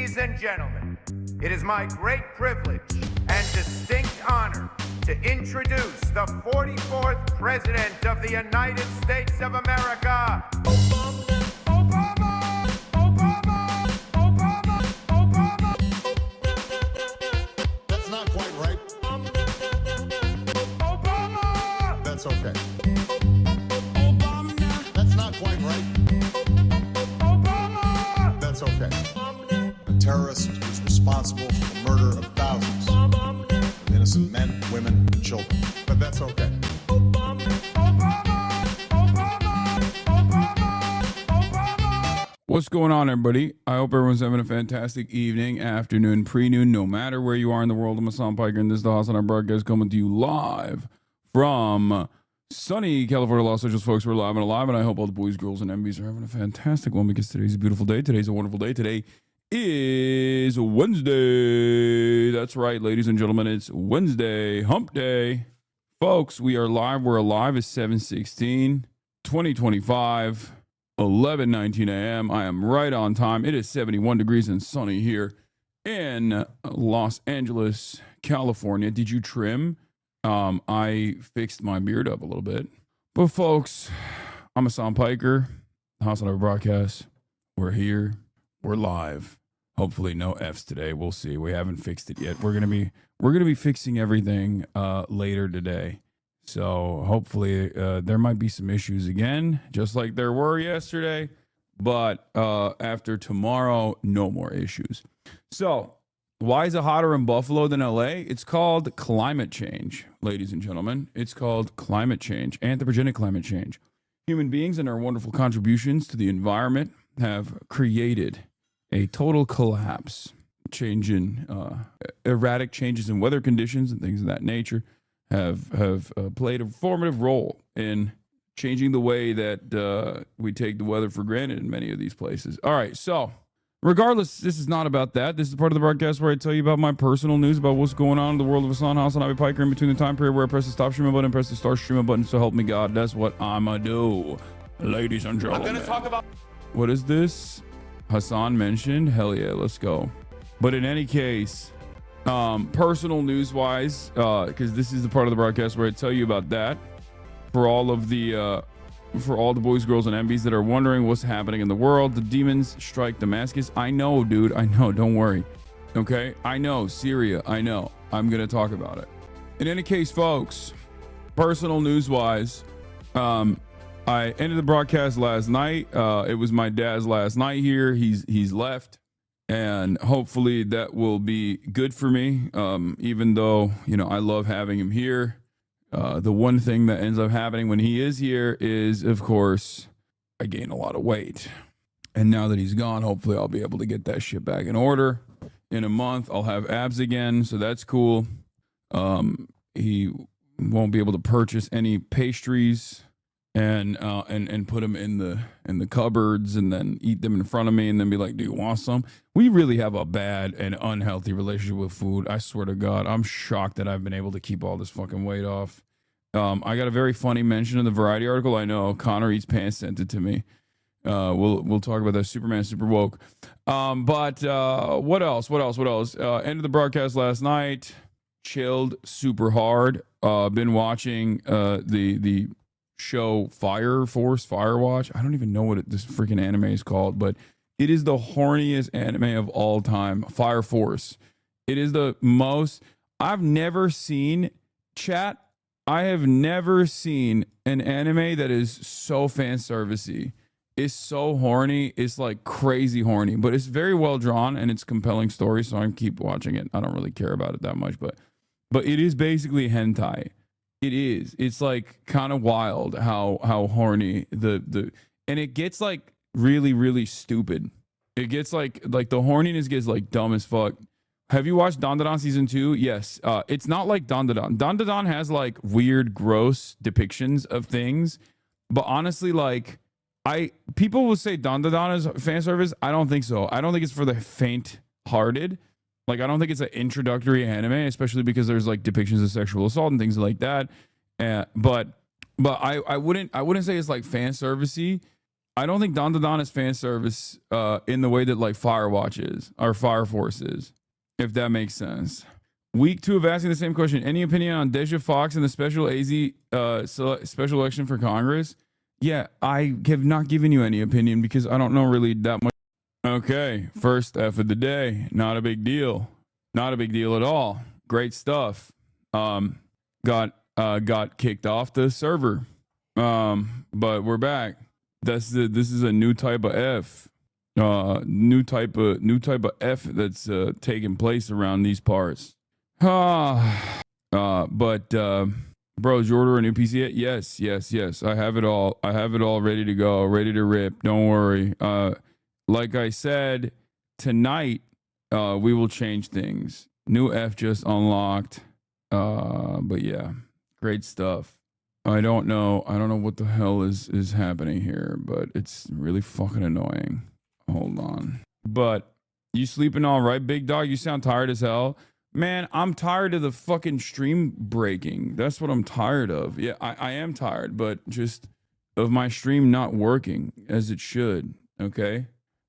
Ladies and gentlemen, it is my great privilege and distinct honor to introduce the 44th President of the United States of America, Obama, Obama, Obama, Obama, Obama. That's not quite right. Obama! That's okay. Obama! That's not quite right. Obama! That's okay. A terrorist is responsible for the murder of thousands of innocent men, women, and children. But that's okay. Obama! Obama! Obama! Obama! Obama! What's going on, everybody? I hope everyone's having a fantastic evening, afternoon, pre-noon, no matter where you are in the world. I'm Hassan Piker, and this is the HasanAbi broadcast coming to you live from sunny California, Los Angeles. Folks, we're live and alive, and I hope all the boys, girls, and MBs are having a fantastic one because today's a beautiful day. Today's a wonderful day. Today is Wednesday. That's right, ladies and gentlemen. It's Wednesday, hump day. Folks, we are live. We're alive. It's 7/16/2025, 11:19 a.m. I am right on time. It is 71 degrees and sunny here in Los Angeles, California. Did you trim? I fixed my beard up a little bit. But folks, I'm Hassan Piker, HasanAbi broadcast. We're here. We're live. Hopefully no F's today. We'll see. We haven't fixed it yet. We're gonna be fixing everything later today. So hopefully there might be some issues again, just like there were yesterday. But after tomorrow, no more issues. So why is it hotter in Buffalo than LA? It's called climate change, ladies and gentlemen. It's called climate change, anthropogenic climate change. Human beings and our wonderful contributions to the environment have created a total collapse, erratic changes in weather conditions and things of that nature have played a formative role in changing the way that we take the weather for granted in many of these places. All right, so regardless, this is not about that. This is part of the broadcast where I tell you about my personal news about what's going on in the world of HasanAbi Piker in between the time period where I press the stop streaming button and press the start streaming button. So help me God, that's what I'ma do, ladies and gentlemen. I'm gonna talk about... What is this? Hassan mentioned? Hell yeah, let's go. But in any case, personal news wise, because this is the part of the broadcast where I tell you about that for all of the boys, girls, and MBs that are wondering what's happening in the world. The demons strike Damascus. I know, dude. I know. Don't worry. Okay. I know. Syria. I know. I'm going to talk about it. In any case, folks, personal news wise, I ended the broadcast last night. It was my dad's last night here. He's left, and hopefully that will be good for me. Even though, I love having him here. The one thing that ends up happening when he is here is, of course, I gain a lot of weight. And now that he's gone, hopefully I'll be able to get that shit back in order. In a month, I'll have abs again, so that's cool. He won't be able to purchase any pastries and put them in the cupboards and then eat them in front of me and then be like, do you want some? We really have a bad and unhealthy relationship with food. I swear to God, I'm shocked that I've been able to keep all this fucking weight off. I got a very funny mention in the Variety article. I know Connor Eats Pants sent it to me. We'll talk about that. Superman Super Woke. But what else? Ended the broadcast last night. Chilled super hard. Been watching the show Firewatch. I don't even know what this freaking anime is called, but it is the horniest anime of all time. Fire Force. It is the most. I've never seen I have never seen an anime that is so fan servicey. It's so horny. It's like crazy horny, but it's very well drawn and it's compelling story. So I keep watching it. I don't really care about it that much, but it is basically hentai. It is. It's like kind of wild how horny and it gets like really, really stupid. It gets like the horniness gets like dumb as fuck. Have you watched Dandadan season 2? Yes. It's not like Dandadan. Dandadan has like weird, gross depictions of things, but honestly, like people will say Dandadan is fan service. I don't think so. I don't think it's for the faint-hearted. Like, I don't think it's an introductory anime, especially because there's like depictions of sexual assault and things like that. But I wouldn't say it's like fan servicey. I don't think Don to Don is fan service in the way that like Firewatch is or Fire Force is, if that makes sense. Week 2 of asking the same question. Any opinion on DEJA Fox and the special special election for Congress? Yeah, I have not given you any opinion because I don't know really that much. Okay, first F of the day. Not a big deal. Not a big deal at all. Great stuff. Got kicked off the server. But we're back. This is a new type of F. New type of F that's taking place around these parts. But bro, is you order a new PC yet? Yes. I have it all. I have it all ready to go, ready to rip. Don't worry. Like I said, tonight we will change things. New F just unlocked. But yeah, great stuff. I don't know what the hell is happening here, but it's really fucking annoying. Hold on. But you sleeping all right, big dog? You sound tired as hell. Man, I'm tired of the fucking stream breaking. That's what I'm tired of. Yeah, I am tired, but just of my stream not working as it should. Okay.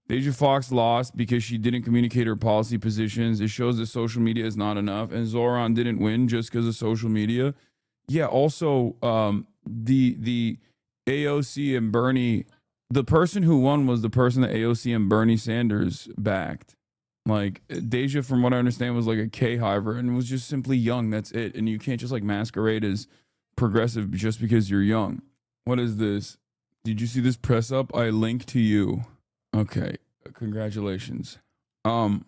DEJA Fox lost because she didn't communicate her policy positions. It shows that social media is not enough. And Zoran didn't win just because of social media. Yeah, also, the AOC and Bernie, the person who won was the person that AOC and Bernie Sanders backed. Like, DEJA, from what I understand, was like a K-hiver and was just simply young. That's it. And you can't just like masquerade as progressive just because you're young. What is this? Did you see this press up? I link to you. Okay, congratulations. How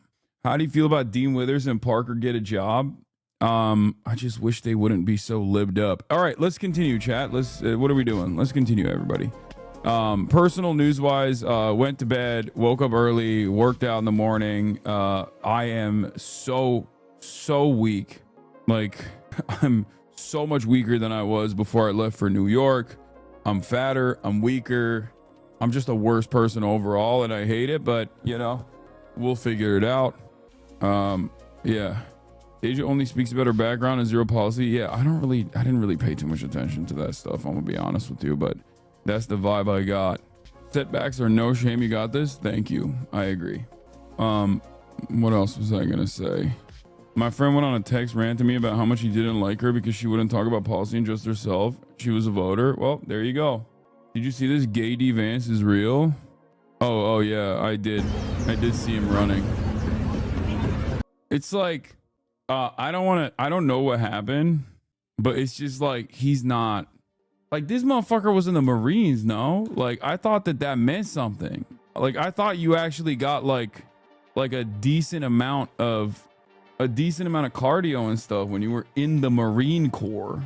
do you feel about Dean Withers and Parker get a job? I just wish they wouldn't be so libbed up. All right, let's continue, chat. Let's what are we doing? Let's continue, everybody. Personal news wise, went to bed, woke up early, worked out in the morning. I am so weak. Like, I'm so much weaker than I was before I left for New York. I'm fatter, I'm weaker. I'm just a worse person overall, and I hate it, but you know, we'll figure it out. Yeah. DEJA only speaks about her background and zero policy. Yeah, I didn't really pay too much attention to that stuff. I'm gonna be honest with you, but that's the vibe I got. Setbacks are no shame. You got this. Thank you. I agree. What else was I gonna say? My friend went on a text rant to me about how much he didn't like her because she wouldn't talk about policy and just herself. She was a voter. Well, there you go. Did you see this? Gay D Vance is real. Oh yeah, I did see him running. It's like, I don't know what happened, but it's just like, he's not, like, this motherfucker was in the Marines, no? Like, I thought that meant something. Like, I thought you actually got like a decent amount of cardio and stuff when you were in the Marine Corps.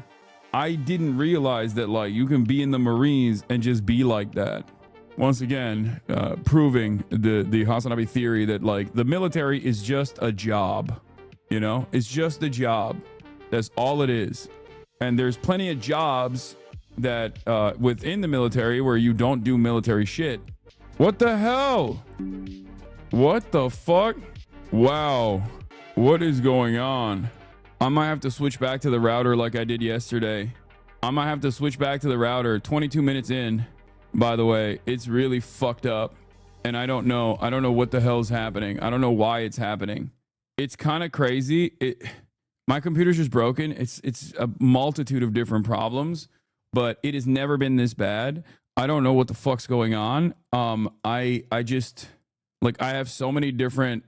I didn't realize that like you can be in the Marines and just be like that. Once again, proving the HasanAbi theory that like the military is just a job. You know, it's just a job. That's all it is. And there's plenty of jobs that within the military where you don't do military shit. What the hell? What the fuck? Wow. What is going on? I might have to switch back to the router like I did yesterday. I might have to switch back to the router 22 minutes in. By the way, it's really fucked up. And I don't know what the hell's happening. I don't know why it's happening. It's kind of crazy. My computer's just broken. It's a multitude of different problems, but it has never been this bad. I don't know what the fuck's going on. I just like, I have so many different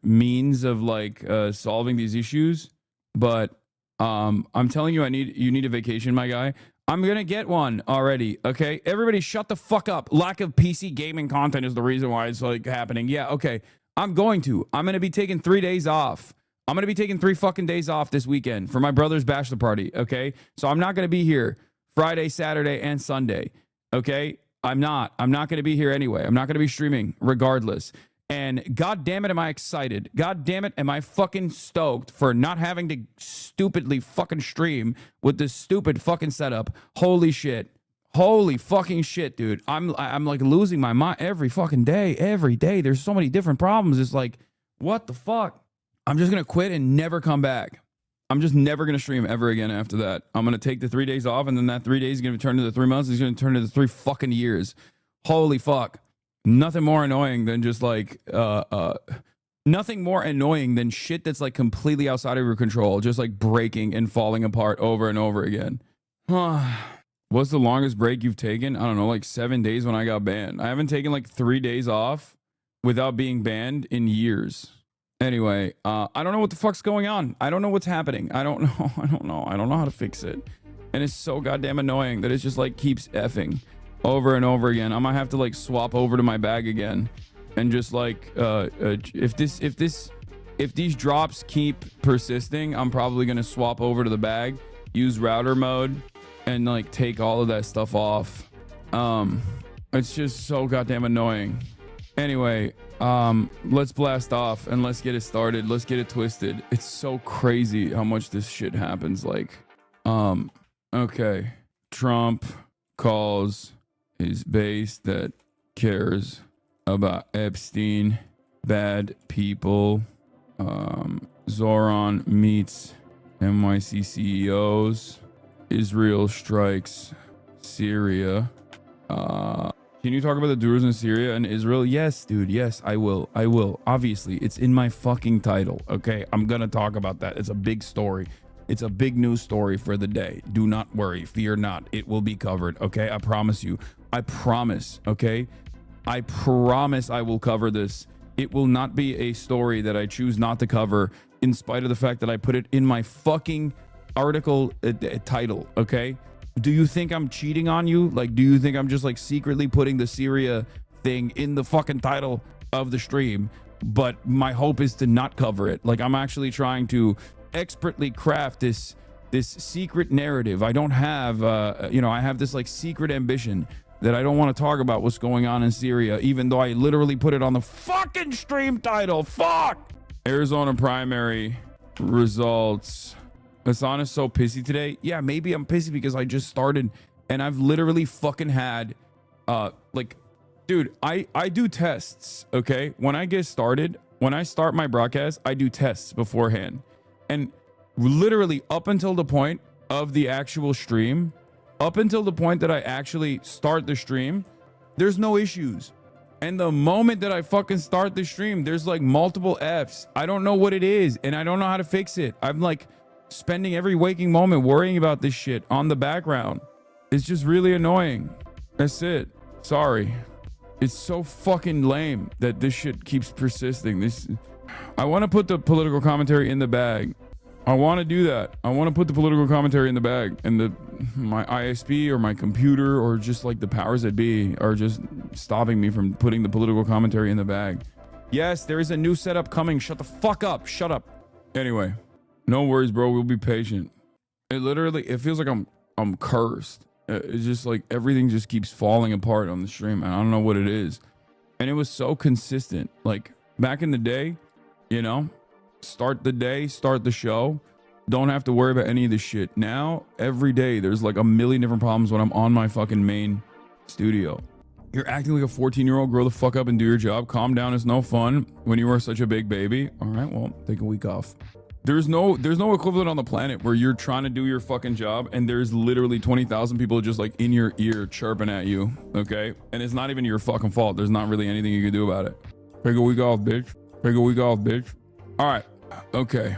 means of like solving these issues, but I'm telling you, you need a vacation, my guy. I'm gonna get one already. Okay, everybody shut the fuck up. Lack of PC gaming content is the reason why it's like happening. Yeah, okay, I'm gonna be taking 3 days off. I'm gonna be taking 3 fucking days off this weekend for my brother's bachelor party. Okay, so I'm not gonna be here Friday, Saturday, and Sunday. Okay, I'm not gonna be here anyway. I'm not gonna be streaming regardless. And god damn it, am I excited. God damn it, am I fucking stoked for not having to stupidly fucking stream with this stupid fucking setup. Holy shit. Holy fucking shit, dude. I'm like losing my mind every fucking day. Every day. There's so many different problems. It's like, what the fuck? I'm just gonna quit and never come back. I'm just never going to stream ever again after that. I'm going to take the 3 days off, and then that 3 days is going to turn into 3 months. It's going to turn into 3 fucking years. Holy fuck. Nothing more annoying than just like, nothing more annoying than shit that's like completely outside of your control, just like breaking and falling apart over and over again. What's the longest break you've taken? I don't know, like 7 days when I got banned. I haven't taken like 3 days off without being banned in years. Anyway, I don't know what the fuck's going on. I don't know what's happening. I don't know. I don't know how to fix it. And it's so goddamn annoying that it just like keeps effing over and over again. I might have to like swap over to my bag again and just like if these drops keep persisting, I'm probably gonna swap over to the bag, use router mode, and like take all of that stuff off. It's just so goddamn annoying. Anyway, let's blast off and let's get it started. Let's get it twisted. It's so crazy how much this shit happens. Like, okay. Trump calls his base that cares about Epstein bad people. Zoran meets NYC CEOs. Israel strikes Syria. Can you talk about the doers in Syria and Israel? Yes, dude. Yes, I will. I will. Obviously, it's in my fucking title. Okay, I'm gonna talk about that. It's a big story. It's a big news story for the day. Do not worry. Fear not. It will be covered. Okay, I promise you. I promise. Okay, I promise I will cover this. It will not be a story that I choose not to cover, in spite of the fact that I put it in my fucking article title. Okay. Do you think I'm cheating on you? Like, do you think I'm just like secretly putting the Syria thing in the fucking title of the stream? But my hope is to not cover it. Like, I'm actually trying to expertly craft this secret narrative. I don't have, I have this like secret ambition that I don't want to talk about what's going on in Syria, even though I literally put it on the fucking stream title. Fuck! Arizona primary results. Hasan is so pissy today. Yeah, maybe I'm pissy because I just started and I've literally fucking had dude, I do tests, okay? When I get started, when I start my broadcast, I do tests beforehand. And literally up until the point of the actual stream, up until the point that I actually start the stream, there's no issues. And the moment that I fucking start the stream, there's like multiple Fs. I don't know what it is and I don't know how to fix it. I'm like spending every waking moment worrying about this shit on the background. It's just really annoying. That's it. Sorry. It's so fucking lame that this shit keeps persisting. I want to put the political commentary in the bag. I want to do that. I want to put the political commentary in the bag, and my ISP or my computer or just like the powers that be are just stopping me from putting the political commentary in the bag. Yes, there is a new setup coming. Shut the fuck up. Shut up. Anyway, no worries, bro. We'll be patient. It feels like I'm cursed. It's just like everything just keeps falling apart on the stream, and I don't know what it is. And it was so consistent. Like back in the day, start the day, start the show. Don't have to worry about any of this shit. Now, every day, there's like a million different problems when I'm on my fucking main studio. You're acting like a 14-year-old. Grow the fuck up and do your job. Calm down. It's no fun when you are such a big baby. All right, well, take a week off. There's no equivalent on the planet where you're trying to do your fucking job and there's literally 20,000 people just like in your ear chirping at you, okay? And it's not even your fucking fault. There's not really anything you can do about it. Take a week off, bitch. Take a week off, bitch. All right, okay.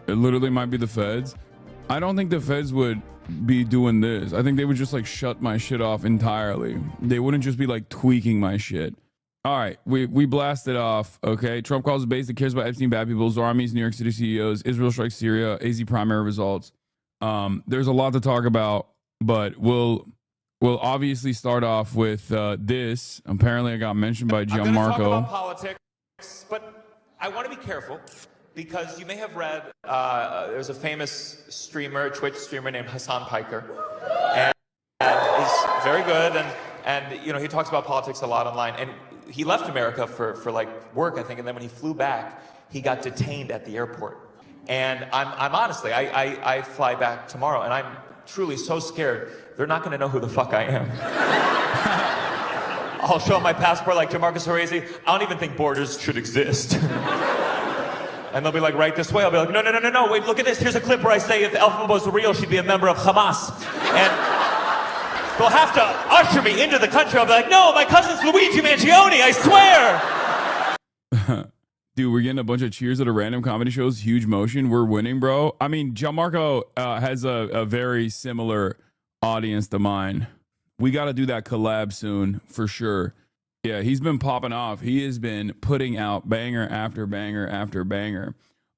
It literally might be the feds. I don't think the feds would be doing this. I think they would just like shut my shit off entirely. They wouldn't just be like tweaking my shit. All right, we blasted off, okay? Trump calls a base that cares about Epstein bad people. Zoran meets New York City CEOs. Israel strikes Syria. AZ primary results. There's a lot to talk about, but we'll obviously start off with this. Apparently, I got mentioned by Gianmarco. I'm going to talk about politics, but I want to be careful because you may have read there's a famous streamer, Twitch streamer named Hasan Piker, and he's very good, and he talks about politics a lot online, and he left America for like work, I think, and then when he flew back, he got detained at the airport. And I'm honestly, I fly back tomorrow, and I'm truly so scared. They're not going to know who the fuck I am. I'll show my passport like Jamarcus Horazy. I don't even think borders should exist. And they'll be like, right this way. I'll be like, no, wait, look at this. Here's a clip where I say if Elphaba was real, she'd be a member of Hamas. And they'll have to usher me into the country. I'll be like, no, my cousin's Luigi Mangione, I swear. Dude, we're getting a bunch of cheers at a random comedy shows. Huge motion. We're winning, bro. I mean, Gianmarco has a very similar audience to mine. We got to do that collab soon for sure. Yeah, he's been popping off. He has been putting out banger after banger after banger.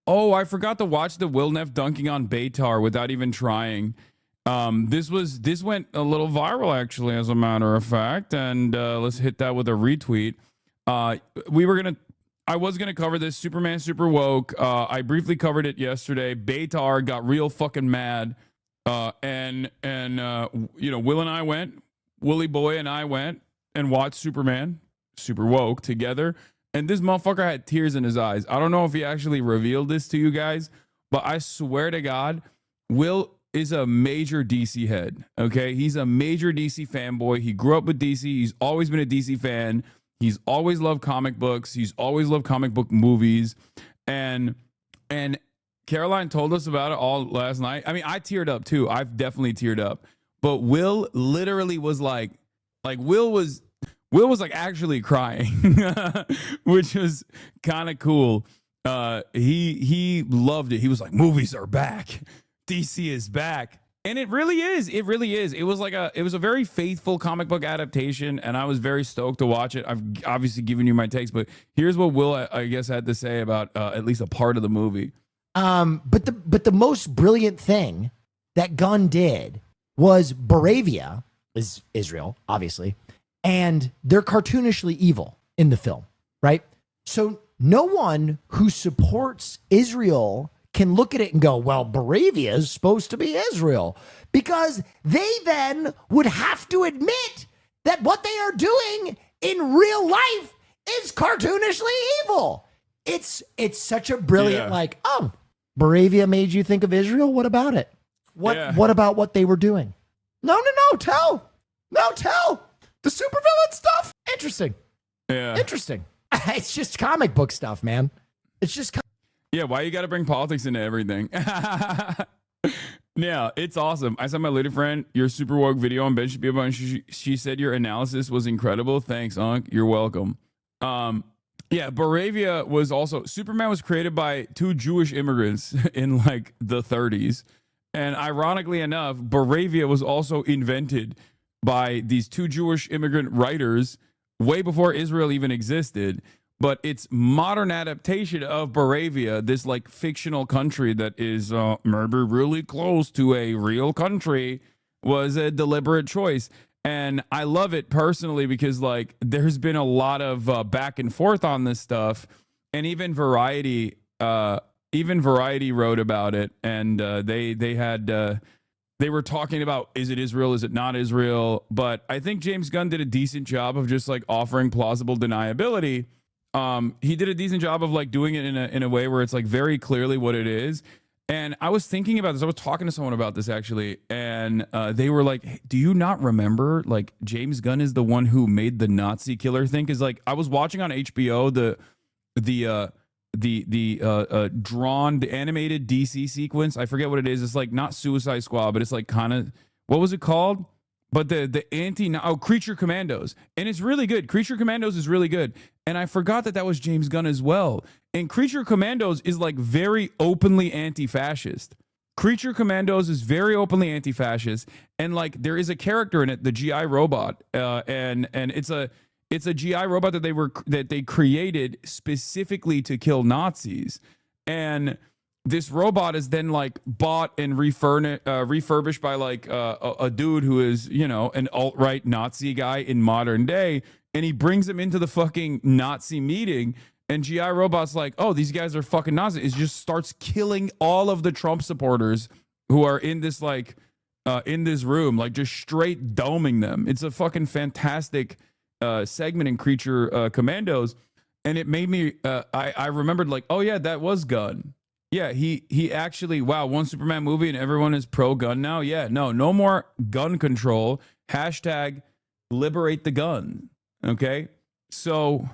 Oh, I forgot to watch the Will Neff dunking on Beitar without even trying. This went a little viral actually, as a matter of fact. And let's hit that with a retweet. I was gonna cover this. Superman Super Woke. I briefly covered it yesterday. Beitar got real fucking mad. And Will and I went. Willie Boy and I went and watched Superman Super Woke together, and this motherfucker had tears in his eyes. I don't know if he actually revealed this to you guys, but I swear to God, Will is a major DC head. Okay, he's a major DC fanboy. He grew up with DC. He's always been a DC fan. He's always loved comic books. He's always loved comic book movies, and Caroline told us about it all last night. I mean, I teared up too. I've definitely teared up. But Will literally was like Will was like actually crying, which was kind of cool. He loved it. He was like, movies are back. DC is back. And it really is. It really is. It was a very faithful comic book adaptation, and I was very stoked to watch it. I've obviously given you my takes, but here's what Will, I guess, had to say about at least a part of the movie. But the most brilliant thing that Gunn did was Baravia is Israel, obviously, and they're cartoonishly evil in the film, right? So no one who supports Israel can look at it and go, well, Baravia is supposed to be Israel, because they then would have to admit that what they are doing in real life is cartoonishly evil. It's such a brilliant, oh, Baravia made you think of Israel? What about it? What about what they were doing? No, tell the supervillain stuff. Interesting. Yeah. Interesting. It's just comic book stuff, man. It's just yeah, why you got to bring politics into everything? Yeah, it's awesome. I saw my lady friend your Super Woke video on Ben Should Be About, and she said your analysis was incredible. Thanks, Unc. You're welcome. Yeah, Baravia was also, Superman was created by two Jewish immigrants in like the 30s. And ironically enough, Baravia was also invented by these two Jewish immigrant writers way before Israel even existed. But its modern adaptation of Baravia, this like fictional country that is maybe really close to a real country, was a deliberate choice. And I love it personally because like there's been a lot of back and forth on this stuff, and even Variety wrote about it, and they were talking about, is it Israel, is it not Israel? But I think James Gunn did a decent job of just like offering plausible deniability. He did a decent job of like doing it in a way where it's like very clearly what it is. And I was thinking about this. I was talking to someone about this actually, and they were like, hey, do you not remember like James Gunn is the one who made the Nazi killer thing? Because like I was watching on HBO the drawn, the animated DC sequence. I forget what it is. It's like not Suicide Squad, but it's like kind of, what was it called? But the Creature Commandos. And it's really good. Creature Commandos is really good. And I forgot that was James Gunn as well. And Creature Commandos is like very openly anti-fascist. Creature Commandos is very openly anti-fascist. And like there is a character in it, the GI robot. And it's a GI robot that they created specifically to kill Nazis. And this robot is then like bought and refurbished by like a dude who is, you know, an alt-right Nazi guy in modern day. And he brings him into the fucking Nazi meeting. And GI Robot's like, oh, these guys are fucking Nazis. It just starts killing all of the Trump supporters who are in this like in this room, like just straight doming them. It's a fucking fantastic segment in Creature Commandos. And it made me, I remembered like, oh yeah, that was Gunn. Yeah, he actually, wow, one Superman movie and everyone is pro-gun now? Yeah, no more gun control. # liberate the gun. Okay? So,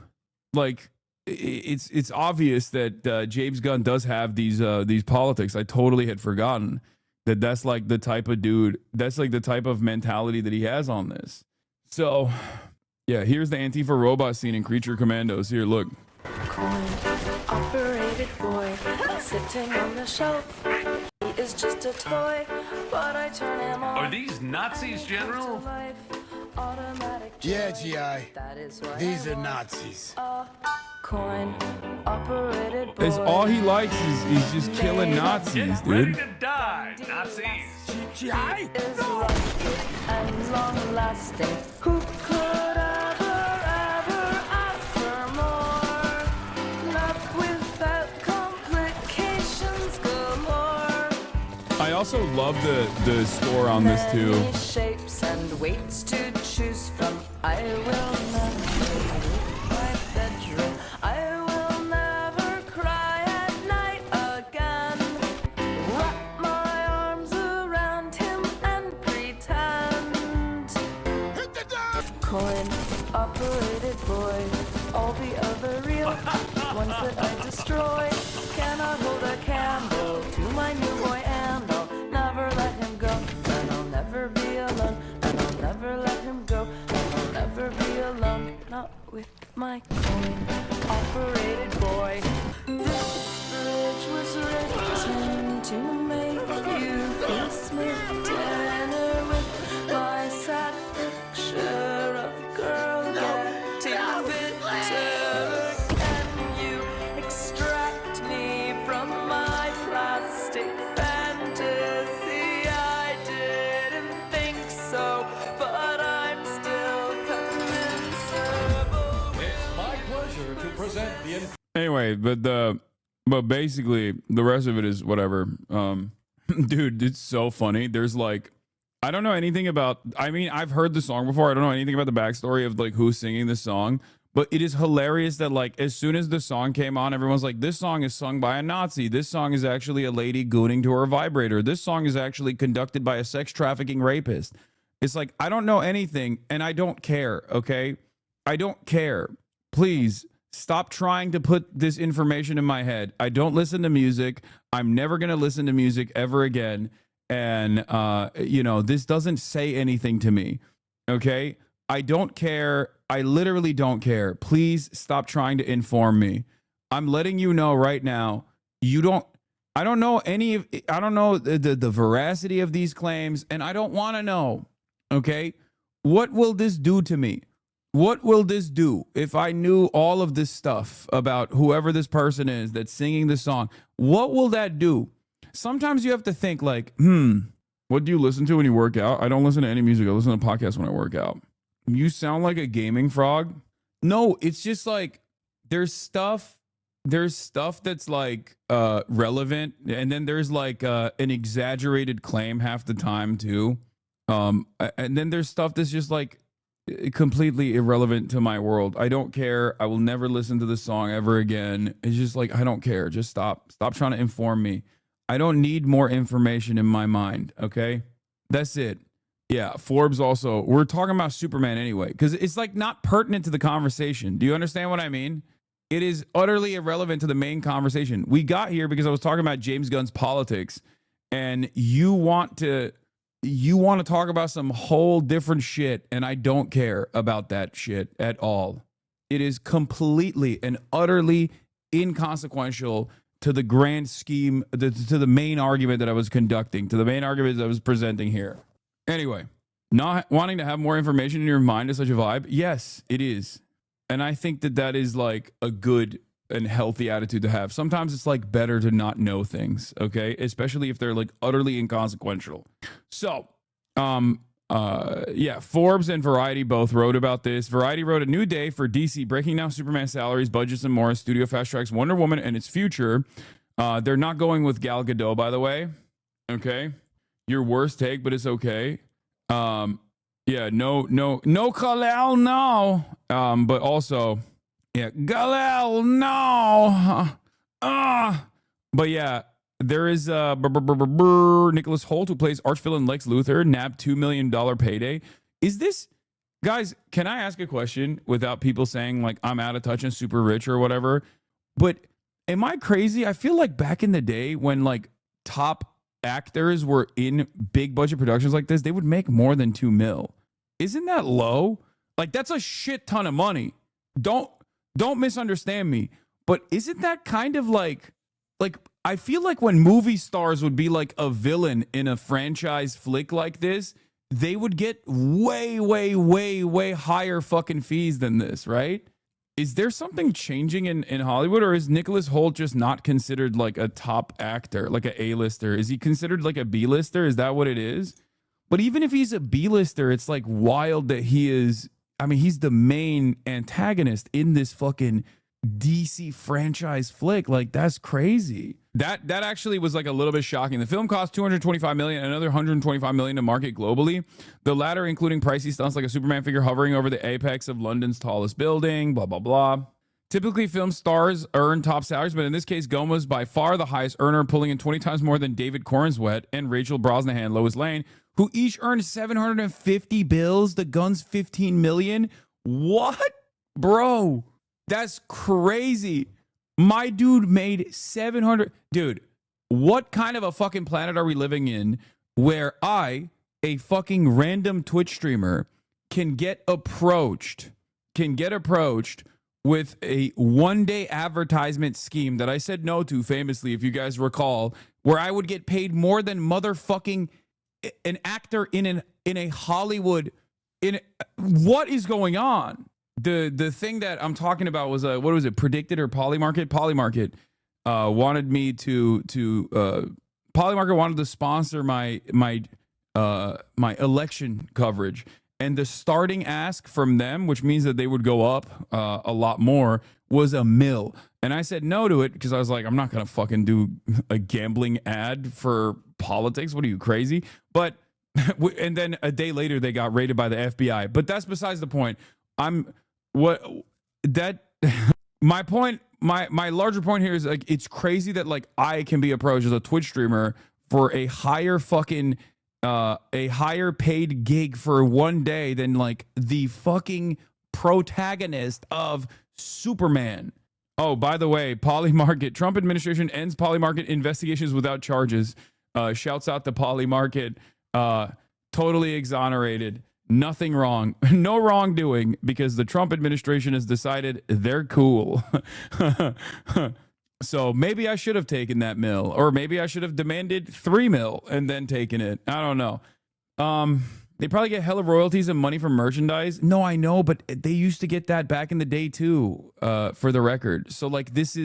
like, it's obvious that James Gunn does have these politics. I totally had forgotten that's like the type of dude, that's like the type of mentality that he has on this. So yeah, here's the Antifa robot scene in Creature Commandos. Here, look. Coin-operated boy sitting on the shelf. He is just a toy, but I turn him on. Are these Nazis, General? Yeah, GI. These are Nazis. Coin-operated boy. It's all he likes is just killing Nazis, Ready dude. to die, Nazis. GI? Is rocket and long-lasting. Who could ever ask for more? Left without complications galore. I also love the score on this too. Many shapes and weights to choose from. I will never leave my bedroom. I will never cry at night again. Wrap my arms around him and pretend. Coin-operated boy. All the other real ones that I destroy cannot hold a candle to my new boy, and I'll never let him go. And I'll never be alone. And I'll never let him go. And I'll never be alone. Not with my coin-operated boy. This bridge was written to make you feel smitten with my sad picture of girl getting bitter. Can you extract me from my plastic fantasy? I didn't think so, but I'm still convincible. It's my pleasure to present the Anyway, but basically the rest of it is whatever. Dude, it's so funny. There's like, I don't know anything about, I mean, I've heard the song before. I don't know anything about the backstory of like who's singing this song, but it is hilarious that like as soon as the song came on, everyone's like, this song is sung by a Nazi. This song is actually a lady gooning to her vibrator. This song is actually conducted by a sex trafficking rapist. It's like, I don't know anything and I don't care. Okay. I don't care. Please stop trying to put this information in my head. I don't listen to music. I'm never going to listen to music ever again. And, you know, this doesn't say anything to me. Okay. I don't care. I literally don't care. Please stop trying to inform me. I'm letting you know right now. I don't know the veracity of these claims, and I don't want to know. Okay. What will this do to me? What will this do if I knew all of this stuff about whoever this person is that's singing the song? What will that do? Sometimes you have to think like, what do you listen to when you work out? I don't listen to any music. I listen to podcasts when I work out. You sound like a gaming frog. No, it's just like there's stuff that's like relevant, and then there's like an exaggerated claim half the time too. And then there's stuff that's just like completely irrelevant to my world. I don't care. I will never listen to this song ever again. It's just like, I don't care. Just stop trying to inform me. I don't need more information in my mind. Okay. That's it. Yeah. Forbes also, we're talking about Superman anyway, because it's like not pertinent to the conversation. Do you understand what I mean? It is utterly irrelevant to the main conversation. We got here because I was talking about James Gunn's politics, and you want to talk about some whole different shit, and I don't care about that shit at all. It is completely and utterly inconsequential to the grand scheme, to the main argument that I was conducting, to the main argument that I was presenting here. Anyway, not wanting to have more information in your mind is such a vibe. Yes, it is. And I think that is like a good and healthy attitude to have. Sometimes it's like better to not know things, okay? Especially if they're like utterly inconsequential. So, yeah, Forbes and Variety both wrote about this. Variety wrote, a new day for DC, breaking down Superman salaries, budgets, and more. Studio fast tracks Wonder Woman and its future. They're not going with Gal Gadot, by the way. Okay. Your worst take, but it's okay. Yeah, no Kal-El, no. But also, yeah, Kal-El, no. But yeah, there is Nicholas Hoult, who plays archvillain Lex Luthor, nabbed $2 million payday. Is this, Guys, can I ask a question without people saying like I'm out of touch and super rich or whatever? But am I crazy? I feel like back in the day when like top actors were in big budget productions like this, they would make more than 2 mil. Isn't that low? Like that's a shit ton of money. Don't misunderstand me. But isn't that kind of like I feel like when movie stars would be like a villain in a franchise flick like this, they would get way, way, way, way higher fucking fees than this, right? Is there something changing in Hollywood, or is Nicholas Hoult just not considered like a top actor, like a A-lister? Is he considered like a B-lister? Is that what it is? But even if he's a B-lister, it's like wild that he is. I mean, he's the main antagonist in this fucking DC franchise flick. Like, that's crazy. That actually was like a little bit shocking. The film cost $225 million, another $125 million to market globally. The latter including pricey stunts like a Superman figure hovering over the apex of London's tallest building, blah, blah, blah. Typically, film stars earn top salaries, but in this case, Goma was by far the highest earner, pulling in 20 times more than David Corenswet and Rachel Brosnahan, Lois Lane, who each earned 750 bills. The Guns 15 million. What? Bro, that's crazy. My dude made 700. Dude, what kind of a fucking planet are we living in where I, a fucking random Twitch streamer, can get approached with a one-day advertisement scheme that I said no to famously, if you guys recall, where I would get paid more than motherfucking an actor in a Hollywood. What is going on? The thing that I'm talking about was what was it? Predicted or Polymarket? Polymarket wanted me to Polymarket wanted to sponsor my election coverage, and the starting ask from them, which means that they would go up a lot more, was $1 million. And I said no to it because I was like, I'm not gonna fucking do a gambling ad for politics. What are you, crazy? But and then a day later they got raided by the FBI. But that's besides the point. My point, my larger point here is like, it's crazy that like I can be approached as a Twitch streamer for a higher fucking a higher paid gig for one day than like the fucking protagonist of Superman. Oh, by the way, Polymarket, Trump administration ends Polymarket investigations without charges. Shouts out to Polymarket. Totally exonerated. Nothing wrong. No wrongdoing because the Trump administration has decided they're cool. So maybe I should have taken that $1 million, or maybe I should have demanded $3 million and then taken it. I don't know. They probably get hella royalties and money from merchandise. No, I know, but they used to get that back in the day too, for the record. So like, this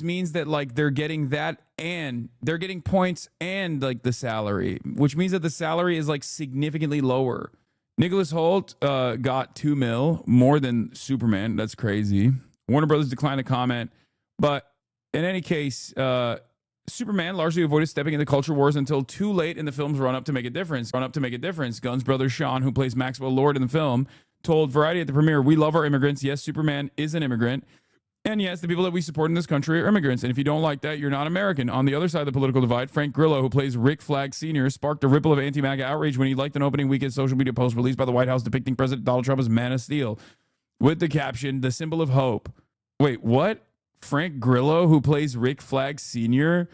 means that like they're getting that and they're getting points and like the salary, which means that the salary is like significantly lower. Nicholas Hoult got $2 million more than Superman. That's crazy. Warner Brothers declined to comment, but in any case, Superman largely avoided stepping into culture wars until too late in the film's run up to make a difference. Gunn's brother Sean, who plays Maxwell Lord in the film, told Variety at the premiere, "We love our immigrants. Yes, Superman is an immigrant. And yes, the people that we support in this country are immigrants. And if you don't like that, you're not American." On the other side of the political divide, Frank Grillo, who plays Rick Flag Sr., sparked a ripple of anti-MAGA outrage when he liked an opening weekend social media post released by the White House depicting President Donald Trump as Man of Steel with the caption, "The symbol of hope." Wait, what? Frank Grillo, who plays Rick Flag Sr.,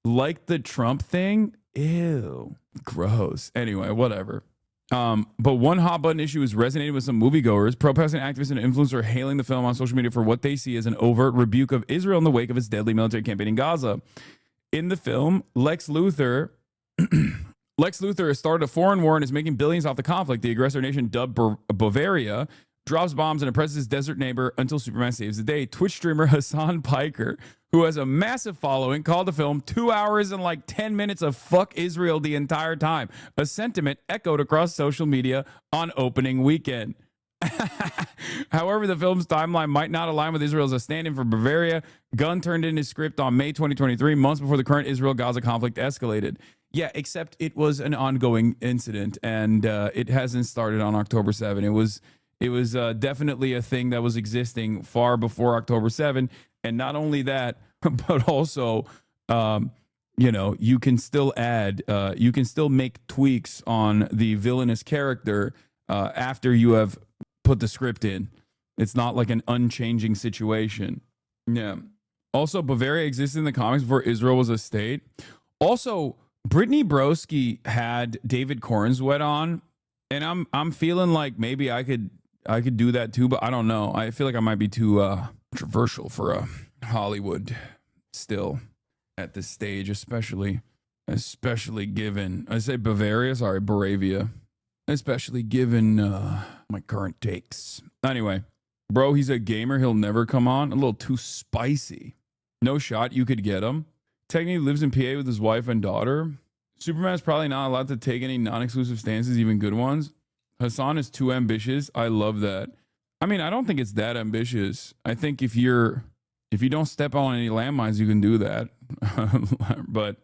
liked the Trump thing? Ew. Gross. Anyway, whatever. But one hot button issue is resonating with some moviegoers. Pro-Palestinian activists and influencers are hailing the film on social media for what they see as an overt rebuke of Israel in the wake of its deadly military campaign in Gaza. In the film, Lex Luthor has started a foreign war and is making billions off the conflict. The aggressor nation, dubbed Bavaria, drops bombs and oppresses his desert neighbor until Superman saves the day. Twitch streamer Hasan Piker, who has a massive following, called the film 2 hours and like 10 minutes of fuck Israel the entire time, a sentiment echoed across social media on opening weekend. However, the film's timeline might not align with Israel as a stand-in for Bavaria. Gunn turned in his script on May 2023, months before the current Israel-Gaza conflict escalated. Yeah, except it was an ongoing incident, and it hasn't started on October 7. It was definitely a thing that was existing far before October 7. And not only that, but also, you can still add, you can still make tweaks on the villainous character after you have put the script in. It's not like an unchanging situation. Yeah. Also, Bavaria existed in the comics before Israel was a state. Also, Brittany Broski had David Cornswet on, and I'm feeling like maybe I could do that too, but I don't know. I feel like I might be too controversial for Hollywood still at this stage, especially given, I say Bavaria, sorry, Boravia, especially given my current takes. Anyway, bro, he's a gamer. He'll never come on. A little too spicy. No shot you could get him. Technically lives in PA with his wife and daughter. Superman's probably not allowed to take any non-exclusive stances, even good ones. Hasan is too ambitious. I love that. I mean, I don't think it's that ambitious. I think if you don't step on any landmines, you can do that. But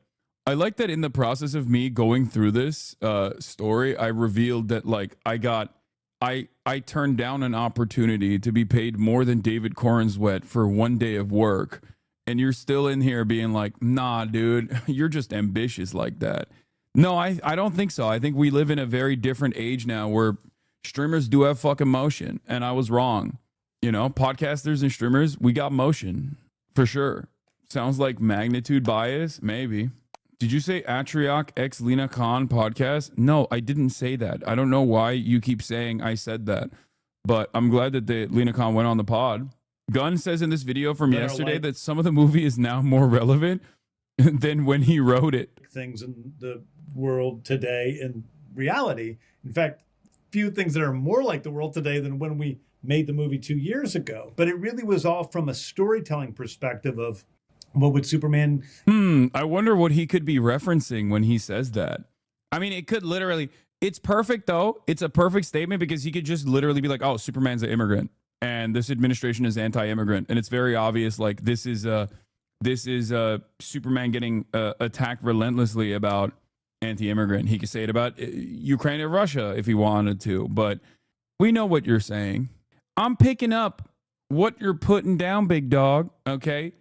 I like that in the process of me going through this story, I revealed that like I turned down an opportunity to be paid more than David Cornswet for 1 day of work. And you're still in here being like, nah, dude, you're just ambitious like that. No, I don't think so. I think we live in a very different age now where streamers do have fucking motion. And I was wrong. You know, podcasters and streamers, we got motion for sure. Sounds like magnitude bias. Maybe. Did you say Atrioc X Lena Khan podcast? No, I didn't say that. I don't know why you keep saying I said that, but I'm glad that Lena Khan went on the pod. Gunn says in this video from yesterday that some of the movie is now more relevant than when he wrote it. Things in the world today in reality. In fact, few things that are more like the world today than when we made the movie 2 years ago. But it really was all from a storytelling perspective of what would Superman... I wonder what he could be referencing when he says that. I mean, it could literally... It's perfect, though. It's a perfect statement because he could just literally be like, oh, Superman's an immigrant. And this administration is anti-immigrant, and it's very obvious. Like this is Superman getting attacked relentlessly about anti-immigrant. He could say it about Ukraine and Russia if he wanted to, but we know what you're saying. I'm picking up what you're putting down, big dog. Okay.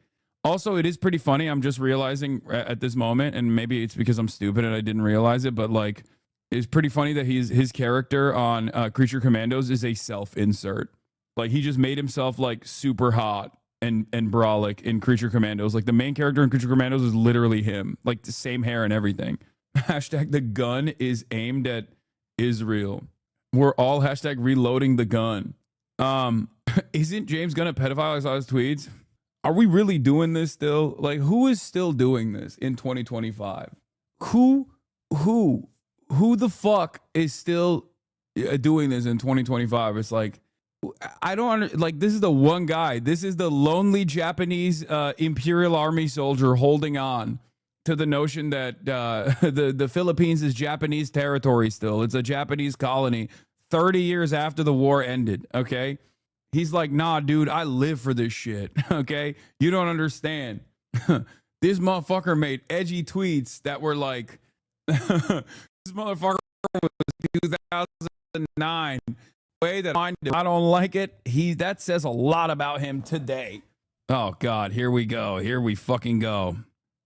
Also, it is pretty funny. I'm just realizing at this moment, and maybe it's because I'm stupid and I didn't realize it, but like, it's pretty funny that his character on Creature Commandos is a self-insert. Like he just made himself like super hot and brolic in Creature Commandos. Like the main character in Creature Commandos is literally him, like the same hair and everything. Hashtag the gun is aimed at Israel. We're all hashtag reloading the gun. Isn't James Gunn a pedophile? I saw his tweets. Are we really doing this still? Like who is still doing this in 2025? Who the fuck is still doing this in 2025? It's like, I don't like, this is the one guy. This is the lonely Japanese Imperial Army soldier holding on to the notion that the Philippines is Japanese territory still. It's a Japanese colony 30 years after the war ended, okay? He's like, nah, dude, I live for this shit, okay? You don't understand. This motherfucker made edgy tweets that were like, this motherfucker was 2009. Way that I don't like it. That says a lot about him today. Oh God, here we go. Here we fucking go.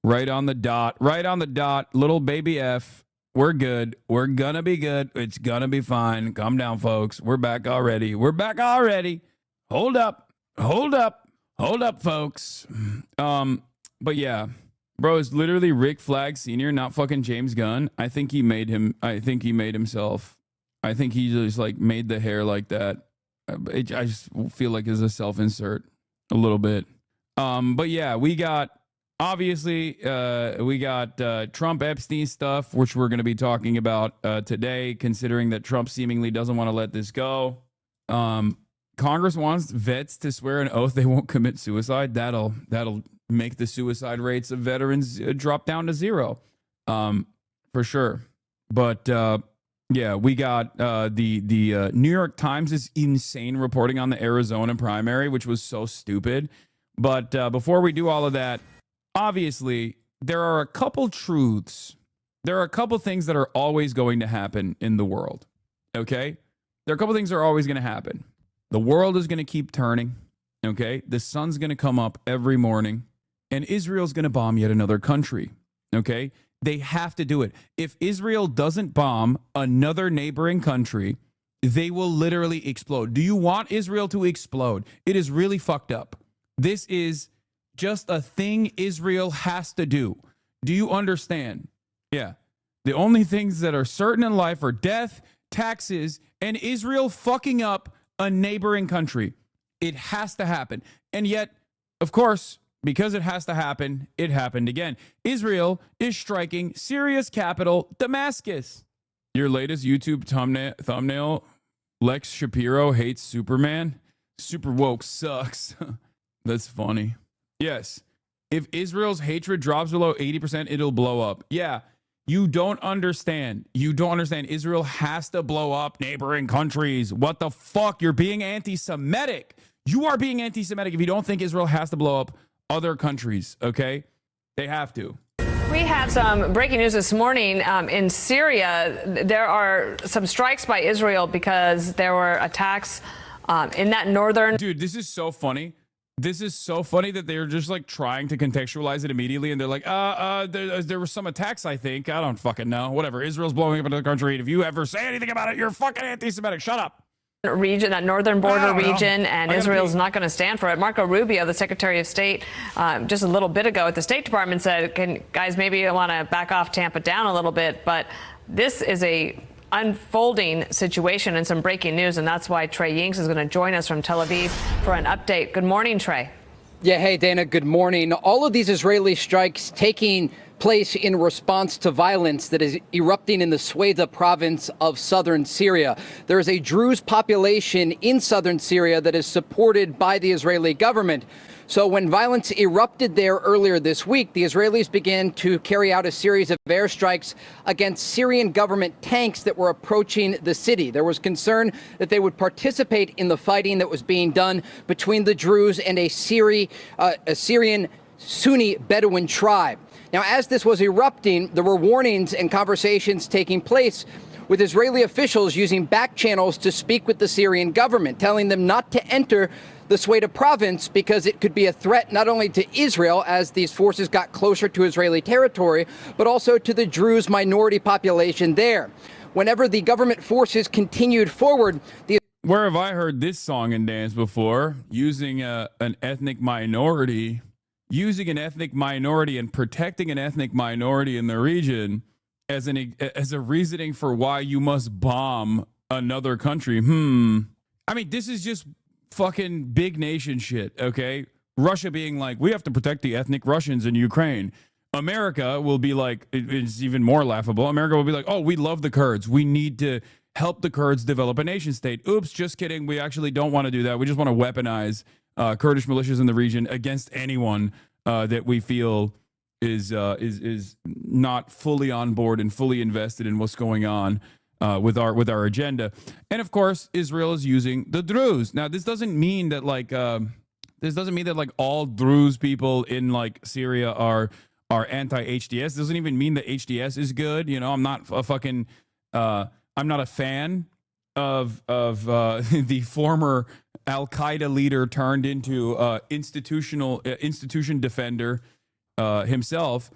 Right on the dot. Right on the dot. Little baby F. We're good. We're gonna be good. It's gonna be fine. Calm down, folks. We're back already. We're back already. Hold up. Hold up. Hold up, folks. But yeah, bro, it's literally Rick Flag Sr., not fucking James Gunn. I think he made himself. I think he just like made the hair like that. I just feel like it's a self-insert a little bit. But yeah, we got Trump Epstein stuff, which we're going to be talking about today, considering that Trump seemingly doesn't want to let this go. Congress wants vets to swear an oath they won't commit suicide. That'll make the suicide rates of veterans drop down to zero, for sure. But yeah, we got the New York Times is insane reporting on the Arizona primary, which was so stupid. But before we do all of that, obviously, there are a couple truths. There are a couple things that are always going to happen in the world. Okay? There are a couple things that are always going to happen. The world is going to keep turning. Okay? The sun's going to come up every morning. And Israel's going to bomb yet another country. Okay? They have to do it. If Israel doesn't bomb another neighboring country, they will literally explode. Do you want Israel to explode? It is really fucked up. This is just a thing Israel has to do. Do you understand? Yeah. The only things that are certain in life are death, taxes, and Israel fucking up a neighboring country. It has to happen. And yet, of course, because it has to happen, it happened again. Israel is striking Syria's capital, Damascus. Your latest YouTube thumbnail, Lex Shapiro hates Superman. Super woke sucks. That's funny. Yes. If Israel's hatred drops below 80%, it'll blow up. Yeah. You don't understand. You don't understand. Israel has to blow up neighboring countries. What the fuck? You're being anti-Semitic. You are being anti-Semitic if you don't think Israel has to blow up other countries, okay? They have to. We had some breaking news this morning. In Syria, there are some strikes by Israel because there were attacks in that northern... Dude, this is so funny. This is so funny that they're just like trying to contextualize it immediately. And they're like, there were some attacks, I think. I don't fucking know. Whatever. Israel's blowing up another country. And if you ever say anything about it, you're fucking anti-Semitic. Shut up. Region, that northern border region, and Israel's not going to stand for it. Marco Rubio, the Secretary of State, just a little bit ago at the State Department said, guys, maybe you want to back off, tamp it down a little bit. But this is a unfolding situation and some breaking news, and that's why Trey Yingst is going to join us from Tel Aviv for an update. Good morning, Trey. Yeah, hey, Dana, good morning. All of these Israeli strikes taking place in response to violence that is erupting in the Sweda province of southern Syria. There is a Druze population in southern Syria that is supported by the Israeli government. So when violence erupted there earlier this week, the Israelis began to carry out a series of airstrikes against Syrian government tanks that were approaching the city. There was concern that they would participate in the fighting that was being done between the Druze and a Syrian Sunni Bedouin tribe. Now, as this was erupting, there were warnings and conversations taking place with Israeli officials using back channels to speak with the Syrian government, telling them not to enter the Sweda province because it could be a threat not only to Israel as these forces got closer to Israeli territory, but also to the Druze minority population there. Whenever the government forces continued forward, Where have I heard this song and dance before? Using an ethnic minority and protecting an ethnic minority in the region as a reasoning for why you must bomb another country. I mean, this is just fucking big nation shit, okay? Russia being like, we have to protect the ethnic Russians in Ukraine. America will be like, it's even more laughable. America will be like, oh, we love the Kurds. We need to help the Kurds develop a nation state. Oops, just kidding. We actually don't want to do that. We just want to weaponize Kurdish militias in the region against anyone that we feel is not fully on board and fully invested in what's going on with our agenda. And of course, Israel is using the Druze. Now, this doesn't mean that all Druze people in like Syria are anti-HDS. It doesn't even mean that HDS is good. You know, I'm not a fan of the former Al-Qaeda leader turned into institution defender himself.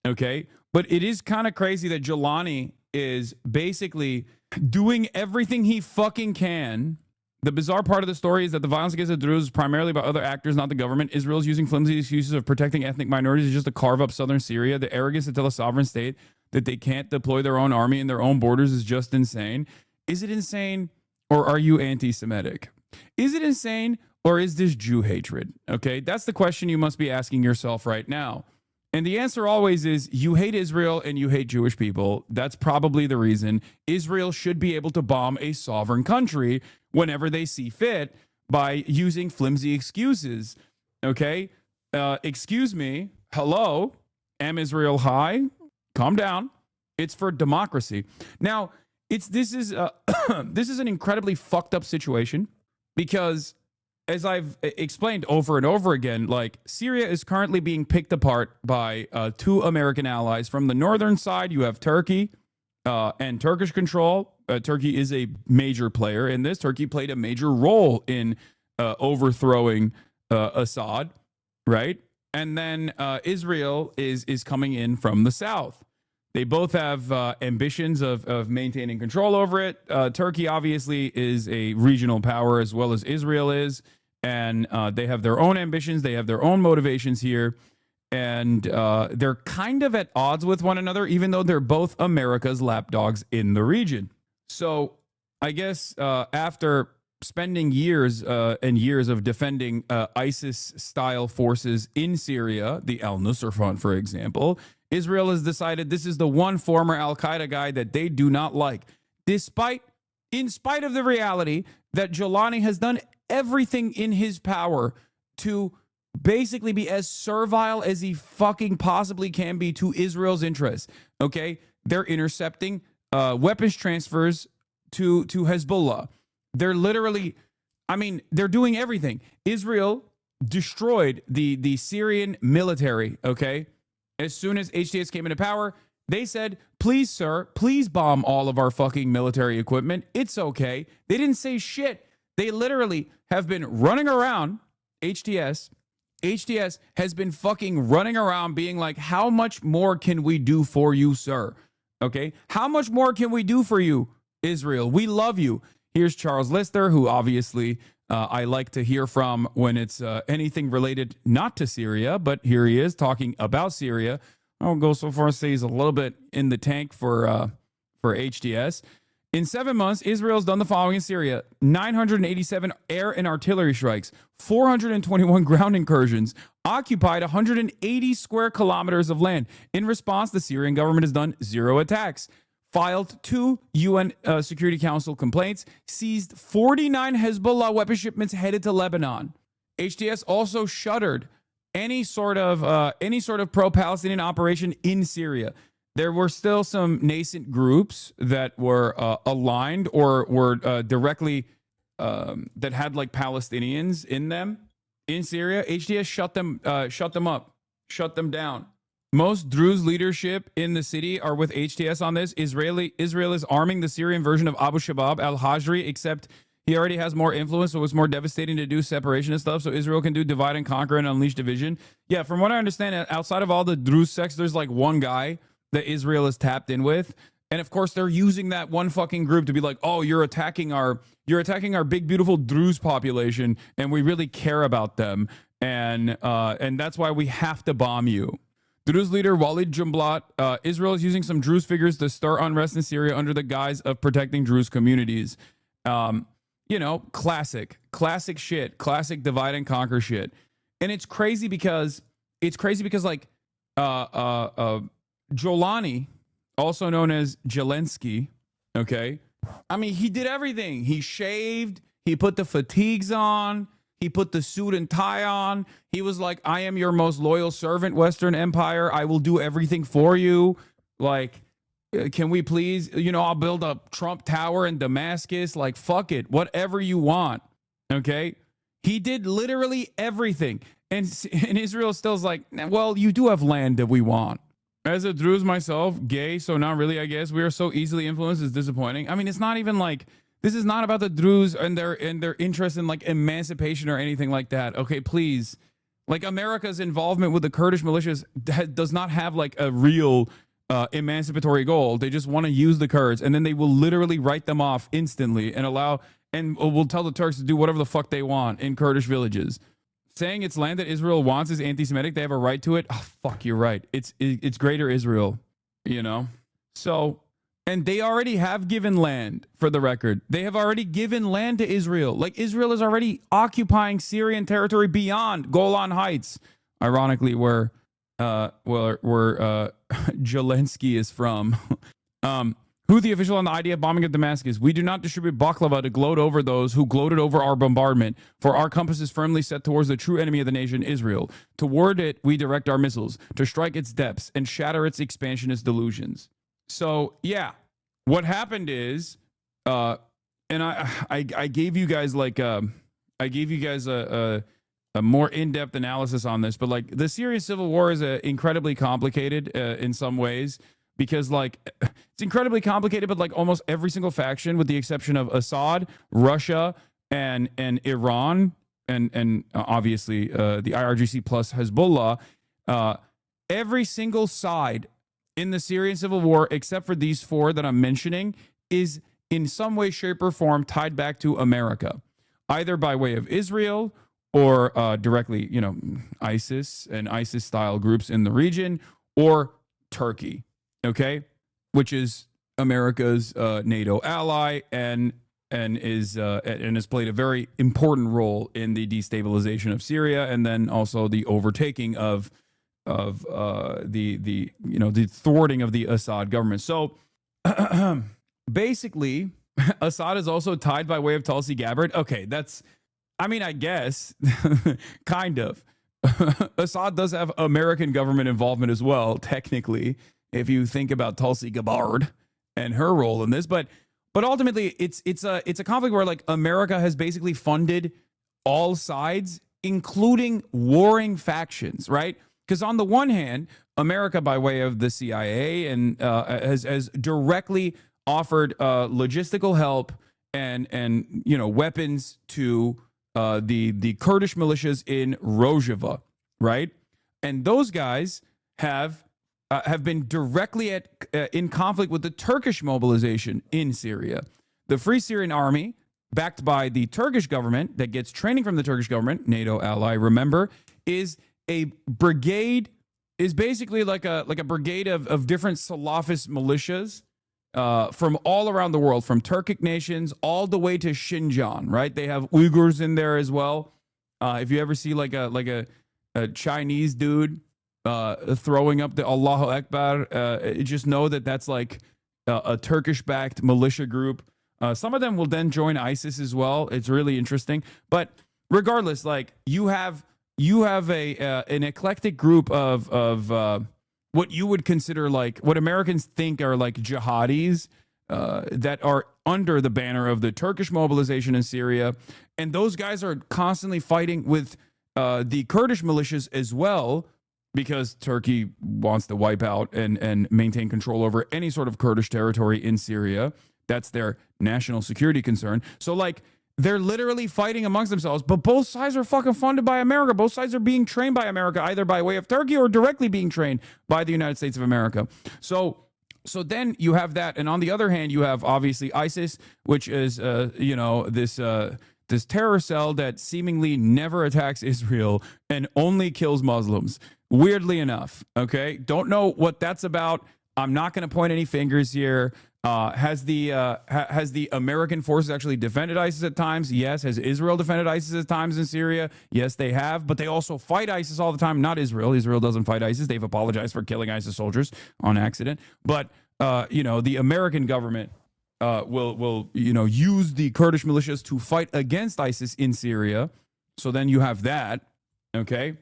Okay. But it is kind of crazy that Jelani is basically doing everything he fucking can. The bizarre part of the story is that the violence against the Druze is primarily by other actors, not the government. Israel is using flimsy excuses of protecting ethnic minorities just to carve up southern Syria. The arrogance to tell a sovereign state that they can't deploy their own army in their own borders is just insane. Is it insane, or are you anti-Semitic? Is it insane, or is this Jew hatred? Okay, that's the question you must be asking yourself right now. And the answer always is you hate Israel and you hate Jewish people. That's probably the reason. Israel should be able to bomb a sovereign country whenever they see fit by using flimsy excuses. Okay? Excuse me. Hello? Am Israel high? Calm down. It's for democracy. Now, this is an incredibly fucked up situation because, as I've explained over and over again, like Syria is currently being picked apart by two American allies. From the northern side, you have Turkey and Turkish control. Turkey is a major player in this. Turkey played a major role in overthrowing Assad, right? And then Israel is coming in from the south. They both have ambitions of maintaining control over it. Turkey obviously is a regional power as well as Israel is, and they have their own ambitions. They have their own motivations here, and they're kind of at odds with one another, even though they're both America's lapdogs in the region. So I guess after spending years and years of defending ISIS-style forces in Syria, the al-Nusra Front, for example, Israel has decided this is the one former al-Qaeda guy that they do not like, in spite of the reality that Jolani has done everything in his power to basically be as servile as he fucking possibly can be to Israel's interests. Okay, they're intercepting weapons transfers to Hezbollah. They're literally, I mean, they're doing everything. Israel destroyed the Syrian military, okay? As soon as HTS came into power, they said, please, sir, please bomb all of our fucking military equipment. It's okay. They didn't say shit. They literally have been running around, HTS has been fucking running around being like, how much more can we do for you, sir? Okay? How much more can we do for you, Israel? We love you. Here's Charles Lister, who obviously I like to hear from when it's anything related not to Syria, but here he is talking about Syria. I won't go so far as to say he's a little bit in the tank for HTS. In 7 months, Israel's done the following in Syria: 987 air and artillery strikes, 421 ground incursions, occupied 180 square kilometers of land. In response, the Syrian government has done 0 attacks, filed 2 UN Security Council complaints, seized 49 Hezbollah weapon shipments headed to Lebanon. HTS also shuttered any sort of pro-Palestinian operation in Syria. There were still some nascent groups that were aligned or were directly that had like Palestinians in them in Syria. HTS shut them up, shut them down. Most Druze leadership in the city are with HTS on this. Israel is arming the Syrian version of Abu Shabab al-Hajri, except he already has more influence, so it's more devastating to do separation and stuff, so Israel can do divide and conquer and unleash division. Yeah, from what I understand, outside of all the Druze sects, there's like one guy that Israel is tapped in with. And of course, they're using that one fucking group to be like, oh, you're attacking our big, beautiful Druze population, and we really care about them. And that's why we have to bomb you. Druze leader Walid Jumblat, Israel is using some Druze figures to stir unrest in Syria under the guise of protecting Druze communities. Classic shit, classic divide and conquer shit. And it's crazy because like, Jolani, also known as Zelensky, okay? I mean, he did everything. He shaved, he put the fatigues on, he put the suit and tie on. He was like, I am your most loyal servant, Western Empire. I will do everything for you. Like, can we please, I'll build a Trump Tower in Damascus. Like, fuck it, whatever you want, okay? He did literally everything. And Israel still's like, well, you do have land that we want. As a Druze myself, gay, so not really, I guess. We are so easily influenced, it's disappointing. I mean, it's not even like, this is not about the Druze and their interest in like emancipation or anything like that. Okay, please. Like, America's involvement with the Kurdish militias does not have like a real emancipatory goal. They just want to use the Kurds, and then they will literally write them off instantly and will tell the Turks to do whatever the fuck they want in Kurdish villages. Saying it's land that Israel wants is anti-Semitic. They have a right to it. Oh, fuck, you're right. It's greater Israel, So, and they already have given land, for the record. They have already given land to Israel. Like, Israel is already occupying Syrian territory beyond Golan Heights. Ironically, where Zelensky is from. Houthi official on the idea of bombing of Damascus. We do not distribute baklava to gloat over those who gloated over our bombardment, for our compass is firmly set towards the true enemy of the nation, Israel. Toward it, we direct our missiles, to strike its depths and shatter its expansionist delusions. So, yeah, what happened is, and I gave you guys like, a more in-depth analysis on this, but like, the Syrian civil war is incredibly complicated in some ways. Because like, it's incredibly complicated, but like almost every single faction, with the exception of Assad, Russia, and Iran, and obviously the IRGC plus Hezbollah, every single side in the Syrian civil war, except for these four that I'm mentioning, is in some way, shape, or form tied back to America, either by way of Israel or directly, ISIS and ISIS-style groups in the region, or Turkey, okay, which is America's NATO ally and has played a very important role in the destabilization of Syria, and then also the overtaking of the thwarting of the Assad government. So basically, Assad is also tied by way of Tulsi Gabbard. Okay, I guess, kind of. Assad does have American government involvement as well, technically, if you think about Tulsi Gabbard and her role in this. But ultimately, it's a conflict where like America has basically funded all sides, including warring factions, right? Because on the one hand, America, by way of the CIA, and has directly offered logistical help and weapons to the Kurdish militias in Rojava, right? And those guys have been directly in conflict with the Turkish mobilization in Syria. The Free Syrian Army, backed by the Turkish government, that gets training from the Turkish government, NATO ally, remember, is a brigade, is basically like a brigade of different Salafist militias from all around the world, from Turkic nations all the way to Xinjiang, right? They have Uyghurs in there as well. If you ever see like a Chinese dude throwing up the Allahu Akbar, just know that that's like a Turkish-backed militia group. Some of them will then join ISIS as well. It's really interesting. But regardless, like you have an eclectic group of what you would consider like what Americans think are like jihadis that are under the banner of the Turkish mobilization in Syria. And those guys are constantly fighting with the Kurdish militias as well, because Turkey wants to wipe out and maintain control over any sort of Kurdish territory in Syria. That's their national security concern. So like they're literally fighting amongst themselves, but both sides are fucking funded by America. Both sides are being trained by America, either by way of Turkey or directly being trained by the United States of America. So then you have that. And on the other hand, you have obviously ISIS, which is, this terror cell that seemingly never attacks Israel and only kills Muslims. Weirdly enough, okay? Don't know what that's about. I'm not going to point any fingers here. Has the American forces actually defended ISIS at times? Yes. Has Israel defended ISIS at times in Syria? Yes, they have. But they also fight ISIS all the time. Not Israel. Israel doesn't fight ISIS. They've apologized for killing ISIS soldiers on accident. But the American government will use the Kurdish militias to fight against ISIS in Syria. So then you have that. Okay,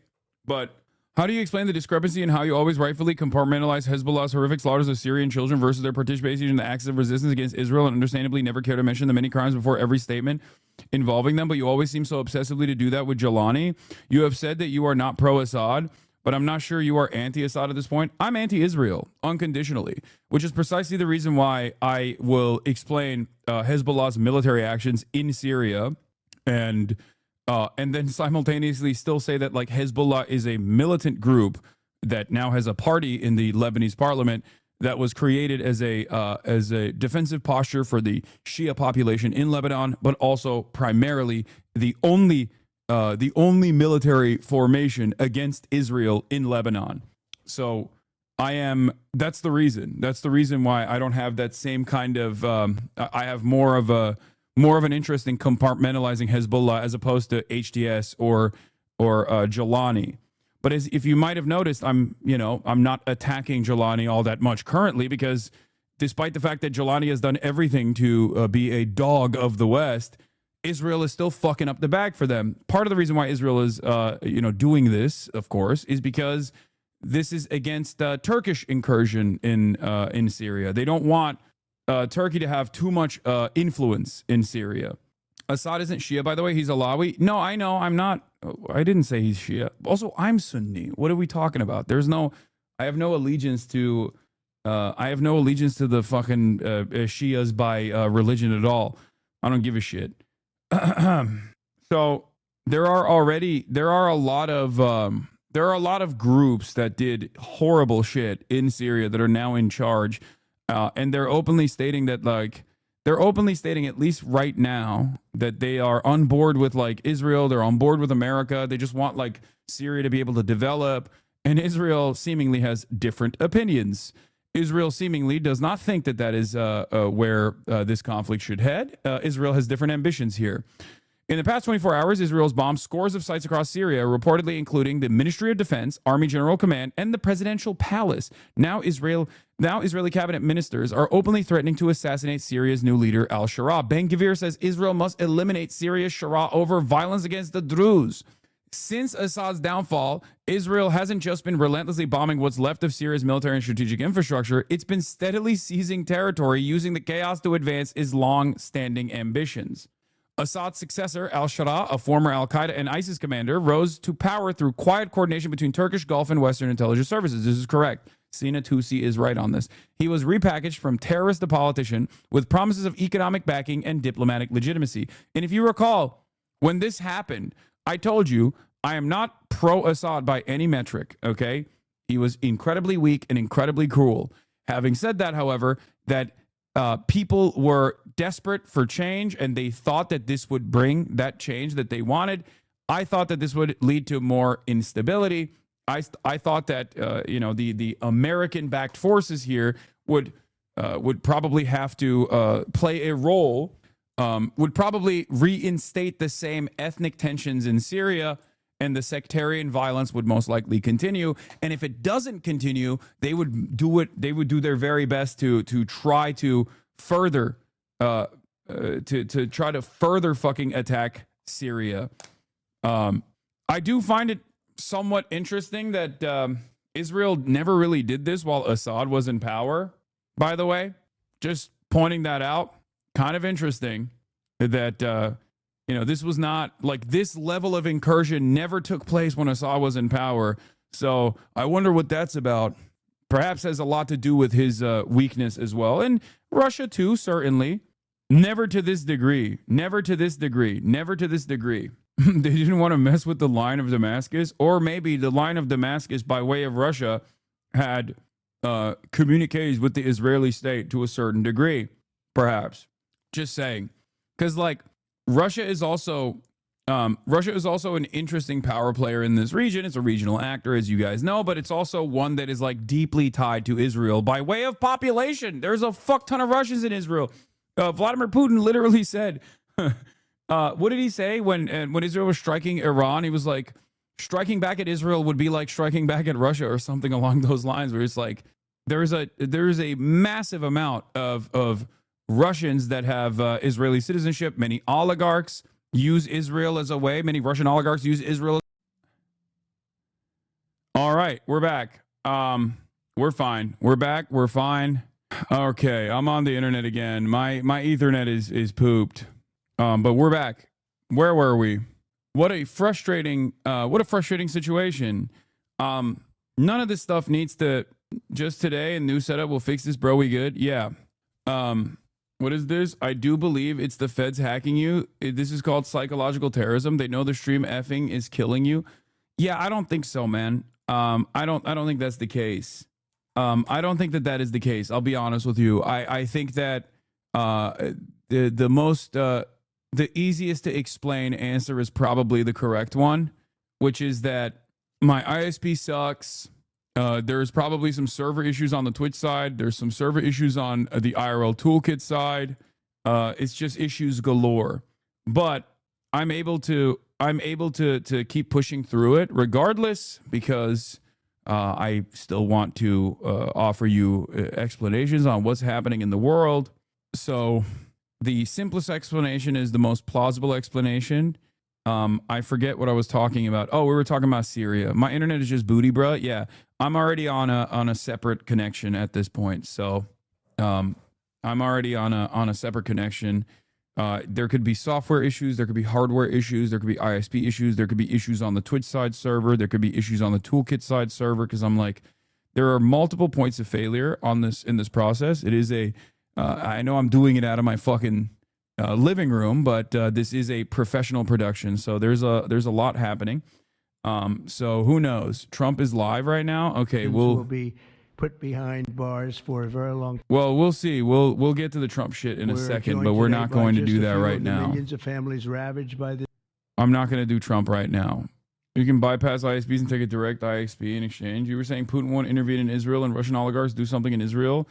but how do you explain the discrepancy in how you always rightfully compartmentalize Hezbollah's horrific slaughters of Syrian children versus their participation in the acts of resistance against Israel, and understandably never care to mention the many crimes before every statement involving them, but you always seem so obsessively to do that with Jelani? You have said that you are not pro-Assad, but I'm not sure you are anti-Assad at this point. I'm anti-Israel, unconditionally, which is precisely the reason why I will explain Hezbollah's military actions in Syria and then simultaneously still say that like Hezbollah is a militant group that now has a party in the Lebanese parliament that was created as a defensive posture for the Shia population in Lebanon, but also primarily the only military formation against Israel in Lebanon. So that's the reason why I don't have that same kind of I have more of an interest in compartmentalizing Hezbollah as opposed to HTS or Jelani. But if you might have noticed, I'm not attacking Jelani all that much currently, because despite the fact that Jelani has done everything to be a dog of the West, Israel is still fucking up the bag for them. Part of the reason why Israel is doing this, of course, is because this is against Turkish incursion in Syria. They don't want Turkey to have too much influence in Syria. Assad isn't Shia, by the way. He's Alawi. No, I know. I'm not. I didn't say he's Shia. Also, I'm Sunni. What are we talking about? I have no allegiance to the fucking Shias by religion at all. I don't give a shit. So there are a lot of there are a lot of groups that did horrible shit in Syria that are now in charge, and they're openly stating that, like, they're openly stating, at least right now, that they are on board with, like, Israel. They're on board with America. They just want, like, Syria to be able to develop. And Israel seemingly has different opinions. Israel seemingly does not think that that is where this conflict should head. Israel has different ambitions here. In the past 24 hours, Israel's bombed scores of sites across Syria, reportedly including the Ministry of Defense, Army General Command, and the Presidential Palace. Now Israeli cabinet ministers are openly threatening to assassinate Syria's new leader, al-Shara. Ben-Gvir says Israel must eliminate Syria's Shara over violence against the Druze. Since Assad's downfall, Israel hasn't just been relentlessly bombing what's left of Syria's military and strategic infrastructure. It's been steadily seizing territory, using the chaos to advance its long-standing ambitions. Assad's successor, al-Shara, a former al-Qaeda and ISIS commander, rose to power through quiet coordination between Turkish Gulf and Western intelligence services. This is correct. Sina Tusi is right on this. He was repackaged from terrorist to politician with promises of economic backing and diplomatic legitimacy. And if you recall, when this happened, I told you I am not pro-Assad by any metric, okay? He was incredibly weak and incredibly cruel. Having said that, however, that people were desperate for change and they thought that this would bring that change that they wanted. I thought that this would lead to more instability. I thought that the American-backed forces here would probably have to play a role, would probably reinstate the same ethnic tensions in Syria, and the sectarian violence would most likely continue. And if it doesn't continue, they would do their very best to try to further to try to further fucking attack Syria. I do find it somewhat interesting that Israel never really did this while Assad was in power, by the way. Just pointing that out. Kind of interesting that this was not like this level of incursion never took place when Assad was in power. So I wonder what that's about. Perhaps has a lot to do with his weakness as well. And Russia too, certainly. Never to this degree. Never to this degree. Never to this degree. They didn't want to mess with the line of Damascus, or maybe the line of Damascus by way of Russia had communiques with the Israeli state to a certain degree, perhaps. Just saying. Because, like, Russia is also an interesting power player in this region. It's a regional actor, as you guys know, but it's also one that is, like, deeply tied to Israel by way of population. There's a fuck ton of Russians in Israel. Vladimir Putin literally said, what did he say when Israel was striking Iran? He was like, striking back at Israel would be like striking back at Russia or something along those lines, where it's like there is a massive amount of Russians that have Israeli citizenship. Many oligarchs use Israel as a way. Many Russian oligarchs use Israel. All right, we're back. We're fine. We're back. We're fine. Okay, I'm on the internet again. My Ethernet is pooped. But we're back. Where were we? What a frustrating situation. None of this stuff needs to just today and new setup will fix this, bro. We good? Yeah. What is this? I do believe it's the feds hacking you. This is called psychological terrorism. They know the stream effing is killing you. Yeah, I don't think so, man. I don't think that's the case. I don't think that is the case. I'll be honest with you. I think that the easiest to explain answer is probably the correct one, which is that my ISP sucks. There's probably some server issues on the Twitch side. There's some server issues on the IRL Toolkit side. It's just issues galore. But I'm able to keep pushing through it regardless, because I still want to offer you explanations on what's happening in the world. So the simplest explanation is the most plausible explanation. I forget what I was talking about. Oh, we were talking about Syria. My internet is just booty, bruh. Yeah, I'm already on a separate connection at this point. So I'm already on a separate connection. There could be software issues. There could be hardware issues. There could be ISP issues. There could be issues on the Twitch side server. There could be issues on the Toolkit side server, because I'm like, there are multiple points of failure on this in this process. It is I know I'm doing it out of my fucking living room, but this is a professional production, so there's a lot happening. So who knows? Trump is live right now. Okay, will be put behind bars for a very long time. Well, we'll see. We'll get to the Trump shit in a second, but we're not going to do that right now. Millions of families ravaged by this. I'm not going to do Trump right now. You can bypass ISPs and take a direct ISP in exchange. You were saying Putin won't intervene in Israel and Russian oligarchs do something in Israel.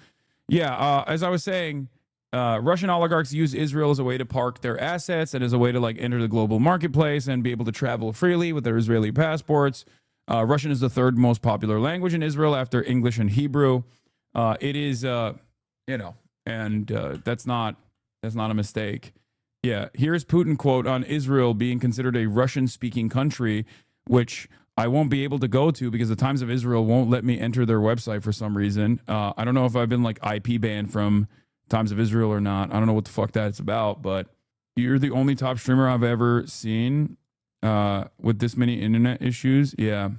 Yeah, as I was saying, Russian oligarchs use Israel as a way to park their assets and as a way to like enter the global marketplace and be able to travel freely with their Israeli passports. Russian is the third most popular language in Israel after English and Hebrew. It is, and that's not a mistake. Yeah, here's Putin quote on Israel being considered a Russian-speaking country, which I won't be able to go to because the Times of Israel won't let me enter their website for some reason. I don't know if I've been like IP banned from Times of Israel or not. I don't know what the fuck that's about, but you're the only top streamer I've ever seen with this many internet issues. Yeah.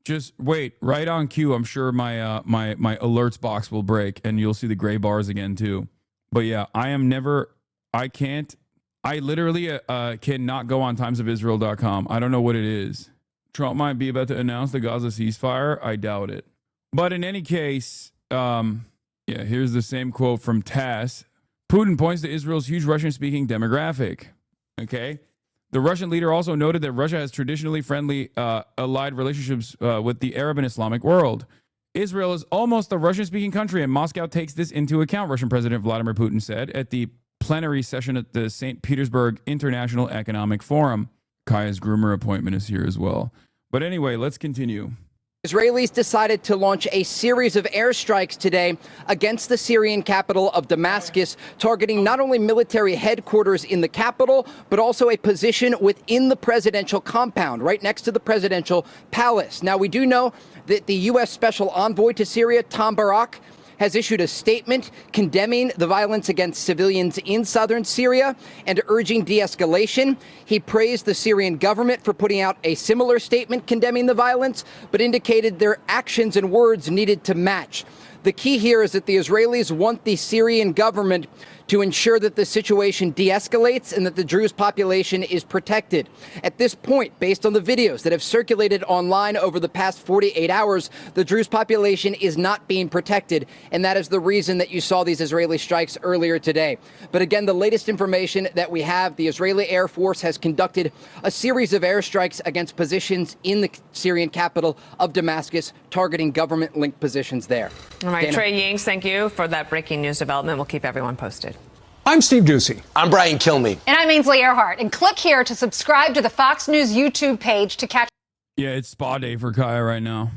Just wait, right on cue. I'm sure my my alerts box will break and you'll see the gray bars again too. But yeah, I literally cannot go on timesofisrael.com. I don't know what it is. Trump might be about to announce the Gaza ceasefire. I doubt it. But in any case, here's the same quote from TASS. Putin points to Israel's huge Russian-speaking demographic. Okay. The Russian leader also noted that Russia has traditionally friendly allied relationships with the Arab and Islamic world. Israel is almost a Russian-speaking country, and Moscow takes this into account, Russian President Vladimir Putin said at the plenary session at the St. Petersburg International Economic Forum. Kaya's groomer appointment is here as well. But anyway, let's continue. Israelis decided to launch a series of airstrikes today against the Syrian capital of Damascus, targeting not only military headquarters in the capital, but also a position within the presidential compound, right next to the presidential palace. Now, we do know that the U.S. Special Envoy to Syria, Tom Barak, has issued a statement condemning the violence against civilians in southern Syria and urging de-escalation. He praised the Syrian government for putting out a similar statement condemning the violence, but indicated their actions and words needed to match. The key here is that the Israelis want the Syrian government to ensure that the situation de-escalates and that the Druze population is protected. At this point, based on the videos that have circulated online over the past 48 hours, the Druze population is not being protected, and that is the reason that you saw these Israeli strikes earlier today. But again, the latest information that we have, the Israeli Air Force has conducted a series of airstrikes against positions in the Syrian capital of Damascus, targeting government-linked positions there. All right, Dana. Trey Yings, thank you for that breaking news development. We'll keep everyone posted. I'm Steve Doocy. I'm Brian Kilmeade. And I'm Ainsley Earhart. And click here to subscribe to the Fox News YouTube page to catch. Yeah, it's spa day for Kaya right now.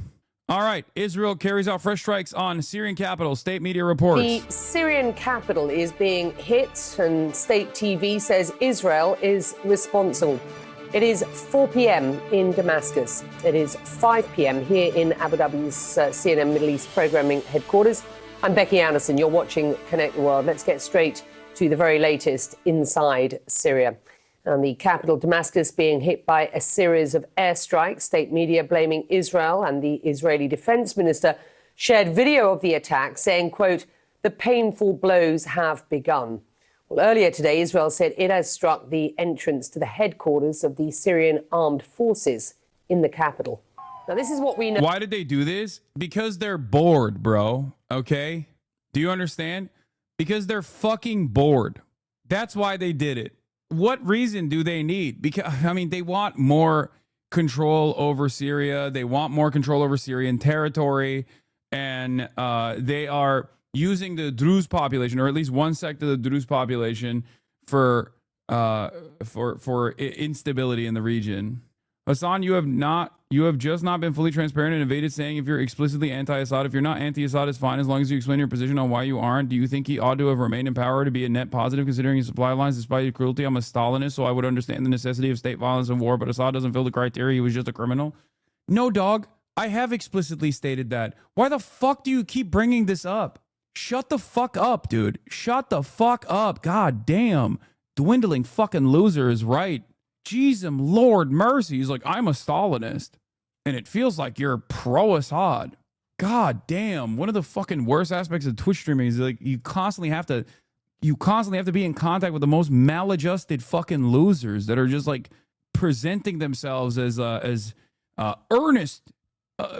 All right, Israel carries out fresh strikes on Syrian capital. State media reports. The Syrian capital is being hit, and state TV says Israel is responsible. It is 4 p.m. in Damascus. It is 5 p.m. here in Abu Dhabi's CNN Middle East programming headquarters. I'm Becky Anderson. You're watching Connect the World. Let's get straight to the very latest inside Syria. And the capital, Damascus, being hit by a series of airstrikes. State media blaming Israel, and the Israeli defense minister shared video of the attack saying, quote, "The painful blows have begun." Well, earlier today, Israel said it has struck the entrance to the headquarters of the Syrian armed forces in the capital. Now, this is what we know. Why did they do this? Because they're bored, bro. Okay? Do you understand? Because they're fucking bored. That's why they did it. What reason do they need? Because, I mean, they want more control over Syria. They want more control over Syrian territory. And they are using the Druze population, or at least one sect of the Druze population, for instability in the region. Hasan, you have just not been fully transparent and evaded saying if you're explicitly anti-Assad. If you're not anti-Assad, it's fine as long as you explain your position on why you aren't. Do you think he ought to have remained in power to be a net positive considering his supply lines despite his cruelty? I'm a Stalinist, so I would understand the necessity of state violence and war, but Assad doesn't fill the criteria. He was just a criminal. No, dog. I have explicitly stated that. Why the fuck do you keep bringing this up? Shut the fuck up, dude. Shut the fuck up. God damn. Dwindling fucking loser is right. Jesus, Lord mercy. He's like, I'm a Stalinist. And it feels like you're pro-Assad. God damn. One of the fucking worst aspects of Twitch streaming is like you constantly have to be in contact with the most maladjusted fucking losers that are just like presenting themselves as earnest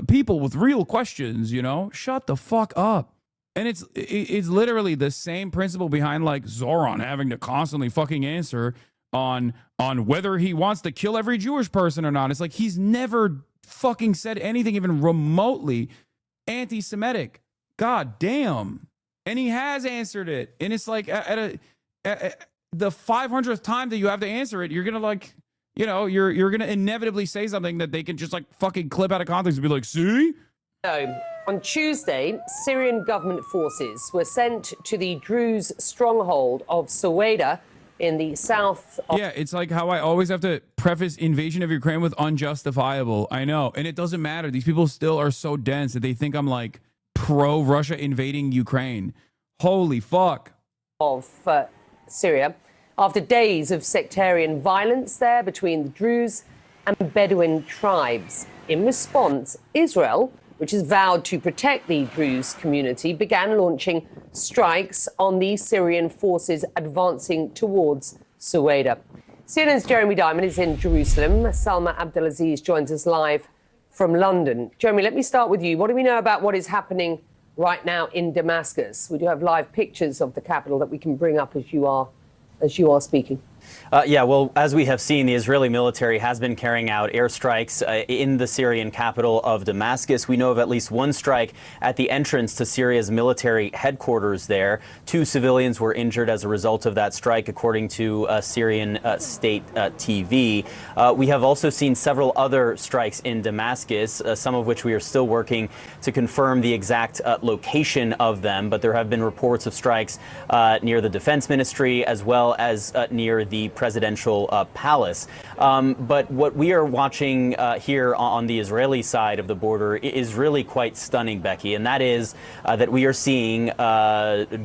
people with real questions, you know, shut the fuck up. And it's literally the same principle behind like Zoran having to constantly fucking answer on whether he wants to kill every Jewish person or not. It's like he's never fucking said anything even remotely anti-Semitic. God damn. And he has answered it. And it's like at the 500th time that you have to answer it, you're gonna like, you know, you're gonna inevitably say something that they can just like fucking clip out of context and be like, see? On Tuesday, Syrian government forces were sent to the Druze stronghold of Suwaida in the south of... Yeah, it's like how I always have to preface invasion of Ukraine with unjustifiable. I know. And it doesn't matter. These people still are so dense that they think I'm like pro-Russia invading Ukraine. Holy fuck. Of Syria, after days of sectarian violence there between the Druze and Bedouin tribes. In response, Israel, which has vowed to protect the Druze community, began launching strikes on the Syrian forces advancing towards Suwaida. CNN's Jeremy Diamond is in Jerusalem. Salma Abdelaziz joins us live from London. Jeremy, let me start with you. What do we know about what is happening right now in Damascus? We do have live pictures of the capital that we can bring up as you are speaking. Yeah, well, as we have seen, the Israeli military has been carrying out airstrikes in the Syrian capital of Damascus. We know of at least one strike at the entrance to Syria's military headquarters there. 2 civilians were injured as a result of that strike, according to Syrian state TV. We have also seen several other strikes in Damascus, some of which we are still working to confirm the exact location of them. But there have been reports of strikes near the defense ministry as well as near the presidential palace. But what we are watching here on the Israeli side of the border is really quite stunning, Becky, and that is that we are seeing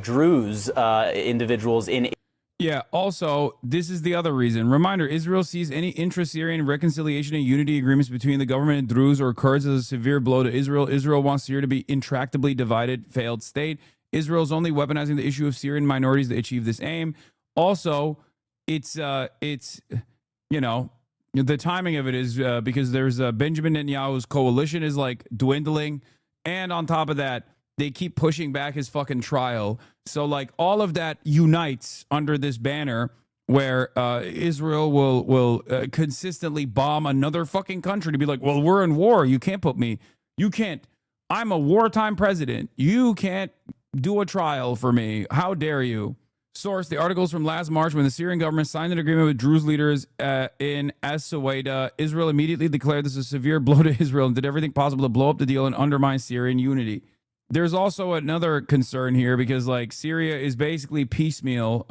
Druze individuals in... Yeah, also, this is the other reason. Reminder, Israel sees any intra-Syrian reconciliation and unity agreements between the government and Druze or Kurds as a severe blow to Israel. Israel wants Syria to be intractably divided, failed state. Israel's only weaponizing the issue of Syrian minorities to achieve this aim. Also, it's you know, the timing of it is because there's Benjamin Netanyahu's coalition is like dwindling, and on top of that, they keep pushing back his fucking trial. So like all of that unites under this banner where Israel will consistently bomb another fucking country to be like, well, we're in war. You can't put me. You can't. I'm a wartime president. You can't do a trial for me. How dare you? Source, the articles from last March when the Syrian government signed an agreement with Druze leaders in Suwaida. Israel immediately declared this a severe blow to Israel and did everything possible to blow up the deal and undermine Syrian unity. There's also another concern here because like Syria is basically piecemeal,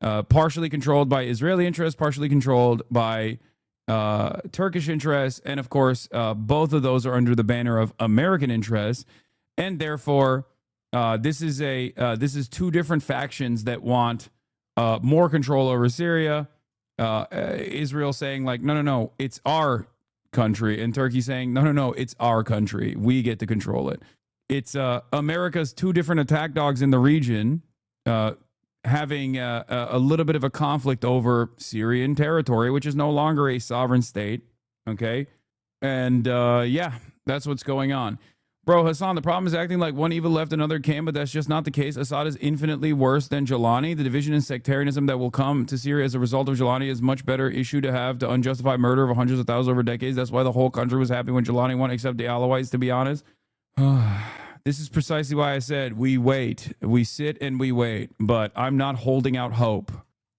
partially controlled by Israeli interests, partially controlled by Turkish interests. And of course, both of those are under the banner of American interests. And therefore, this is 2 different factions that want more control over Syria. Israel saying like, no, it's our country. And Turkey saying, no, it's our country. We get to control it. It's America's 2 different attack dogs in the region having a little bit of a conflict over Syrian territory, which is no longer a sovereign state. Okay. And yeah, that's what's going on. Bro, Hassan, the problem is acting like one evil left another came, but that's just not the case. Assad is infinitely worse than Jelani. The division and sectarianism that will come to Syria as a result of Jelani is much better issue to have to unjustified murder of hundreds of thousands over decades. That's why the whole country was happy when Jelani won, except the Alawites, to be honest. This is precisely why I said we wait. We sit and we wait, but I'm not holding out hope,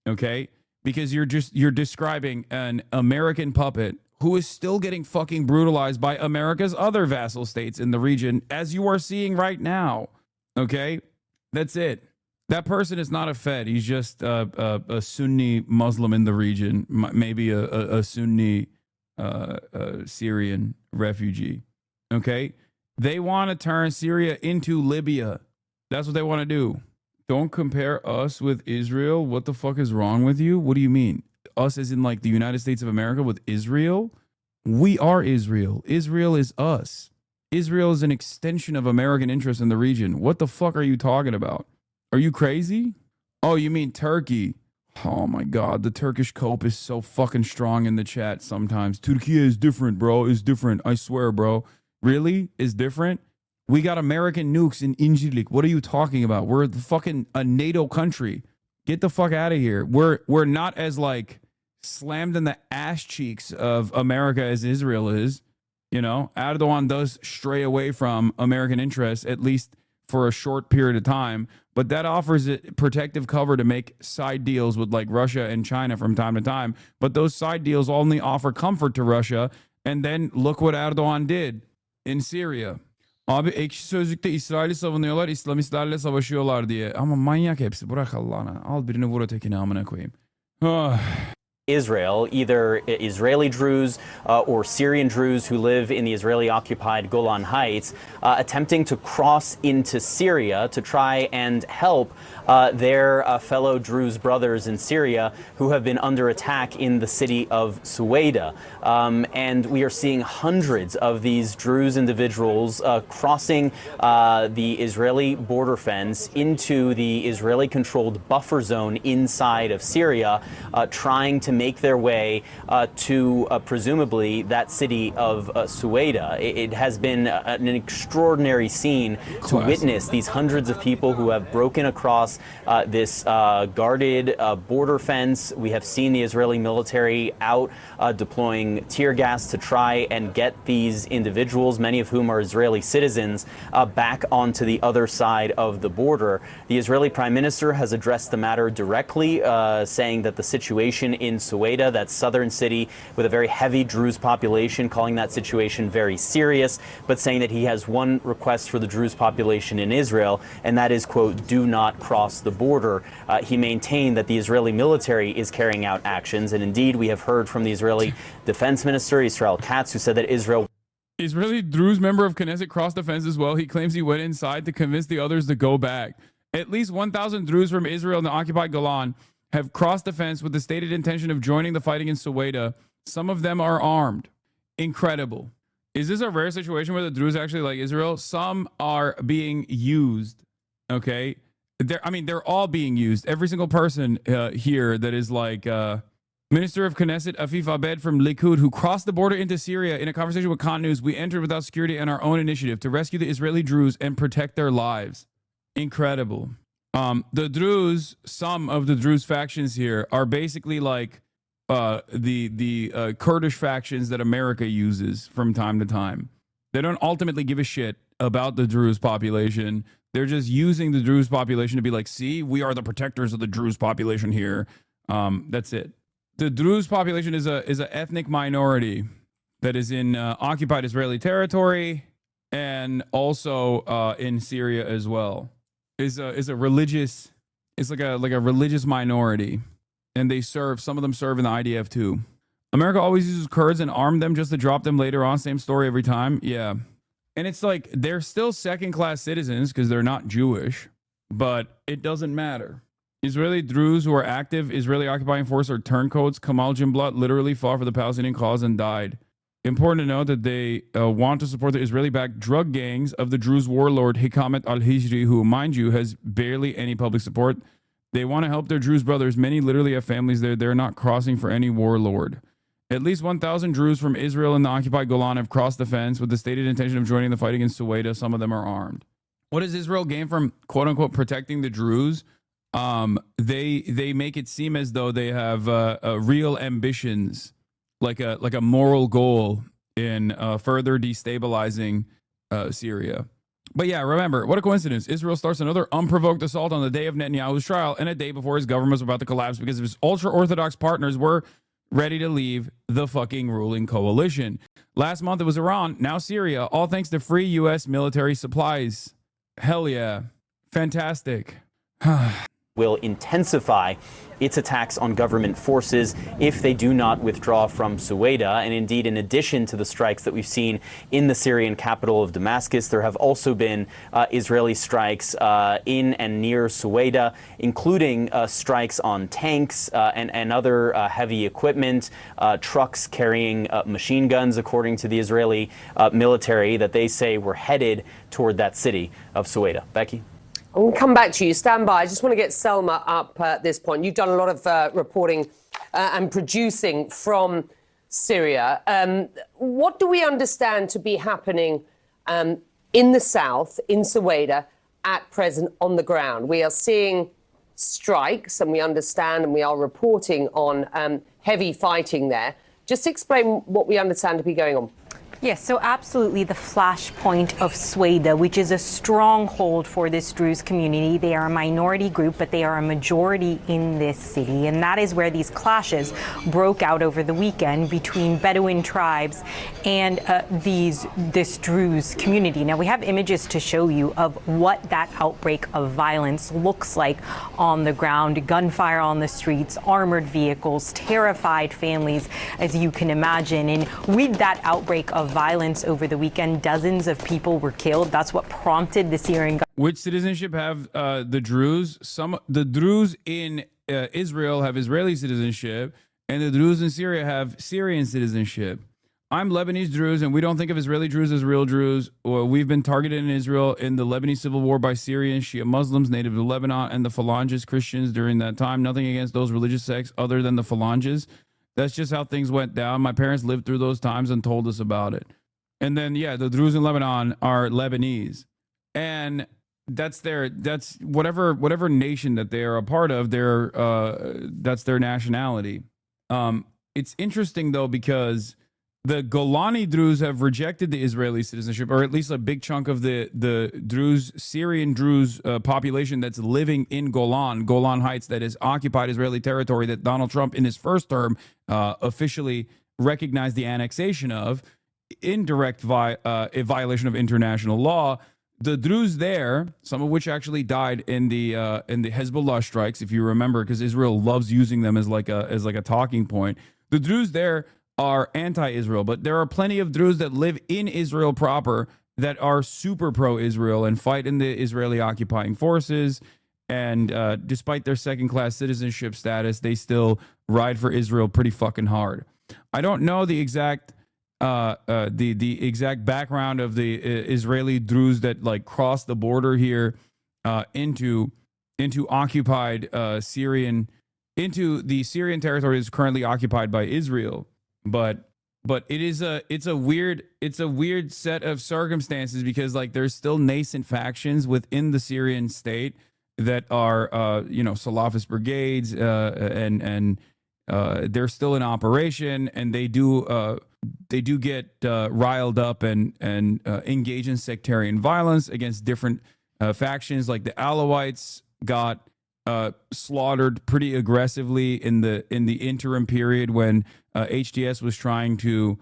okay? Because you're describing an American puppet who is still getting fucking brutalized by America's other vassal states in the region, as you are seeing right now. Okay? That's it. That person is not a Fed. He's just a Sunni Muslim in the region, maybe a Sunni Syrian refugee. Okay? They want to turn Syria into Libya. That's what they want to do. Don't compare us with Israel. What the fuck is wrong with you? What do you mean? Us as in like the United States of America with Israel? We are Israel. Israel is us. Israel is an extension of American interest in the region. What the fuck are you talking about? Are you crazy? Oh, you mean Turkey? Oh my God, the Turkish cope is so fucking strong in the chat sometimes. Turkey is different, bro. Is different. I swear, bro. Really? Is different? We got American nukes in Incirlik. What are you talking about? We're the fucking a NATO country. Get the fuck out of here. We're not as like slammed in the ass cheeks of America as Israel is. You know, Erdogan does stray away from American interests, at least for a short period of time. But that offers it protective cover to make side deals with like Russia and China from time to time. But those side deals only offer comfort to Russia. And then look what Erdogan did in Syria. Abi ekşi sözlükte İsrail'i savunuyorlar, İslamistlerle savaşıyorlar diye. Ama manyak hepsi. Bırak Allah'ına. Al birini vur ötekini amına koyayım. Israel, either Israeli Druze or Syrian Druze who live in the Israeli-occupied Golan Heights, attempting to cross into Syria to try and help their fellow Druze brothers in Syria who have been under attack in the city of Suwaida. And we are seeing hundreds of these Druze individuals crossing the Israeli border fence into the Israeli-controlled buffer zone inside of Syria, trying to make their way to presumably that city of Suwaida. It has been an extraordinary scene to witness these hundreds of people who have broken across this guarded border fence. We have seen the Israeli military out deploying tear gas to try and get these individuals, many of whom are Israeli citizens, back onto the other side of the border. The Israeli Prime Minister has addressed the matter directly, saying that the situation in Suwaida, that southern city with a very heavy Druze population, calling that situation very serious, but saying that he has one request for the Druze population in Israel, and that is, quote, do not cross the border. He maintained that the Israeli military is carrying out actions, and indeed we have heard from the Israeli Defense Minister, Israel Katz, who said that Israeli Druze member of Knesset crossed the fence as well. He claims he went inside to convince the others to go back. At least 1,000 Druze from Israel and the occupied Golan have crossed the fence with the stated intention of joining the fighting in Suwaida. Some of them are armed. Incredible. Is this a rare situation where the Druze actually like Israel? Some are being used. Okay. They're all being used. Every single person here that is like Minister of Knesset Afif Abed from Likud, who crossed the border into Syria in a conversation with Khan News. We entered without security and our own initiative to rescue the Israeli Druze and protect their lives. Incredible. The Druze, some of the Druze factions here are basically like the Kurdish factions that America uses from time to time. They don't ultimately give a shit about the Druze population. They're just using the Druze population to be like, see, we are the protectors of the Druze population here. That's it. The Druze population is a ethnic minority that is in occupied Israeli territory and also in Syria as well. Is a religious, it's like a religious minority, and some of them serve in the IDF too. America always uses Kurds and arm them just to drop them later on. Same story every time. Yeah. And it's like they're still second-class citizens because they're not Jewish, but it doesn't matter. Israeli Druze who are active Israeli occupying force are turncoats. Kamal Jumblat literally fought for the Palestinian cause and died. Important to note that they want to support the Israeli-backed drug gangs of the Druze warlord Hikamet al-Hijri, who, mind you, has barely any public support. They want to help their Druze brothers. Many literally have families there. They're not crossing for any warlord. At least 1,000 Druze from Israel and the occupied Golan have crossed the fence with the stated intention of joining the fight against Suwaida. Some of them are armed. What does Israel gain from quote-unquote protecting the Druze? They make it seem as though they have real ambitions, like a moral goal in further destabilizing Syria. But yeah, remember, what a coincidence. Israel starts another unprovoked assault on the day of Netanyahu's trial and a day before his government was about to collapse because his ultra-Orthodox partners were ready to leave the fucking ruling coalition. Last month it was Iran, now Syria, all thanks to free U.S. military supplies. Hell yeah. Fantastic. Will intensify its attacks on government forces if they do not withdraw from Suwaida. And indeed, in addition to the strikes that we've seen in the Syrian capital of Damascus, there have also been Israeli strikes in and near Suwaida, including strikes on tanks and other heavy equipment, trucks carrying machine guns, according to the Israeli military, that they say were headed toward that city of Suwaida. Becky? I'm going to come back to you. Stand by. I just want to get Selma up at this point. You've done a lot of reporting and producing from Syria. What do we understand to be happening in the south, in Suwaida, at present on the ground? We are seeing strikes, and we understand and we are reporting on heavy fighting there. Just explain what we understand to be going on. Yes, so absolutely the flashpoint of Suwaida, which is a stronghold for this Druze community. They are a minority group, but they are a majority in this city. And that is where these clashes broke out over the weekend between Bedouin tribes and this Druze community. Now, we have images to show you of what that outbreak of violence looks like on the ground. Gunfire on the streets, armored vehicles, terrified families, as you can imagine. And with that outbreak of violence over the weekend, dozens of people were killed. That's what prompted the Syrian government. Which citizenship have the Druze? The Druze in Israel have Israeli citizenship, and the Druze in Syria have Syrian citizenship. I'm Lebanese Druze, and we don't think of Israeli Druze as real Druze. We've been targeted in Israel in the Lebanese civil war by Syrian Shia Muslims native to Lebanon and the Phalanges Christians during that time. Nothing against those religious sects other than the Phalanges. That's just how things went down. My parents lived through those times and told us about it. And then, yeah, the Druze in Lebanon are Lebanese. And that's whatever nation that they are a part of, that's their nationality. It's interesting, though, because the Golani Druze have rejected the Israeli citizenship, or at least a big chunk of the Druze, Syrian Druze population that's living in Golan Heights, that is occupied Israeli territory that Donald Trump in his first term officially recognized the annexation of, in direct a violation of international law. The Druze there, some of which actually died in the Hezbollah strikes, if you remember, because Israel loves using them as like a talking point. The Druze there are anti-Israel, but there are plenty of Druze that live in Israel proper that are super pro-Israel and fight in the Israeli occupying forces. And despite their second-class citizenship status, they still ride for Israel pretty fucking hard. I don't know the exact the exact background of the Israeli Druze that like crossed the border here into occupied Syrian, into the Syrian territory that's currently occupied by Israel. But it's a weird set of circumstances, because like there's still nascent factions within the Syrian state that are Salafist brigades and they're still in operation, and they do get riled up and engage in sectarian violence against different factions. Like the Alawites got slaughtered pretty aggressively in the interim period when HTS was trying to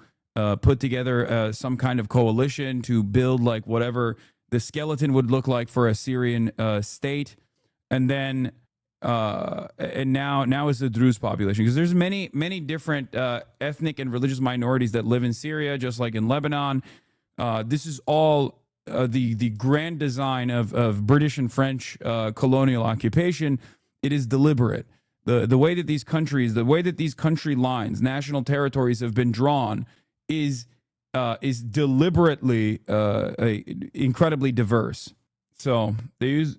put together some kind of coalition to build like whatever the skeleton would look like for a Syrian state. And then and now is the Druze population, because there's many different ethnic and religious minorities that live in Syria, just like in Lebanon. This is all the grand design of British and French colonial occupation. It is deliberate. The way that these countries, the way that these country lines, national territories have been drawn is deliberately incredibly diverse. So they use,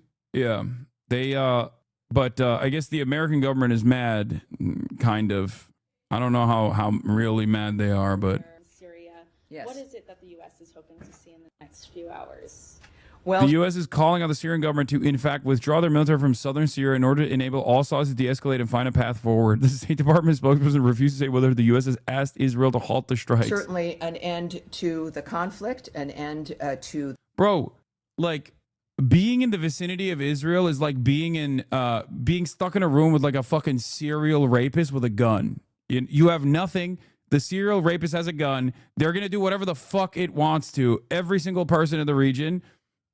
but I guess the American government is mad, kind of. I don't know how really mad they are, but Syria. Yes. What is it that the U.S. is hoping to see in the next few hours? Well, the U.S. is calling on the Syrian government to, in fact, withdraw their military from southern Syria in order to enable all sides to de-escalate and find a path forward. The State Department spokesperson refused to say whether the U.S. has asked Israel to halt the strikes. Certainly an end to the conflict, an end to... Bro, like, being in the vicinity of Israel is like being stuck in a room with like a fucking serial rapist with a gun. You have nothing. The serial rapist has a gun. They're going to do whatever the fuck it wants to, every single person in the region.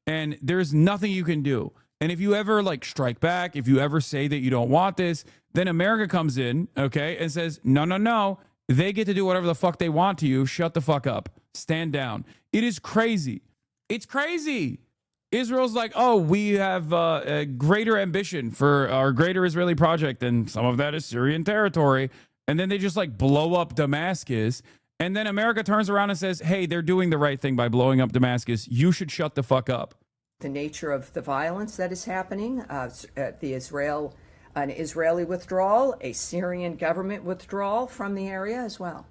And there's nothing you can do. And if you ever like strike back, if you ever say that you don't want this, then America comes in, okay, and says, no, they get to do whatever the fuck they want to you. Shut the fuck up. Stand down. It is crazy. It's crazy. Israel's like, oh, we have a greater ambition for our greater Israeli project, and some of that is Syrian territory. And then they just like blow up Damascus. And then America turns around and says, hey, they're doing the right thing by blowing up Damascus. You should shut the fuck up. the nature of the violence that is happening, an Israeli withdrawal, a Syrian government withdrawal from the area as well.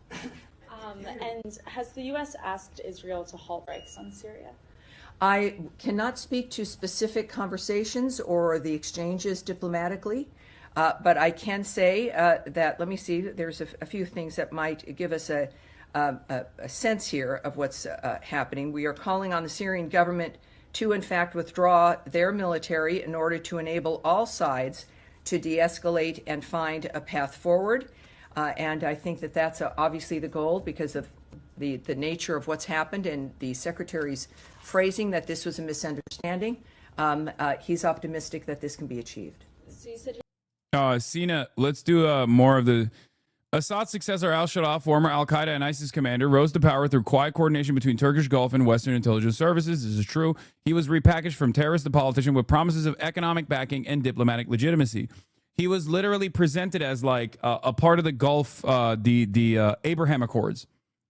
And has the U.S. asked Israel to halt strikes on Syria? I cannot speak to specific conversations or the exchanges diplomatically, but I can say that, let me see, there's a few things that might give us a sense here of what's happening. We are calling on the Syrian government to, in fact, withdraw their military in order to enable all sides to de-escalate and find a path forward. And I think that that's obviously the goal because of the nature of what's happened and the Secretary's phrasing that this was a misunderstanding. He's optimistic that this can be achieved. So you said Sina, let's do more of the... Assad's successor al-Sharaa, former al-Qaeda and ISIS commander, rose to power through quiet coordination between Turkish Gulf and Western intelligence services. This is true. He was repackaged from terrorist to politician with promises of economic backing and diplomatic legitimacy. He was literally presented as like a part of the Gulf, the Abraham Accords.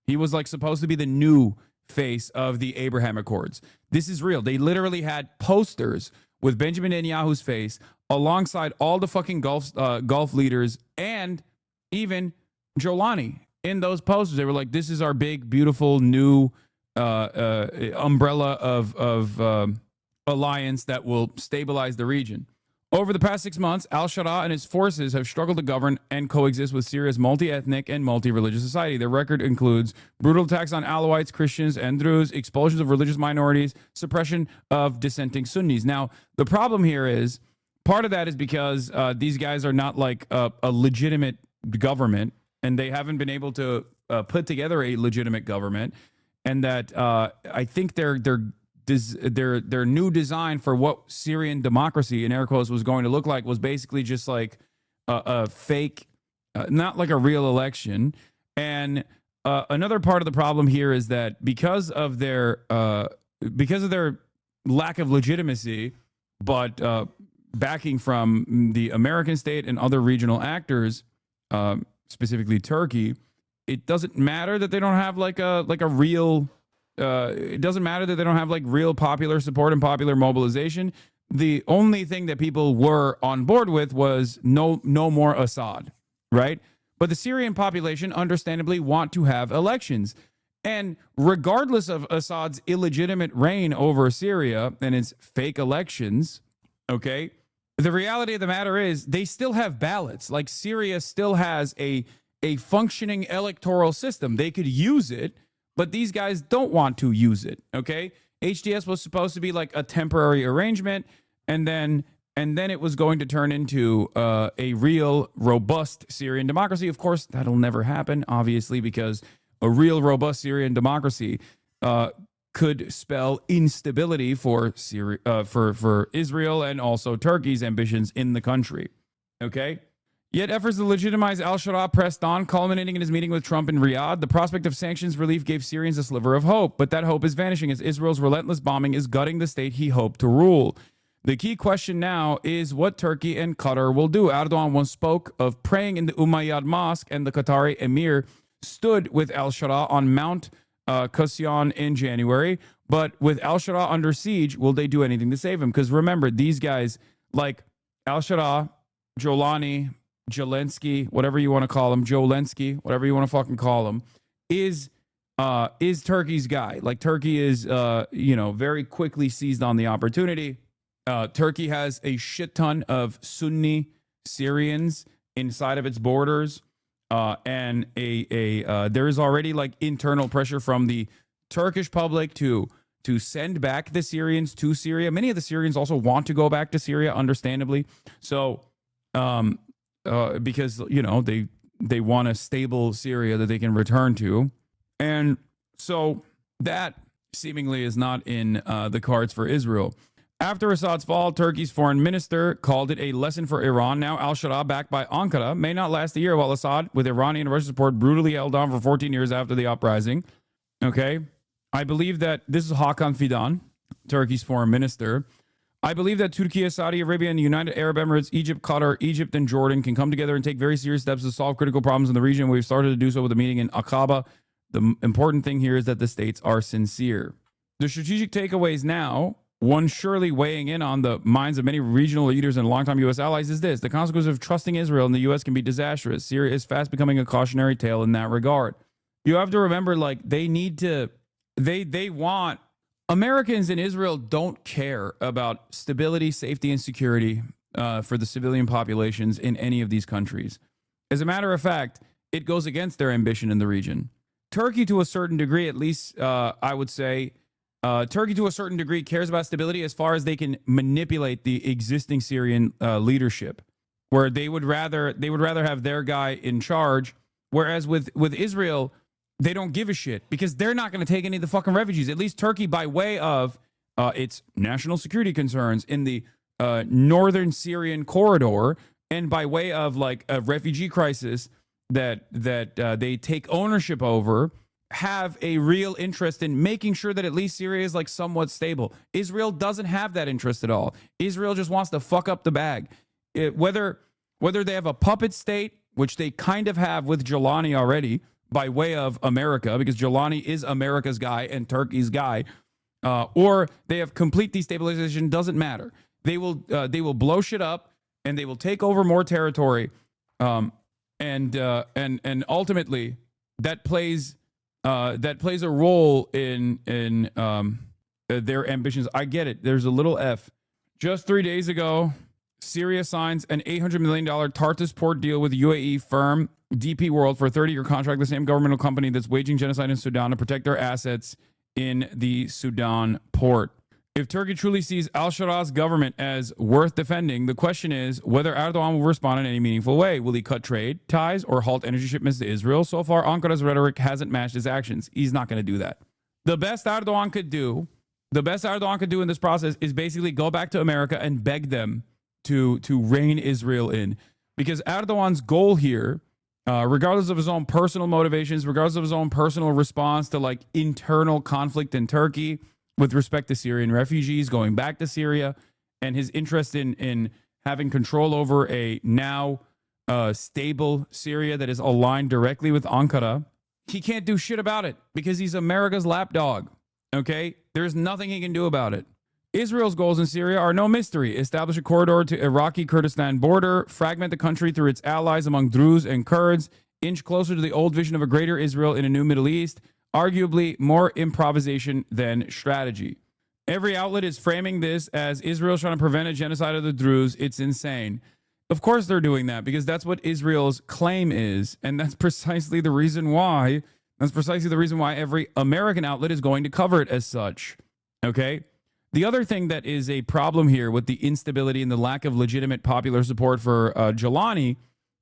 He was like supposed to be the new face of the Abraham Accords. This is real. They literally had posters with Benjamin Netanyahu's face alongside all the fucking Gulf leaders and even Jolani in those posters. They were like, this is our big, beautiful new umbrella of alliance that will stabilize the region. Over the past 6 months, al-Sharaa and his forces have struggled to govern and coexist with Syria's multi-ethnic and multi-religious society. Their record includes brutal attacks on Alawites, Christians, and Druze, expulsions of religious minorities, suppression of dissenting Sunnis. Now, the problem here is, part of that is because these guys are not like a legitimate government, and they haven't been able to put together a legitimate government, and that I think their new design for what Syrian democracy in air quotes was going to look like was basically just like a fake, not like a real election. And another part of the problem here is that because of their lack of legitimacy, but backing from the American state and other regional actors, specifically Turkey, it doesn't matter that they don't have like a real. It doesn't matter that they don't have like real popular support and popular mobilization. The only thing that people were on board with was no more Assad, right? But the Syrian population understandably want to have elections. And regardless of Assad's illegitimate reign over Syria and its fake elections, okay, the reality of the matter is they still have ballots. Like Syria still has a functioning electoral system. They could use it, but these guys don't want to use it, okay? HDS was supposed to be like a temporary arrangement, and then it was going to turn into a real, robust Syrian democracy. Of course, that'll never happen, obviously, because a real, robust Syrian democracy could spell instability for Israel and also Turkey's ambitions in the country, okay? Yet efforts to legitimize al-Sharaa pressed on, culminating in his meeting with Trump in Riyadh. The prospect of sanctions relief gave Syrians a sliver of hope, but that hope is vanishing as Israel's relentless bombing is gutting the state he hoped to rule. The key question now is what Turkey and Qatar will do. Erdogan once spoke of praying in the Umayyad Mosque, and the Qatari emir stood with al-Sharaa on Mount Qasyan in January. But with al-Sharaa under siege, will they do anything to save him? Because remember, these guys like al-Sharaa, Jolani, Zelensky, whatever you want to call him, Jolensky, whatever you want to fucking call him, is Turkey's guy. Like Turkey is, very quickly seized on the opportunity. Turkey has a shit ton of Sunni Syrians inside of its borders, and there is already like internal pressure from the Turkish public to send back the Syrians to Syria. Many of the Syrians also want to go back to Syria, understandably. So, because they want a stable Syria that they can return to, and so that seemingly is not in the cards for Israel. After Assad's fall, Turkey's foreign minister called it a lesson for Iran. Now al-Sharaa, backed by Ankara, may not last a year, while Assad, with Iranian and Russian support, brutally held on for 14 years after the uprising. Okay, I believe that this is Hakan Fidan, Turkey's foreign minister. I believe that Turkey, Saudi Arabia, and the United Arab Emirates, Egypt, Qatar, Egypt, and Jordan can come together and take very serious steps to solve critical problems in the region. We've started to do so with a meeting in Aqaba. The important thing here is that the states are sincere. The strategic takeaways now one surely weighing in on the minds of many regional leaders and longtime U.S. allies is this: the consequences of trusting Israel and the U.S. can be disastrous. Syria is fast becoming a cautionary tale in that regard. You have to remember, like, they need to, they want, Americans in Israel don't care about stability, safety, and security for the civilian populations in any of these countries. As a matter of fact, it goes against their ambition in the region. Turkey, to a certain degree, at least, I would say, Turkey, to a certain degree, cares about stability as far as they can manipulate the existing Syrian leadership, where they would rather have their guy in charge. Whereas with Israel, they don't give a shit because they're not going to take any of the fucking refugees. At least Turkey, by way of its national security concerns in the northern Syrian corridor, and by way of like a refugee crisis that they take ownership over, have a real interest in making sure that at least Syria is like somewhat stable. Israel doesn't have that interest at all. Israel just wants to fuck up the bag. Whether they have a puppet state, which they kind of have with Jelani already by way of America, because Jelani is America's guy and Turkey's guy, or they have complete destabilization, doesn't matter. They will blow shit up and they will take over more territory, and ultimately that plays a role in their ambitions. I get it. There's a little F. Just 3 days ago, Syria signs an $800 million Tartus port deal with UAE firm DP World for a 30-year contract, the same governmental company that's waging genocide in Sudan, to protect their assets in the Sudan port. If Turkey truly sees al-Shara's government as worth defending, the question is whether Erdogan will respond in any meaningful way. Will he cut trade ties or halt energy shipments to Israel? So far, Ankara's rhetoric hasn't matched his actions. He's not going to do that. The best Erdogan could do in this process is basically go back to America and beg them to rein Israel in. Because Erdogan's goal here, regardless of his own personal motivations, regardless of his own personal response to like internal conflict in Turkey with respect to Syrian refugees going back to Syria, and his interest in having control over a now stable Syria that is aligned directly with Ankara, he can't do shit about it because he's America's lapdog. Okay? There's nothing he can do about it. Israel's goals in Syria are no mystery. Establish a corridor to Iraqi Kurdistan border, fragment the country through its allies among Druze and Kurds, inch closer to the old vision of a greater Israel in a new Middle East, arguably more improvisation than strategy. Every outlet is framing this as Israel's trying to prevent a genocide of the Druze. It's insane. Of course they're doing that because that's what Israel's claim is, and that's precisely the reason why every American outlet is going to cover it as such. Okay? The other thing that is a problem here with the instability and the lack of legitimate popular support for Jelani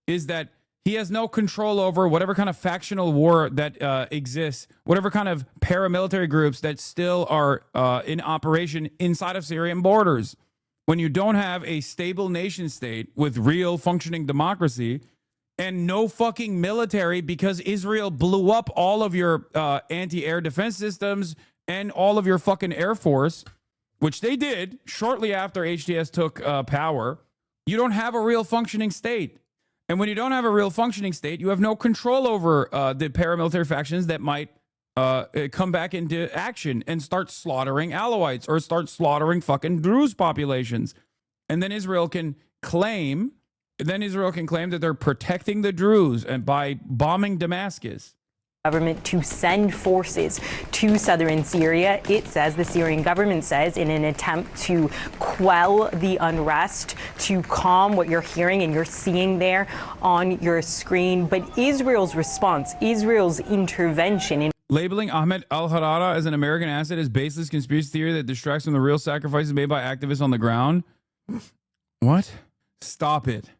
is that he has no control over whatever kind of factional war that exists, whatever kind of paramilitary groups that still are in operation inside of Syrian borders. When you don't have a stable nation state with real functioning democracy and no fucking military because Israel blew up all of your anti-air defense systems and all of your fucking air force, which they did shortly after HTS took power, you don't have a real functioning state. And when you don't have a real functioning state, you have no control over the paramilitary factions that might come back into action and start slaughtering Alawites or start slaughtering fucking Druze populations. And then Israel can claim that they're protecting the Druze and by bombing Damascus. Government to send forces to southern Syria. It says, the Syrian government says, in an attempt to quell the unrest, to calm what you're hearing and you're seeing there on your screen. But Israel's response, Israel's intervention in labeling Ahmed al-Harara as an American asset is baseless conspiracy theory that distracts from the real sacrifices made by activists on the ground. What? Stop it.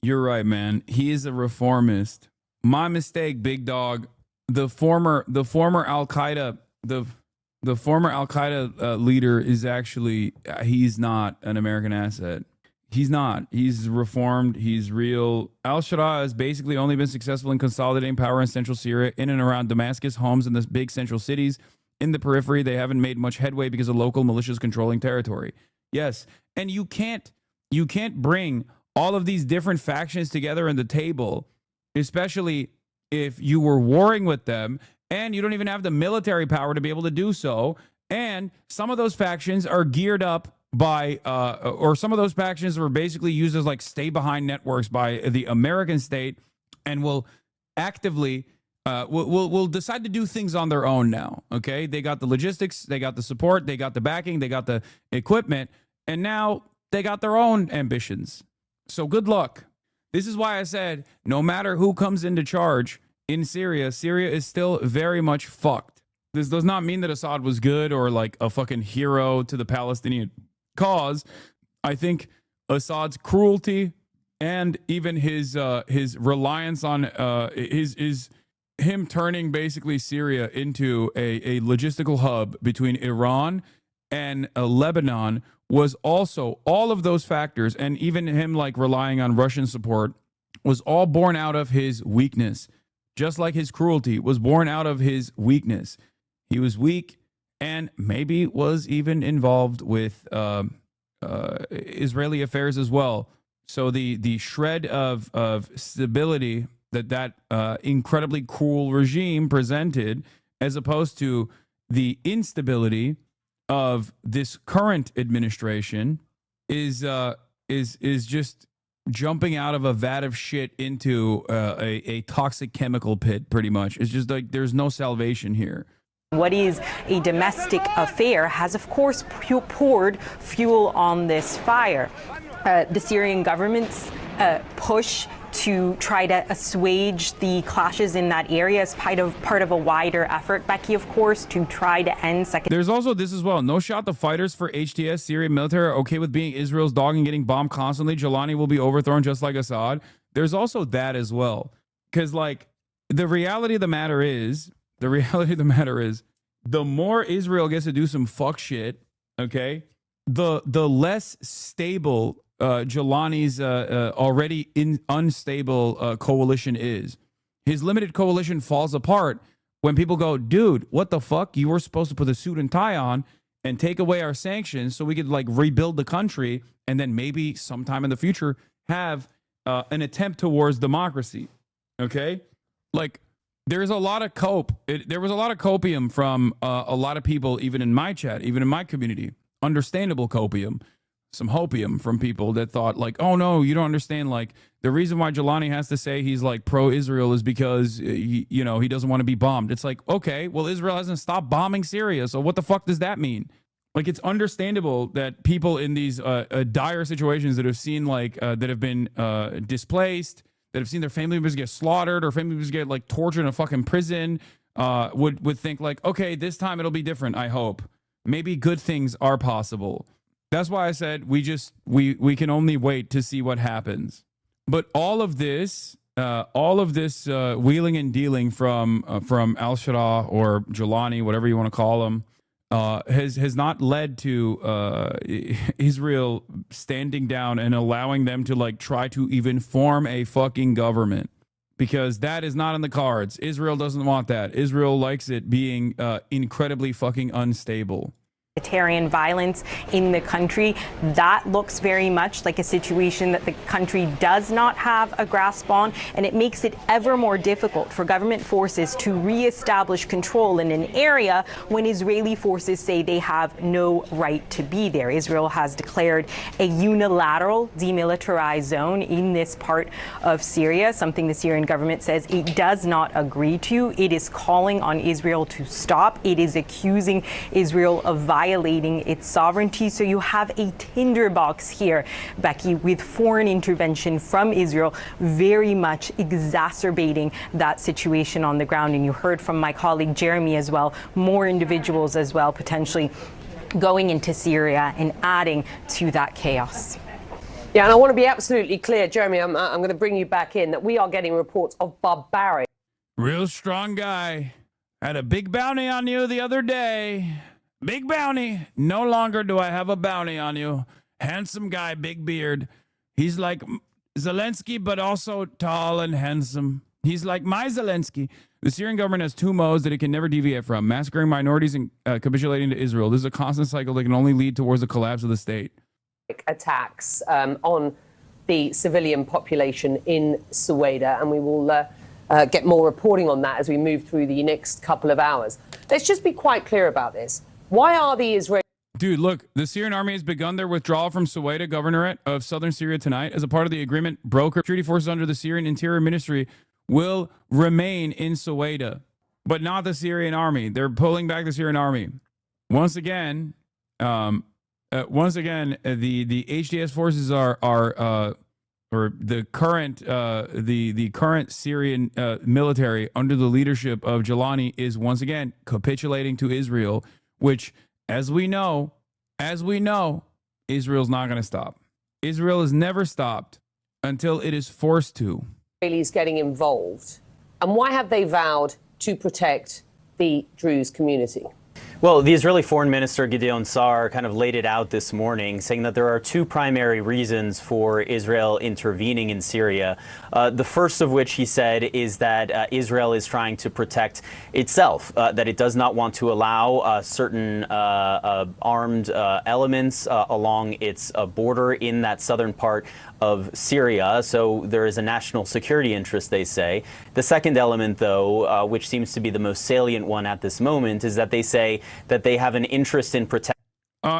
You're right, man. He is a reformist. My mistake, big dog. The former Al-Qaeda, the former Al-Qaeda leader is actually, he's not an American asset. He's not. He's reformed. He's real. Al-Shara has basically only been successful in consolidating power in central Syria, in and around Damascus, homes in the big central cities. In the periphery, they haven't made much headway because of local militias controlling territory. Yes, and you can't bring all of these different factions together in the table, especially if you were warring with them and you don't even have the military power to be able to do so, And some of those factions are geared up by, or some of those factions were basically used as like stay behind networks by the American state, and will actively, will decide to do things on their own now. Okay, they got the logistics, they got the support, they got the backing, they got the equipment, and now they got their own ambitions. So good luck. This is why I said no matter who comes into charge in Syria, Syria is still very much fucked. This does not mean that Assad was good or like a fucking hero to the Palestinian cause. I think Assad's cruelty and even his reliance on him turning basically Syria into a logistical hub between Iran and Lebanon was also, all of those factors, and even him like relying on Russian support, was all born out of his weakness. Just like his cruelty was born out of his weakness. He was weak and maybe was even involved with Israeli affairs as well. So the shred of stability that incredibly cruel regime presented, as opposed to the instability of this current administration, is just jumping out of a vat of shit into a toxic chemical pit, pretty much. It's just like there's no salvation here. What is a domestic affair has, of course, poured fuel on this fire. The Syrian government's push to try to assuage the clashes in that area is part of a wider effort, Becky, of course, to try to end second. There's also this as well. No shot the fighters for HTS Syrian military are okay with being Israel's dog and getting bombed constantly. Jelani will be overthrown just like Assad. There's also that as well. Because, like, the reality of the matter is, the more Israel gets to do some fuck shit, okay, the less stable Jelani's already unstable coalition is. His limited coalition falls apart when people go, dude, what the fuck? You were supposed to put a suit and tie on and take away our sanctions so we could like rebuild the country and then maybe sometime in the future have an attempt towards democracy. Okay, like there's a lot of there was a lot of copium from a lot of people, even in my chat, even in my community. Understandable copium. Some hopium from people that thought like, oh no, you don't understand. Like the reason why Jelani has to say he's like pro-Israel is because he doesn't want to be bombed. It's like, okay, well, Israel hasn't stopped bombing Syria. So what the fuck does that mean? Like, it's understandable that people in these dire situations that have seen like that have been displaced, that have seen their family members get slaughtered or family members get like tortured in a fucking prison would think like, okay, this time it'll be different. I hope maybe good things are possible. That's why I said we can only wait to see what happens. But all of this wheeling and dealing from al-Shara or Jelani, whatever you want to call him, has not led to Israel standing down and allowing them to like try to even form a fucking government, because that is not in the cards. Israel doesn't want that. Israel likes it being incredibly fucking unstable. Violence in the country, that looks very much like a situation that the country does not have a grasp on, and it makes it ever more difficult for government forces to reestablish control in an area when Israeli forces say they have no right to be there. Israel has declared a unilateral demilitarized zone in this part of Syria, something the Syrian government says it does not agree to. It is calling on Israel to stop. It is accusing Israel of violating its sovereignty. So you have a tinderbox here, Becky, with foreign intervention from Israel very much exacerbating that situation on the ground. And you heard from my colleague Jeremy as well, more individuals as well potentially going into Syria and adding to that chaos. Yeah, and I want to be absolutely clear, Jeremy, I'm going to bring you back in, that we are getting reports of barbaric. Real strong guy. Had a big bounty on you the other day. Big bounty. No longer do I have a bounty on you. Handsome guy, big beard. He's like Zelensky, but also tall and handsome. He's like my Zelensky. The Syrian government has two modes that it can never deviate from: massacring minorities and capitulating to Israel. This is a constant cycle that can only lead towards the collapse of the state. Attacks on the civilian population in Sueda, and we will get more reporting on that as we move through the next couple of hours. Let's just be quite clear about this. Why are the Israelis... Dude, look, the Syrian army has begun their withdrawal from Suwaida Governorate of southern Syria tonight. As a part of the agreement, broker security forces under the Syrian Interior Ministry will remain in Suwaida, but not the Syrian army. They're pulling back the Syrian army. Once again, the HDS forces or the current Syrian military under the leadership of Jalani is once again capitulating to Israel, which, as we know, Israel's not going to stop. Israel has never stopped until it is forced to. Israelis getting involved, and why have they vowed to protect the Druze community? Well, the Israeli Foreign Minister Gideon Sa'ar kind of laid it out this morning, saying that there are two primary reasons for Israel intervening in Syria. The first of which, he said, is that Israel is trying to protect itself, that it does not want to allow certain armed elements along its border in that southern part of Syria. So there is a national security interest, they say. The second element, though, which seems to be the most salient one at this moment, is that they say that they have an interest in protecting.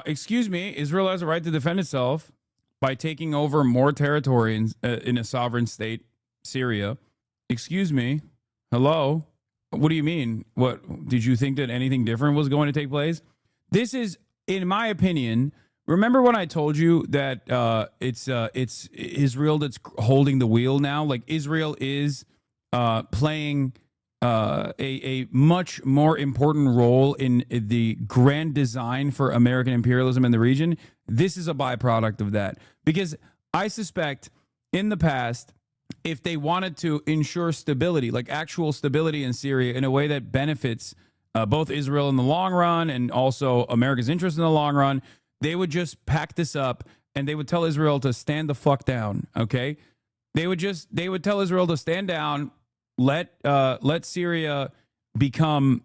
Excuse me, Israel has a right to defend itself by taking over more territory in a sovereign state, Syria. Excuse me. Hello? What do you mean? What, did you think that anything different was going to take place? This is, in my opinion, remember when I told you that it's Israel that's holding the wheel now? Like, Israel is playing a much more important role in the grand design for American imperialism in the region. This is a byproduct of that. Because I suspect in the past, if they wanted to ensure stability, like actual stability in Syria in a way that benefits both Israel in the long run and also America's interest in the long run, they would just pack this up and they would tell Israel to stand the fuck down, okay? They would tell Israel to stand down, let Syria become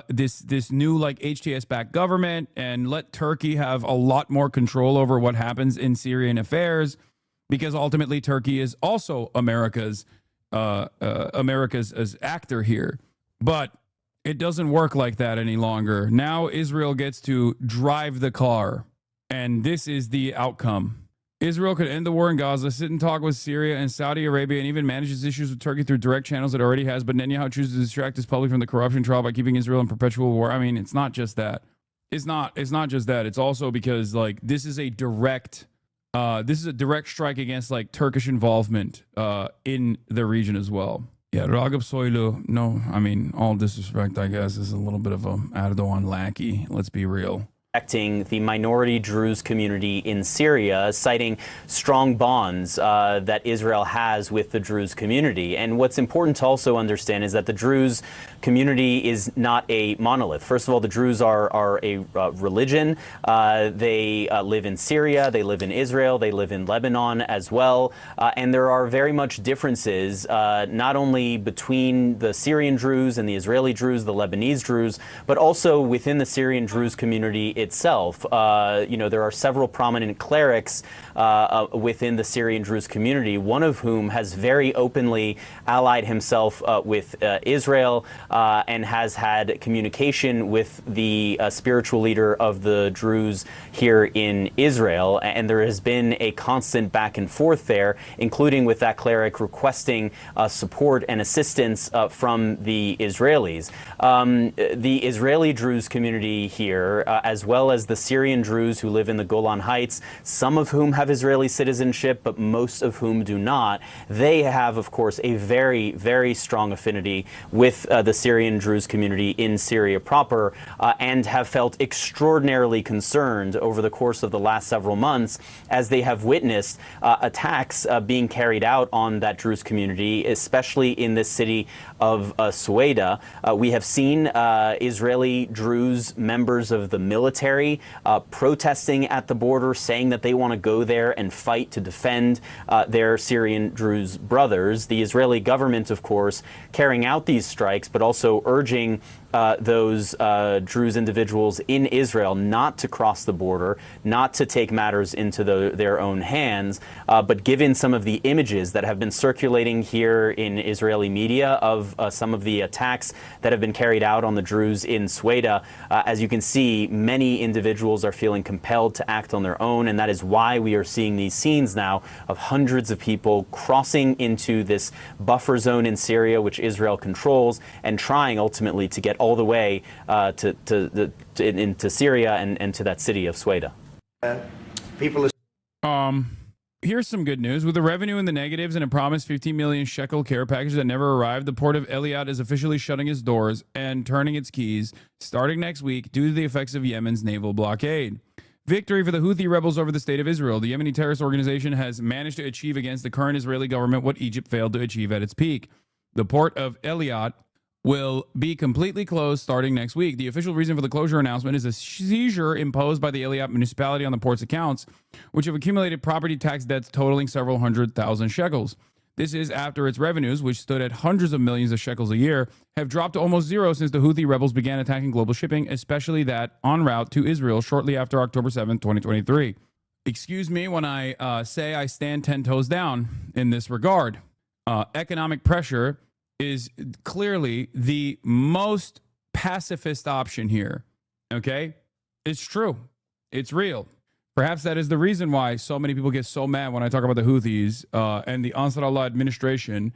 this new like HTS-backed government, and let Turkey have a lot more control over what happens in Syrian affairs, because ultimately Turkey is also America's as actor here. But it doesn't work like that any longer. Now Israel gets to drive the car, and this is the outcome. Israel could end the war in Gaza, sit and talk with Syria and Saudi Arabia, and even manage its issues with Turkey through direct channels it already has. But Netanyahu chooses to distract his public from the corruption trial by keeping Israel in perpetual war. I mean, it's not just that. It's not just that. It's also because, like, this is a direct strike against, like, Turkish involvement in the region as well. Yeah, Ragıp Soylu, no, I mean, all disrespect, I guess, is a little bit of a Erdogan lackey. Let's be real. Protecting the minority Druze community in Syria, citing strong bonds that Israel has with the Druze community. And what's important to also understand is that the Druze community is not a monolith. First of all, the Druze are a religion. They live in Syria, they live in Israel, they live in Lebanon as well. And there are very much differences, not only between the Syrian Druze and the Israeli Druze, the Lebanese Druze, but also within the Syrian Druze community itself. There are several prominent clerics within the Syrian Druze community, one of whom has very openly allied himself with Israel and has had communication with the spiritual leader of the Druze here in Israel. And there has been a constant back and forth there, including with that cleric requesting support and assistance from the Israelis. The Israeli Druze community here, as well as the Syrian Druze who live in the Golan Heights, some of whom have Israeli citizenship, but most of whom do not. They have, of course, a very, very strong affinity with the Syrian Druze community in Syria proper, and have felt extraordinarily concerned over the course of the last several months as they have witnessed attacks being carried out on that Druze community, especially in this city of Suwaida. We have seen Israeli Druze members of the military protesting at the border, saying that they want to go there and fight to defend their Syrian Druze brothers. The Israeli government, of course, carrying out these strikes, but also urging those Druze individuals in Israel not to cross the border, not to take matters into their own hands. But given some of the images that have been circulating here in Israeli media of some of the attacks that have been carried out on the Druze in Sweda, as you can see, many individuals are feeling compelled to act on their own. And that is why we are seeing these scenes now of hundreds of people crossing into this buffer zone in Syria, which Israel controls, and trying ultimately to get all the way into Syria and to that city of Sweda. Here's some good news. With the revenue in the negatives and a promised 15 million shekel care package that never arrived, the port of Eilat is officially shutting its doors and turning its keys starting next week due to the effects of Yemen's naval blockade. Victory for the Houthi rebels over the state of Israel. The Yemeni terrorist organization has managed to achieve against the current Israeli government what Egypt failed to achieve at its peak. The port of Eilat will be completely closed starting next week. The official reason for the closure announcement is a seizure imposed by the Eilat municipality on the port's accounts, which have accumulated property tax debts totaling several 100,000 shekels. This is after its revenues, which stood at hundreds of millions of shekels a year, have dropped to almost zero since the Houthi rebels began attacking global shipping, especially that en route to Israel shortly after October 7, 2023. Excuse me when I say I stand 10 toes down in this regard. Economic pressure is clearly the most pacifist option here. Okay? It's true. It's real. Perhaps that is the reason why so many people get so mad when I talk about the Houthis and the Ansar Allah administration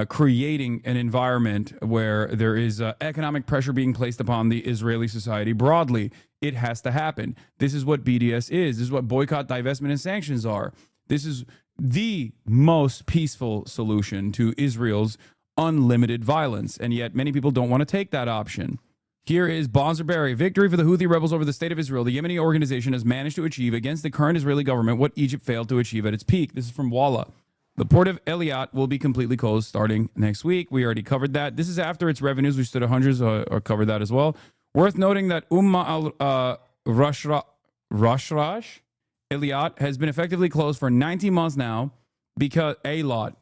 creating an environment where there is economic pressure being placed upon the Israeli society broadly. It has to happen. This is what BDS is. This is what boycott, divestment, and sanctions are. This is the most peaceful solution to Israel's unlimited violence, and yet many people don't want to take that option. Here is Bonzer Berry. Victory for the Houthi rebels over the state of Israel. The Yemeni organization has managed to achieve against the current Israeli government what Egypt failed to achieve at its peak. This is from Walla. The port of Eilat will be completely closed starting next week. We already covered that. This is after its revenues, which stood at hundreds, or covered that as well. Worth noting that Rashrash Eilat has been effectively closed for 19 months now because Eilat,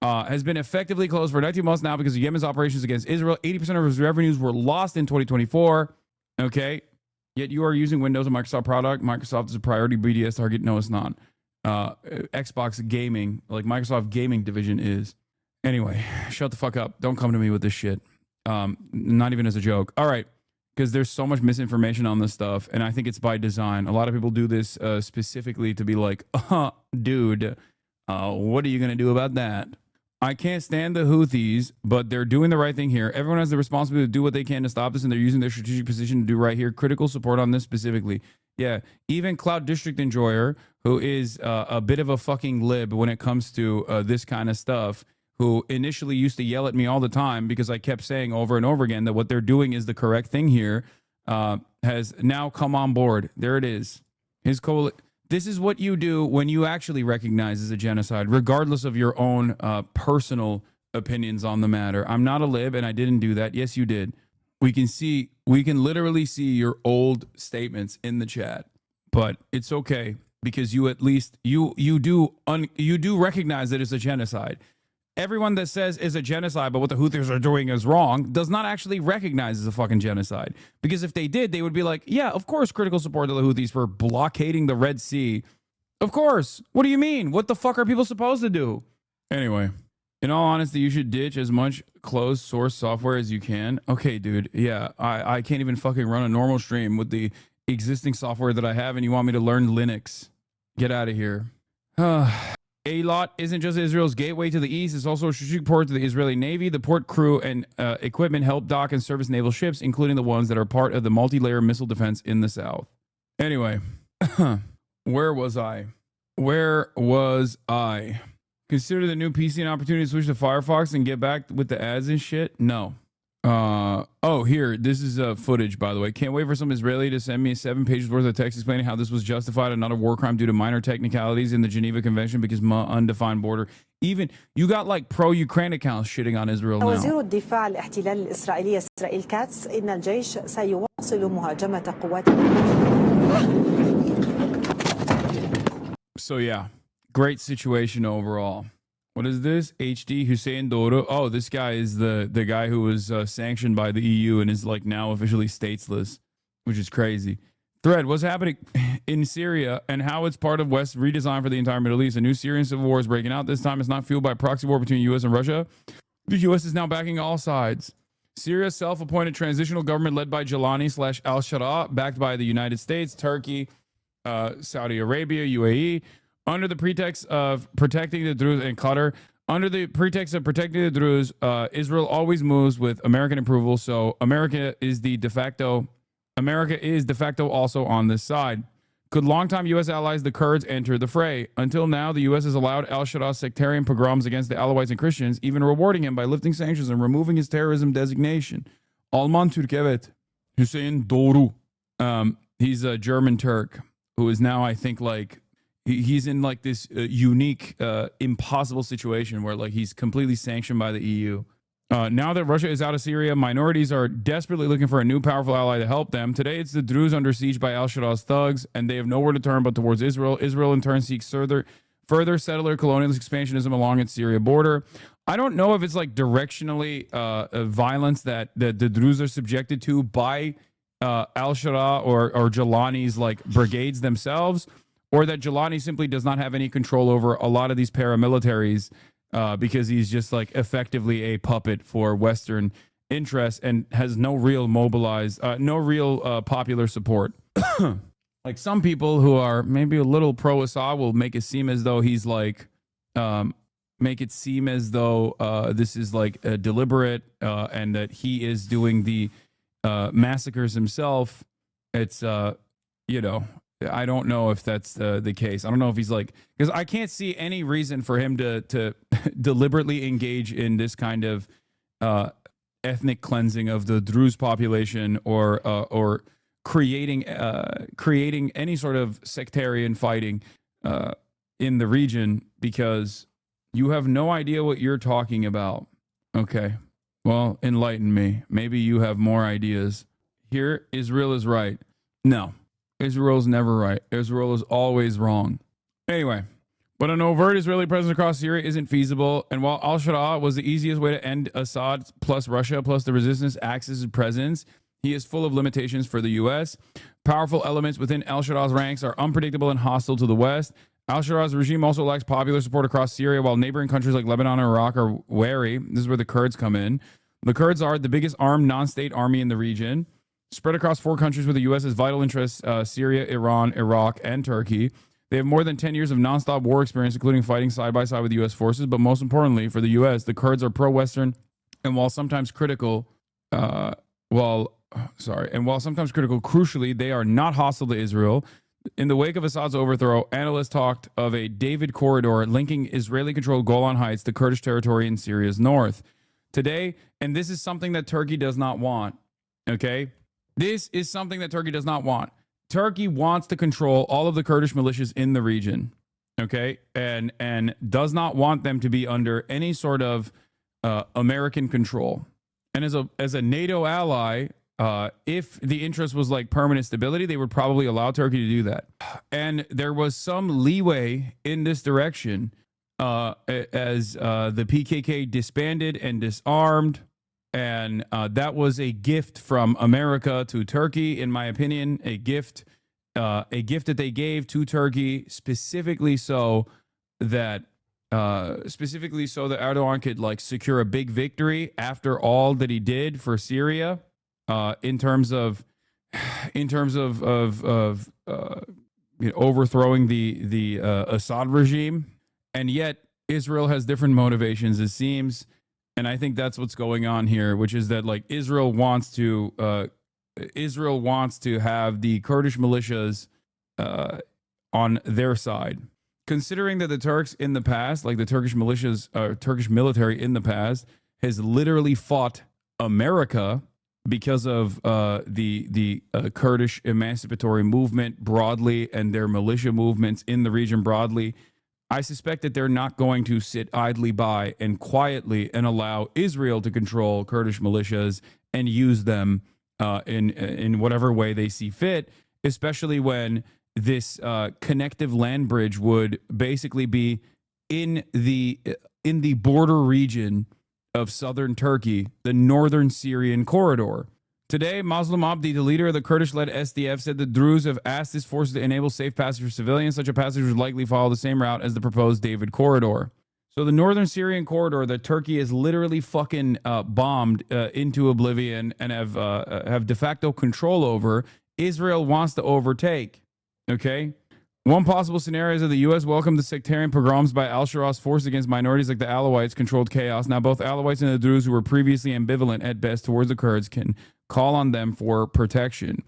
has been effectively closed for 19 months now because of Yemen's operations against Israel. 80% of its revenues were lost in 2024. Okay. Yet you are using Windows and Microsoft product. Microsoft is a priority BDS target. No, it's not. Xbox gaming, like Microsoft gaming division is. Anyway, shut the fuck up. Don't come to me with this shit. Not even as a joke. All right. Because there's so much misinformation on this stuff, and I think it's by design. A lot of people do this specifically to be like, dude, what are you going to do about that? I can't stand the Houthis, but they're doing the right thing here. Everyone has the responsibility to do what they can to stop this, and they're using their strategic position to do right here. Critical support on this specifically. Yeah, even Cloud District Enjoyer, who is a bit of a fucking lib when it comes to this kind of stuff, who initially used to yell at me all the time because I kept saying over and over again that what they're doing is the correct thing here, has now come on board. There it is. This is what you do when you actually recognize as a genocide, regardless of your own personal opinions on the matter. I'm not a lib, and I didn't do that. Yes, you did. We can literally see your old statements in the chat, but it's okay because you at least you do recognize that it's a genocide. Everyone that says is a genocide, but what the Houthis are doing is wrong, does not actually recognize as a fucking genocide. Because if they did, they would be like, yeah, of course, critical support to the Houthis for blockading the Red Sea. Of course. What do you mean? What the fuck are people supposed to do? Anyway, in all honesty, you should ditch as much closed source software as you can. Okay, dude. Yeah, I can't even fucking run a normal stream with the existing software that I have, and you want me to learn Linux. Get out of here. Eilat isn't just Israel's gateway to the east. It's also a strategic port to the Israeli Navy. The port crew and equipment help dock and service naval ships, including the ones that are part of the multi-layer missile defense in the south. Anyway, where was I? Consider the new PC an opportunity to switch to Firefox and get back with the ads and shit? No. Here, this is footage, by the way. Can't wait for some Israeli to send me 7 pages worth of text explaining how this was justified and not a war crime due to minor technicalities in the Geneva Convention because undefined border. Even you got like pro-Ukraine accounts shitting on Israel now. وزير الدفاع الاحتلال الإسرائيلي إسرائيل كاتس إن الجيش سيواصل مهاجمة قوات. So yeah, great situation overall. What is this? HD Hussein Doru. Oh, this guy is the guy who was sanctioned by the EU and is like now officially stateless, which is crazy. Thread, what's happening in Syria and how it's part of West's redesign for the entire Middle East. A new Syrian civil war is breaking out. This time it's not fueled by a proxy war between U.S. and Russia. The U.S. is now backing all sides. Syria's self-appointed transitional government led by Jalani/al-Shara, backed by the United States, Turkey, Saudi Arabia, UAE, under the pretext of protecting the Druze and Qatar. Under the pretext of protecting the Druze, Israel always moves with American approval. So America is de facto also on this side. Could longtime U.S. allies, the Kurds, enter the fray? Until now, the U.S. has allowed al-Shara's sectarian pogroms against the Alawites and Christians, even rewarding him by lifting sanctions and removing his terrorism designation. Alman Türk, evet. Hüseyin Doğru. He's a German Turk who is now, I think, like, he's in like this unique, impossible situation where like he's completely sanctioned by the EU. Now that Russia is out of Syria, minorities are desperately looking for a new powerful ally to help them. Today, it's the Druze under siege by al-Shara's thugs, and they have nowhere to turn but towards Israel. Israel, in turn, seeks further settler colonialist expansionism along its Syria border. I don't know if it's like directionally violence that the Druze are subjected to by al-Shara or Jalani's like brigades themselves, or that Jalani simply does not have any control over a lot of these paramilitaries because he's just like effectively a puppet for Western interests and has no real popular support. Like some people who are maybe a little pro-Assad will make it seem as though he's like, make it seem as though this is like deliberate and that he is doing the massacres himself. It's, you know, I don't know if that's the case. I don't know if he's like, because I can't see any reason for him to deliberately engage in this kind of ethnic cleansing of the Druze population or creating any sort of sectarian fighting in the region, because you have no idea what you're talking about. Okay, well, enlighten me. Maybe you have more ideas. Here, Israel is right. No. Israel's never right. Israel is always wrong. Anyway, but an overt Israeli presence across Syria isn't feasible. And while al-Shara was the easiest way to end Assad plus Russia plus the resistance axis presence, he is full of limitations for the U.S. Powerful elements within al-Shara's ranks are unpredictable and hostile to the West. Al-Shara's regime also lacks popular support across Syria, while neighboring countries like Lebanon and Iraq are wary. This is where the Kurds come in. The Kurds are the biggest armed non-state army in the region, spread across 4 countries where the U.S. has vital interests, Syria, Iran, Iraq, and Turkey. They have more than 10 years of nonstop war experience, including fighting side by side with U.S. forces. But most importantly, for the U.S., the Kurds are pro-Western, and while sometimes critical, crucially, they are not hostile to Israel. In the wake of Assad's overthrow, analysts talked of a David corridor linking Israeli-controlled Golan Heights to Kurdish territory in Syria's north. Today, and this is something that Turkey does not want, okay? This is something that Turkey does not want. Turkey wants to control all of the Kurdish militias in the region, okay, and does not want them to be under any sort of American control. And as a NATO ally, if the interest was like permanent stability, they would probably allow Turkey to do that. And there was some leeway in this direction as the PKK disbanded and disarmed. And that was a gift from America to Turkey, in my opinion, a gift that they gave to Turkey specifically so that Erdogan could like secure a big victory after all that he did for Syria, in terms of overthrowing the Assad regime. And yet Israel has different motivations, it seems. And I think that's what's going on here, which is that like Israel wants to have the Kurdish militias on their side. Considering that the Turks in the past, like the Turkish militias, Turkish military in the past, has literally fought America because of the Kurdish emancipatory movement broadly and their militia movements in the region broadly, I suspect that they're not going to sit idly by and quietly and allow Israel to control Kurdish militias and use them in whatever way they see fit, especially when this connective land bridge would basically be in the in the border region of southern Turkey, the northern Syrian corridor. Today, HasanAbi, the leader of the Kurdish-led SDF, said the Druze have asked his forces to enable safe passage for civilians. Such a passage would likely follow the same route as the proposed David corridor. So the northern Syrian corridor that Turkey has literally fucking bombed into oblivion and have de facto control over, Israel wants to overtake. Okay? One possible scenario is that the U.S. welcomed the sectarian pogroms by al-Shara's force against minorities like the Alawites controlled chaos. Now both Alawites and the Druze, who were previously ambivalent at best towards the Kurds, can call on them for protection.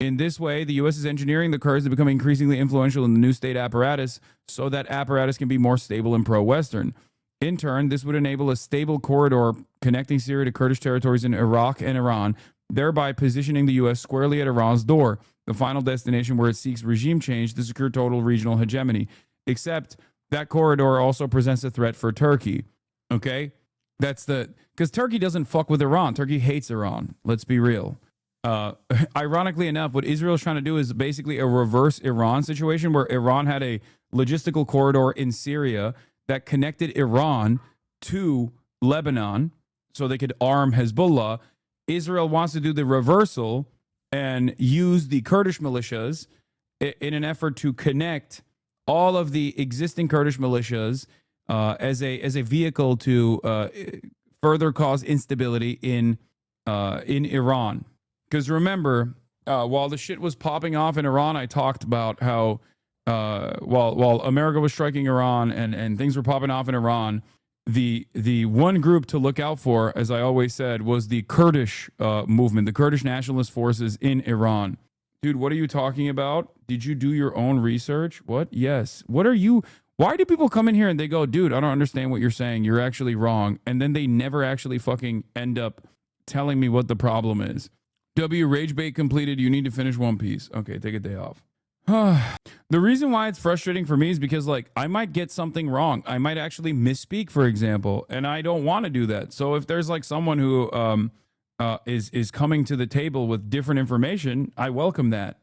In this way, the U.S. is engineering the Kurds to become increasingly influential in the new state apparatus so that apparatus can be more stable and pro-Western. In turn, this would enable a stable corridor connecting Syria to Kurdish territories in Iraq and Iran, thereby positioning the U.S. squarely at Iran's door, the final destination where it seeks regime change to secure total regional hegemony. Except that corridor also presents a threat for Turkey. Okay? Because Turkey doesn't fuck with Iran. Turkey hates Iran. Let's be real. Ironically enough, what Israel is trying to do is basically a reverse Iran situation where Iran had a logistical corridor in Syria that connected Iran to Lebanon so they could arm Hezbollah. Israel wants to do the reversal and use the Kurdish militias in an effort to connect all of the existing Kurdish militias as a vehicle to further cause instability in Iran. Because remember, while the shit was popping off in Iran, I talked about how while America was striking Iran and things were popping off in Iran, the one group to look out for, as I always said, was the Kurdish movement, the Kurdish nationalist forces in Iran. Dude, what are you talking about? Did you do your own research? What? Yes. What are you? Why do people come in here and they go, dude, I don't understand what you're saying. You're actually wrong. And then they never actually fucking end up telling me what the problem is. W, rage bait completed. You need to finish One Piece. Okay, take a day off. The reason why it's frustrating for me is because, like, I might get something wrong. I might actually misspeak, for example, and I don't want to do that. So if there's like someone who is coming to the table with different information, I welcome that.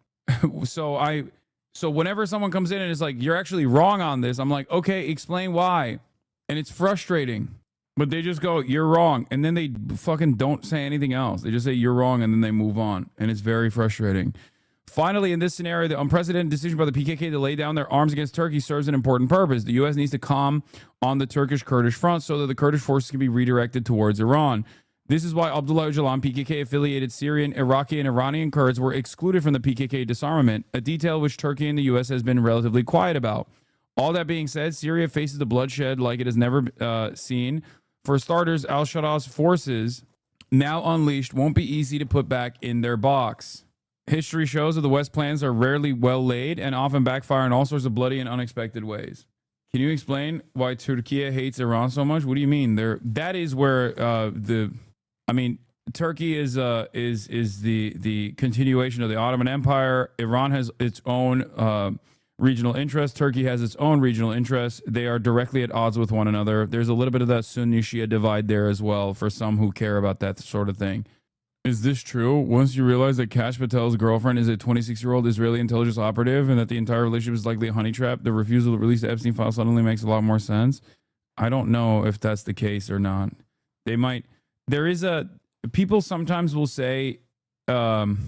So whenever someone comes in and is like, you're actually wrong on this, I'm like, okay, explain why. And it's frustrating. But they just go, you're wrong. And then they fucking don't say anything else. They just say you're wrong and then they move on. And it's very frustrating. Finally, in this scenario, the unprecedented decision by the PKK to lay down their arms against Turkey serves an important purpose. The U.S. needs to calm on the Turkish-Kurdish front so that the Kurdish forces can be redirected towards Iran. This is why Abdullah Öcalan, PKK-affiliated Syrian, Iraqi, and Iranian Kurds were excluded from the PKK disarmament, a detail which Turkey and the U.S. has been relatively quiet about. All that being said, Syria faces the bloodshed like it has never seen. For starters, al-Shara's forces, now unleashed, won't be easy to put back in their box. History shows that the West plans are rarely well laid and often backfire in all sorts of bloody and unexpected ways. Can you explain why Turkey hates Iran so much? What do you mean? That is where Turkey is the continuation of the Ottoman Empire. Iran has its own regional interests. Turkey has its own regional interests. They are directly at odds with one another. There's a little bit of that Sunni-Shia divide there as well for some who care about that sort of thing. Is this true? Once you realize that Kash Patel's girlfriend is a 26-year-old Israeli intelligence operative and that the entire relationship is likely a honey trap, the refusal to release the Epstein file suddenly makes a lot more sense. I don't know if that's the case or not. People sometimes will say, like,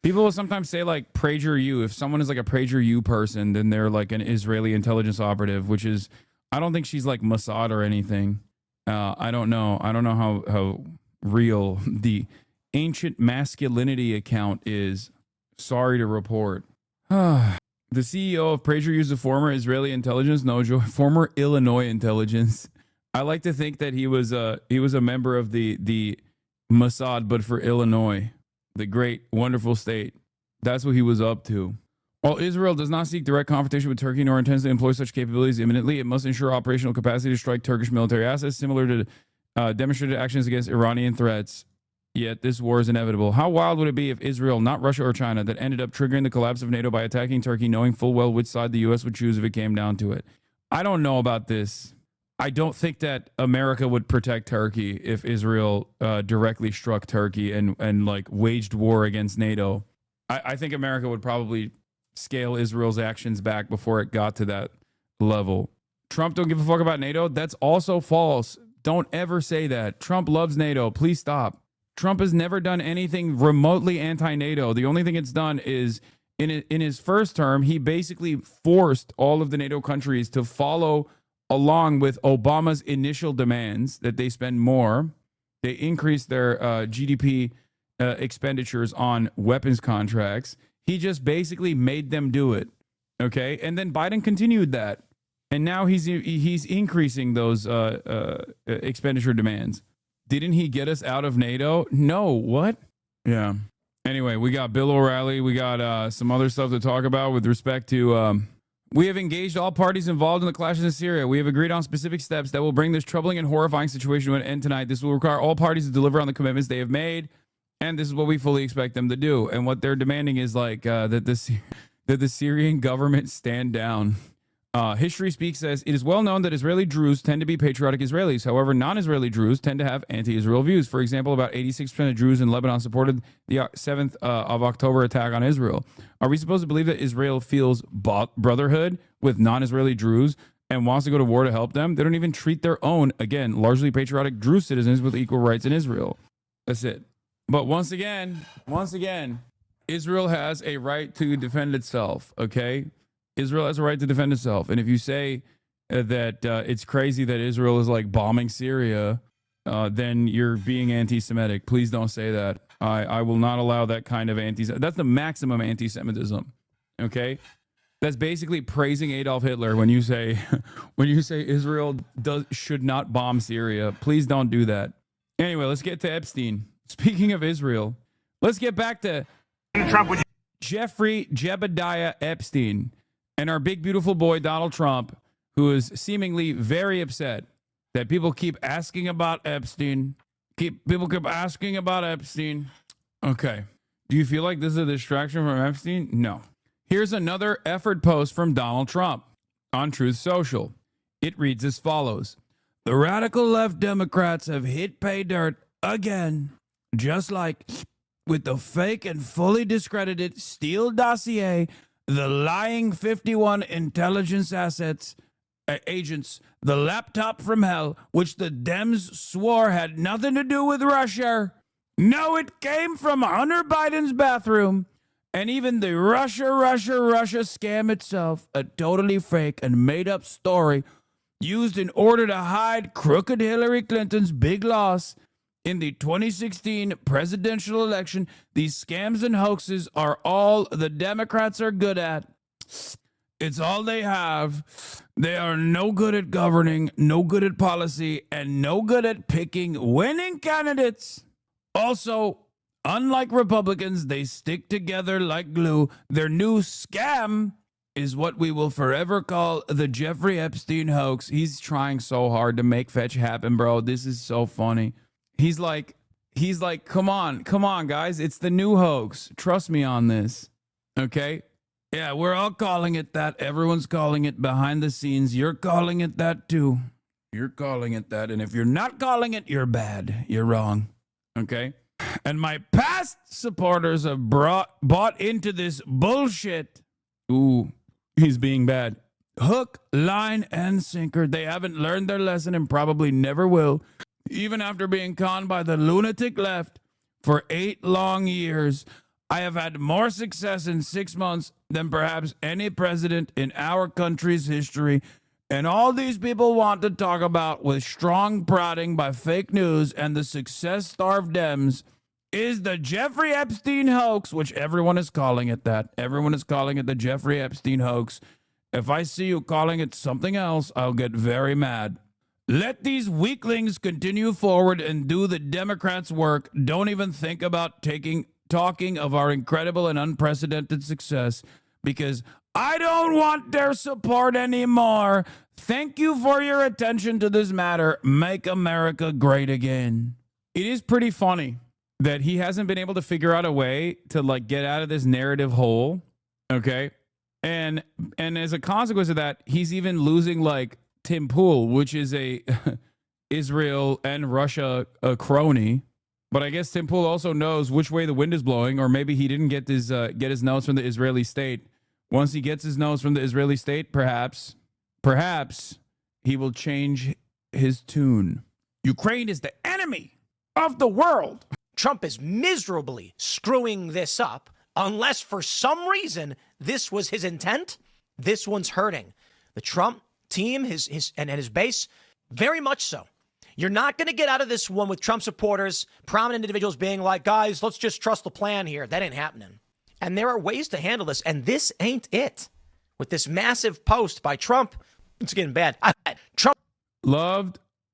PragerU. If someone is like a PragerU person, then they're like an Israeli intelligence operative, which is, I don't think she's like Mossad or anything. I don't know how real the ancient masculinity account is. Sorry to report. The CEO of PragerU is a former Israeli intelligence, former Illinois intelligence. I like to think that he was a member of the Mossad, but for Illinois, the great, wonderful state. That's what he was up to. While Israel does not seek direct confrontation with Turkey nor intends to employ such capabilities imminently, it must ensure operational capacity to strike Turkish military assets similar to demonstrated actions against Iranian threats. Yet this war is inevitable. How wild would it be if Israel, not Russia or China, that ended up triggering the collapse of NATO by attacking Turkey, knowing full well which side the U.S. would choose if it came down to it? I don't know about this. I don't think that America would protect Turkey if Israel directly struck Turkey and like waged war against NATO. I think America would probably scale Israel's actions back before it got to that level. Trump don't give a fuck about NATO. That's also false. Don't ever say that. Trump loves NATO. Please stop. Trump has never done anything remotely anti-NATO. The only thing it's done is in his first term, he basically forced all of the NATO countries to follow along with Obama's initial demands that they spend more. They increase their GDP expenditures on weapons contracts. He just basically made them do it. Okay. And then Biden continued that. And now he's increasing those expenditure demands. Didn't he get us out of NATO? No. What? Yeah. Anyway, we got Bill O'Reilly. We got some other stuff to talk about with respect to we have engaged all parties involved in the clashes in Syria. We have agreed on specific steps that will bring this troubling and horrifying situation to an end tonight. This will require all parties to deliver on the commitments they have made, and this is what we fully expect them to do. And what they're demanding is like that the Syrian government stand down. History Speaks says, it is well known that Israeli Druze tend to be patriotic Israelis. However, non-Israeli Druze tend to have anti-Israel views. For example, about 86% of Druze in Lebanon supported the 7th of October attack on Israel. Are we supposed to believe that Israel feels brotherhood with non-Israeli Druze and wants to go to war to help them? They don't even treat their own, again, largely patriotic Druze citizens with equal rights in Israel. That's it. But once again, Israel has a right to defend itself, okay? Israel has a right to defend itself. And if you say that it's crazy that Israel is like bombing Syria, then you're being anti-Semitic. Please don't say that. I will not allow that kind of that's the maximum anti-Semitism. Okay? That's basically praising Adolf Hitler when you say Israel should not bomb Syria. Please don't do that. Anyway, let's get to Epstein. Speaking of Israel, let's get back to Jeffrey Jebediah Epstein. And our big, beautiful boy, Donald Trump, who is seemingly very upset that people keep asking about Epstein. People keep asking about Epstein. Okay. Do you feel like this is a distraction from Epstein? No. Here's another effort post from Donald Trump on Truth Social. It reads as follows. The radical left Democrats have hit pay dirt again, just like with the fake and fully discredited Steele dossier, the lying 51 intelligence agents, the laptop from hell, which the Dems swore had nothing to do with Russia. No, it came from Hunter Biden's bathroom. And even the Russia scam itself, a totally fake and made-up story used in order to hide crooked Hillary Clinton's big loss in the 2016 presidential election. These scams and hoaxes are all the Democrats are good at. It's all they have. They are no good at governing, no good at policy, and no good at picking winning candidates. Also, unlike Republicans, they stick together like glue. Their new scam is what we will forever call the Jeffrey Epstein hoax. He's trying so hard to make fetch happen, bro. This is so funny. He's like, come on, guys. It's the new hoax. Trust me on this. Okay? Yeah, we're all calling it that. Everyone's calling it behind the scenes. You're calling it that too. You're calling it that. And if you're not calling it, you're bad. You're wrong. Okay? And my past supporters have bought into this bullshit. Ooh, he's being bad. Hook, line, and sinker. They haven't learned their lesson and probably never will. Even after being conned by the lunatic left for 8 long years, I have had more success in 6 months than perhaps any president in our country's history. And all these people want to talk about with strong prodding by fake news and the success-starved Dems is the Jeffrey Epstein hoax, which everyone is calling it that. Everyone is calling it the Jeffrey Epstein hoax. If I see you calling it something else, I'll get very mad. Let these weaklings continue forward and do the Democrats' work. Don't even think about talking of our incredible and unprecedented success, because I don't want their support anymore. Thank you for your attention to this matter. Make America great again. It is pretty funny that he hasn't been able to figure out a way to like get out of this narrative hole. Okay. And as a consequence of that, he's even losing like Tim Pool, which is a Israel and Russia crony. But I guess Tim Pool also knows which way the wind is blowing, or maybe he didn't get his notes from the Israeli state. Once he gets his notes from the Israeli state, perhaps he will change his tune. Ukraine is the enemy of the world. Trump is miserably screwing this up. Unless for some reason this was his intent, this one's hurting the Trump team, his base, very much so. You're not going to get out of this one with Trump supporters, prominent individuals being like, guys, let's just trust the plan here. That ain't happening. And there are ways to handle this, and this ain't it. With this massive post by Trump, it's getting bad. Trump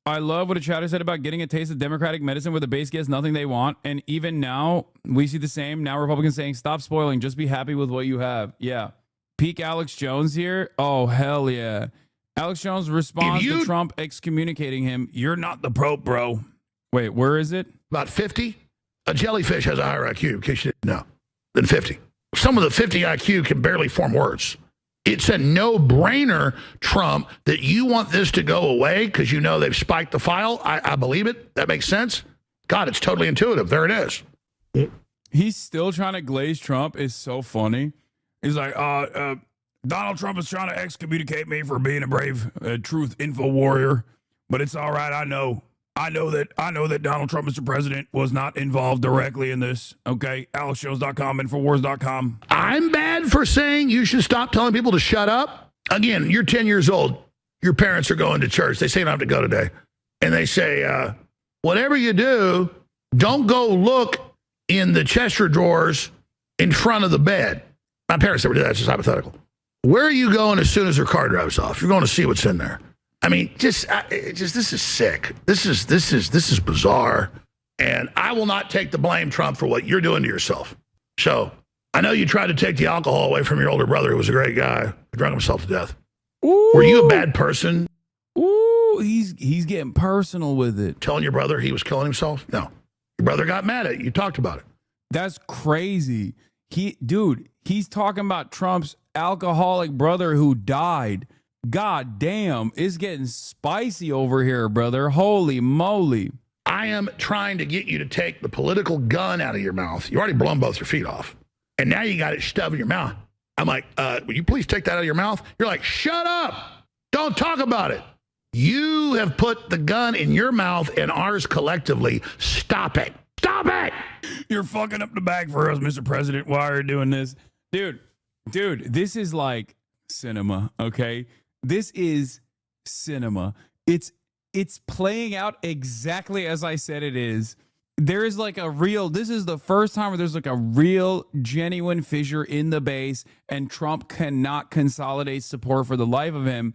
I love what a chatter said about getting a taste of Democratic medicine where the base gets nothing they want. And even now, we see the same. Now Republicans saying, stop spoiling. Just be happy with what you have. Yeah. Peak Alex Jones here. Oh, hell yeah. Alex Jones responds to Trump excommunicating him. You're not the Pope, bro. Wait, where is it? About 50. A jellyfish has a higher IQ, in case you didn't know, than 50. Some of the 50 IQ can barely form words. It's a no-brainer, Trump, that you want this to go away because you know they've spiked the file. I believe it. That makes sense. God, it's totally intuitive. There it is. He's still trying to glaze Trump. It's so funny. He's like, Donald Trump is trying to excommunicate me for being a brave truth info warrior, but it's all right. I know that Donald Trump, Mr. President, was not involved directly in this. Okay, AlexJones.com, Infowars.com. I'm bad for saying you should stop telling people to shut up. Again, you're 10 years old. Your parents are going to church. They say you don't have to go today. And they say, whatever you do, don't go look in the Chester drawers in front of the bed. My parents never did that. It's just hypothetical. Where are you going as soon as her car drives off? You're going to see what's in there. I mean, just this is sick. This is bizarre. And I will not take the blame, Trump, for what you're doing to yourself. So I know you tried to take the alcohol away from your older brother, who was a great guy, who drank himself to death. Ooh. Were you a bad person? Ooh, he's getting personal with it. Telling your brother he was killing himself? No. Your brother got mad at you. You talked about it. That's crazy. He's talking about Trump's alcoholic brother who died. God damn, it's getting spicy over here, brother. Holy moly. I am trying to get you to take the political gun out of your mouth. You already blown both your feet off. And now you got it shoved in your mouth. I'm like, will you please take that out of your mouth? You're like, shut up. Don't talk about it. You have put the gun in your mouth and ours collectively. Stop it. Stop it. You're fucking up the bag for us, Mr. President. Why are you doing this? Dude, this is like cinema, okay? This is cinema. It's playing out exactly as I said it is. There is like this is the first time where there's like a real genuine fissure in the base, and Trump cannot consolidate support for the life of him.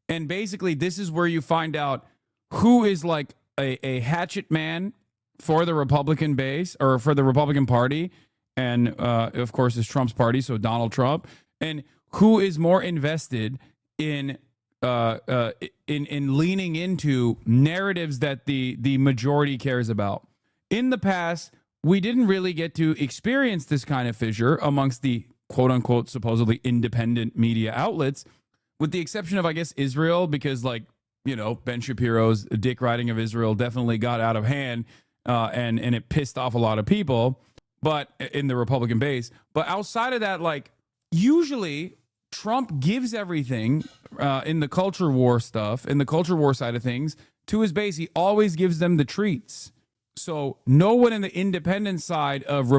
And basically, this is where you find out who is like a hatchet man for the Republican base or for the Republican Party. And of course, it's Trump's party, so Donald Trump. And who is more invested in leaning into narratives that the majority cares about. In the past, we didn't really get to experience this kind of fissure amongst the quote unquote supposedly independent media outlets, with the exception of, I guess, Israel, because Ben Shapiro's dick riding of Israel definitely got out of hand and it pissed off a lot of people, but in the Republican base. But outside of that, usually Trump gives everything in the culture war stuff, in the culture war side of things, to his base. He always gives them the treats. So no one in the independent side of the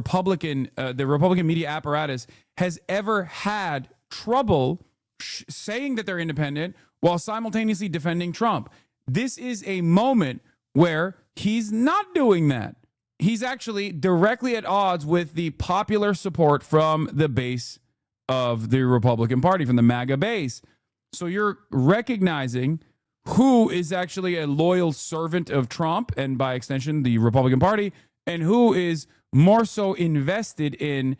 Republican media apparatus has ever had trouble saying that they're independent while simultaneously defending Trump. This is a moment where he's not doing that. He's actually directly at odds with the popular support from the base of the Republican Party, from the MAGA base. So you're recognizing who is actually a loyal servant of Trump and by extension the Republican Party, and who is more so invested in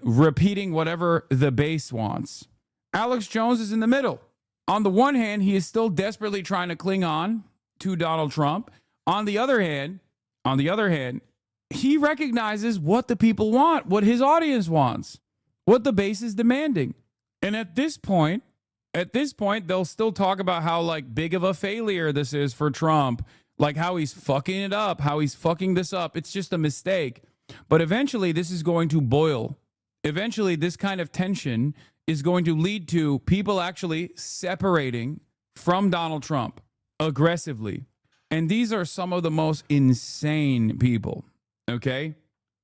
repeating whatever the base wants. Alex Jones is in the middle. On the one hand, he is still desperately trying to cling on to Donald Trump. On the other hand, he recognizes what the people want, what his audience wants, what the base is demanding. And at this point, they'll still talk about how big of a failure this is for Trump, how he's fucking it up, how he's fucking this up. It's just a mistake. But eventually this is going to boil. Eventually this kind of tension is going to lead to people actually separating from Donald Trump aggressively. And these are some of the most insane people, okay?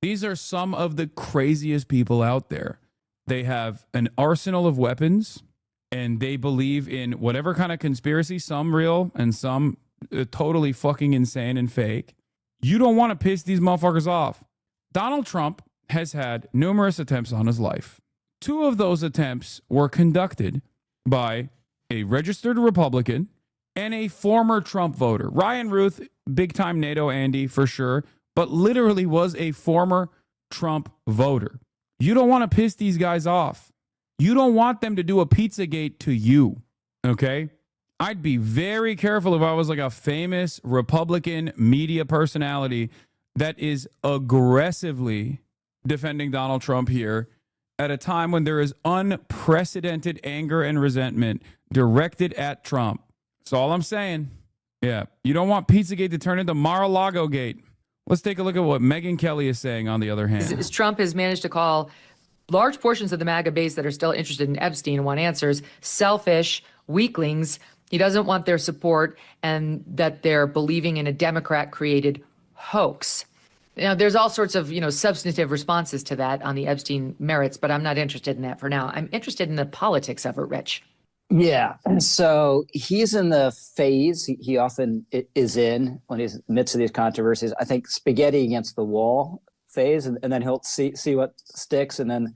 These are some of the craziest people out there. They have an arsenal of weapons, and they believe in whatever kind of conspiracy, some real and some totally fucking insane and fake. You don't want to piss these motherfuckers off. Donald Trump has had numerous attempts on his life. 2 of those attempts were conducted by a registered Republican and a former Trump voter. Ryan Ruth, big time NATO Andy for sure, but literally was a former Trump voter. You don't want to piss these guys off. You don't want them to do a Pizzagate to you, okay? I'd be very careful if I was like a famous Republican media personality that is aggressively defending Donald Trump here at a time when there is unprecedented anger and resentment directed at Trump. That's all I'm saying. Yeah, you don't want Pizzagate to turn into Mar-a-Lago Gate. Let's take a look at what Megyn Kelly is saying on the other hand. As Trump has managed to call large portions of the MAGA base that are still interested in Epstein and want answers selfish, weaklings. He doesn't want their support, and that they're believing in a Democrat-created hoax. Now, there's all sorts of, substantive responses to that on the Epstein merits, but I'm not interested in that for now. I'm interested in the politics of it, Rich. Yeah. So he's in the phase he often is in when he's in the midst of these controversies. I think spaghetti against the wall phase, and then he'll see what sticks and then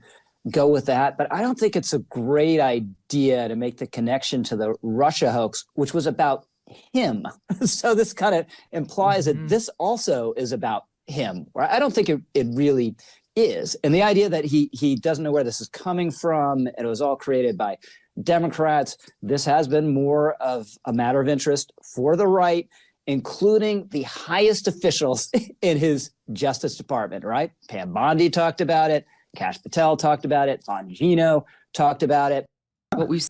go with that. But I don't think it's a great idea to make the connection to the Russia hoax, which was about him. So this kind of implies that this also is about him. Right? I don't think it really is. And the idea that he doesn't know where this is coming from, and it was all created by Democrats, this has been more of a matter of interest for the right, including the highest officials in his Justice Department, right? Pam Bondi talked about it. Kash Patel talked about it. Bongino talked about it. What we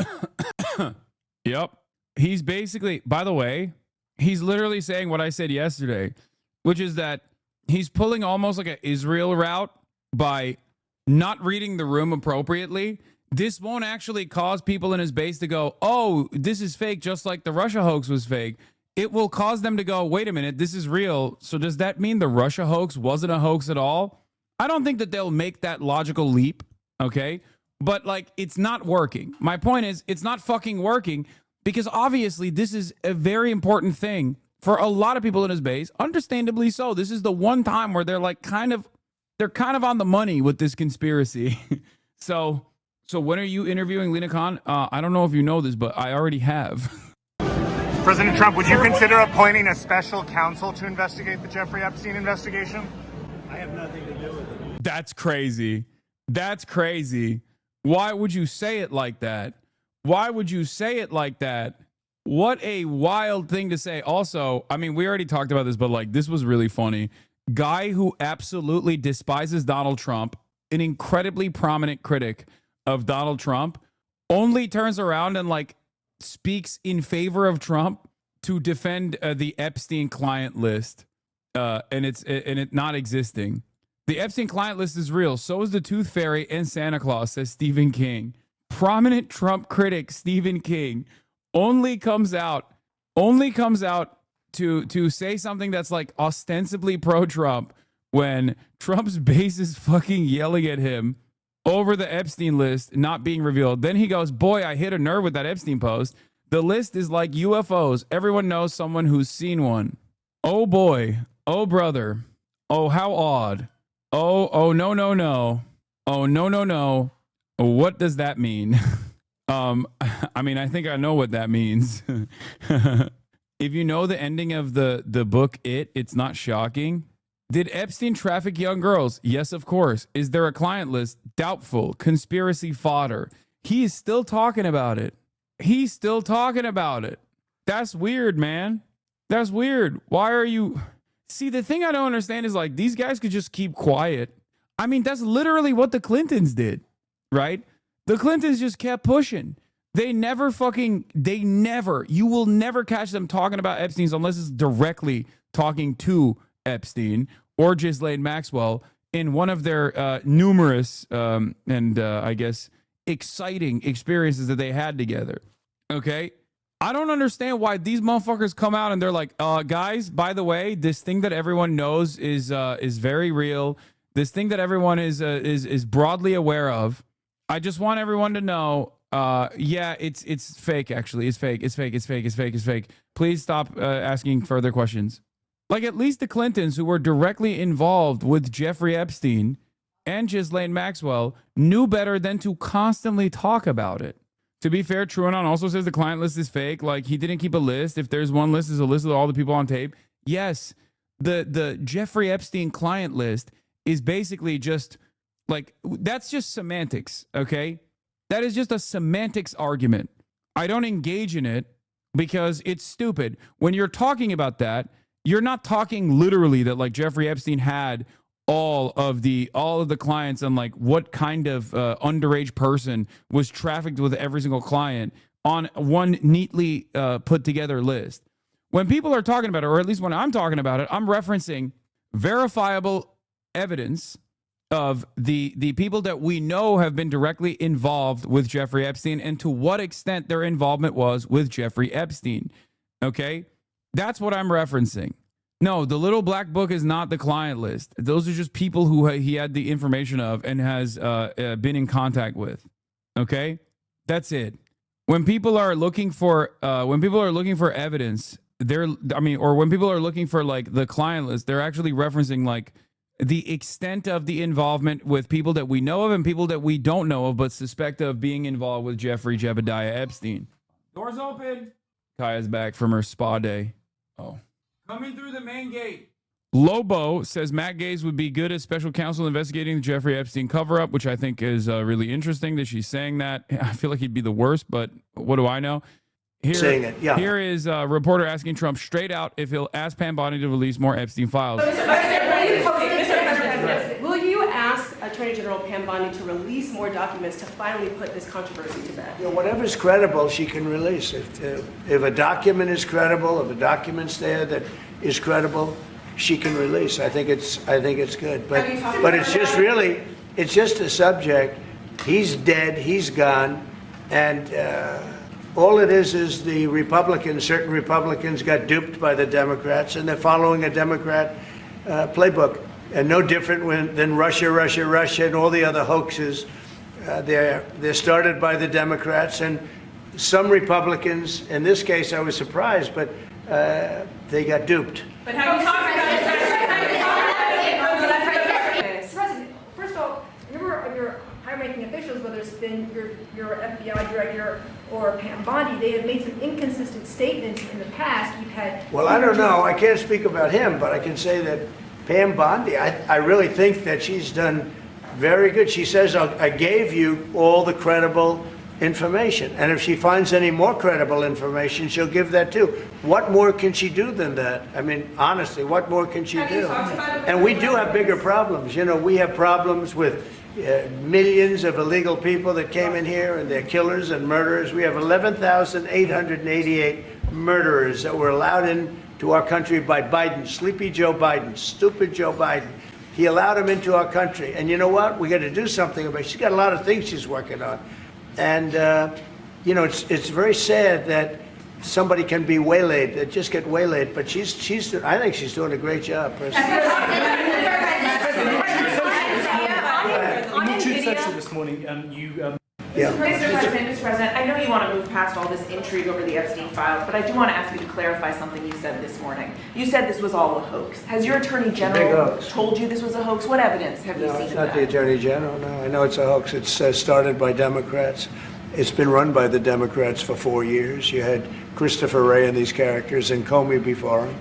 Yep. He's basically, by the way, he's literally saying what I said yesterday, which is that he's pulling almost like an Israel route by not reading the room appropriately. This won't actually cause people in his base to go, oh, this is fake, just like the Russia hoax was fake. It will cause them to go, wait a minute, this is real. So does that mean the Russia hoax wasn't a hoax at all? I don't think that they'll make that logical leap, okay? But, it's not working. My point is, it's not fucking working because obviously this is a very important thing for a lot of people in his base, understandably so. This is the one time where they're kind of on the money with this conspiracy. So when are you interviewing Lina Khan? I don't know if you know this, but I already have. President Trump, would you consider appointing a special counsel to investigate the Jeffrey Epstein investigation? I have nothing to do with it. That's crazy. That's crazy. Why would you say it like that? Why would you say it like that? What a wild thing to say. Also, I mean, we already talked about this, but this was really funny. Guy who absolutely despises Donald Trump, an incredibly prominent critic of Donald Trump, only turns around and speaks in favor of Trump to defend the Epstein client list, and it not existing. The Epstein client list is real. So is the Tooth Fairy and Santa Claus, says Stephen King. Prominent Trump critic Stephen King only comes out to say something that's ostensibly pro-Trump when Trump's base is fucking yelling at him over the Epstein list not being revealed. Then he goes, boy, I hit a nerve with that Epstein post. The list is like UFOs. Everyone knows someone who's seen one. Oh boy. Oh brother. Oh, how odd. Oh, no. Oh, no. What does that mean? I mean, I think I know what that means. If you know the ending of the book, it's not shocking. Did Epstein traffic young girls? Yes, of course. Is there a client list? Doubtful. Conspiracy fodder. He is still talking about it. He's still talking about it. That's weird, man. That's weird. Why are you... See, the thing I don't understand is these guys could just keep quiet. I mean, that's literally what the Clintons did, right? The Clintons just kept pushing. You will never catch them talking about Epstein's unless it's directly talking to Epstein or Ghislaine Maxwell in one of their numerous and I guess exciting experiences that they had together. Okay. I don't understand why these motherfuckers come out and they're like, guys, by the way, this thing that everyone knows is very real. This thing that everyone is broadly aware of. I just want everyone to know, yeah, it's fake. Actually, it's fake. It's fake. It's fake. It's fake. It's fake. Please stop asking further questions. Like at least the Clintons, who were directly involved with Jeffrey Epstein and Ghislaine Maxwell, knew better than to constantly talk about it. To be fair, TrueAnon also says the client list is fake. Like, he didn't keep a list. If there's one list, is a list of all the people on tape. Yes, the Jeffrey Epstein client list is basically just, like, that's just semantics, okay? That is just a semantics argument. I don't engage in it because it's stupid. When you're talking about that, you're not talking literally that, like, Jeffrey Epstein had all of the clients and like what kind of underage person was trafficked with every single client on one neatly put together list. When people are talking about it, or at least when I'm talking about it, I'm referencing verifiable evidence of the people that we know have been directly involved with Jeffrey Epstein and to what extent their involvement was with Jeffrey Epstein. Okay? That's what I'm referencing. No, the little black book is not the client list. Those are just people who he had the information of and has been in contact with. Okay, that's it. When people are looking for evidence, or when people are looking for like the client list, they're actually referencing like the extent of the involvement with people that we know of and people that we don't know of but suspect of being involved with Jeffrey Jebediah Epstein. Doors open. Kaya's back from her spa day. Oh. Coming through the main gate. Lobo says Matt Gaze would be good as special counsel investigating the Jeffrey Epstein cover-up, which I think is really interesting that she's saying that. I feel like he'd be the worst, but what do I know? Saying it, yeah. Here is a reporter asking Trump straight out if he'll ask Pam Bondi to release more Epstein files. Will you ask Attorney General Pam Bondi to release more documents to finally put this controversy to bed? You know, whatever's credible, she can release. If a document is credible, if a document's there that is credible, she can release. I think it's good. But it's just a subject. He's dead. He's gone, and all it is certain Republicans got duped by the Democrats, and they're following a Democrat playbook. And no different than Russia, and all the other hoaxes. They're started by the Democrats and some Republicans. In this case, I was surprised, but they got duped. But how do you talk about it? First of all, a number of your high-ranking officials, whether it's been your FBI director or Pam Bondi, they have made some inconsistent statements in the past. You've had. Well, I don't know. I can't speak about him, but I can say that Pam Bondi, I really think that she's done very good. She says, I gave you all the credible information. And if she finds any more credible information, she'll give that too. What more can she do than that? I mean, honestly, what more can she do? And we do have bigger problems. You know, we have problems with millions of illegal people that came in here and they're killers and murderers. We have 11,888 murderers that were allowed in to our country by Biden, sleepy Joe Biden, stupid Joe Biden. He allowed him into our country. And you know what? We got to do something about it. She's got a lot of things she's working on. And, you know, it's very sad that somebody can be waylaid, that just get waylaid. But I think she's doing a great job, personally. In your truth section this morning, Yeah. Mr. President, I know you want to move past all this intrigue over the Epstein files, but I do want to ask you to clarify something you said this morning. You said this was all a hoax. Has your Attorney General told you this was a hoax? What evidence have you seen of that? It's not the Attorney General, no. I know it's a hoax. It's started by Democrats. It's been run by the Democrats for 4 years. You had Christopher Wray and these characters and Comey before him.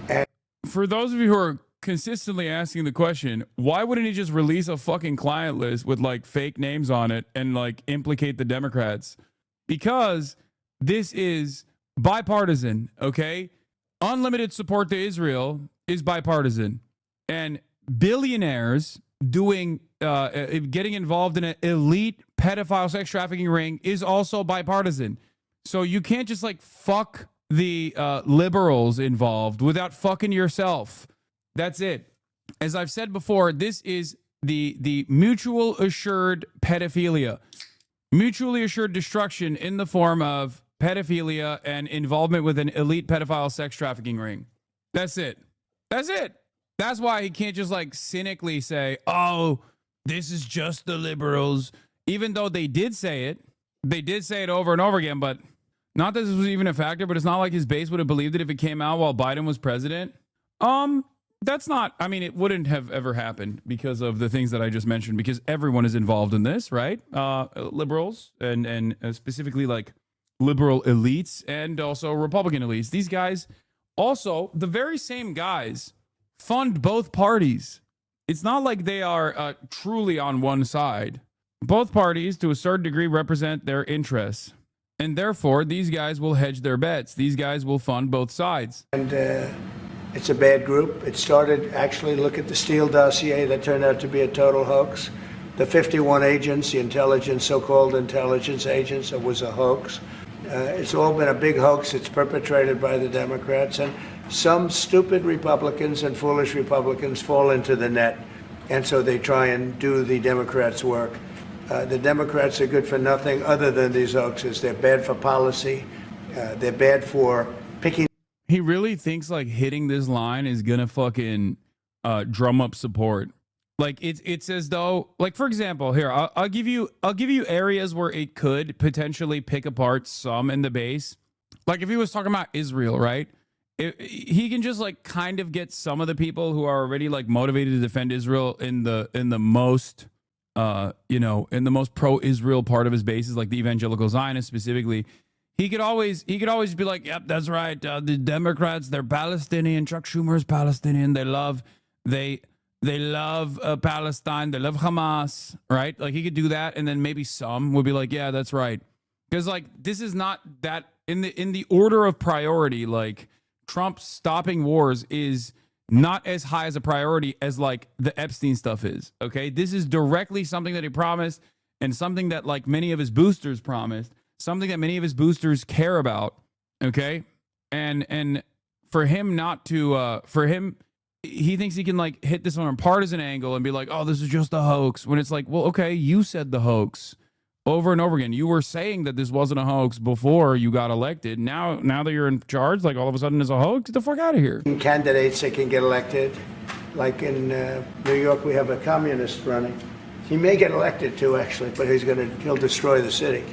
And for those of you who are consistently asking the question, why wouldn't he just release a fucking client list with like fake names on it and like implicate the Democrats? Because this is bipartisan, okay? Unlimited support to Israel is bipartisan. And billionaires doing getting involved in an elite pedophile sex trafficking ring is also bipartisan. So you can't just like fuck the liberals involved without fucking yourself. That's it. As I've said before, this is the mutual assured pedophilia, mutually assured destruction in the form of pedophilia, and involvement with an elite pedophile sex trafficking ring. That's it. That's it. That's why he can't just like cynically say, oh, this is just the liberals. Even though they did say it. They did say it over and over again, but not that this was even a factor, but it's not like his base would have believed it if it came out while Biden was president. That's not, I mean, it wouldn't have ever happened because of the things that I just mentioned, because everyone is involved in this, right? Liberals and specifically like liberal elites and also Republican elites. These guys also, the very same guys fund both parties. It's not like they are truly on one side. Both parties, to a certain degree, represent their interests. And therefore, these guys will hedge their bets. These guys will fund both sides. And it's a bad group. It started, actually, look at the Steele dossier that turned out to be a total hoax. The 51 agents, the intelligence, so-called intelligence agents, it was a hoax. It's all been a big hoax. It's perpetrated by the Democrats. And some stupid Republicans and foolish Republicans fall into the net. And so they try and do the Democrats' work. The Democrats are good for nothing other than these hoaxes. They're bad for policy. They're bad for picking. He really thinks like hitting this line is gonna fucking drum up support. Like it's as though, like, for example, here I'll give you areas where it could potentially pick apart some in the base. Like if he was talking about Israel, right? He can just like kind of get some of the people who are already like motivated to defend Israel in the most in the most pro-Israel part of his bases, like the evangelical Zionists specifically. He could always be like, yep, that's right. The Democrats, they're Palestinian. Chuck Schumer's Palestinian. They love Palestine. They love Hamas, right? Like he could do that, and then maybe some would be like, yeah, that's right, because like this is not that in the order of priority. Like Trump stopping wars is not as high as a priority as like the Epstein stuff is. Okay, this is directly something that he promised, and something that like many of his boosters promised, something that many of his boosters care about. Okay, and for him not to he thinks he can like hit this on a partisan angle and be like, oh, this is just a hoax, when it's like, well, okay, you said the hoax over and over again. You were saying that this wasn't a hoax before you got elected. Now that you're in charge, like all of a sudden it's a hoax. Get the fuck out of here. Candidates that can get elected, like in New York, we have a communist running. He may get elected too, actually, but he'll destroy the city.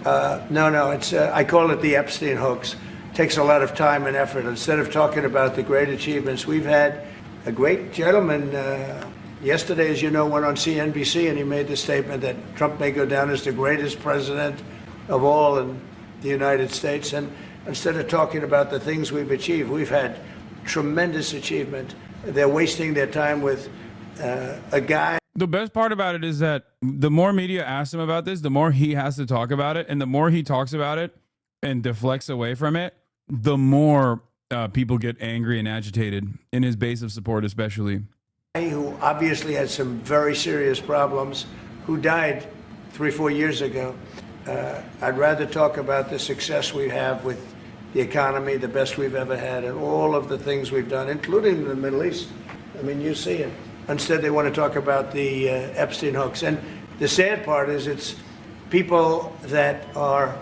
No, it's I call it the Epstein hoax. It takes a lot of time and effort. Instead of talking about the great achievements, we've had a great gentleman. Yesterday, as you know, went on CNBC and he made the statement that Trump may go down as the greatest president of all in the United States. And instead of talking about the things we've achieved, we've had tremendous achievement. They're wasting their time with a guy. The best part about it is that the more media asks him about this, the more he has to talk about it. And the more he talks about it and deflects away from it, the more people get angry and agitated in his base of support, especially. Who obviously had some very serious problems, who died 3-4 years ago. I'd rather talk about the success we have with the economy, the best we've ever had, and all of the things we've done, including the Middle East. I mean, you see it. Instead, they want to talk about the Epstein hoax. And the sad part is it's people that are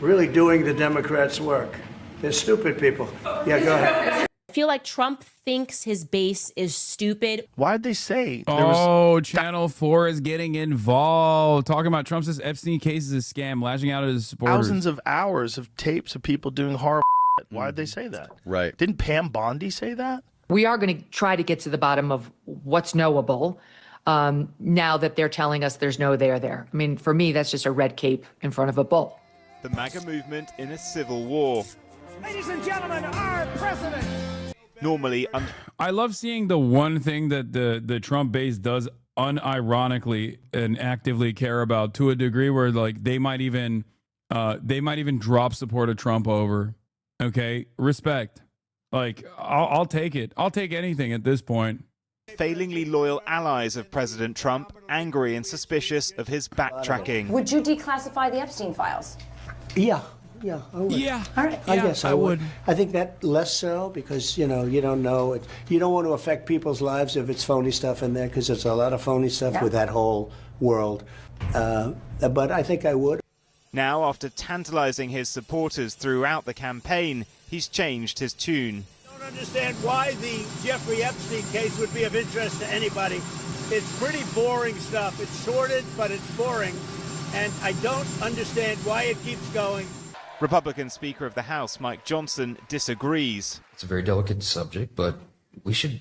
really doing the Democrats' work. They're stupid people. Yeah, go ahead. I feel like Trump thinks his base is stupid. Why'd they say? Channel 4 is getting involved. Talking about Trump says Epstein case is a scam, lashing out at his supporters. Thousands of hours of tapes of people doing horrible shit. Why'd they say that? Right. Didn't Pam Bondi say that? We are going to try to get to the bottom of what's knowable now that they're telling us there's no there there. I mean, for me, that's just a red cape in front of a bull. The MAGA movement in a civil war. Ladies and gentlemen, our president. Normally, I love seeing the one thing that the Trump base does unironically and actively care about, to a degree where like they might even drop support of Trump over. Okay, respect. Like I'll take it. I'll take anything at this point. Failingly loyal allies of President Trump, angry and suspicious of his backtracking. Would you declassify the Epstein files? Yeah, I would. Yeah. All right. I guess I would. I think that less so because, you don't know. You don't want to affect people's lives if it's phony stuff in there, because there's a lot of phony stuff with that whole world. But I think I would. Now, after tantalizing his supporters throughout the campaign, he's changed his tune. I don't understand why the Jeffrey Epstein case would be of interest to anybody. It's pretty boring stuff. It's sordid, but it's boring. And I don't understand why it keeps going. Republican Speaker of the House, Mike Johnson, disagrees. It's a very delicate subject, but we should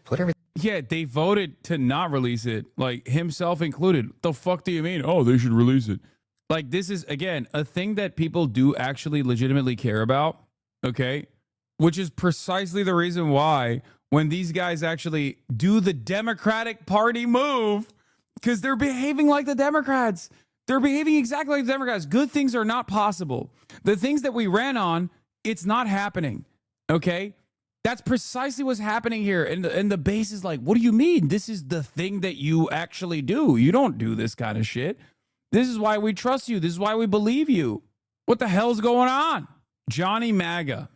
put everything. Yeah, they voted to not release it, like himself included. The fuck do you mean? Oh, they should release it. Like, this is, again, a thing that people do actually legitimately care about, okay? Which is precisely the reason why when these guys actually do the Democratic Party move, because they're behaving like the Democrats. They're behaving exactly like the Democrats. Good things are not possible. The things that we ran on, it's not happening, okay? That's precisely what's happening here. And the base is like, what do you mean? This is the thing that you actually do. You don't do this kind of shit. This is why we trust you. This is why we believe you. What the hell's going on? Johnny MAGA.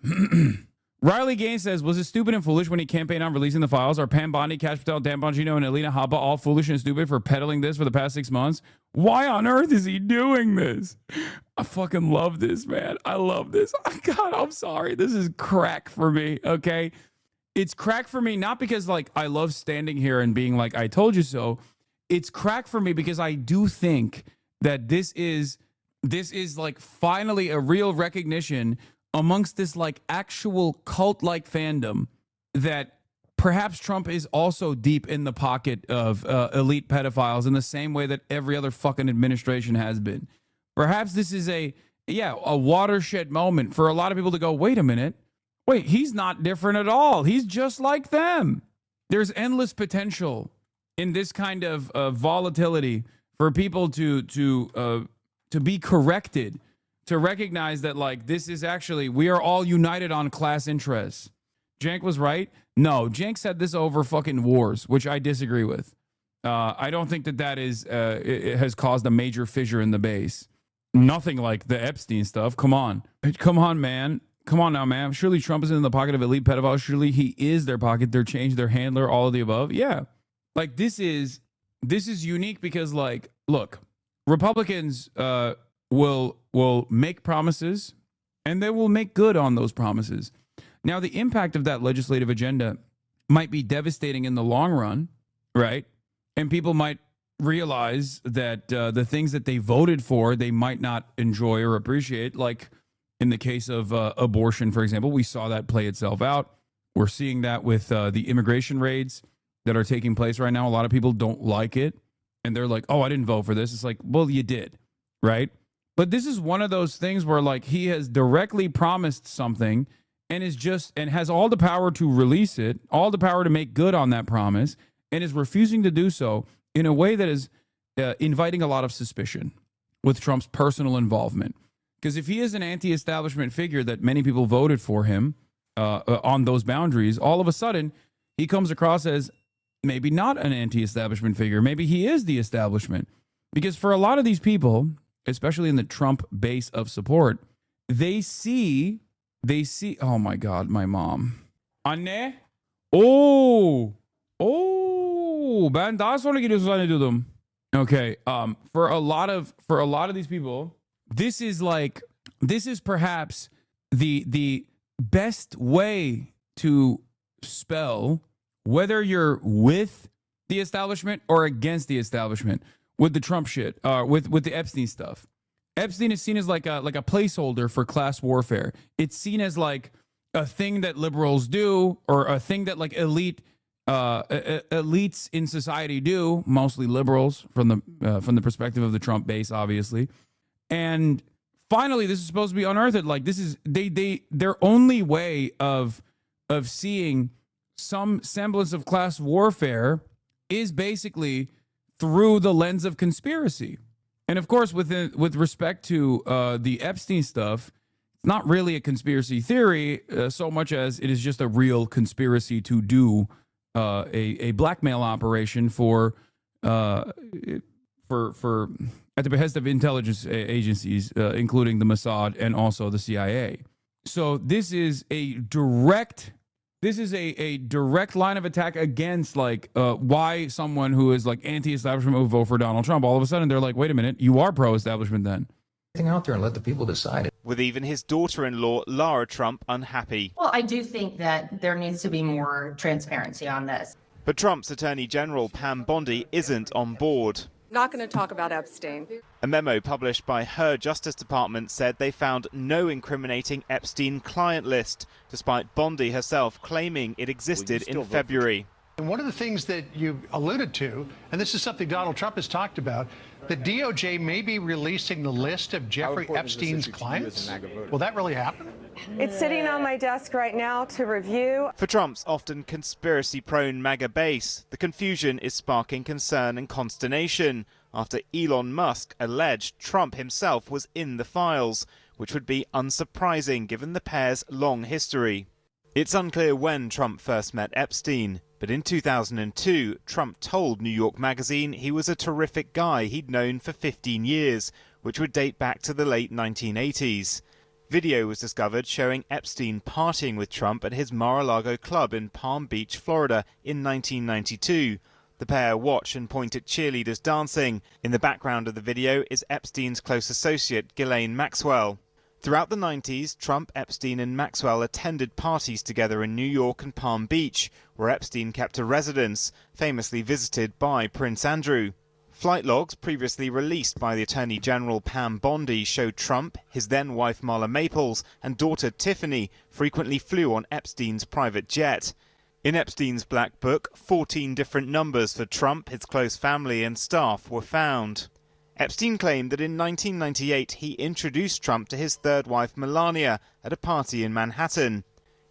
Riley Gaines says, was it stupid and foolish when he campaigned on releasing the files? Are Pam Bondi, Cash Patel, Dan Bongino, and Alina Habba all foolish and stupid for peddling this for the past 6 months? Why on earth is he doing this? I fucking love this, man. I love this. God, I'm sorry. This is crack for me, okay? It's crack for me, not because, like, I love standing here and being like, I told you so. It's crack for me because I do think that this is like finally a real recognition amongst this like actual cult-like fandom that perhaps Trump is also deep in the pocket of elite pedophiles in the same way that every other fucking administration has been. Perhaps this is a watershed moment for a lot of people to go, wait a minute. Wait, he's not different at all. He's just like them. There's endless potential in this kind of volatility for people to be corrected, to recognize that, like, this is actually, we are all united on class interests. Jank was right. No, Jank said this over fucking wars, which I disagree with. I don't think that is, it has caused a major fissure in the base. Nothing like the Epstein stuff. Come on. Come on, man. Come on now, man. Surely Trump is in the pocket of elite pedophiles. Surely he is their pocket, their change, their handler, all of the above. Yeah. Like, this is unique because, like, look, Republicans will make promises and they will make good on those promises. Now, the impact of that legislative agenda might be devastating in the long run, right? And people might realize that the things that they voted for, they might not enjoy or appreciate. Like in the case of abortion, for example, we saw that play itself out. We're seeing that with the immigration raids that are taking place right now. A lot of people don't like it. And they're like, oh, I didn't vote for this. It's like, well, you did, right? But this is one of those things where, like, he has directly promised something and has all the power to release it, all the power to make good on that promise, and is refusing to do so in a way that is inviting a lot of suspicion with Trump's personal involvement. Because if he is an anti-establishment figure that many people voted for him on those boundaries, all of a sudden he comes across as maybe not an anti-establishment figure. Maybe he is the establishment. Because for a lot of these people, especially in the Trump base of support, they see, oh my God, my mom. Anne? Oh, ben daha sonra gidiyorsun zannediyordum. Okay, for a lot of these people, this is perhaps the best way to spell whether you're with the establishment or against the establishment with the Trump shit, with the Epstein stuff. Epstein is seen as like a placeholder for class warfare. It's seen as like a thing that liberals do, or a thing that like elites in society do, mostly liberals from the perspective of the Trump base, obviously. And finally, this is supposed to be unearthed. Like, this is their only way of seeing some semblance of class warfare is basically through the lens of conspiracy. And of course, with respect to the Epstein stuff, it's not really a conspiracy theory so much as it is just a real conspiracy to do a blackmail operation for at the behest of intelligence agencies, including the Mossad and also the CIA. So this is a direct line of attack against like why someone who is like anti-establishment would vote for Donald Trump. All of a sudden they're like, wait a minute, you are pro-establishment then. out there and let the people decide it. With even his daughter-in-law, Lara Trump, unhappy. Well, I do think that there needs to be more transparency on this. But Trump's Attorney General, Pam Bondi, isn't on board. Not going to talk about Epstein. A memo published by her Justice Department said they found no incriminating Epstein client list, despite Bondi herself claiming it existed in February. And one of the things that you alluded to, and this is something Donald Trump has talked about, the DOJ may be releasing the list of Jeffrey Epstein's clients. Will that really happen? It's sitting on my desk right now to review. For Trump's often conspiracy-prone MAGA base, the confusion is sparking concern and consternation after Elon Musk alleged Trump himself was in the files, which would be unsurprising given the pair's long history. It's unclear when Trump first met Epstein, but in 2002, Trump told New York Magazine he was a terrific guy he'd known for 15 years, which would date back to the late 1980s. Video was discovered showing Epstein partying with Trump at his Mar-a-Lago club in Palm Beach, Florida in 1992. The pair watch and point at cheerleaders dancing. In the background of the video is Epstein's close associate, Ghislaine Maxwell. Throughout the 90s, Trump, Epstein and Maxwell attended parties together in New York and Palm Beach, where Epstein kept a residence, famously visited by Prince Andrew. Flight logs previously released by the Attorney General Pam Bondi showed Trump, his then-wife Marla Maples and daughter Tiffany frequently flew on Epstein's private jet. In Epstein's black book, 14 different numbers for Trump, his close family and staff were found. Epstein claimed that in 1998 he introduced Trump to his third wife Melania at a party in Manhattan.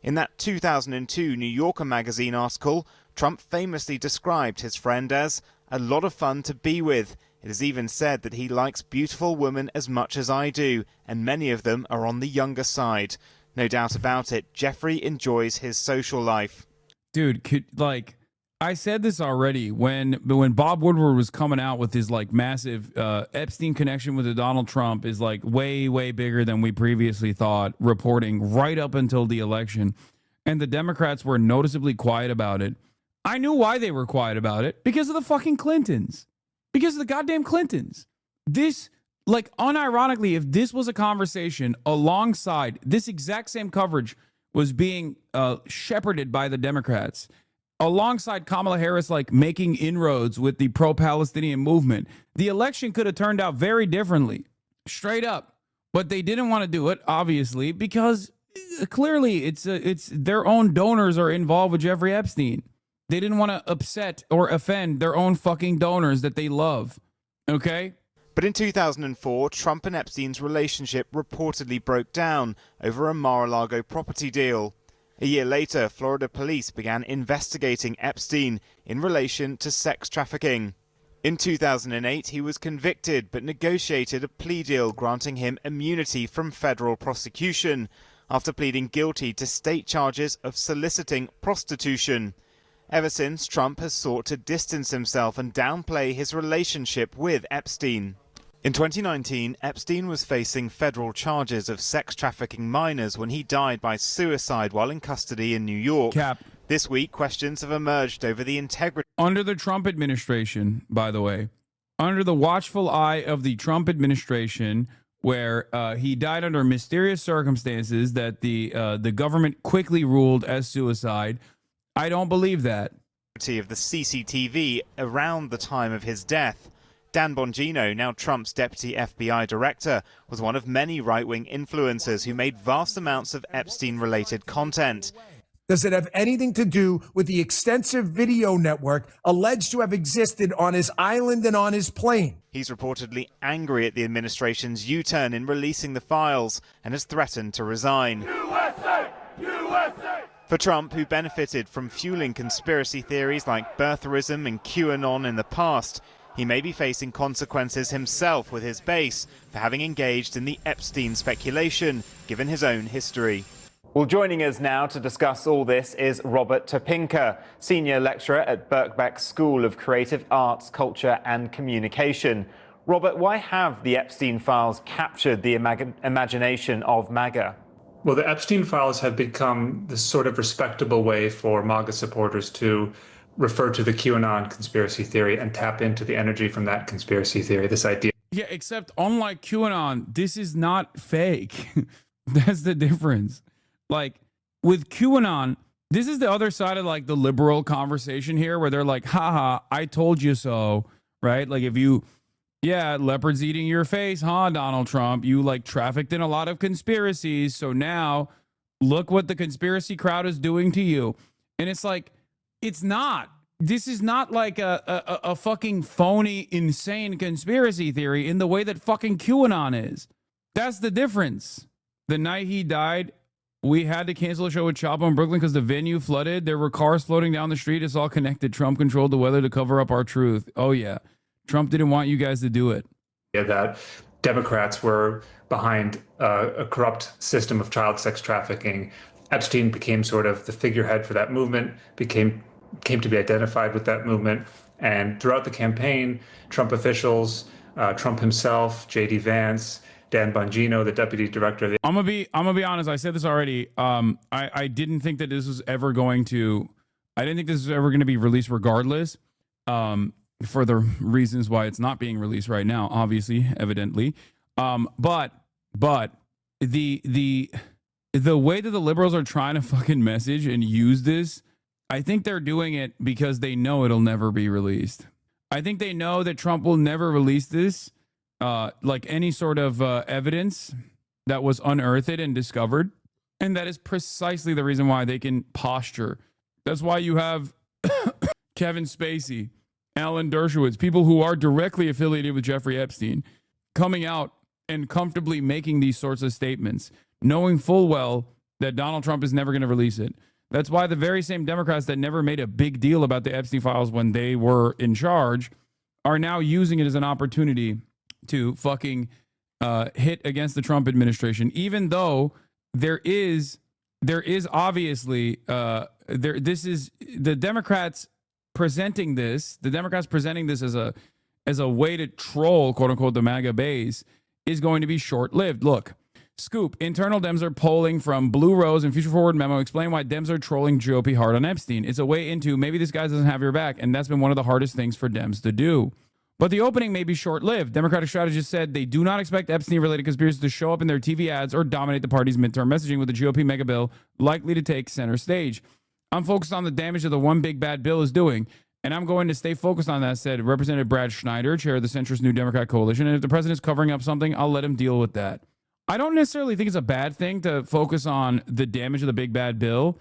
In that 2002 New Yorker magazine article, Trump famously described his friend as a lot of fun to be with. It is even said that he likes beautiful women as much as I do, and many of them are on the younger side. No doubt about it, Jeffrey enjoys his social life. Dude, I said this already when Bob Woodward was coming out with his massive Epstein connection with Donald Trump is way, way bigger than we previously thought, reporting right up until the election. And the Democrats were noticeably quiet about it. I knew why they were quiet about it, because of the fucking Clintons. Because of the goddamn Clintons. This, unironically, if this was a conversation alongside this exact same coverage was being shepherded by the Democrats, alongside Kamala Harris, making inroads with the pro-Palestinian movement, the election could have turned out very differently, straight up. But they didn't want to do it, obviously, because clearly it's their own donors are involved with Jeffrey Epstein. They didn't want to upset or offend their own fucking donors that they love. Okay? But in 2004, Trump and Epstein's relationship reportedly broke down over a Mar-a-Lago property deal. A year later, Florida police began investigating Epstein in relation to sex trafficking. In 2008, he was convicted but negotiated a plea deal granting him immunity from federal prosecution after pleading guilty to state charges of soliciting prostitution. Ever since, Trump has sought to distance himself and downplay his relationship with Epstein. In 2019, Epstein was facing federal charges of sex trafficking minors when he died by suicide while in custody in New York. This week, questions have emerged over the integrity. Under the Trump administration, by the way, under the watchful eye of the Trump administration, where he died under mysterious circumstances that the government quickly ruled as suicide, I don't believe that. Of the CCTV around the time of his death. Dan Bongino, now Trump's deputy FBI director, was one of many right-wing influencers who made vast amounts of Epstein-related content. Does it have anything to do with the extensive video network alleged to have existed on his island and on his plane? He's reportedly angry at the administration's U-turn in releasing the files and has threatened to resign. USA! USA! For Trump, who benefited from fueling conspiracy theories like birtherism and QAnon in the past, he may be facing consequences himself with his base for having engaged in the Epstein speculation, given his own history. Well, joining us now to discuss all this is Robert Topinka, senior lecturer at Birkbeck School of Creative Arts, Culture and Communication. Robert, why have the Epstein files captured the imagination of MAGA? Well, the Epstein files have become this sort of respectable way for MAGA supporters to refer to the QAnon conspiracy theory and tap into the energy from that conspiracy theory, this idea Yeah, except unlike QAnon, this is not fake. That's the difference. Like with QAnon, this is the other side of like the liberal conversation here where they're like, haha, I told you so, right? Like if you, yeah, leopards eating your face, huh, Donald Trump? You like trafficked in a lot of conspiracies. So now look what the conspiracy crowd is doing to you. And it's like, it's not. This is not like a fucking phony, insane conspiracy theory in the way that fucking QAnon is. That's the difference. The night he died, we had to cancel a show with Chapo in Brooklyn because the venue flooded. There were cars floating down the street. It's all connected. Trump controlled the weather to cover up our truth. Oh, yeah. Trump didn't want you guys to do it. Yeah, that Democrats were behind a corrupt system of child sex trafficking. Epstein became sort of the figurehead for that movement, came to be identified with that movement. And throughout the campaign, Trump officials, Trump himself, J.D. Vance, Dan Bongino, the deputy director of the... I'm gonna be honest. I said this already. I didn't think that this was ever going to... I didn't think this was ever going to be released regardless. For the reasons why it's not being released right now, obviously, evidently. But the way that the liberals are trying to fucking message and use this, I think they're doing it because they know it'll never be released. I think they know that Trump will never release this, like any sort of evidence that was unearthed and discovered. And that is precisely the reason why they can posture. That's why you have Kevin Spacey, Alan Dershowitz, people who are directly affiliated with Jeffrey Epstein, coming out and comfortably making these sorts of statements, knowing full well that Donald Trump is never going to release it. That's why the very same Democrats that never made a big deal about the Epstein files when they were in charge are now using it as an opportunity to fucking hit against the Trump administration, even though there is obviously this is the Democrats presenting this as a way to troll, quote unquote, the MAGA base is going to be short-lived. Look, scoop, internal Dems are polling from Blue Rose and Future Forward Memo explain why Dems are trolling GOP hard on Epstein. It's a way into maybe this guy doesn't have your back, and that's been one of the hardest things for Dems to do. But the opening may be short-lived. Democratic strategists said they do not expect Epstein-related conspiracies to show up in their TV ads or dominate the party's midterm messaging, with the GOP mega bill likely to take center stage. I'm focused on the damage that the one big bad bill is doing, and I'm going to stay focused on that, said Representative Brad Schneider, chair of the centrist New Democrat Coalition. And if the president's covering up something, I'll let him deal with that. I don't necessarily think it's a bad thing to focus on the damage of the big bad bill.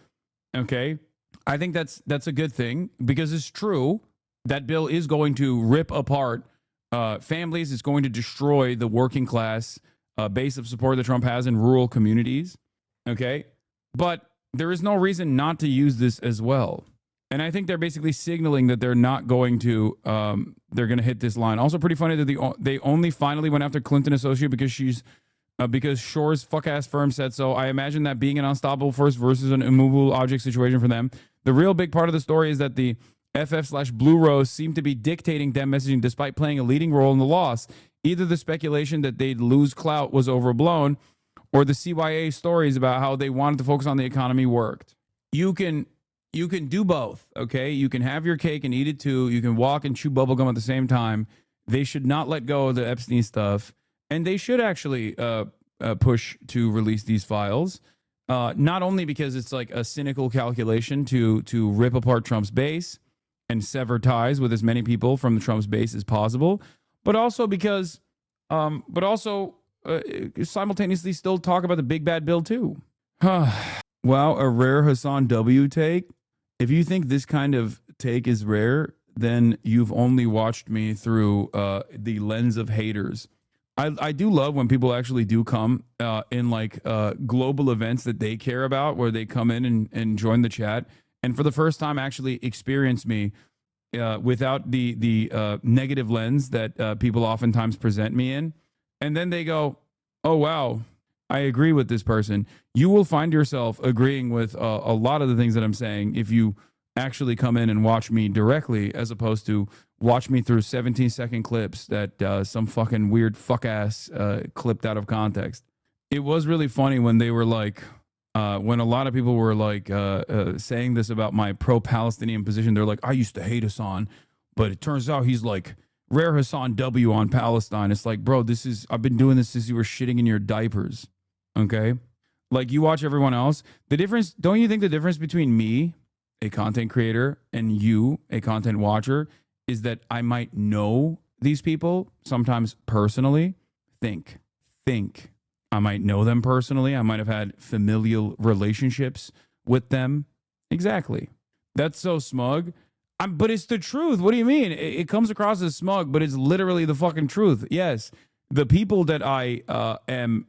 Okay. I think that's a good thing because it's true. That bill is going to rip apart families. It's going to destroy the working class base of support that Trump has in rural communities. Okay. But there is no reason not to use this as well. And I think they're basically signaling that they're not going to, they're going to hit this line. Also pretty funny that they only finally went after Clinton associate because Shore's fuck-ass firm said so. I imagine that being an unstoppable force versus an immovable object situation for them. The real big part of the story is that the FF/Blue Rose seemed to be dictating Dem messaging despite playing a leading role in the loss. Either the speculation that they'd lose clout was overblown, or the CYA stories about how they wanted to focus on the economy worked. You can do both, okay? You can have your cake and eat it too. You can walk and chew bubblegum at the same time. They should not let go of the Epstein stuff, and they should actually push to release these files, not only because it's like a cynical calculation to rip apart Trump's base and sever ties with as many people from the Trump's base as possible, but also because, simultaneously still talk about the big bad bill too. Wow, a rare Hassan W take. If you think this kind of take is rare, then you've only watched me through the lens of haters. I do love when people actually do come in like global events that they care about, where they come in and join the chat, and for the first time actually experience me without the negative lens that people oftentimes present me in. And then they go, oh, wow, I agree with this person. You will find yourself agreeing with a lot of the things that I'm saying if you actually come in and watch me directly, as opposed to watch me through 17-second clips that some fucking weird fuck-ass clipped out of context. It was really funny when they were like, when a lot of people were like saying this about my pro-Palestinian position. They're like, I used to hate Hassan, but it turns out he's like Rare Hassan W on Palestine. It's like, bro, I've been doing this since you were shitting in your diapers. Okay? Like, you watch everyone else. Don't you think the difference between me, a content creator, and you, a content watcher, is that I might know these people, sometimes personally? Think. I might know them personally. I might have had familial relationships with them. Exactly. That's so smug. But it's the truth. What do you mean? It comes across as smug, but it's literally the fucking truth. Yes. The people that I am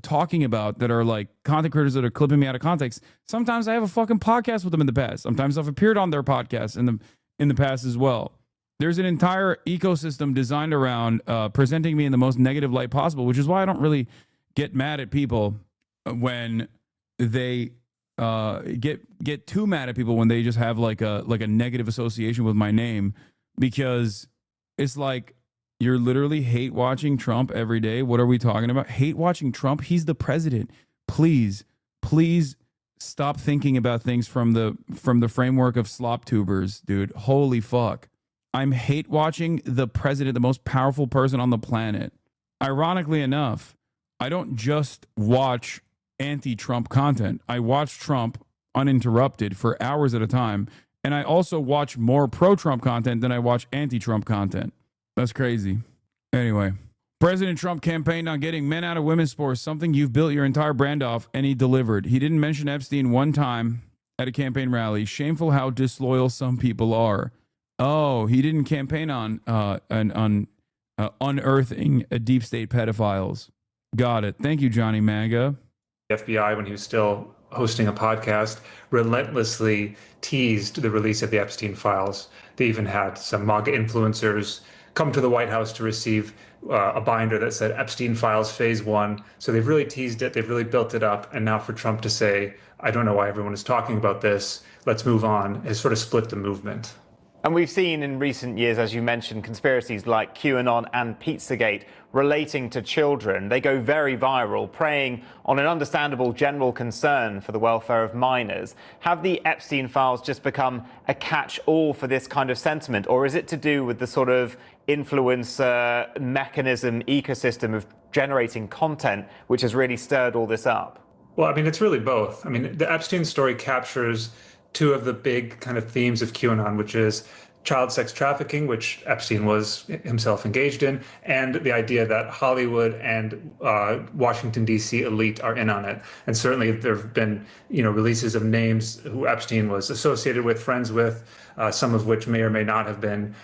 talking about that are like content creators that are clipping me out of context, sometimes I have a fucking podcast with them in the past. Sometimes I've appeared on their podcast in the past as well. There's an entire ecosystem designed around presenting me in the most negative light possible, which is why I don't really get mad at people when they get too mad at people when they just have like a negative association with my name, because it's like, you're literally hate watching Trump every day. What are we talking about? Hate watching Trump? He's the president. Please stop thinking about things from the framework of slop tubers, dude. Holy fuck. I'm hate watching the president, the most powerful person on the planet. Ironically enough, I don't just watch anti-Trump content. I watch Trump uninterrupted for hours at a time, and I also watch more pro-Trump content than I watch anti-Trump content. That's crazy. Anyway, President Trump campaigned on getting men out of women's sports, something you've built your entire brand off, and he delivered. He didn't mention Epstein one time at a campaign rally. Shameful how disloyal some people are. Oh, he didn't campaign on unearthing deep state pedophiles. Got it. Thank you, Johnny Maga. The FBI, when he was still hosting a podcast, relentlessly teased the release of the Epstein files. They even had some MAGA influencers come to the White House to receive a binder that said Epstein Files Phase 1. So they've really teased it. They've really built it up. And now for Trump to say, I don't know why everyone is talking about this, let's move on, has sort of split the movement. And we've seen in recent years, as you mentioned, conspiracies like QAnon and Pizzagate relating to children. They go very viral, preying on an understandable general concern for the welfare of minors. Have the Epstein files just become a catch-all for this kind of sentiment, or is it to do with the sort of influencer mechanism, ecosystem of generating content, which has really stirred all this up? Well, I mean, it's really both. I mean, the Epstein story captures two of the big kind of themes of QAnon, which is child sex trafficking, which Epstein was himself engaged in, and the idea that Hollywood and Washington, D.C. elite are in on it. And certainly there have been, releases of names who Epstein was associated with, friends with, some of which may or may not have been,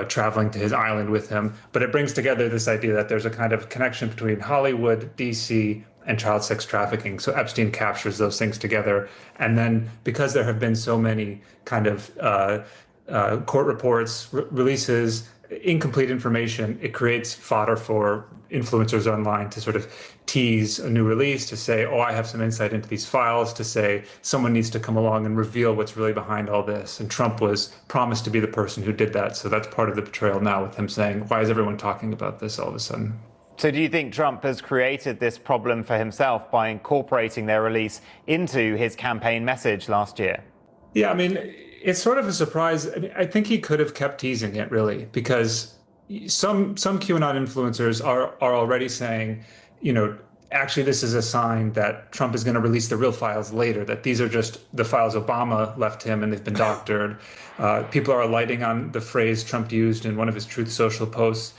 traveling to his island with him. But it brings together this idea that there's a kind of connection between Hollywood, D.C., and child sex trafficking. So Epstein captures those things together. And then because there have been so many kind of court reports, releases, incomplete information, it creates fodder for influencers online to sort of tease a new release, to say, oh, I have some insight into these files, to say someone needs to come along and reveal what's really behind all this. And Trump was promised to be the person who did that. So that's part of the betrayal now, with him saying, why is everyone talking about this all of a sudden? So do you think Trump has created this problem for himself by incorporating their release into his campaign message last year? Yeah, I mean, it's sort of a surprise. I mean, I think he could have kept teasing it, really, because some QAnon influencers are already saying, actually, this is a sign that Trump is going to release the real files later, that these are just the files Obama left him and they've been doctored. People are alighting on the phrase Trump used in one of his Truth Social posts,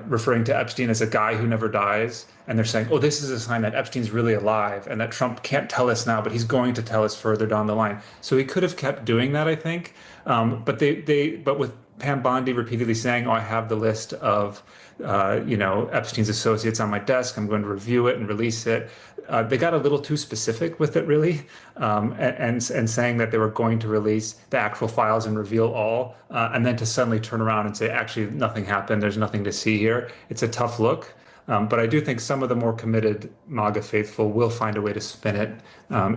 referring to Epstein as a guy who never dies. And they're saying, oh, this is a sign that Epstein's really alive and that Trump can't tell us now, but he's going to tell us further down the line. So he could have kept doing that, I think. But with Pam Bondi repeatedly saying, oh, I have the list of, Epstein's associates on my desk, I'm going to review it and release it. They got a little too specific with it, really, and saying that they were going to release the actual files and reveal all, and then to suddenly turn around and say, actually, nothing happened, there's nothing to see here. It's a tough look. But I do think some of the more committed MAGA faithful will find a way to spin it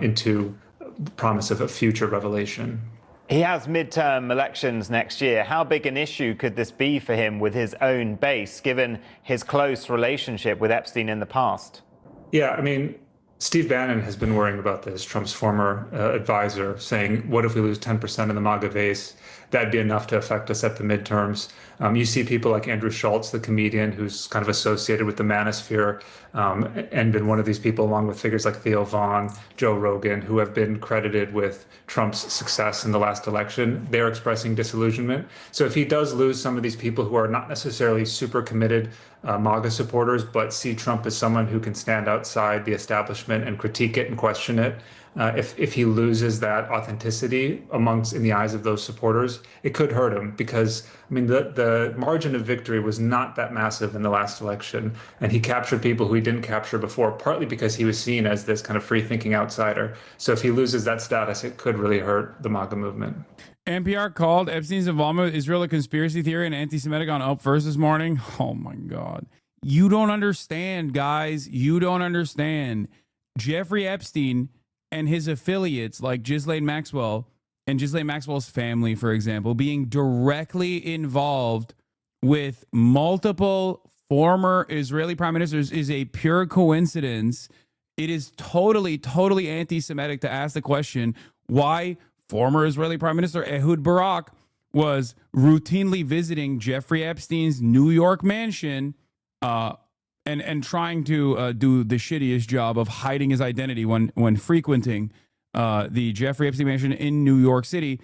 into the promise of a future revelation. He has midterm elections next year. How big an issue could this be for him with his own base, given his close relationship with Epstein in the past? Yeah, I mean, Steve Bannon has been worrying about this, Trump's former advisor, saying, what if we lose 10% of the MAGA base? That'd be enough to affect us at the midterms. You see people like Andrew Schultz, the comedian, who's kind of associated with the manosphere and been one of these people, along with figures like Theo Vaughn, Joe Rogan, who have been credited with Trump's success in the last election. They're expressing disillusionment. So if he does lose some of these people who are not necessarily super committed MAGA supporters, but see Trump as someone who can stand outside the establishment and critique it and question it, if he loses that authenticity in the eyes of those supporters, it could hurt him because, I mean, the margin of victory was not that massive in the last election. And he captured people who he didn't capture before, partly because he was seen as this kind of free-thinking outsider. So if he loses that status, it could really hurt the MAGA movement. NPR called Epstein's involvement with Israel a conspiracy theory and anti-Semitic on Up First this morning. Oh, my God. You don't understand, guys. You don't understand. Jeffrey Epstein and his affiliates like Ghislaine Maxwell and Ghislaine Maxwell's family, for example, being directly involved with multiple former Israeli prime ministers is a pure coincidence. It is totally, totally anti-Semitic to ask the question why former Israeli Prime Minister Ehud Barak was routinely visiting Jeffrey Epstein's New York mansion and trying to do the shittiest job of hiding his identity when frequenting the Jeffrey Epstein mansion in New York City,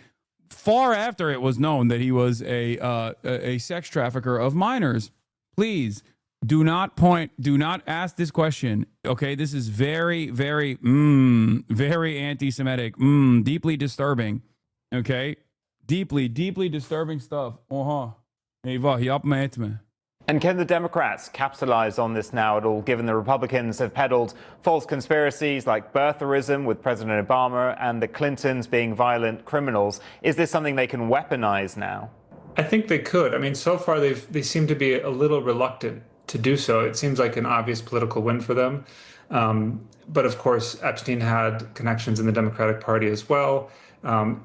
far after it was known that he was a sex trafficker of minors. Please do not ask this question. Okay, this is very, very, very anti-Semitic, deeply disturbing. Okay, deeply, deeply disturbing stuff. And can the Democrats capitalize on this now at all, given the Republicans have peddled false conspiracies like birtherism with President Obama and the Clintons being violent criminals? Is this something they can weaponize now? I think they could. I mean, so far they seem to be a little reluctant to do so. It seems like an obvious political win for them. But of course, Epstein had connections in the Democratic Party as well.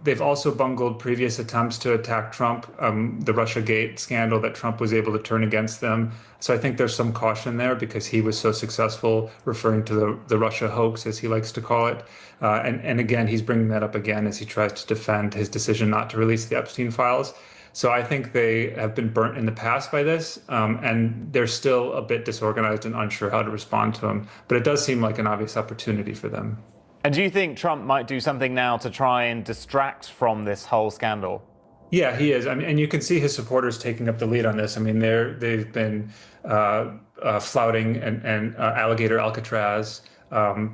They've also bungled previous attempts to attack Trump, the Russiagate scandal that Trump was able to turn against them. So I think there's some caution there because he was so successful referring to the Russia hoax, as he likes to call it. And again, he's bringing that up again as he tries to defend his decision not to release the Epstein files. So I think they have been burnt in the past by this, and they're still a bit disorganized and unsure how to respond to him. But it does seem like an obvious opportunity for them. And do you think Trump might do something now to try and distract from this whole scandal? Yeah, he is. I mean, and you can see his supporters taking up the lead on this. I mean, they've been flouting and Alligator Alcatraz,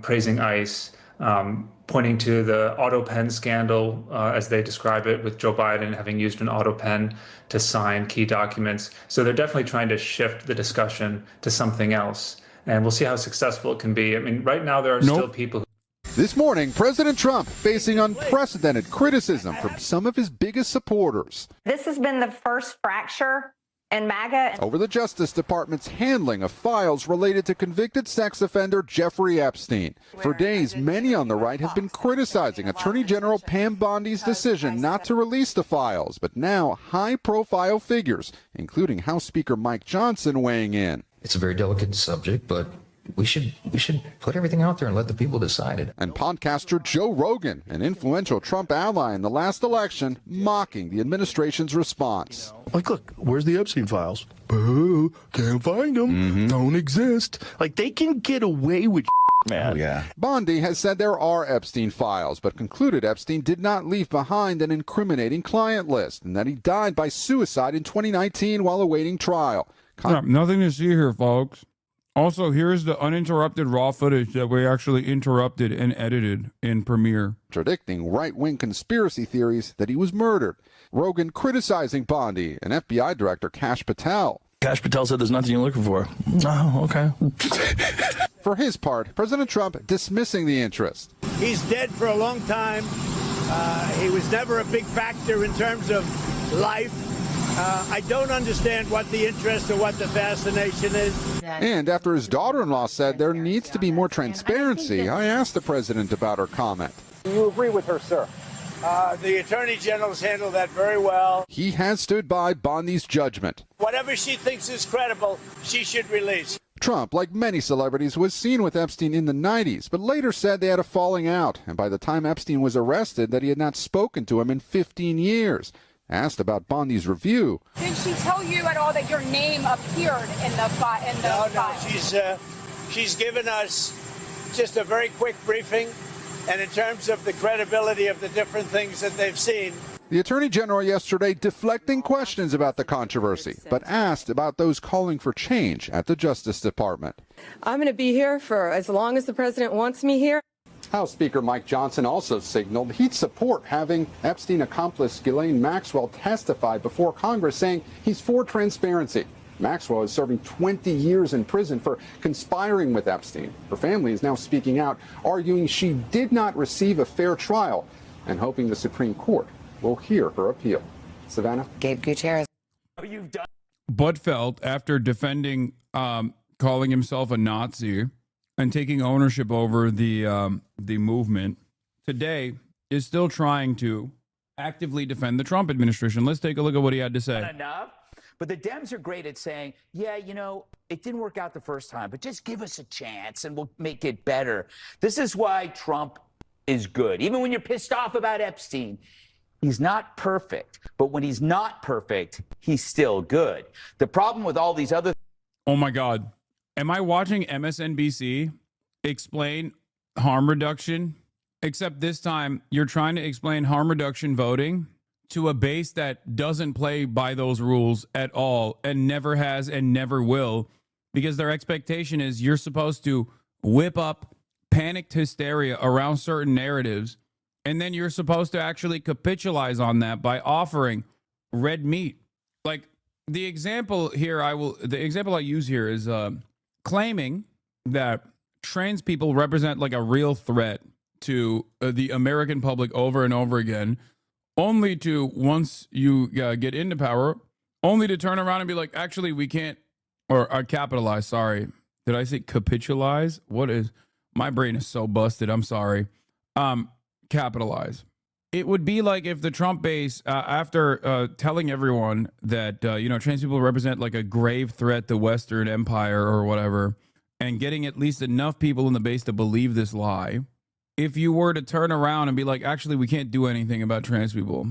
praising ICE, pointing to the auto pen scandal, as they describe it, with Joe Biden having used an auto pen to sign key documents. So they're definitely trying to shift the discussion to something else. And we'll see how successful it can be. I mean, right now there are still people who... This morning, President Trump facing unprecedented criticism from some of his biggest supporters. This has been the first fracture in MAGA over the Justice Department's handling of files related to convicted sex offender Jeffrey Epstein. For days, many on the right have been criticizing Attorney General Pam Bondi's decision not to release the files, but now high-profile figures, including House Speaker Mike Johnson, weighing in. It's a very delicate subject, but we should put everything out there and let the people decide it. And podcaster Joe Rogan, an influential Trump ally in the last election, mocking the administration's response. Like, look, where's the Epstein files? Boo, can't find them. Don't exist. Like, they can get away with man. Oh, yeah. Bondi has said there are Epstein files, but concluded Epstein did not leave behind an incriminating client list and that he died by suicide in 2019 while awaiting trial. Nothing to see here, folks. Also, here's the uninterrupted raw footage that we actually interrupted and edited in Premiere. Contradicting right-wing conspiracy theories that he was murdered. Rogan criticizing Bondi and FBI Director Kash Patel. Kash Patel said there's nothing you're looking for. Oh, okay. For his part, President Trump dismissing the interest. He's dead for a long time. He was never a big factor in terms of life. I don't understand what the interest or what the fascination is. And after his daughter-in-law said there needs to be more transparency, I asked the president about her comment. Do you agree with her, sir? The Attorney General's handled that very well. He has stood by Bondi's judgment. Whatever she thinks is credible, she should release. Trump, like many celebrities, was seen with Epstein in the 90s, but later said they had a falling out, and by the time Epstein was arrested, that he had not spoken to him in 15 years. Asked about Bondi's review. Did she tell you at all that your name appeared in the file? No, she's given us just a very quick briefing, and in terms of the credibility of the different things that they've seen. The Attorney General yesterday deflecting questions about the controversy, but asked about those calling for change at the Justice Department. I'm going to be here for as long as the president wants me here. House Speaker Mike Johnson also signaled he'd support having Epstein accomplice Ghislaine Maxwell testify before Congress, saying he's for transparency. Maxwell is serving 20 years in prison for conspiring with Epstein. Her family is now speaking out, arguing she did not receive a fair trial and hoping the Supreme Court will hear her appeal. Savannah? Gabe Gutierrez. Buttfeld, after defending, calling himself a Nazi and taking ownership over the movement, today is still trying to actively defend the Trump administration. Let's take a look at what he had to say. Enough. But the Dems are great at saying, yeah, you know, it didn't work out the first time, but just give us a chance and we'll make it better. This is why Trump is good. Even when you're pissed off about Epstein, he's not perfect. But when he's not perfect, he's still good. The problem with all these other... Oh, my God. Am I watching MSNBC explain harm reduction? Except this time, you're trying to explain harm reduction voting to a base that doesn't play by those rules at all and never has and never will, because their expectation is you're supposed to whip up panicked hysteria around certain narratives, and then you're supposed to actually capitalize on that by offering red meat. Like the example here, the example I use here is claiming that trans people represent like a real threat to the American public over and over again, only to, once you get into power, only to turn around and be like, actually, we can't, or capitalize, sorry. Did I say capitalize? What is, my brain is so busted, I'm sorry. Capitalize. It would be like if the Trump base, after telling everyone that, trans people represent like a grave threat to Western empire or whatever, and getting at least enough people in the base to believe this lie, if you were to turn around and be like, actually, we can't do anything about trans people.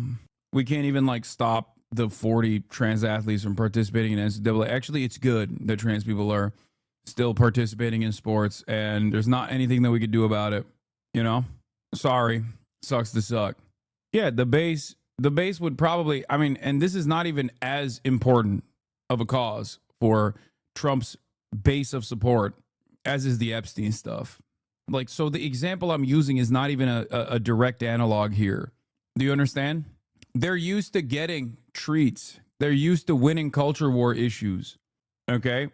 We can't even like stop the 40 trans athletes from participating in NCAA. Actually, it's good that trans people are still participating in sports and there's not anything that we could do about it. You know, sorry, sucks to suck. Yeah, the base would probably, I mean, and this is not even as important of a cause for Trump's base of support as is the Epstein stuff. Like, so the example I'm using is not even a direct analog here. Do you understand? They're used to getting treats. They're used to winning culture war issues. Okay?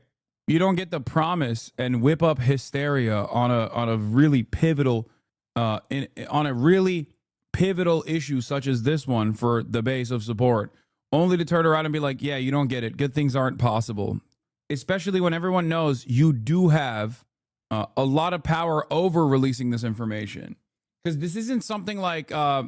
You don't get the promise and whip up hysteria on a really pivotal on a really pivotal issue such as this one for the base of support, only to turn around and be like, yeah, you don't get it. Good things aren't possible. Especially when everyone knows you do have a lot of power over releasing this information. Because this isn't something like I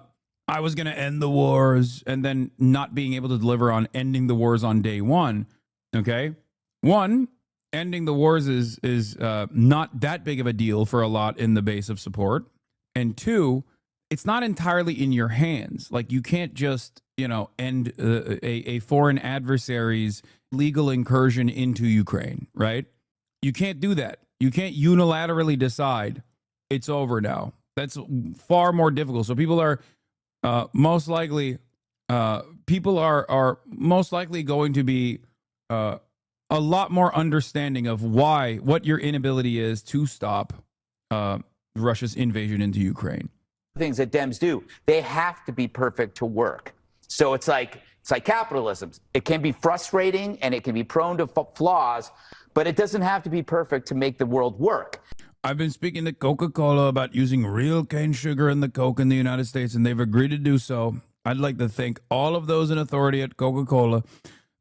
was going to end the wars and then not being able to deliver on ending the wars on day one. Okay? One, ending the wars is not that big of a deal for a lot in the base of support. And two, it's not entirely in your hands. Like you can't just, end a foreign adversary's legal incursion into Ukraine, right? You can't do that. You can't unilaterally decide it's over now. That's far more difficult. So people are most likely most likely going to be a lot more understanding of what your inability is to stop Russia's invasion into Ukraine. Things that Dems do, they have to be perfect to work. So it's like capitalism. It can be frustrating and it can be prone to flaws, but it doesn't have to be perfect to make the world work. I've been speaking to Coca-Cola about using real cane sugar in the Coke in the United States, and they've agreed to do so. I'd like to thank all of those in authority at Coca-Cola.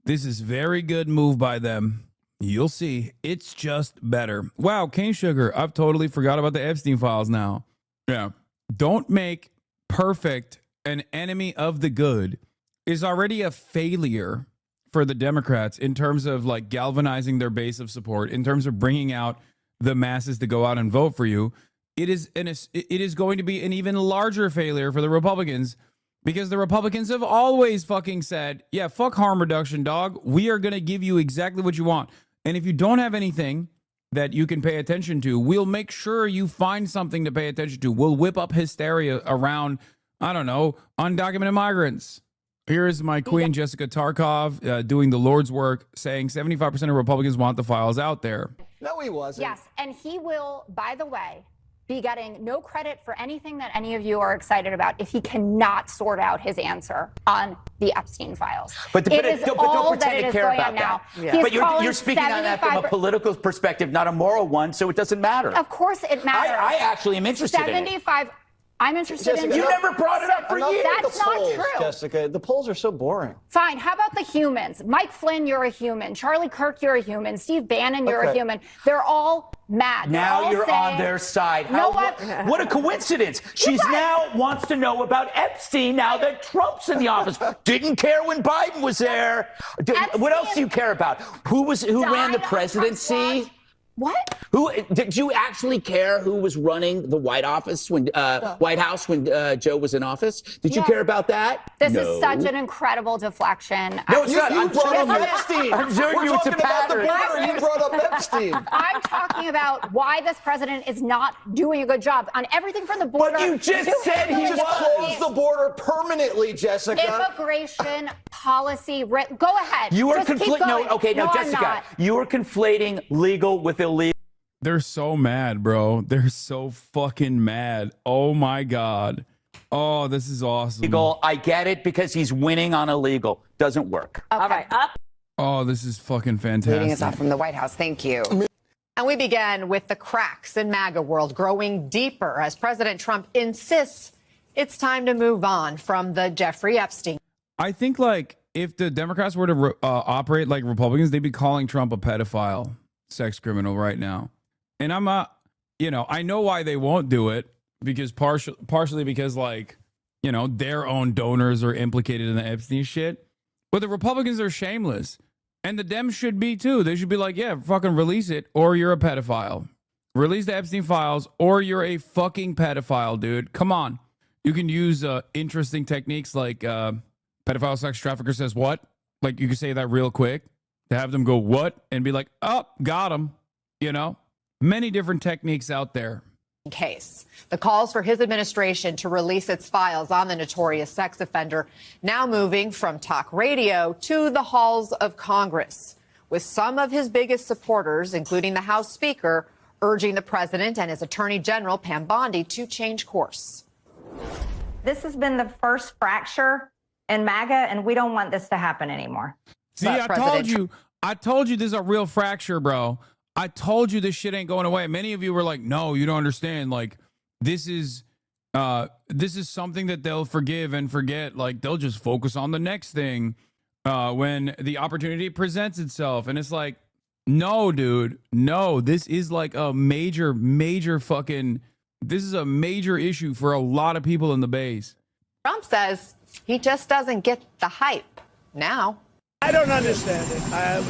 This is very good move by them. You'll see. It's just better. Wow, cane sugar. I've totally forgot about the Epstein files now. Yeah. Don't make perfect an enemy of the good is already a failure for the Democrats in terms of like galvanizing their base of support, in terms of bringing out the masses to go out and vote for you, it is going to be an even larger failure for the Republicans, because the Republicans have always fucking said, yeah, fuck harm reduction, dog. We are going to give you exactly what you want. And if you don't have anything that you can pay attention to, we'll make sure you find something to pay attention to. We'll whip up hysteria around, I don't know, undocumented migrants. Here is my queen, Jessica Tarkov, doing the Lord's work, saying 75% of Republicans want the files out there. No, he wasn't. Yes, and he will, by the way, be getting no credit for anything that any of you are excited about if he cannot sort out his answer on the Epstein files. But don't pretend to care about that. Yeah. But you're speaking on that from a political perspective, not a moral one, so it doesn't matter. Of course it matters. I actually am interested in it. I'm interested Jessica, in you never brought it up for years. That's not true. Jessica, the polls are so boring. Fine. How about the humans? Mike Flynn, you're a human. Charlie Kirk, you're a human. Steve Bannon, you're a human. They're all mad. Now you're on their side. What a coincidence. She's now wants to know about Epstein now that Trump's in the office. Didn't care when Biden was there. What else do you care about? Who ran the presidency? What? Did you actually care who was running the White House when Joe was in office? Did you care about that? This is such an incredible deflection. No, it's not. You brought up Epstein. I'm showing you it's a pattern. You brought up Epstein. I'm talking about why this president is not doing a good job on everything from the border. But you just said he just closed the border permanently, Jessica. Immigration policy. Go ahead. You are conflating. No, Jessica. You are conflating legal with illegal. They're so mad, bro. They're so fucking mad. Oh my God. Oh, this is awesome. Illegal. I get it because he's winning on illegal. Doesn't work. Okay. All right, up. Oh, this is fucking fantastic. Meeting us off from the White House. Thank you. And we began with the cracks in MAGA world growing deeper as President Trump insists it's time to move on from the Jeffrey Epstein. I think like if the Democrats were to operate like Republicans, they'd be calling Trump a pedophile, sex criminal right now. And I'm not, I know why they won't do it, because partially because like, their own donors are implicated in the Epstein shit. But the Republicans are shameless, and the Dems should be too. They should be like, yeah, fucking release it, or you're a pedophile. Release the Epstein files, or you're a fucking pedophile, dude. Come on. You can use interesting techniques like pedophile sex trafficker says what? Like you can say that real quick to have them go what and be like, oh, got him, Many different techniques out there. Case. The calls for his administration to release its files on the notorious sex offender now moving from talk radio to the halls of Congress, with some of his biggest supporters, including the House Speaker, urging the president and his Attorney General, Pam Bondi, to change course. This has been the first fracture in MAGA, and we don't want this to happen anymore. See, I told you this is a real fracture, bro. I told you this shit ain't going away. Many of you were like, no, you don't understand. Like, this is something that they'll forgive and forget. Like, they'll just focus on the next thing when the opportunity presents itself. And it's like, no, dude, no, this is like a major this is a major issue for a lot of people in the base. Trump says he just doesn't get the hype now. I don't understand it.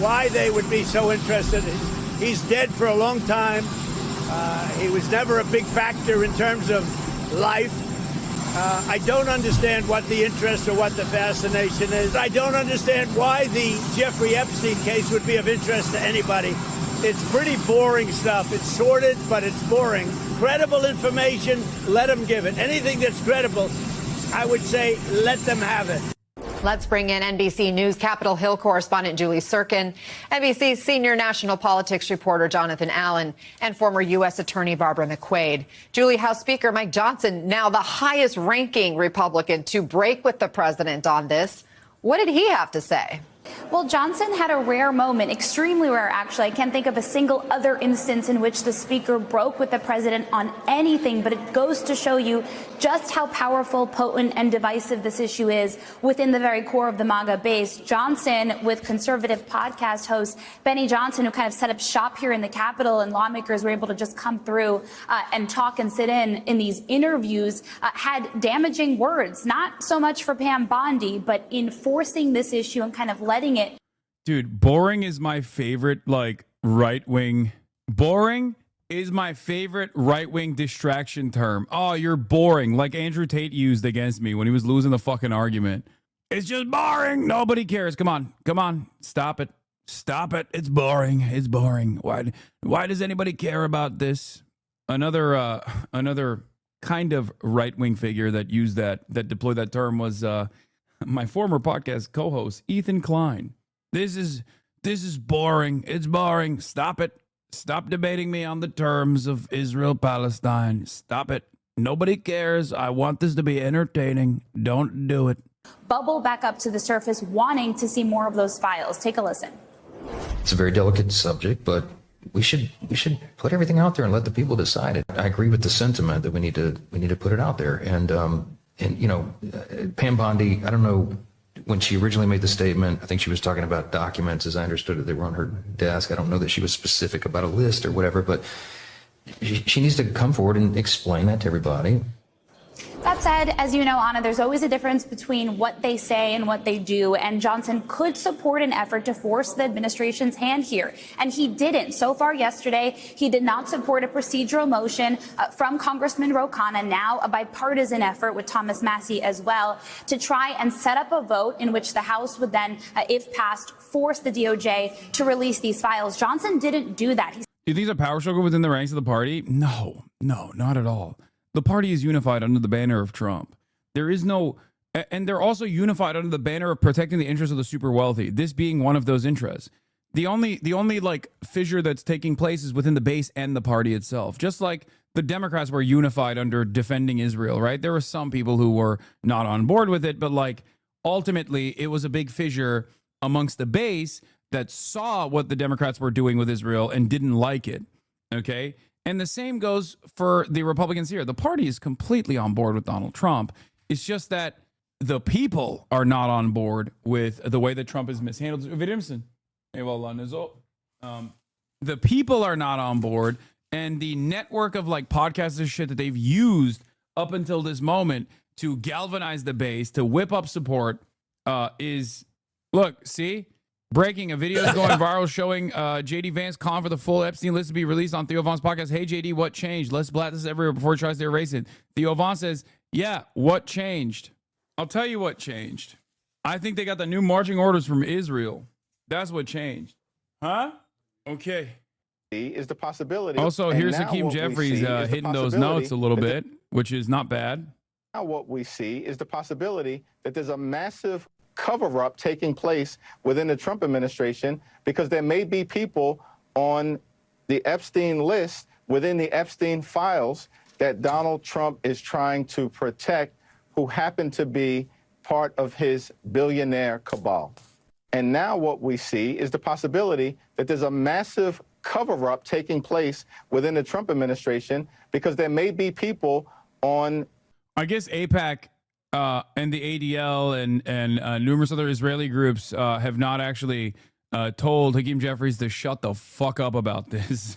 Why they would be so interested. He's dead for a long time. He was never a big factor in terms of life. I don't understand what the interest or what the fascination is. I don't understand why the Jeffrey Epstein case would be of interest to anybody. It's pretty boring stuff. It's sordid, but it's boring. Credible information, let them give it. Anything that's credible, I would say let them have it. Let's bring in NBC News Capitol Hill correspondent Julie Sirkin, NBC's senior national politics reporter Jonathan Allen, and former U.S. Attorney Barbara McQuaid. Julie, House Speaker Mike Johnson, now the highest-ranking Republican to break with the president on this. What did he have to say? Well, Johnson had a rare moment, extremely rare, actually. I can't think of a single other instance in which the speaker broke with the president on anything, but it goes to show you just how powerful, potent, and divisive this issue is within the very core of the MAGA base. Johnson, with conservative podcast host Benny Johnson, who kind of set up shop here in the Capitol, and lawmakers were able to just come through and talk and sit in these interviews, had damaging words, not so much for Pam Bondi, but in forcing this issue and kind of letting it. Dude, boring is my favorite, like, right-wing. Boring is my favorite right-wing distraction term. Oh, you're boring, like Andrew Tate used against me when he was losing the fucking argument. It's just boring. Nobody cares. Come on. Come on. Stop it. Stop it. It's boring. It's boring. Why does anybody care about this? Another kind of right-wing figure that used that deployed that term was my former podcast co-host, Ethan Klein. This is boring. It's boring. Stop it. Stop debating me on the terms of Israel-Palestine. Stop it. Nobody cares. I want this to be entertaining. Don't do it. Bubble back up to the surface, wanting to see more of those files. Take a listen. It's a very delicate subject, but we should put everything out there and let the people decide it. I agree with the sentiment that we need to put it out there. And you know, Pam Bondi, I don't know, when she originally made the statement, I think she was talking about documents, as I understood it, they were on her desk. I don't know that she was specific about a list or whatever, but she needs to come forward and explain that to everybody. That said, as you know, Anna, there's always a difference between what they say and what they do, and Johnson could support an effort to force the administration's hand here, and he didn't. So far yesterday, he did not support a procedural motion from Congressman Ro Khanna, now a bipartisan effort with Thomas Massie as well, to try and set up a vote in which the House would then, if passed, force the DOJ to release these files. Johnson didn't do that. Do you think it's a power struggle within the ranks of the party? No, not at all. The party is unified under the banner of Trump. There is no, and they're also unified under the banner of protecting the interests of the super wealthy, this being one of those interests. The only like fissure that's taking place is within the base and the party itself. Just like the Democrats were unified under defending Israel, right? There were some people who were not on board with it, but like ultimately it was a big fissure amongst the base that saw what the Democrats were doing with Israel and didn't like it. Okay. And the same goes for the Republicans here. The party is completely on board with Donald Trump. It's just that the people are not on board with the way that Trump is mishandled. The people are not on board, and the network of like podcasts and shit that they've used up until this moment to galvanize the base, to whip up support, is, look, see? Breaking, a video is going viral showing J.D. Vance calling for the full Epstein list to be released on Theo Von's podcast. Hey, J.D., what changed? Let's blast this everywhere before he tries to erase it. Theo Von says, yeah, what changed? I'll tell you what changed. I think they got the new marching orders from Israel. That's what changed. Huh? Okay. Is the possibility. Also, here's Hakeem Jeffries hitting those notes a little bit, which is not bad. Now what we see is the possibility that there's a massive cover-up taking place within the Trump administration, because there may be people on the Epstein list within the Epstein files that Donald Trump is trying to protect, who happen to be part of his billionaire cabal. And now what we see is the possibility that there's a massive cover-up taking place within the Trump administration, because there may be people on, I guess, AIPAC and the ADL and numerous other Israeli groups have not actually told Hakeem Jeffries to shut the fuck up about this,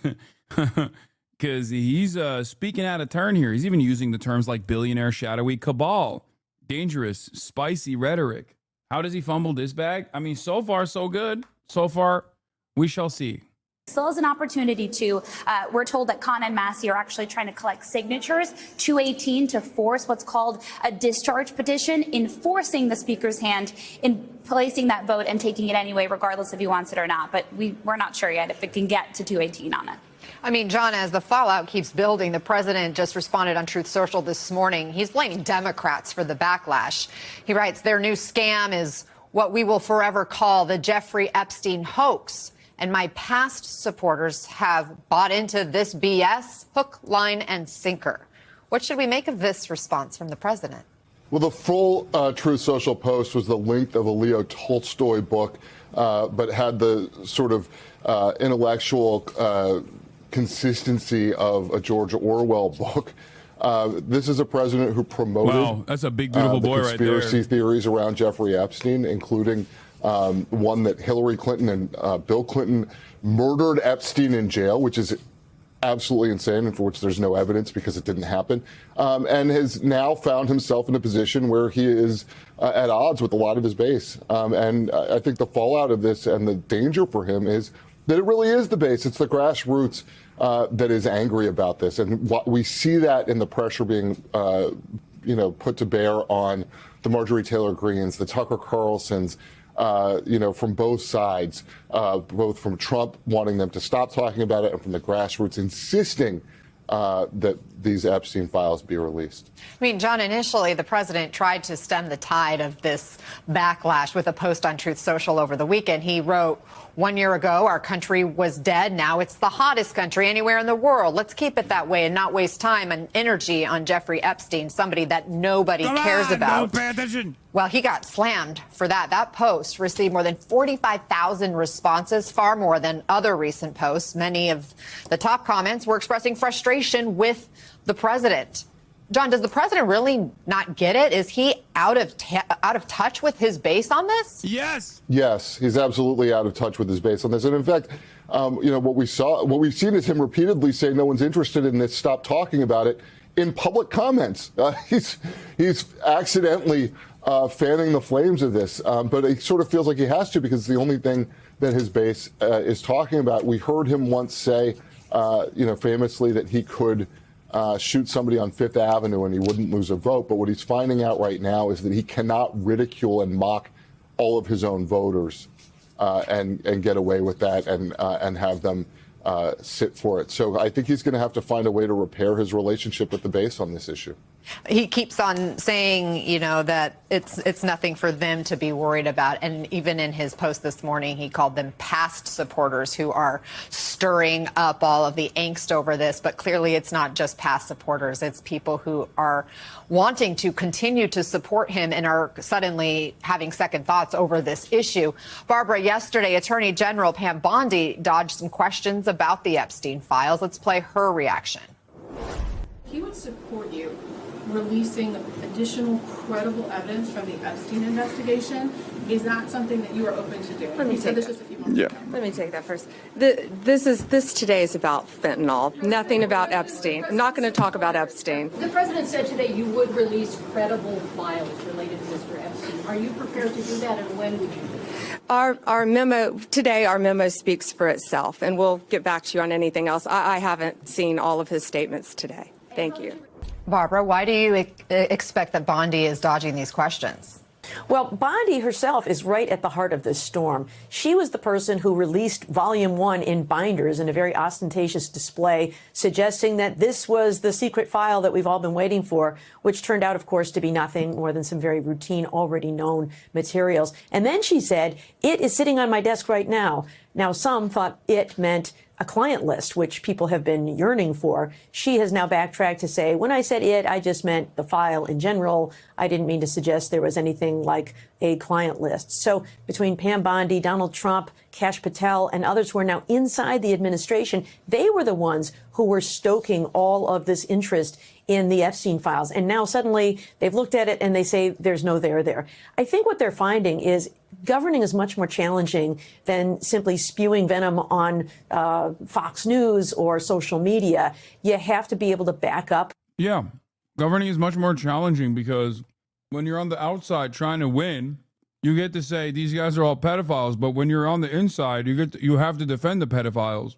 because he's speaking out of turn here. He's even using the terms like billionaire, shadowy cabal, dangerous, spicy rhetoric. How does he fumble this bag? I mean, so far, so good. So far, we shall see. Still has an opportunity to, we're told that Khan and Massie are actually trying to collect signatures, 218, to force what's called a discharge petition, enforcing the speaker's hand in placing that vote and taking it anyway, regardless if he wants it or not. But we're not sure yet if it can get to 218 on it. I mean, John, as the fallout keeps building, the president just responded on Truth Social this morning. He's blaming Democrats for the backlash. He writes, their new scam is what we will forever call the Jeffrey Epstein hoax. And my past supporters have bought into this BS hook, line, and sinker. What should we make of this response from the president? Well, the full Truth Social post was the length of a Leo Tolstoy book, but had the sort of intellectual consistency of a George Orwell book. This is a president who promoted that's a big, beautiful boy right there. Conspiracy theories around Jeffrey Epstein, including one that Hillary Clinton and Bill Clinton murdered Epstein in jail, which is absolutely insane and for which there's no evidence because it didn't happen, and has now found himself in a position where he is at odds with a lot of his base. And I think the fallout of this and the danger for him is that it really is the base. It's the grassroots that is angry about this. And we see that in the pressure being put to bear on the Marjorie Taylor Greenes, the Tucker Carlsons, from both sides, both from Trump wanting them to stop talking about it and from the grassroots insisting that these Epstein files be released. I mean, John, initially the president tried to stem the tide of this backlash with a post on Truth Social over the weekend. He wrote, "1 year ago, our country was dead. Now it's the hottest country anywhere in the world. Let's keep it that way and not waste time and energy on Jeffrey Epstein, somebody that nobody cares about." Don't pay attention. Well, he got slammed for that. That post received more than 45,000 responses, far more than other recent posts. Many of the top comments were expressing frustration with the president. John, does the president really not get it? Is he out of touch with his base on this? Yes. Yes, he's absolutely out of touch with his base on this. And in fact, what we've seen is him repeatedly say no one's interested in this, stop talking about it in public comments. He's accidentally fanning the flames of this, but it sort of feels like he has to because it's the only thing that his base is talking about. We heard him once say, famously that he could shoot somebody on Fifth Avenue and he wouldn't lose a vote. But what he's finding out right now is that he cannot ridicule and mock all of his own voters and get away with that and have them sit for it. So I think he's going to have to find a way to repair his relationship with the base on this issue. He keeps on saying, that it's nothing for them to be worried about. And even in his post this morning, he called them past supporters who are stirring up all of the angst over this. But clearly it's not just past supporters. It's people who are wanting to continue to support him and are suddenly having second thoughts over this issue. Barbara, yesterday, Attorney General Pam Bondi dodged some questions about the Epstein files. Let's play her reaction. He would support you releasing additional credible evidence from the Epstein investigation. Is that something that you are open to doing? Let me take that. Just a few moments ago. Let me take that first. This today is about fentanyl, nothing about Epstein. I'm not going to talk about Epstein. The president said today you would release credible files related to Mr. Epstein. Are you prepared to do that, and when would you do that? Our memo speaks for itself, and we'll get back to you on anything else. I haven't seen all of his statements today. Thank you. Barbara, why do you expect that Bondi is dodging these questions? Well, Bondi herself is right at the heart of this storm. She was the person who released Volume 1 in binders in a very ostentatious display, suggesting that this was the secret file that we've all been waiting for, which turned out, of course, to be nothing more than some very routine, already known materials. And then she said, "It is sitting on my desk right now." Now, some thought it meant a client list, which people have been yearning for. She has now backtracked to say, when I said it, I just meant the file in general. I didn't mean to suggest there was anything like a client list. So between Pam Bondi, Donald Trump, Kash Patel, and others who are now inside the administration, they were the ones who were stoking all of this interest in the Epstein files. And now suddenly they've looked at it and they say there's no there. I think what they're finding is governing is much more challenging than simply spewing venom on Fox News or social media. You have to be able to back up. Yeah, governing is much more challenging because when you're on the outside trying to win, you get to say these guys are all pedophiles. But when you're on the inside, you have to defend the pedophiles.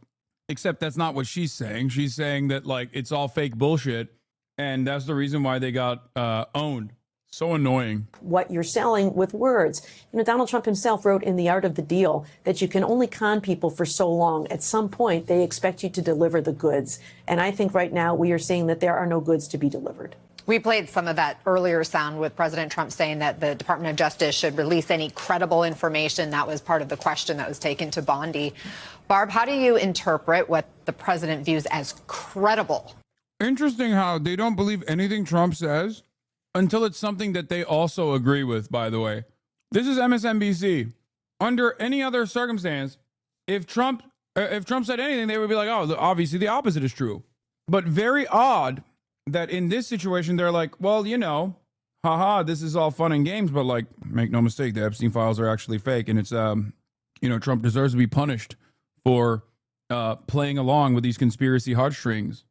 Except that's not what she's saying. She's saying that it's all fake bullshit. And that's the reason why they got owned. So annoying. What you're selling with words. Donald Trump himself wrote in The Art of the Deal that you can only con people for so long. At some point, they expect you to deliver the goods. And I think right now we are seeing that there are no goods to be delivered. We played some of that earlier sound with President Trump saying that the Department of Justice should release any credible information. That was part of the question that was taken to Bondi. Barb, how do you interpret what the president views as credible? Interesting how they don't believe anything Trump says until it's something that they also agree with, by the way. This is MSNBC. Under any other circumstance, if Trump said anything, they would be like, oh, obviously the opposite is true. But very odd that in this situation, they're like, well, haha, this is all fun and games, but make no mistake, the Epstein files are actually fake. And it's, Trump deserves to be punished for playing along with these conspiracy heartstrings?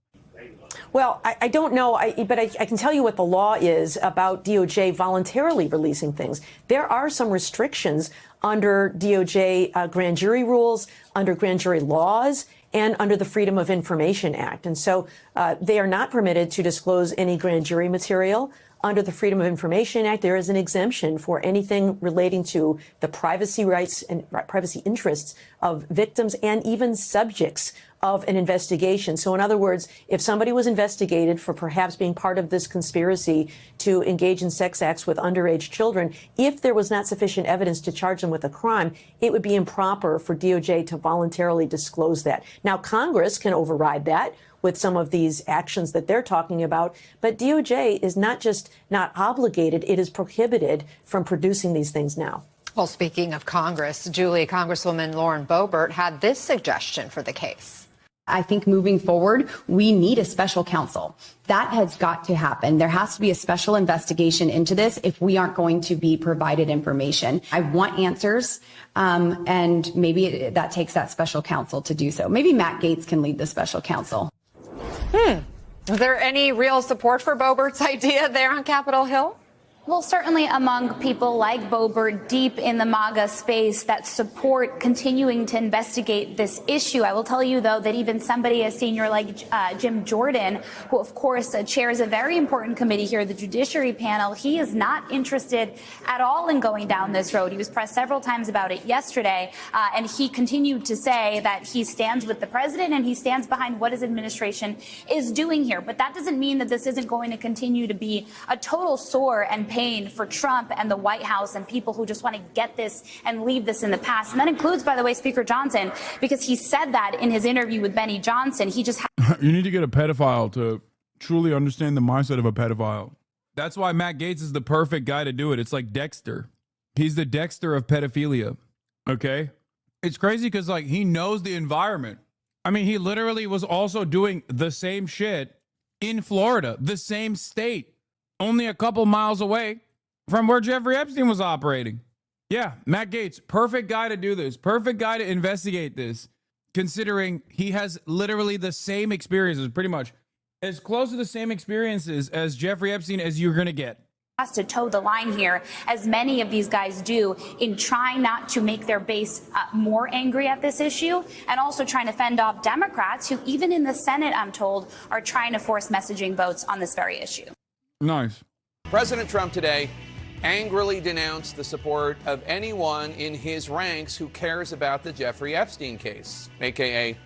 Well, I don't know, but I can tell you what the law is about DOJ voluntarily releasing things. There are some restrictions under DOJ grand jury rules, under grand jury laws, and under the Freedom of Information Act. And so they are not permitted to disclose any grand jury material. Under the Freedom of Information Act, there is an exemption for anything relating to the privacy rights and privacy interests of victims and even subjects of an investigation. So in other words, if somebody was investigated for perhaps being part of this conspiracy to engage in sex acts with underage children, if there was not sufficient evidence to charge them with a crime, it would be improper for DOJ to voluntarily disclose that. Now, Congress can override that with some of these actions that they're talking about, but DOJ is not just not obligated, it is prohibited from producing these things now. Well, speaking of Congress, Julie, Congresswoman Lauren Boebert had this suggestion for the case. I think moving forward, we need a special counsel. That has got to happen. There has to be a special investigation into this if we aren't going to be provided information. I want answers, and maybe that takes that special counsel to do so. Maybe Matt Gaetz can lead the special counsel. Is there any real support for Boebert's idea there on Capitol Hill? Well, certainly among people like Boebert deep in the MAGA space that support continuing to investigate this issue. I will tell you, though, that even somebody as senior like Jim Jordan, who, of course, chairs a very important committee here, the Judiciary Panel, he is not interested at all in going down this road. He was pressed several times about it yesterday, and he continued to say that he stands with the president and he stands behind what his administration is doing here. But that doesn't mean that this isn't going to continue to be a total sore and pain for Trump and the White House and people who just want to get this and leave this in the past. And that includes, by the way, Speaker Johnson, because he said that in his interview with Benny Johnson. He just You need to get a pedophile to truly understand the mindset of a pedophile. That's why Matt Gaetz is the perfect guy to do it. It's like Dexter. He's the Dexter of pedophilia. Okay? It's crazy because, like, he knows the environment. I mean, he literally was also doing the same shit in Florida, the same state, only a couple miles away from where Jeffrey Epstein was operating. Yeah, Matt Gaetz, perfect guy to do this. Perfect guy to investigate this, considering he has literally the same experiences, pretty much as close to the same experiences as Jeffrey Epstein as you're going to get. Has to toe the line here, as many of these guys do, in trying not to make their base more angry at this issue, and also trying to fend off Democrats who, even in the Senate, I'm told, are trying to force messaging votes on this very issue. Nice. President Trump today angrily denounced the support of anyone in his ranks who cares about the Jeffrey Epstein case, aka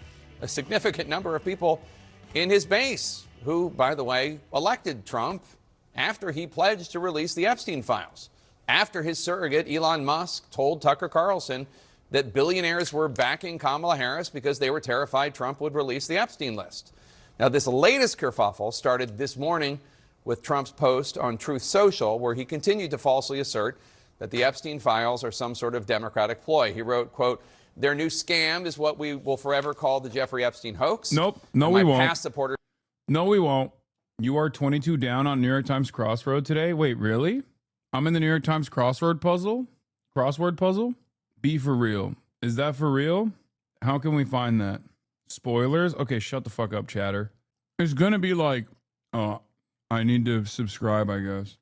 a significant number of people in his base who, by the way, elected Trump after he pledged to release the Epstein files, after his surrogate Elon Musk told Tucker Carlson that billionaires were backing Kamala Harris because they were terrified Trump would release the Epstein list. Now, this latest kerfuffle started this morning with Trump's post on Truth Social, where he continued to falsely assert that the Epstein files are some sort of Democratic ploy. He wrote, quote, "Their new scam is what we will forever call the Jeffrey Epstein hoax." Nope. No, we won't. Past supporters. No, we won't. You are 22 down on New York Times crossroad today? Wait, really? I'm in the New York Times crossword puzzle? Be for real. Is that for real? How can we find that? Spoilers? Okay, shut the fuck up, chatter. It's gonna be like, I need to subscribe, I guess.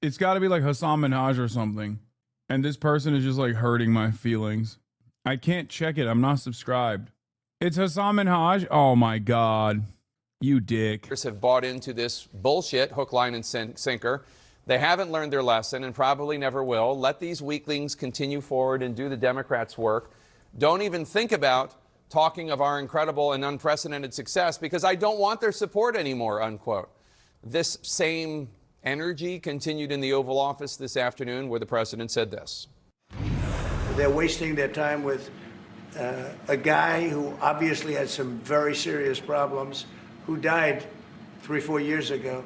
It's got to be like Hassan Minhaj or something. And this person is just like hurting my feelings. I can't check it. I'm not subscribed. It's Hassan Minhaj? Oh my God. You dick. Have bought into this bullshit, hook, line, and sinker. They haven't learned their lesson and probably never will. Let these weaklings continue forward and do the Democrats' work. Don't even think about talking of our incredible and unprecedented success because I don't want their support anymore, unquote. This same energy continued in the Oval Office this afternoon, where the president said this. They're wasting their time with a guy who obviously had some very serious problems, who died 3-4 years ago.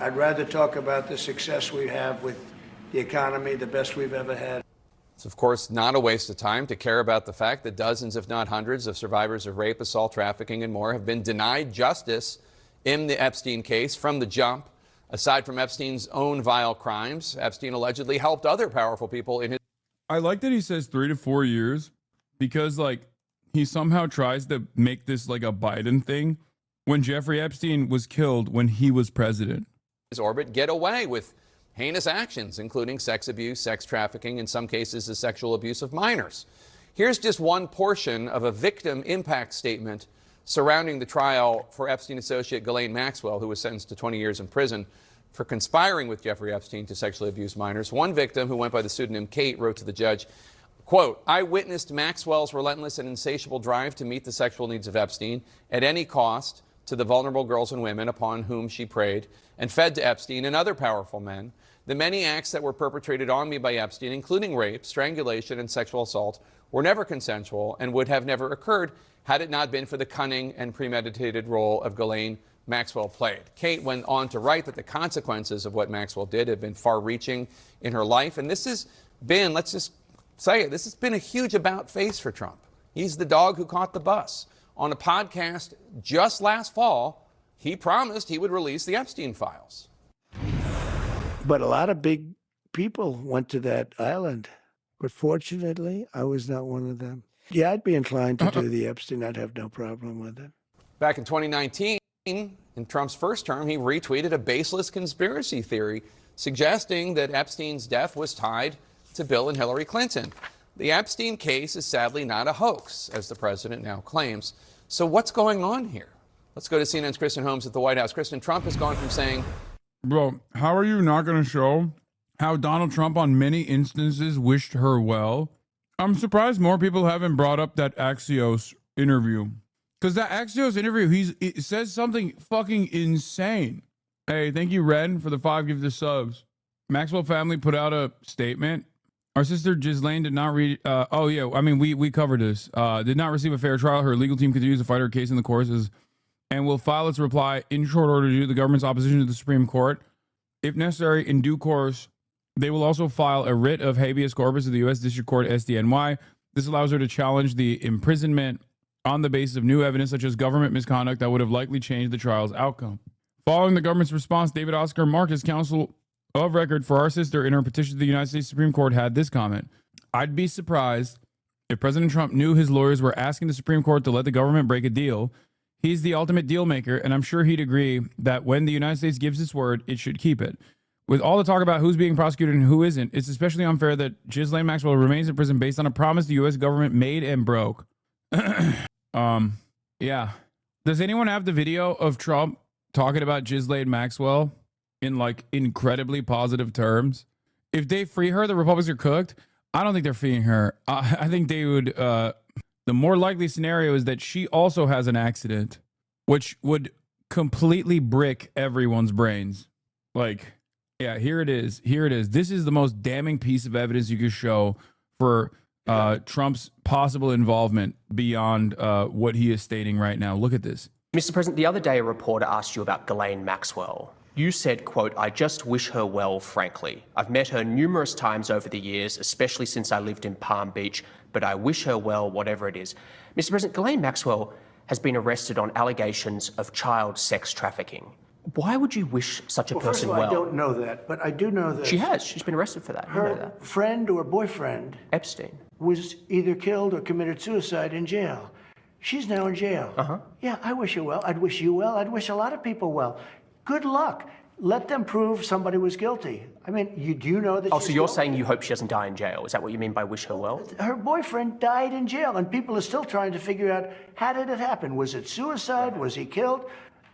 I'd rather talk about the success we have with the economy, the best we've ever had. It's, of course, not a waste of time to care about the fact that dozens, if not hundreds, of survivors of rape, assault, trafficking, and more have been denied justice in the Epstein case from the jump. Aside from Epstein's own vile crimes, Epstein allegedly helped other powerful people in his... I like that he says 3 to 4 years because, like, he somehow tries to make this like a Biden thing when Jeffrey Epstein was killed when he was president. His orbit get away with heinous actions, including sex abuse, sex trafficking, in some cases the sexual abuse of minors. Here's just one portion of a victim impact statement surrounding the trial for Epstein associate Ghislaine Maxwell, who was sentenced to 20 years in prison for conspiring with Jeffrey Epstein to sexually abuse minors. One victim, who went by the pseudonym Kate, wrote to the judge, quote, "I witnessed Maxwell's relentless and insatiable drive to meet the sexual needs of Epstein at any cost to the vulnerable girls and women upon whom she preyed and fed to Epstein and other powerful men. The many acts that were perpetrated on me by Epstein, including rape, strangulation, and sexual assault, were never consensual and would have never occurred had it not been for the cunning and premeditated role of Ghislaine Maxwell played." Kate went on to write that the consequences of what Maxwell did have been far-reaching in her life. And this has been, let's just say it, this has been a huge about face for Trump. He's the dog who caught the bus. On a podcast just last fall, he promised he would release the Epstein files. But a lot of big people went to that island. But fortunately, I was not one of them. Yeah, I'd be inclined to do the Epstein. I'd have no problem with it. Back in 2019, in Trump's first term, he retweeted a baseless conspiracy theory suggesting that Epstein's death was tied to Bill and Hillary Clinton. The Epstein case is sadly not a hoax, as the president now claims. So what's going on here? Let's go to CNN's Kristen Holmes at the White House. Kristen, Trump has gone from saying, Bro, how are you not going to show how Donald Trump on many instances wished her well? I'm surprised more people haven't brought up that Axios interview. Because that Axios interview, it says something fucking insane. Hey, thank you, Ren, for the 5 gifted subs. Maxwell family put out a statement. Our sister Ghislaine did not read. We covered this. Did not receive a fair trial. Her legal team continues to fight her case in the courts and will file its reply in short order due to the government's opposition to the Supreme Court. If necessary, in due course, they will also file a writ of habeas corpus to the U.S. District Court, SDNY. This allows her to challenge the imprisonment on the basis of new evidence, such as government misconduct that would have likely changed the trial's outcome. Following the government's response, David Oscar Marcus, counsel of record for our sister in her petition to the United States Supreme Court, had this comment: "I'd be surprised if President Trump knew his lawyers were asking the Supreme Court to let the government break a deal. He's the ultimate deal maker, and I'm sure he'd agree that when the United States gives its word, it should keep it. With all the talk about who's being prosecuted and who isn't, it's especially unfair that Ghislaine Maxwell remains in prison based on a promise the U.S. government made and broke." Yeah. Does anyone have the video of Trump talking about Ghislaine Maxwell in like incredibly positive terms? If they free her, the Republicans are cooked. I don't think they're freeing her. I think they would. The more likely scenario is that she also has an accident, which would completely brick everyone's brains. Like, yeah, here it is. Here it is. This is the most damning piece of evidence you could show for Trump's possible involvement beyond what he is stating right now. Look at this. Mr. President, the other day a reporter asked you about Ghislaine Maxwell. You said, quote, "I just wish her well, frankly. I've met her numerous times over the years, especially since I lived in Palm Beach, but I wish her well, whatever it is." Mr. President, Ghislaine Maxwell has been arrested on allegations of child sex trafficking. Why would you wish such a person well? I don't know that, but I do know that She has. She's been arrested for that. You know her that. friend or boyfriend, Epstein, was either killed or committed suicide in jail. She's now in jail. Yeah, I wish her well. I'd wish you well. I'd wish a lot of people well. Good luck. Let them prove somebody was guilty. I mean, do you know that Oh, so you're saying you hope she doesn't die in jail? Is that what you mean by wish her well? Her boyfriend died in jail, and people are still trying to figure out, how did it happen? Was it suicide? Was he killed?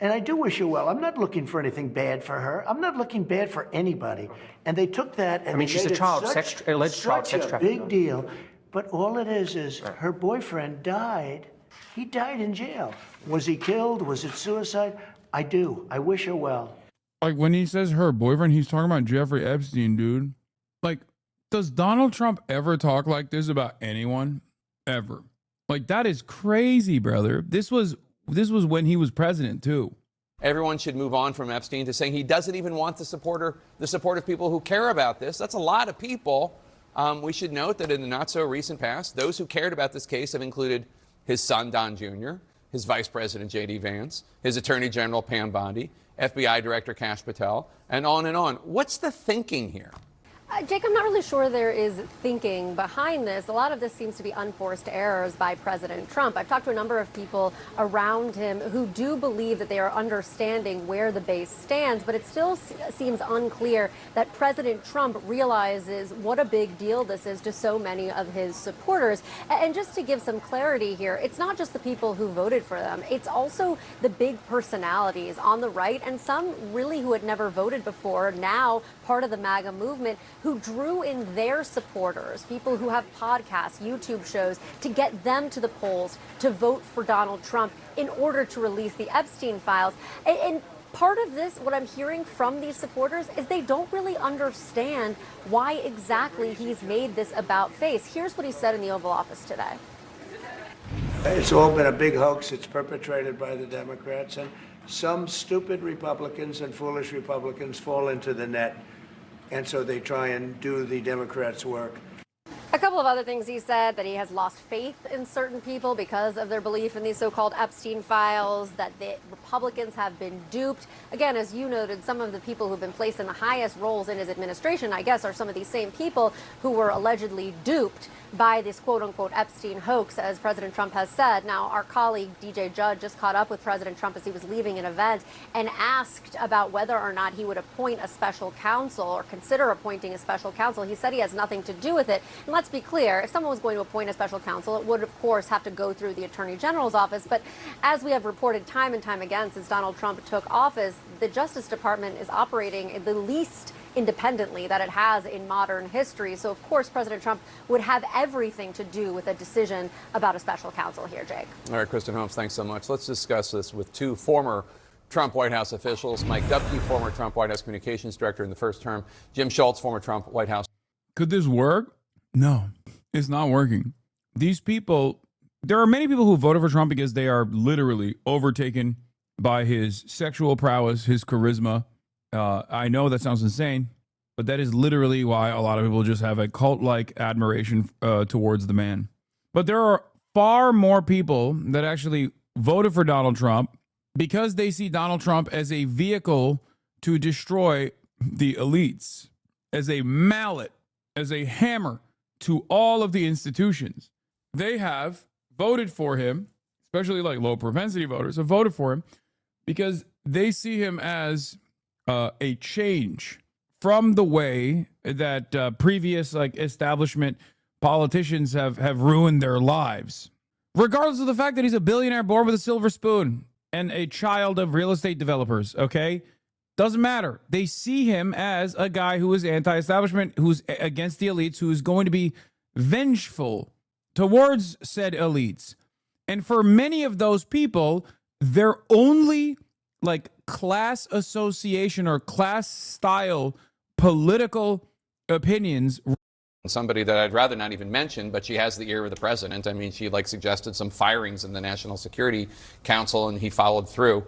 And I do wish her well. I'm not looking for anything bad for her. I'm not looking bad for anybody. And they took that and I mean, they she's made a child it sex, alleged child sex such a trafficking. big deal. But all it is her boyfriend died. He died in jail. Was he killed? Was it suicide? I do. I wish her well. Like when he says her boyfriend, he's talking about Jeffrey Epstein, dude. Like, does Donald Trump ever talk like this about anyone? Ever? Like, that is crazy, brother. This was when he was president, too. Everyone should move on from Epstein to saying he doesn't even want the support of people who care about this. That's a lot of people. We should note that in the not-so-recent past, those who cared about this case have included his son, Don Jr., his Vice President, J.D. Vance, his Attorney General, Pam Bondi, FBI Director Kash Patel, and on and on. What's the thinking here? Jake, I'm not really sure there is thinking behind this. A lot of this seems to be unforced errors by President Trump. I've talked to a number of people around him who do believe that they are understanding where the base stands, but it still seems unclear that President Trump realizes what a big deal this is to so many of his supporters. And just to give some clarity here, it's not just the people who voted for them. It's also the big personalities on the right and some really who had never voted before, now part of the MAGA movement, who drew in their supporters, people who have podcasts, YouTube shows, to get them to the polls to vote for Donald Trump in order to release the Epstein files. And part of this, what I'm hearing from these supporters, is they don't really understand why exactly he's made this about face. Here's what he said in the Oval Office today. It's all been a big hoax. It's perpetrated by the Democrats, and some stupid Republicans and foolish Republicans fall into the net. And so they try and do the Democrats' work. A couple of other things he said, that he has lost faith in certain people because of their belief in these so-called Epstein files, that the Republicans have been duped. Again, as you noted, some of the people who've been placed in the highest roles in his administration, I guess, are some of these same people who were allegedly duped by this quote-unquote Epstein hoax, as President Trump has said. Now, our colleague DJ just caught up with President Trump as he was leaving an event and asked about whether or not he would appoint a special counsel or consider appointing a special counsel. He said he has nothing to do with it. And let's be clear, if someone was going to appoint a special counsel, it would, of course, have to go through the Attorney General's office. But as we have reported time and time again since Donald Trump took office, the Justice Department is operating the least independently that it has in modern history. So, of course, President Trump would have everything to do with a decision about a special counsel here, Jake. All right, Kristen Holmes, thanks so much. Let's discuss this with two former Trump White House officials. Mike Dubke, former Trump White House communications director in the first term. Jim Schultz, former Trump White House. Could this work? No, it's not working. These people, there are many people who voted for Trump because they are literally overtaken by his sexual prowess, his charisma. I know that sounds insane, but that is literally why a lot of people just have a cult-like admiration towards the man. But there are far more people that actually voted for Donald Trump because they see Donald Trump as a vehicle to destroy the elites, as a mallet, as a hammer to all of the institutions. They have voted for him, especially like low propensity voters have voted for him because they see him as a change from the way that previous like establishment politicians have ruined their lives, regardless of the fact that he's a billionaire born with a silver spoon and a child of real estate developers. OK, doesn't matter. They see him as a guy who is anti-establishment, who's against the elites, who is going to be vengeful towards said elites. And for many of those people, their only like class association or class style political opinions. Somebody that I'd rather not even mention, but she has the ear of the president. I mean, she like suggested some firings in the National Security Council and he followed through.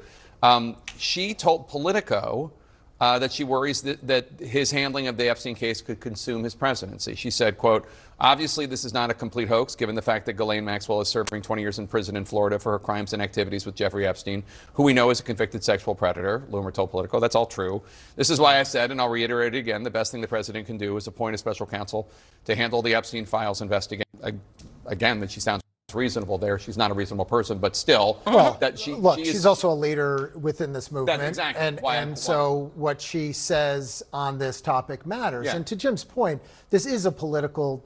She told Politico that she worries that his handling of the Epstein case could consume his presidency. She said, quote, obviously this is not a complete hoax, given the fact that Ghislaine Maxwell is serving 20 years in prison in Florida for her crimes and activities with Jeffrey Epstein, who we know is a convicted sexual predator. Loomer told Politico. That's all true. This is why I said, and I'll reiterate it again, the best thing the president can do is appoint a special counsel to handle the Epstein files investigation. Again, that she sounds reasonable there. She's not a reasonable person, but still, that she's also a leader within this movement. That's exactly and so what she says on this topic matters. Yeah. And to Jim's point, this is a political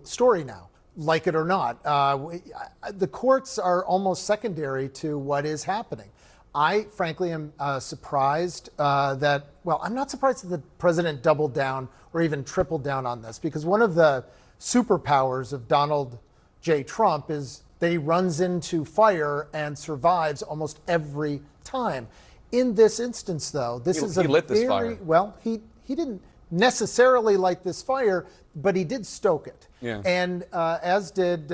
story now, like it or not. The courts are almost secondary to what is happening. I frankly am surprised I'm not surprised that the president doubled down or even tripled down on this, because one of the superpowers of Donald J. Trump is that he runs into fire and survives almost every time. In this instance, though, this is a lit this fire. Well, he didn't necessarily light this fire, but he did stoke it. Yeah. And as did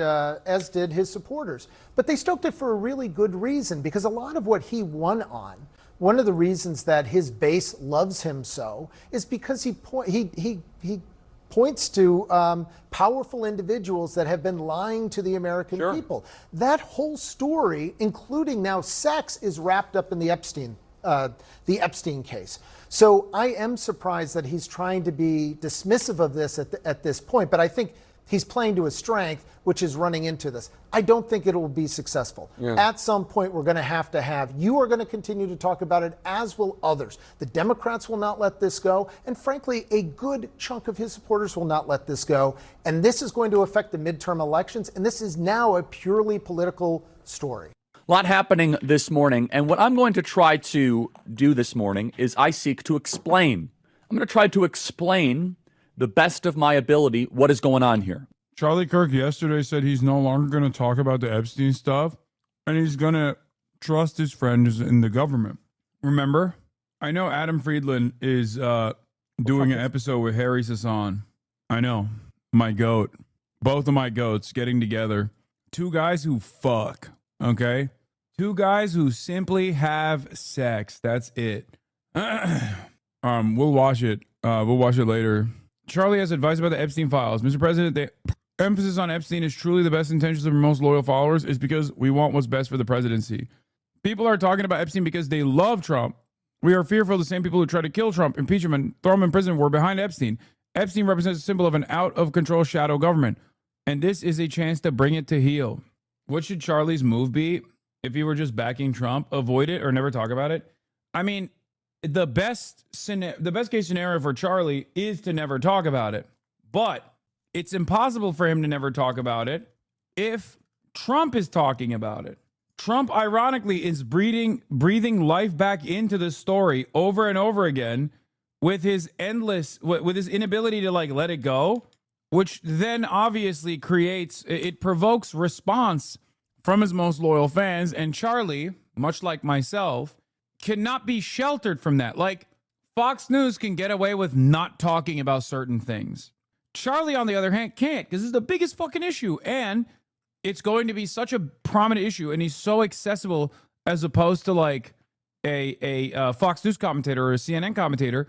his supporters. But they stoked it for a really good reason, because a lot of what he won on, one of the reasons that his base loves him so, is because he points to powerful individuals that have been lying to the American people. That whole story, including now sex, is wrapped up in the Epstein the Epstein case. So I am surprised that he's trying to be dismissive of this at this point, but I think he's playing to his strength, which is running into this. I don't think it will be successful. Yeah. At some point, we're going to have, you are going to continue to talk about it, as will others. The Democrats will not let this go. And frankly, a good chunk of his supporters will not let this go. And this is going to affect the midterm elections. And this is now a purely political story. A lot happening this morning. And what I'm going to try to do this morning is I seek to explain. I'm going to try to explain the best of my ability what is going on here. Charlie Kirk yesterday said he's no longer going to talk about the Epstein stuff, and he's going to trust his friends in the government. Remember? I know Adam Friedland is doing an episode with Harry Hassan. I know. My goat. Both of my goats getting together. Two guys who fuck. Okay? Two guys who simply have sex. That's it. We'll watch it. We'll watch it later. Charlie has advice about the Epstein files. Mr. President, the emphasis on Epstein is truly the best intentions of our most loyal followers is because we want what's best for the presidency. People are talking about Epstein because they love Trump. We are fearful the same people who try to kill Trump, impeach him, and throw him in prison were behind Epstein. Epstein represents a symbol of an out-of-control shadow government, and this is a chance to bring it to heel. What should Charlie's move be if he were just backing Trump? Avoid it or never talk about it? I mean, the best case scenario for Charlie is to never talk about it. But it's impossible for him to never talk about it if Trump is talking about it. Trump, ironically, is breathing life back into the story over and over again with his with his inability to let it go, which then obviously provokes response from his most loyal fans. And Charlie, much like myself, cannot be sheltered from that. Like, Fox News can get away with not talking about certain things. Charlie, on the other hand, can't, because this is the biggest fucking issue. And it's going to be such a prominent issue, and he's so accessible as opposed to like a Fox News commentator or a CNN commentator,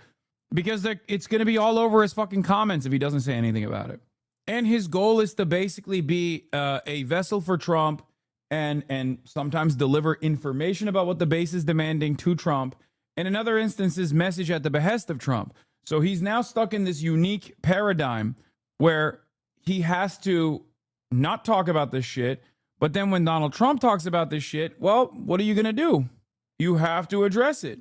because it's going to be all over his fucking comments if he doesn't say anything about it. And his goal is to basically be a vessel for Trump and sometimes deliver information about what the base is demanding to Trump, and in other instances, message at the behest of Trump. So he's now stuck in this unique paradigm where he has to not talk about this shit, but then when Donald Trump talks about this shit, well, what are you going to do? You have to address it,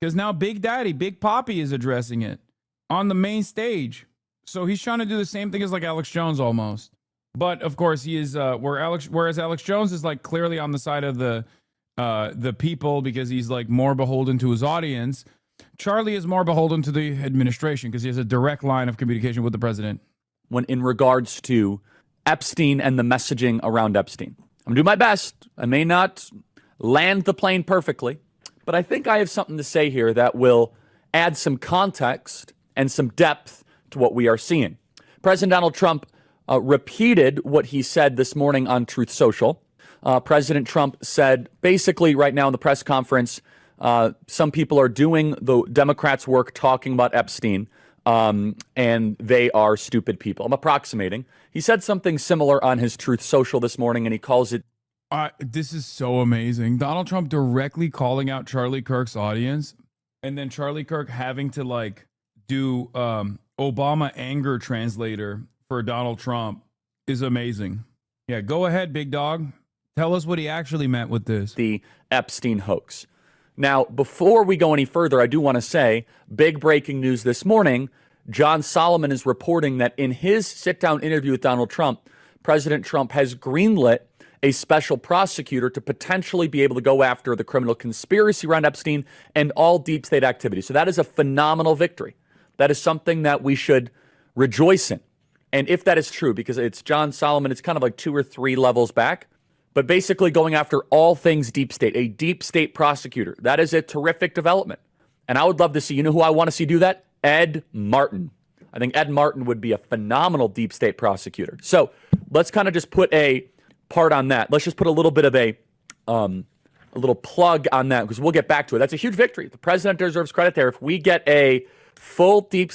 because now Big Daddy, Big Papi is addressing it on the main stage. So he's trying to do the same thing as like Alex Jones almost. But of course he is whereas Alex Jones is like clearly on the side of the people because he's like more beholden to his audience. Charlie is more beholden to the administration because he has a direct line of communication with the president. When in regards to Epstein and the messaging around Epstein, I'm gonna do my best. I may not land the plane perfectly, but I think I have something to say here that will add some context and some depth to what we are seeing. President Donald Trump repeated what he said this morning on Truth Social. President Trump said basically right now in the press conference, some people are doing the Democrats' work talking about Epstein, and they are stupid people. I'm approximating. He said something similar on his Truth Social this morning, and he calls it. This is so amazing. Donald Trump directly calling out Charlie Kirk's audience, and then Charlie Kirk having to like do Obama anger translator for Donald Trump is amazing. Yeah, go ahead, big dog. Tell us what he actually meant with this. The Epstein hoax. Now, before we go any further, I do want to say, big breaking news this morning. John Solomon is reporting that in his sit-down interview with Donald Trump, President Trump has greenlit a special prosecutor to potentially be able to go after the criminal conspiracy around Epstein and all deep state activity. So that is a phenomenal victory. That is something that we should rejoice in. And if that is true, because it's John Solomon, it's kind of like 2 or 3 levels back, but basically going after all things deep state, a deep state prosecutor. That is a terrific development. And I would love to see, you know who I want to see do that? Ed Martin. I think Ed Martin would be a phenomenal deep state prosecutor. So let's kind of just put a part on that. Let's just put a little bit of a little plug on that, because we'll get back to it. That's a huge victory. The president deserves credit there. If we get a full deep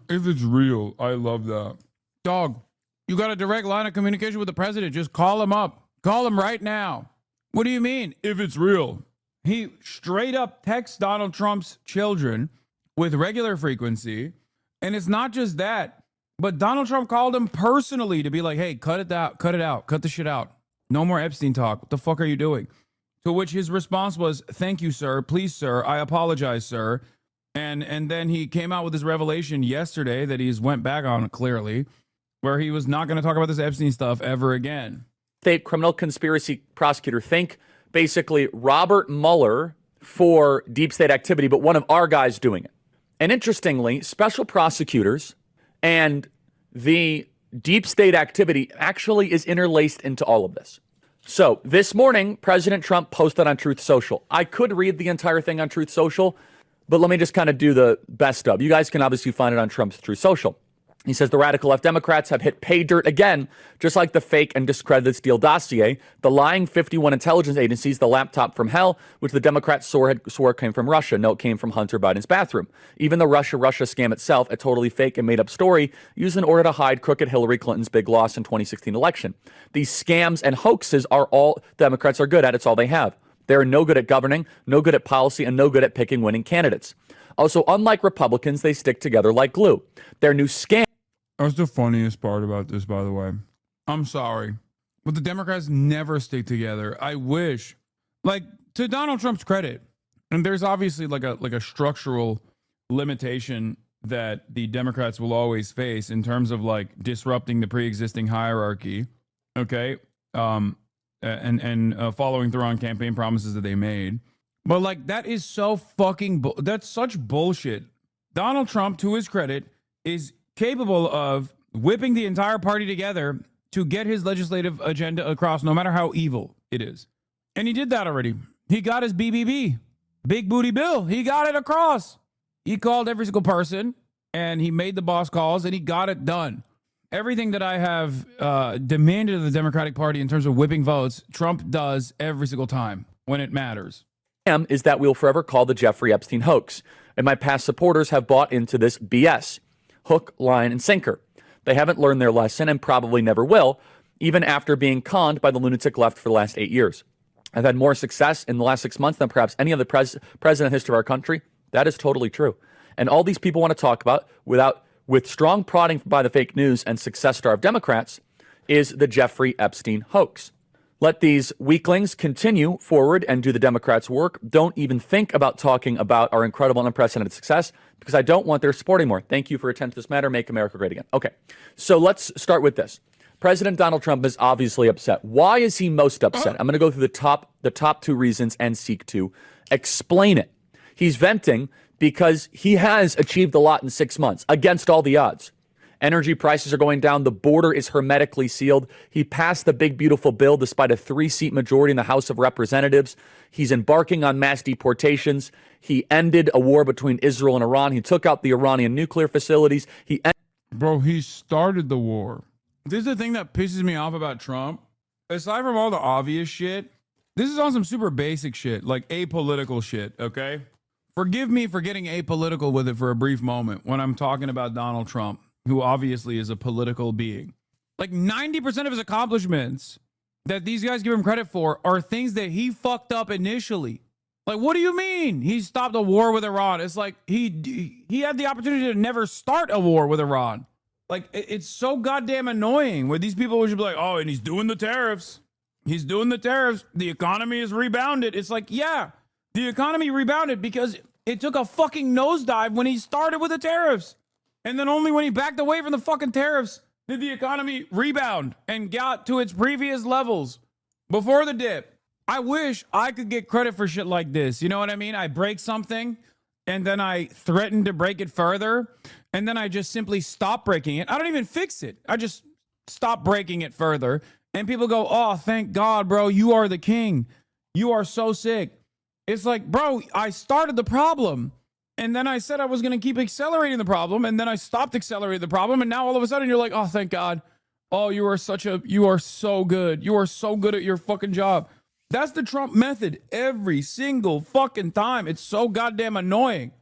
if it's real, I love that. Dog, you got a direct line of communication with the president. Just call him up. Call him right now. What do you mean? If it's real. He straight up texts Donald Trump's children with regular frequency. And it's not just that, but Donald Trump called him personally to be like, hey, cut it out, cut the shit out. No more Epstein talk. What the fuck are you doing? To which his response was, thank you, sir. Please, sir. I apologize, sir. And then he came out with this revelation yesterday that he's went back on clearly, where he was not going to talk about this Epstein stuff ever again. State criminal conspiracy prosecutor, think basically Robert Mueller for deep state activity, but one of our guys doing it. And interestingly, special prosecutors and the deep state activity actually is interlaced into all of this. So this morning, President Trump posted on Truth Social. I could read the entire thing on Truth Social, but let me just kind of do the best of. You guys can obviously find it on Trump's Truth Social. He says the radical left Democrats have hit pay dirt again, just like the fake and discredited Steele dossier, the lying 51 intelligence agencies, the laptop from hell, which the Democrats swore came from Russia. No, it came from Hunter Biden's bathroom. Even the Russia scam itself, a totally fake and made up story used in order to hide crooked Hillary Clinton's big loss in 2016 election. These scams and hoaxes are all Democrats are good at. It's all they have. They're no good at governing, no good at policy, and no good at picking winning candidates. Also, unlike Republicans, they stick together like glue. Their new scam. That's the funniest part about this, by the way. I'm sorry, but the Democrats never stick together. I wish, like, to Donald Trump's credit, and there's obviously like a structural limitation that the Democrats will always face in terms of like disrupting the pre-existing hierarchy, okay, and following through on campaign promises that they made. But like that is so fucking that's such bullshit. Donald Trump, to his credit, is capable of whipping the entire party together to get his legislative agenda across, no matter how evil it is. And he did that already. He got his BBB, big booty bill. He got it across. He called every single person and he made the boss calls and he got it done. Everything that I have demanded of the Democratic Party in terms of whipping votes, Trump does every single time when it matters. Is that we'll forever call the Jeffrey Epstein hoax. And my past supporters have bought into this BS. Hook, line, and sinker. They haven't learned their lesson and probably never will, even after being conned by the lunatic left for the last 8 years. I've had more success in the last 6 months than perhaps any other president in the history of our country. That is totally true. And all these people want to talk about, with strong prodding by the fake news and success star of Democrats, is the Jeffrey Epstein hoax. Let these weaklings continue forward and do the Democrats' work. Don't even think about talking about our incredible and unprecedented success because I don't want their support anymore. Thank you for attending to this matter. Make America great again. Okay, so let's start with this. President Donald Trump is obviously upset. Why is he most upset? I'm going to go through the top two reasons and seek to explain it. He's venting because he has achieved a lot in 6 months against all the odds. Energy prices are going down. The border is hermetically sealed. He passed the big, beautiful bill despite a 3-seat majority in the House of Representatives. He's embarking on mass deportations. He ended a war between Israel and Iran. He took out the Iranian nuclear facilities. Bro, he started the war. This is the thing that pisses me off about Trump. Aside from all the obvious shit, this is on some super basic shit, like apolitical shit, okay? Forgive me for getting apolitical with it for a brief moment when I'm talking about Donald Trump, who obviously is a political being. Like 90% of his accomplishments that these guys give him credit for are things that he fucked up initially. Like, what do you mean? He stopped a war with Iran. It's like he had the opportunity to never start a war with Iran. Like, it's so goddamn annoying where these people would be like, oh, and he's doing the tariffs. He's doing the tariffs. The economy has rebounded. It's like, yeah, the economy rebounded because it took a fucking nosedive when he started with the tariffs. And then only when he backed away from the fucking tariffs did the economy rebound and got to its previous levels before the dip. I wish I could get credit for shit like this. You know what I mean? I break something and then I threaten to break it further. And then I just simply stop breaking it. I don't even fix it. I just stop breaking it further. And people go, oh, thank God, bro. You are the king. You are so sick. It's like, bro, I started the problem. And then I said I was going to keep accelerating the problem. And then I stopped accelerating the problem. And now all of a sudden you're like, oh, thank God. Oh, you are so good. You are so good at your fucking job. That's the Trump method every single fucking time. It's so goddamn annoying.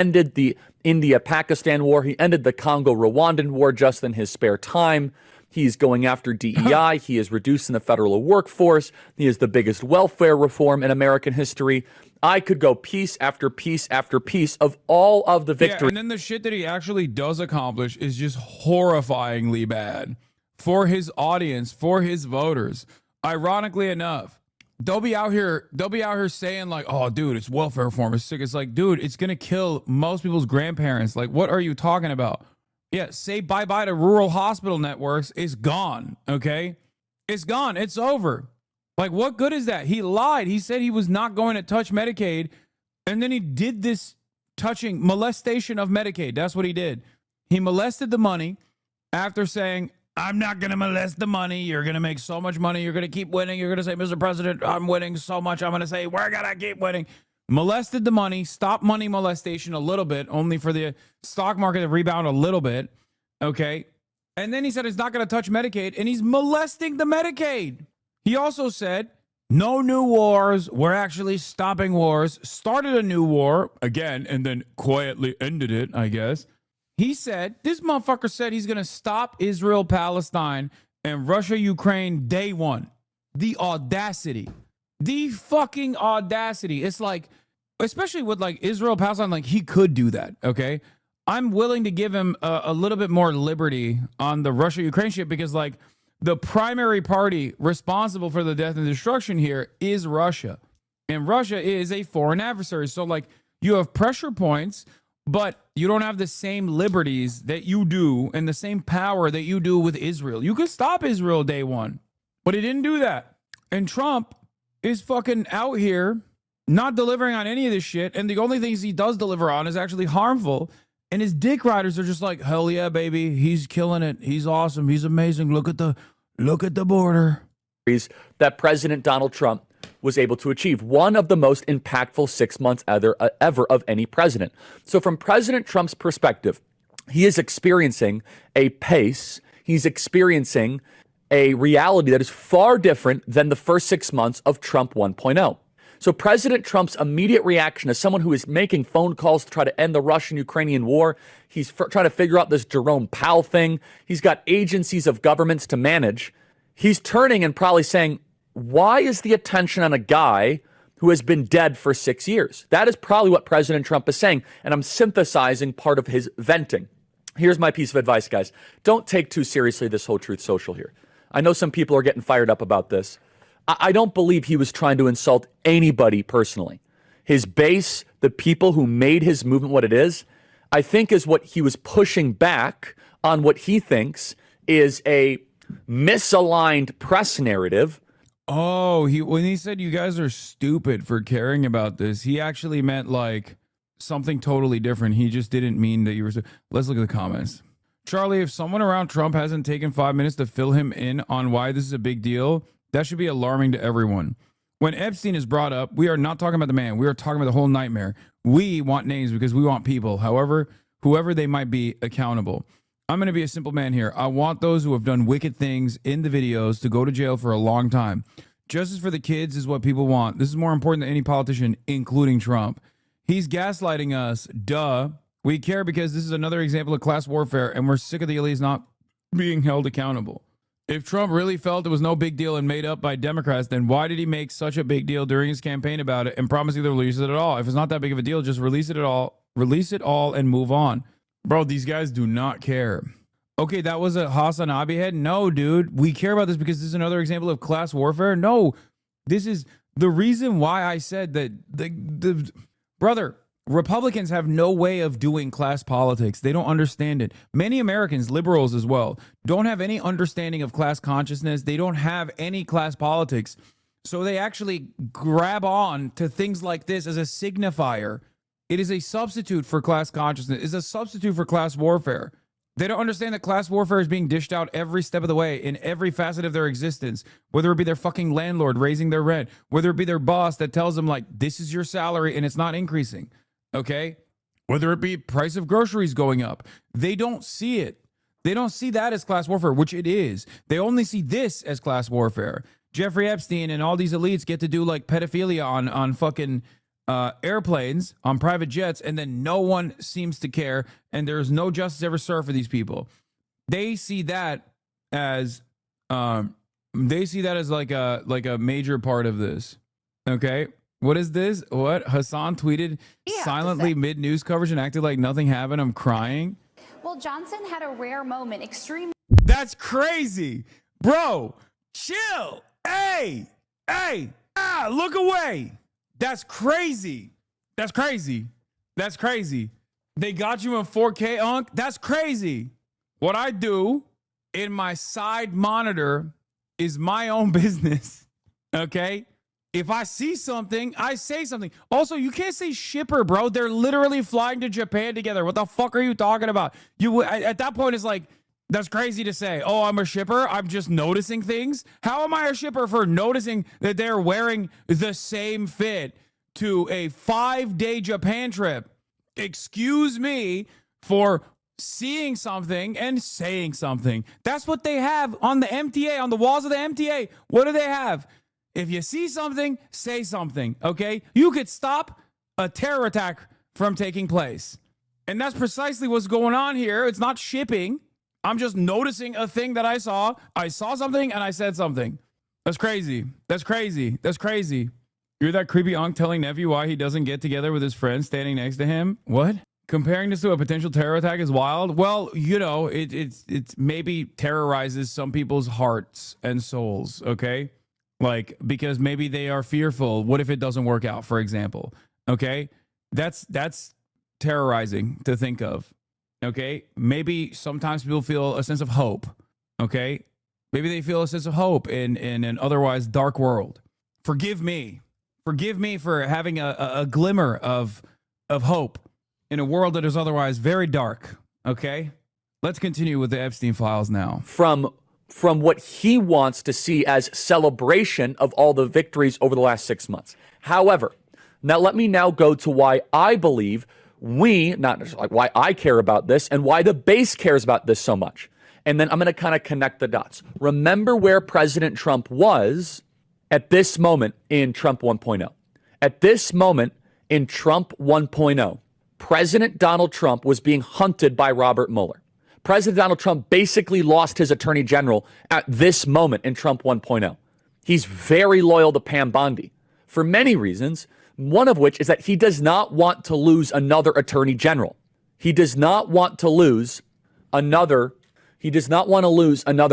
Ended the India-Pakistan war. He ended the Congo-Rwandan war just in his spare time. He's going after DEI. He is reducing the federal workforce. He is the biggest welfare reform in American history. I could go piece after piece after piece of all of the victory. Yeah, and then the shit that he actually does accomplish is just horrifyingly bad for his audience, for his voters. Ironically enough, they'll be out here saying like, oh, dude, it's welfare reform. It's sick. It's like, dude, it's going to kill most people's grandparents. Like, what are you talking about? Yeah, say bye-bye to rural hospital networks. It's gone, okay? It's gone. It's over. Like, what good is that? He lied. He said he was not going to touch Medicaid, and then he did this molestation of Medicaid. That's what he did. He molested the money after saying, I'm not going to molest the money. You're going to make so much money. You're going to keep winning. You're going to say, Mr. President, I'm winning so much. I'm going to say, we're going to keep winning. Molested the money, stopped money molestation a little bit, only for the stock market to rebound a little bit, okay? And then he said he's not going to touch Medicaid, and he's molesting the Medicaid. He also said, no new wars. We're actually stopping wars. Started a new war, again, and then quietly ended it, I guess. He said, this motherfucker said he's going to stop Israel, Palestine, and Russia, Ukraine day one. The audacity. The fucking audacity. It's like, especially with like Israel, Palestine, like he could do that, okay? I'm willing to give him a little bit more liberty on the Russia-Ukraine shit because like the primary party responsible for the death and destruction here is Russia. And Russia is a foreign adversary. So like you have pressure points, but you don't have the same liberties that you do and the same power that you do with Israel. You could stop Israel day one, but he didn't do that. And Trump is fucking out here not delivering on any of this shit. And the only things he does deliver on is actually harmful. And his dick riders are just like, hell yeah, baby. He's killing it. He's awesome. He's amazing. Look at the border. That President Donald Trump was able to achieve, one of the most impactful 6 months ever of any president. So from President Trump's perspective, he is experiencing a pace. He's experiencing a reality that is far different than the first 6 months of Trump 1.0. So President Trump's immediate reaction as someone who is making phone calls to try to end the Russian-Ukrainian war, he's trying to figure out this Jerome Powell thing. He's got agencies of governments to manage. He's turning and probably saying, why is the attention on a guy who has been dead for 6 years? That is probably what President Trump is saying, and I'm synthesizing part of his venting. Here's my piece of advice, guys. Don't take too seriously this whole Truth Social here. I know some people are getting fired up about this. I don't believe he was trying to insult anybody personally. His base, the people who made his movement what it is, I think is what he was pushing back on what he thinks is a misaligned press narrative. Oh, when he said you guys are stupid for caring about this, he actually meant like something totally different. He just didn't mean that you were. Let's look at the comments. Charlie, if someone around Trump hasn't taken 5 minutes to fill him in on why this is a big deal, that should be alarming to everyone. When Epstein is brought up, we are not talking about the man. We are talking about the whole nightmare. We want names because we want people, however, whoever they might be, accountable. I'm going to be a simple man here. I want those who have done wicked things in the videos to go to jail for a long time. Justice for the kids is what people want. This is more important than any politician, including Trump. He's gaslighting us. Duh. We care because this is another example of class warfare, and we're sick of the elites not being held accountable. If Trump really felt it was no big deal and made up by Democrats, then why did he make such a big deal during his campaign about it and promise to release it at all? If it's not that big of a deal, just release it all and move on. Bro, these guys do not care. Okay, that was a HasanAbi head? No, dude. We care about this because this is another example of class warfare? No. This is the reason why I said that brother, Republicans have no way of doing class politics. They don't understand it. Many Americans, liberals as well, don't have any understanding of class consciousness. They don't have any class politics. So they actually grab on to things like this as a signifier. It is a substitute for class consciousness. It's a substitute for class warfare. They don't understand that class warfare is being dished out every step of the way in every facet of their existence, whether it be their fucking landlord raising their rent, whether it be their boss that tells them like, this is your salary and it's not increasing. Okay, whether it be price of groceries going up, they don't see it. They don't see that as class warfare, which it is. They only see this as class warfare. Jeffrey Epstein and all these elites get to do like pedophilia on fucking airplanes, on private jets, and then no one seems to care, and there's no justice ever served for these people. They see that as they see that as like a major part of this. Okay. What is this? What? Hasan tweeted silently mid news coverage and acted like nothing happened. I'm crying. Well, Johnson had a rare moment, extreme. That's crazy. Bro, chill. Hey, look away. That's crazy. That's crazy. That's crazy. They got you in 4K, Unc. That's crazy. What I do in my side monitor is my own business. Okay? If I see something, I say something. Also, you can't say shipper, bro. They're literally flying to Japan together. What the fuck are you talking about? At that point, it's like, that's crazy to say. Oh, I'm a shipper. I'm just noticing things. How am I a shipper for noticing that they're wearing the same fit to a 5-day Japan trip? Excuse me for seeing something and saying something. That's what they have on the MTA, on the walls of the MTA. What do they have? If you see something, say something, okay? You could stop a terror attack from taking place. And that's precisely what's going on here. It's not shipping. I'm just noticing a thing that I saw. I saw something and I said something. That's crazy. That's crazy. That's crazy. You're that creepy unc telling nephew why he doesn't get together with his friend standing next to him? What? Comparing this to a potential terror attack is wild. Well, you know, it's maybe terrorizes some people's hearts and souls, okay? Like, because maybe they are fearful. What if it doesn't work out, for example? Okay? That's terrorizing to think of. Okay? Maybe sometimes people feel a sense of hope. Okay? Maybe they feel a sense of hope in an otherwise dark world. Forgive me. Forgive me for having a glimmer of hope in a world that is otherwise very dark. Okay? Let's continue with the Epstein files now. From what he wants to see as celebration of all the victories over the last 6 months. However, now let me now go to why I believe not just like why I care about this and why the base cares about this so much. And then I'm going to kind of connect the dots. Remember where President Trump was at this moment in Trump 1.0. At this moment in Trump 1.0, President Donald Trump was being hunted by Robert Mueller. President Donald Trump basically lost his attorney general at this moment in Trump 1.0. He's very loyal to Pam Bondi for many reasons, one of which is that he does not want to lose another attorney general. He does not want to lose another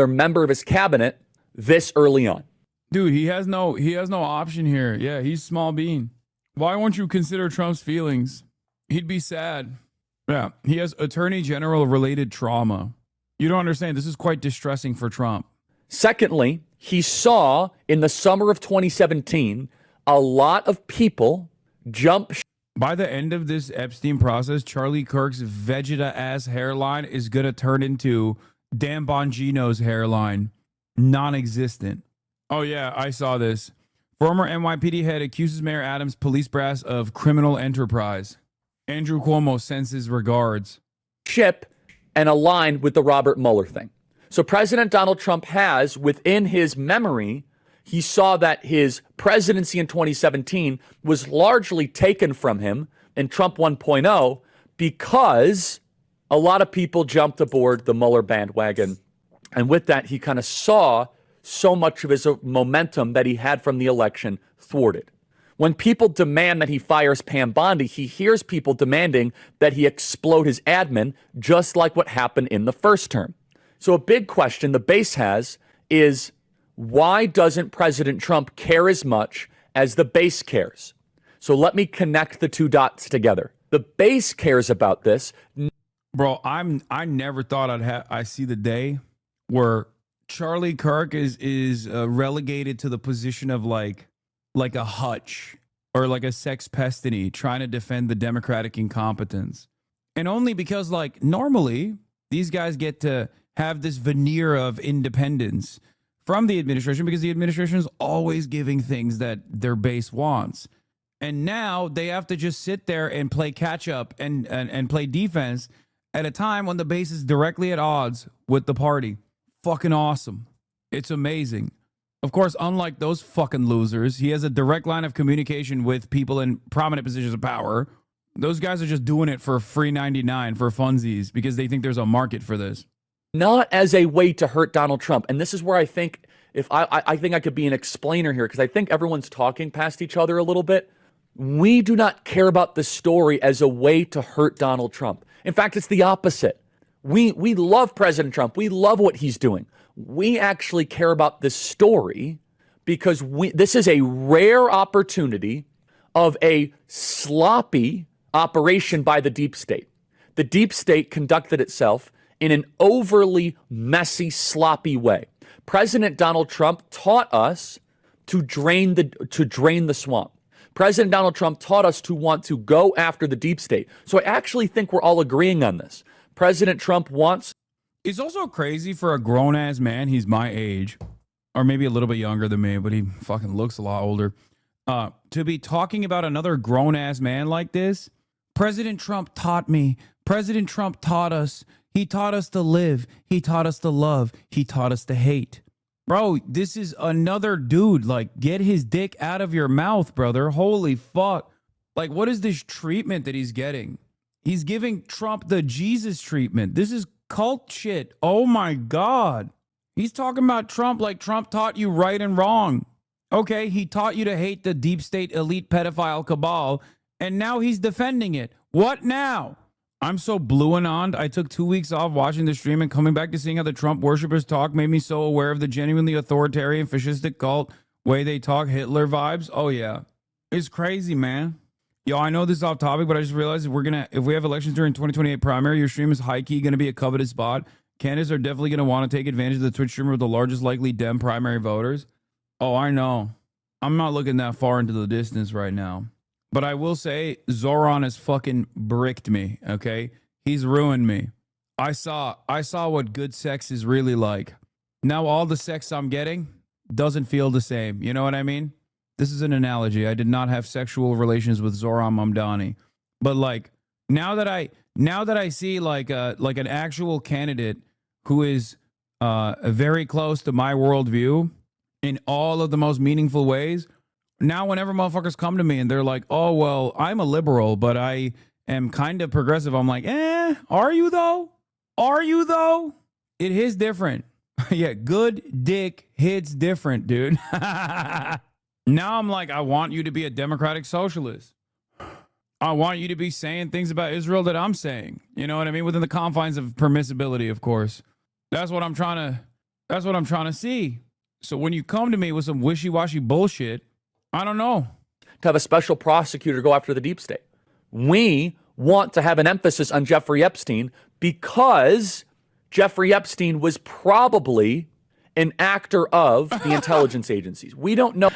member of his cabinet this early on. Dude, he has no option here. Yeah, he's small bean. Why won't you consider Trump's feelings? He'd be sad. Yeah, he has attorney general related trauma. You don't understand. This is quite distressing for Trump. Secondly, he saw in the summer of 2017 a lot of people jump. By the end of this Epstein process, Charlie Kirk's Vegeta-ass hairline is going to turn into Dan Bongino's hairline. Non-existent. Oh, yeah, I saw this. Former NYPD head accuses Mayor Adams' police brass of criminal enterprise. Andrew Cuomo sends his regards. And aligned with the Robert Mueller thing. So President Donald Trump has, within his memory, he saw that his presidency in 2017 was largely taken from him in Trump 1.0 because a lot of people jumped aboard the Mueller bandwagon. And with that, he kind of saw so much of his momentum that he had from the election thwarted. When people demand that he fires Pam Bondi, he hears people demanding that he explode his admin, just like what happened in the first term. So a big question the base has is, why doesn't President Trump care as much as the base cares? So let me connect the two dots together. The base cares about this. Bro, I never thought I see the day where Charlie Kirk is relegated to the position of like a hutch or like a sex pestiny trying to defend the Democratic incompetence. And only because, like, normally these guys get to have this veneer of independence from the administration because the administration is always giving things that their base wants. And now they have to just sit there and play catch up and play defense at a time when the base is directly at odds with the party. Fucking awesome. It's amazing. Of course, unlike those fucking losers, he has a direct line of communication with people in prominent positions of power. Those guys are just doing it for free 99 for funsies because they think there's a market for this. not as a way to hurt Donald Trump. And this is where I think I think I could be an explainer here, because I think everyone's talking past each other a little bit. We do not care about the story as a way to hurt Donald Trump. In fact, it's the opposite. We love President Trump. We love what he's doing. We actually care about this story because this is a rare opportunity of a sloppy operation by the deep state. The deep state conducted itself in an overly messy, sloppy way. President Donald Trump taught us to drain the swamp. President Donald Trump taught us to want to go after the deep state. So I actually think we're all agreeing on this. President Trump wants... It's also crazy for a grown-ass man, he's my age, or maybe a little bit younger than me, but he fucking looks a lot older, to be talking about another grown-ass man like this. President Trump taught me. President Trump taught us. He taught us to live. He taught us to love. He taught us to hate. Bro, this is another dude. Like, get his dick out of your mouth, brother. Holy fuck. Like, what is this treatment that he's getting? He's giving Trump the Jesus treatment. This is cult shit. Oh my God. He's talking about Trump like Trump taught you right and wrong. Okay, he taught you to hate the deep state elite pedophile cabal, and now he's defending it. What now? I'm so blue and on. I took 2 weeks off watching the stream, and coming back to seeing how the Trump worshippers talk made me so aware of the genuinely authoritarian, fascistic cult way they talk, Hitler vibes. Oh yeah, it's crazy, man. Yo, I know this is off topic, but I just realized if we have elections during 2028 primary, your stream is high key going to be a coveted spot. Candidates are definitely going to want to take advantage of the Twitch streamer with the largest likely Dem primary voters. Oh, I know. I'm not looking that far into the distance right now. But I will say, Zoran has fucking bricked me, okay? He's ruined me. I saw what good sex is really like. Now all the sex I'm getting doesn't feel the same. You know what I mean? This is an analogy. I did not have sexual relations with Zoran Mamdani. But like, now that I see like an actual candidate who is very close to my worldview in all of the most meaningful ways, now whenever motherfuckers come to me and they're like, oh, well, I'm a liberal, but I am kind of progressive. I'm like, are you though? Are you though? It is different. Yeah, good dick hits different, dude. Now I'm like, I want you to be a democratic socialist. I want you to be saying things about Israel that I'm saying. You know what I mean? Within the confines of permissibility, of course. That's what I'm trying to see. So when you come to me with some wishy-washy bullshit, I don't know. To have a special prosecutor go after the deep state. We want to have an emphasis on Jeffrey Epstein because Jeffrey Epstein was probably an actor of the intelligence agencies. We don't know.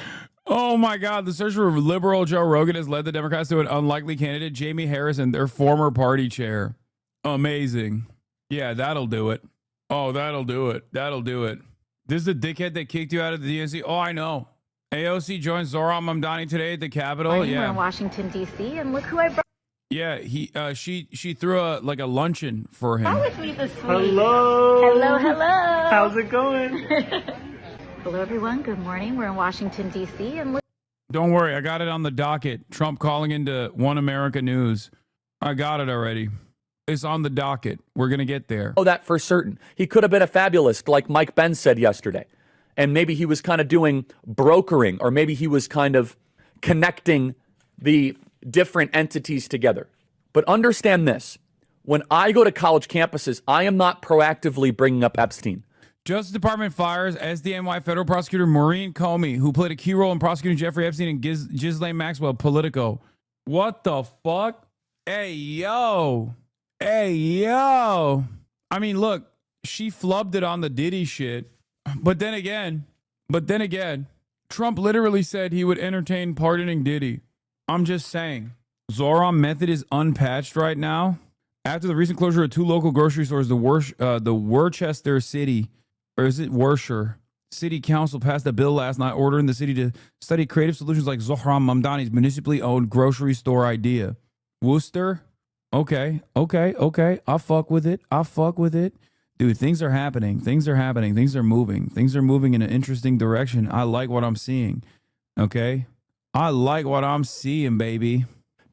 Oh my God, the search for liberal Joe Rogan has led the Democrats to an unlikely candidate, Jamie Harrison, their former party chair. Amazing. Yeah, that'll do it. Oh, that'll do it. That'll do it. This is the dickhead that kicked you out of the DNC. Oh, I know. AOC joined Zoran Mamdani today at the Capitol. We're in Washington, D.C., and look who I brought. Yeah, she threw a luncheon for him. How was we this week? Hello. Hello, hello. How's it going? Hello, everyone. Good morning. We're in Washington, D.C., and look. Don't worry, I got it on the docket. Trump calling into One America News. I got it already. It's on the docket. We're going to get there. Oh, that for certain. He could have been a fabulist, like Mike Benz said yesterday. And maybe he was kind of doing brokering, or maybe he was kind of connecting the different entities together. But understand this. When I go to college campuses, I am not proactively bringing up Epstein. Justice Department fires SDNY federal prosecutor Maureen Comey, who played a key role in prosecuting Jeffrey Epstein and Ghislaine Maxwell, Politico. What the fuck? Hey, yo. Hey, yo. I mean, look, she flubbed it on the Diddy shit. But then again, Trump literally said he would entertain pardoning Diddy. I'm just saying. Zoran method is unpatched right now. After the recent closure of 2 local grocery stores, the Worcester City, or is it Worcester City Council passed a bill last night ordering the city to study creative solutions like Zoran Mamdani's municipally owned grocery store idea. Worcester? Okay. I'll fuck with it. Dude, things are happening. Things are moving. Things are moving in an interesting direction. I like what I'm seeing. Okay? I like what I'm seeing, baby.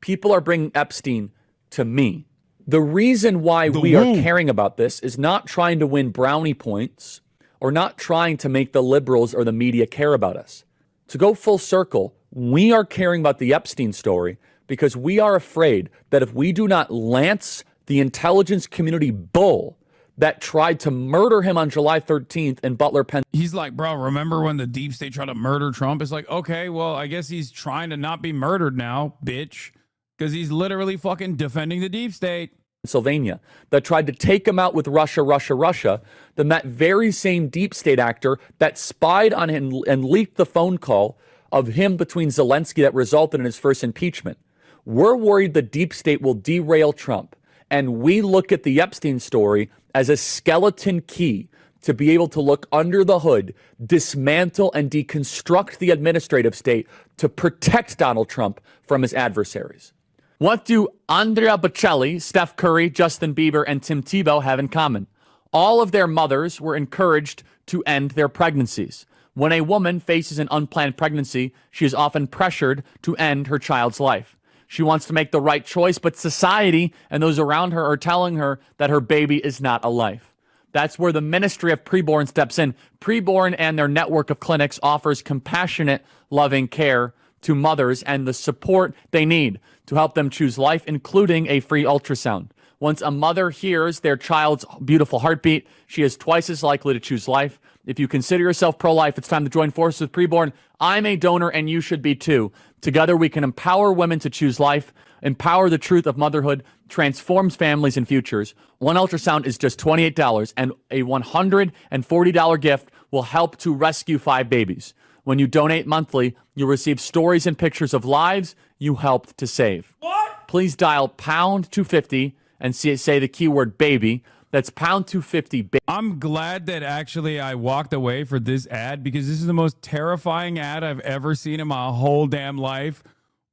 People are bringing Epstein to me The reason why we are caring about this is not trying to win brownie points or not trying to make the liberals or the media care about us. To go full circle, we are caring about the Epstein story because we are afraid that if we do not lance the intelligence community bull that tried to murder him on July 13th in Butler, Penn. He's like, bro, remember when the deep state tried to murder Trump? It's like, okay, well, I guess he's trying to not be murdered now, bitch, because he's literally fucking defending the deep state. Pennsylvania that tried to take him out with Russia, then that very same deep state actor that spied on him and leaked the phone call of him between Zelensky that resulted in his first impeachment. We're worried the deep state will derail Trump. And we look at the Epstein story as a skeleton key to be able to look under the hood, dismantle and deconstruct the administrative state to protect Donald Trump from his adversaries. What do Andrea Bocelli, Steph Curry, Justin Bieber, and Tim Tebow have in common? All of their mothers were encouraged to end their pregnancies. When a woman faces an unplanned pregnancy, she is often pressured to end her child's life. She wants to make the right choice, but society and those around her are telling her that her baby is not a life. That's where the Ministry of Preborn steps in. Preborn and their network of clinics offers compassionate, loving care to mothers and the support they need to help them choose life, including a free ultrasound. Once a mother hears their child's beautiful heartbeat, she is twice as likely to choose life. If you consider yourself pro-life, it's time to join forces with Preborn. I'm a donor and you should be too. Together we can empower women to choose life, empower the truth of motherhood, transforms families and futures. One ultrasound is just $28 and a $140 gift will help to rescue 5 babies. When you donate monthly, you'll receive stories and pictures of lives you helped to save. What? Please dial pound 250 and say the keyword baby. That's pound 250. I'm glad that actually I walked away for this ad because this is the most terrifying ad I've ever seen in my whole damn life.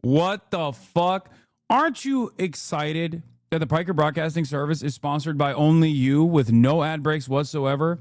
What the fuck? Aren't you excited that the Piker Broadcasting Service is sponsored by only you with no ad breaks whatsoever?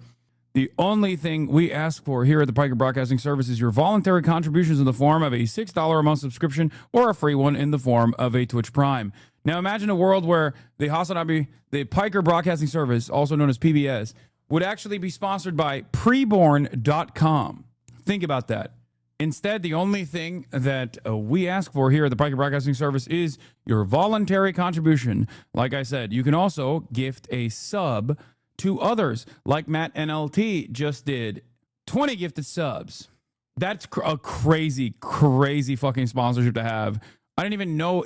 The only thing we ask for here at the Piker Broadcasting Service is your voluntary contributions in the form of a $6 a month subscription or a free one in the form of a Twitch Prime. Now imagine a world where the HasanAbi, the Piker Broadcasting Service, also known as PBS, would actually be sponsored by preborn.com. Think about that. Instead, the only thing that we ask for here at the Piker Broadcasting Service is your voluntary contribution. Like I said, you can also gift a sub to others, like Matt NLT just did. 20 gifted subs. That's a crazy, crazy fucking sponsorship to have. I didn't even know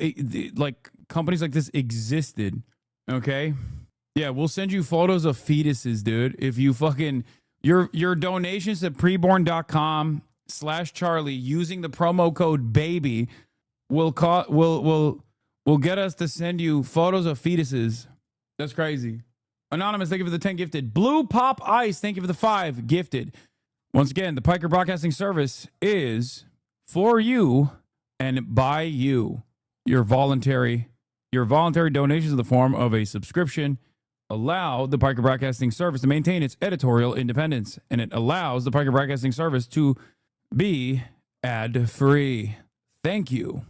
like companies like this existed. Okay. Yeah, we'll send you photos of fetuses, dude. If you fucking your donations at preborn.com/Charlie using the promo code BABY will get us to send you photos of fetuses. That's crazy. Anonymous, thank you for the 10 gifted. Blue Pop Ice, thank you for the 5 gifted. Once again, the Piker Broadcasting Service is for you and by you. Your voluntary donations in the form of a subscription allow the Piker Broadcasting Service to maintain its editorial independence, and it allows the Piker Broadcasting Service to be ad-free. Thank you.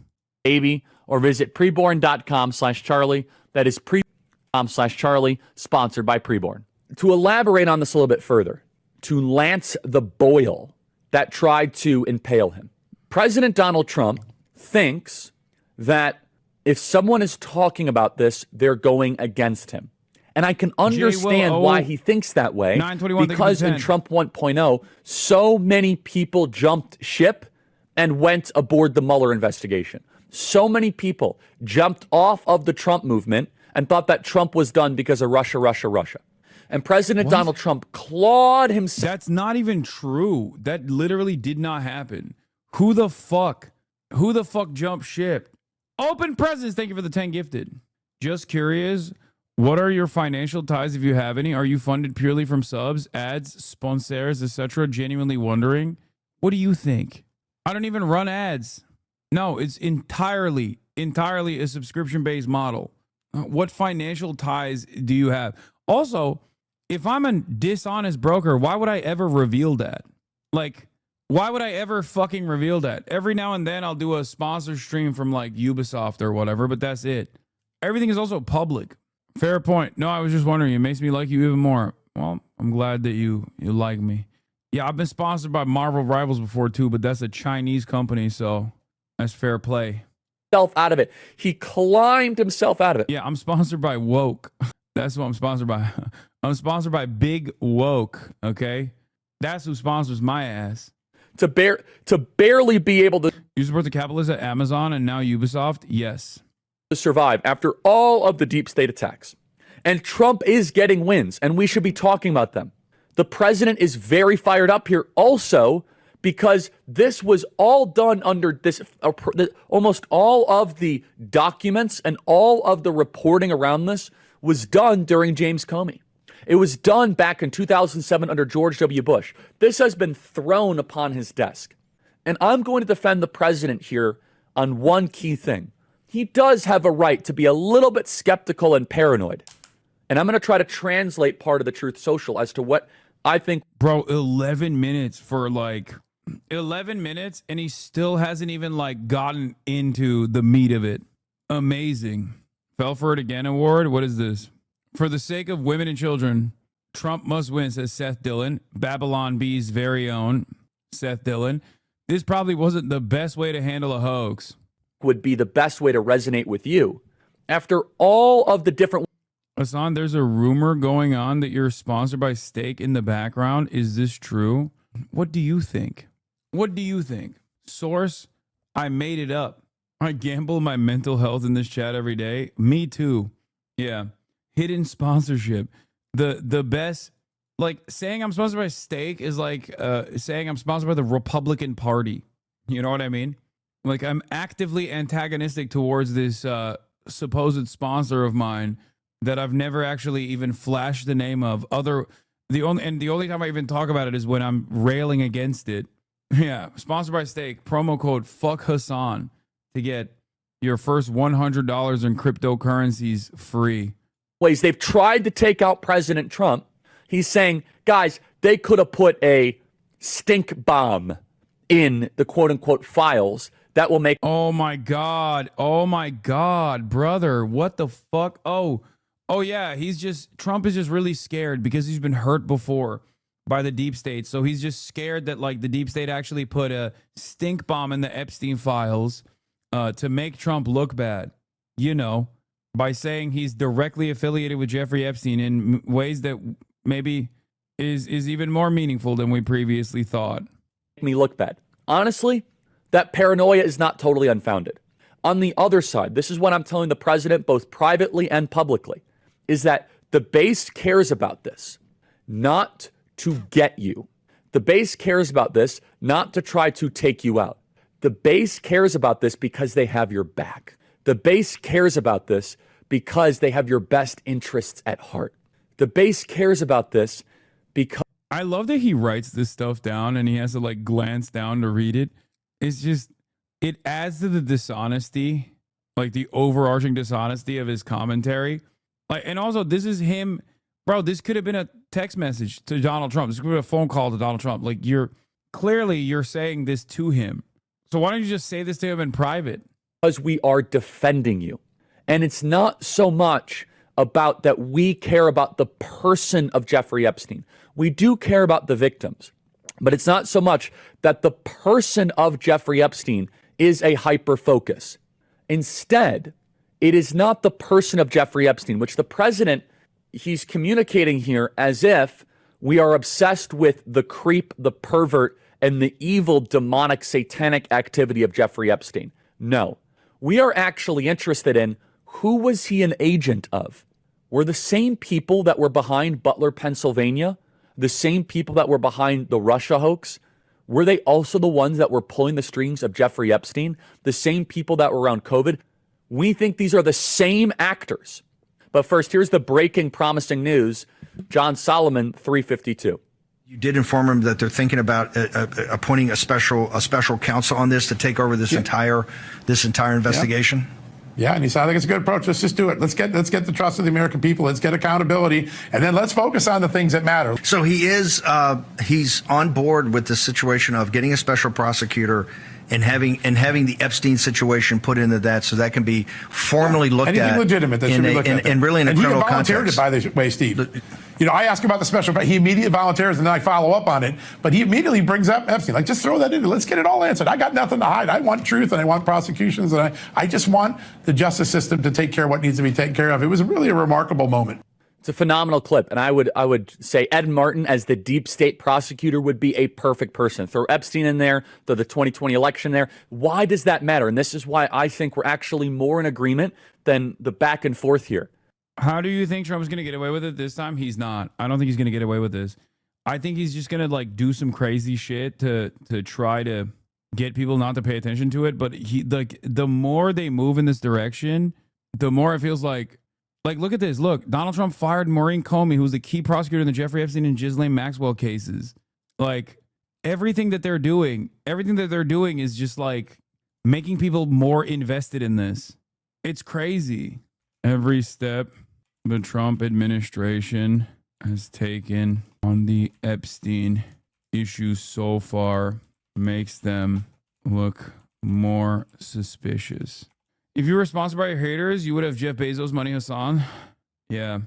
Baby, or visit preborn.com/Charlie. That is preborn.com/Charlie, sponsored by Preborn. To elaborate on this a little bit further, to lance the boil that tried to impale him, President Donald Trump thinks that if someone is talking about this, they're going against him. And I can understand why he thinks that way, because in Trump 1.0, so many people jumped ship and went aboard the Mueller investigation. So many people jumped off of the Trump movement and thought that Trump was done because of Russia. And President Donald Trump clawed himself. That's not even true. That literally did not happen. Who the fuck jumped ship? Open Presents, thank you for the 10 gifted. Just curious, what are your financial ties, if you have any? Are you funded purely from subs, ads, sponsors, etc.? Genuinely wondering. What do you think? I don't even run ads. No, it's entirely a subscription-based model. What financial ties do you have? Also, if I'm a dishonest broker, why would I ever reveal that? Like, why would I ever fucking reveal that? Every now and then I'll do a sponsor stream from like Ubisoft or whatever, but that's it. Everything is also public. Fair point. No, I was just wondering. It makes me like you even more. Well, I'm glad that you like me. Yeah, I've been sponsored by Marvel Rivals before too, but that's a Chinese company, so that's fair play. Out of it. He climbed himself out of it. Yeah, I'm sponsored by Woke. That's what I'm sponsored by. I'm sponsored by Big Woke, okay? That's who sponsors my ass. To barely be able to... You support the capitalists at Amazon and now Ubisoft? Yes. To survive after all of the deep state attacks. And Trump is getting wins, and we should be talking about them. The president is very fired up here also because this was all done under this, almost all of the documents and all of the reporting around this was done during James Comey. It was done back in 2007 under George W. Bush. This has been thrown upon his desk. And I'm going to defend the president here on one key thing. He does have a right to be a little bit skeptical and paranoid. And I'm going to try to translate part of the Truth Social as to what I think. Bro, 11 minutes for 11 minutes, and he still hasn't even gotten into the meat of it. Amazing. Fell for it again award? What is this? For the sake of women and children, Trump must win, says Seth Dillon, Babylon Bee's very own Seth Dillon. This probably wasn't the best way to handle a hoax. Would be the best way to resonate with you. After all of the different... Hasan, there's a rumor going on that you're sponsored by Steak in the background. Is this true? What do you think? What do you think? Source, I made it up. I gamble my mental health in this chat every day. Me too. Yeah. Hidden sponsorship. The best, saying I'm sponsored by Steak is saying I'm sponsored by the Republican Party. You know what I mean? I'm actively antagonistic towards this supposed sponsor of mine that I've never actually even flashed the name of. The only time I even talk about it is when I'm railing against it. Yeah, sponsored by Steak. Promo code Fuck Hasan to get your first $100 in cryptocurrencies free. Ways they've tried to take out President Trump. He's saying, guys, they could have put a stink bomb in the quote unquote files that will make. Oh my God, brother, what the fuck? Oh yeah, Trump is just really scared because he's been hurt before by the deep state. So he's just scared that the deep state actually put a stink bomb in the Epstein files to make Trump look bad, by saying he's directly affiliated with Jeffrey Epstein in ways that maybe is even more meaningful than we previously thought. Me look bad. Honestly, that paranoia is not totally unfounded. On the other side, this is what I'm telling the president, both privately and publicly, is that the base cares about this, not to get you. The base cares about this, not to try to take you out. The base cares about this because they have your back. The base cares about this because they have your best interests at heart. The base cares about this because... I love that he writes this stuff down and he has to glance down to read it. It's just, it adds to the dishonesty, the overarching dishonesty of his commentary. And also, this is him, bro, this could have been a text message to Donald Trump. This could have been a phone call to Donald Trump. You're saying this to him. So why don't you just say this to him in private? Because we are defending you. And it's not so much about that we care about the person of Jeffrey Epstein. We do care about the victims. But it's not so much that the person of Jeffrey Epstein is a hyper focus. Instead, it is not the person of Jeffrey Epstein, which the president, he's communicating here as if we are obsessed with the creep, the pervert, and the evil, demonic, satanic activity of Jeffrey Epstein. No, we are actually interested in who was he an agent of? Were the same people that were behind Butler, Pennsylvania, the same people that were behind the Russia hoax, were they also the ones that were pulling the strings of Jeffrey Epstein? The same people that were around COVID? We think these are the same actors. But first, here's the breaking, promising news. John Solomon, 352. You did inform him that they're thinking about appointing a special counsel on this to take over this entire investigation. Yeah, and he said, I think it's a good approach. Let's just do it. Let's get the trust of the American people. Let's get accountability, and then let's focus on the things that matter. So he is he's on board with the situation of getting a special prosecutor and having the Epstein situation put into that, so that can be formally looked Anything at legitimate that should be looked at. and really in a criminal context. He volunteered it, by the way, Steve. You know, I ask about the special, but he immediately volunteers, and then I follow up on it. But he immediately brings up Epstein. Like, just throw that in. Let's get it all answered. I got nothing to hide. I want truth, and I want prosecutions, and I just want the justice system to take care of what needs to be taken care of. It was really a remarkable moment. It's a phenomenal clip, and I would say Ed Martin as the deep state prosecutor would be a perfect person. Throw Epstein in there, throw the 2020 election there. Why does that matter? And this is why I think we're actually more in agreement than the back and forth here. How do you think Trump's going to get away with it this time? He's not. I don't think he's going to get away with this. I think he's just going to like do some crazy shit to try to get people not to pay attention to it. But the more they move in this direction, the more it feels like look at this. Look, Donald Trump fired Maureen Comey, who was the key prosecutor in the Jeffrey Epstein and Ghislaine Maxwell cases. Like everything that they're doing is just like making people more invested in this. It's crazy. Every step the Trump administration has taken on the Epstein issue so far makes them look more suspicious. If you were sponsored by your haters, you would have Jeff Bezos money, Hasan. Yeah.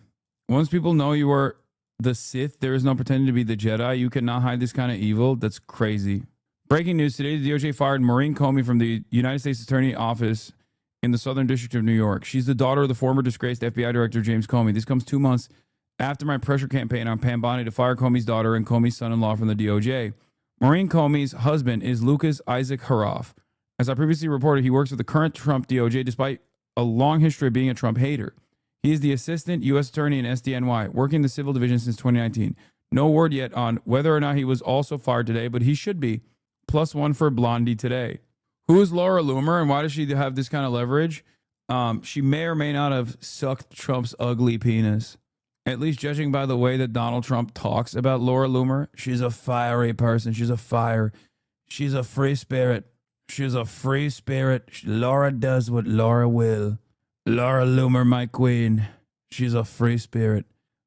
Once people know you are the Sith, there is no pretending to be the Jedi. You cannot hide this kind of evil. That's crazy. Breaking news today, the DOJ fired Maureen Comey from the United States Attorney Office in the Southern District of New York. She's the daughter of the former disgraced FBI Director James Comey. This comes 2 months after my pressure campaign on Pam Bondi to fire Comey's daughter and Comey's son-in-law from the DOJ. Maureen Comey's husband is Lucas Isaac Haroff. As I previously reported, he works with the current Trump DOJ despite a long history of being a Trump hater. He is the assistant U.S. attorney in SDNY, working the civil division since 2019. No word yet on whether or not he was also fired today, but he should be. +1 for Blondie today. Who is Laura Loomer and why does she have this kind of leverage? She may or may not have sucked Trump's ugly penis. At least judging by the way that Donald Trump talks about Laura Loomer, she's a fiery person. She's a fire. She's a free spirit. She's a free spirit. Laura does what Laura will. Laura Loomer, my queen. She's a free spirit.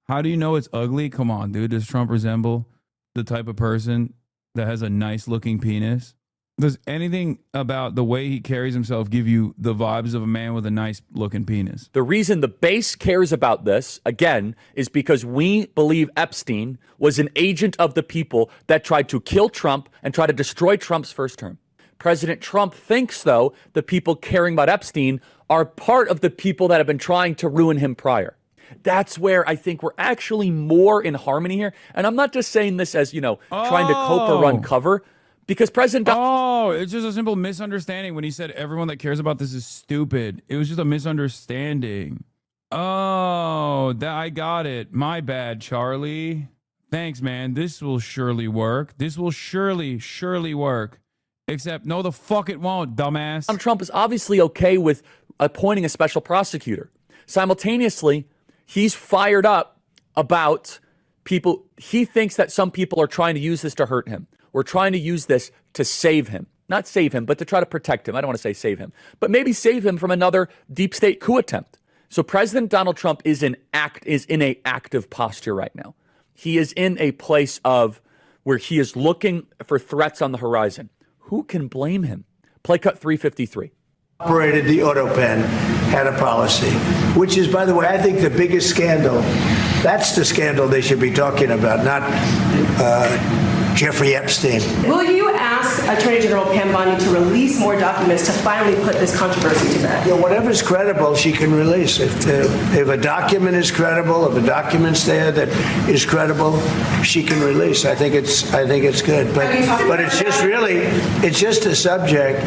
How do you know it's ugly? Come on, dude. Does Trump resemble the type of person that has a nice looking penis? Does anything about the way he carries himself give you the vibes of a man with a nice looking penis? The reason the base cares about this, again, is because we believe Epstein was an agent of the people that tried to kill Trump and try to destroy Trump's first term. President Trump thinks, though, the people caring about Epstein are part of the people that have been trying to ruin him prior. That's where I think we're actually more in harmony here. And I'm not just saying this as, trying to cope or run cover. Because President it's just a simple misunderstanding when he said everyone that cares about this is stupid. It was just a misunderstanding. I got it. My bad, Charlie. Thanks, man. This will surely work. This will surely work. Except, no, the fuck it won't, dumbass. Trump is obviously okay with appointing a special prosecutor. Simultaneously, he's fired up about people. He thinks that some people are trying to use this to hurt him. We're trying to use this to save him. Not save him, but to try to protect him. I don't want to say save him, but maybe save him from another deep state coup attempt. So President Donald Trump is in a active posture right now. He is in a place of where he is looking for threats on the horizon. Who can blame him? Play cut 353. Operated the auto pen, had a policy, which is, by the way, I think the biggest scandal. That's the scandal they should be talking about, not Jeffrey Epstein. Will you ask Attorney General Pam Bondi to release more documents to finally put this controversy to bed? Yeah, whatever's credible, she can release. If a document is credible, if a document's there that is credible, she can release. I think it's good. But it's just a subject.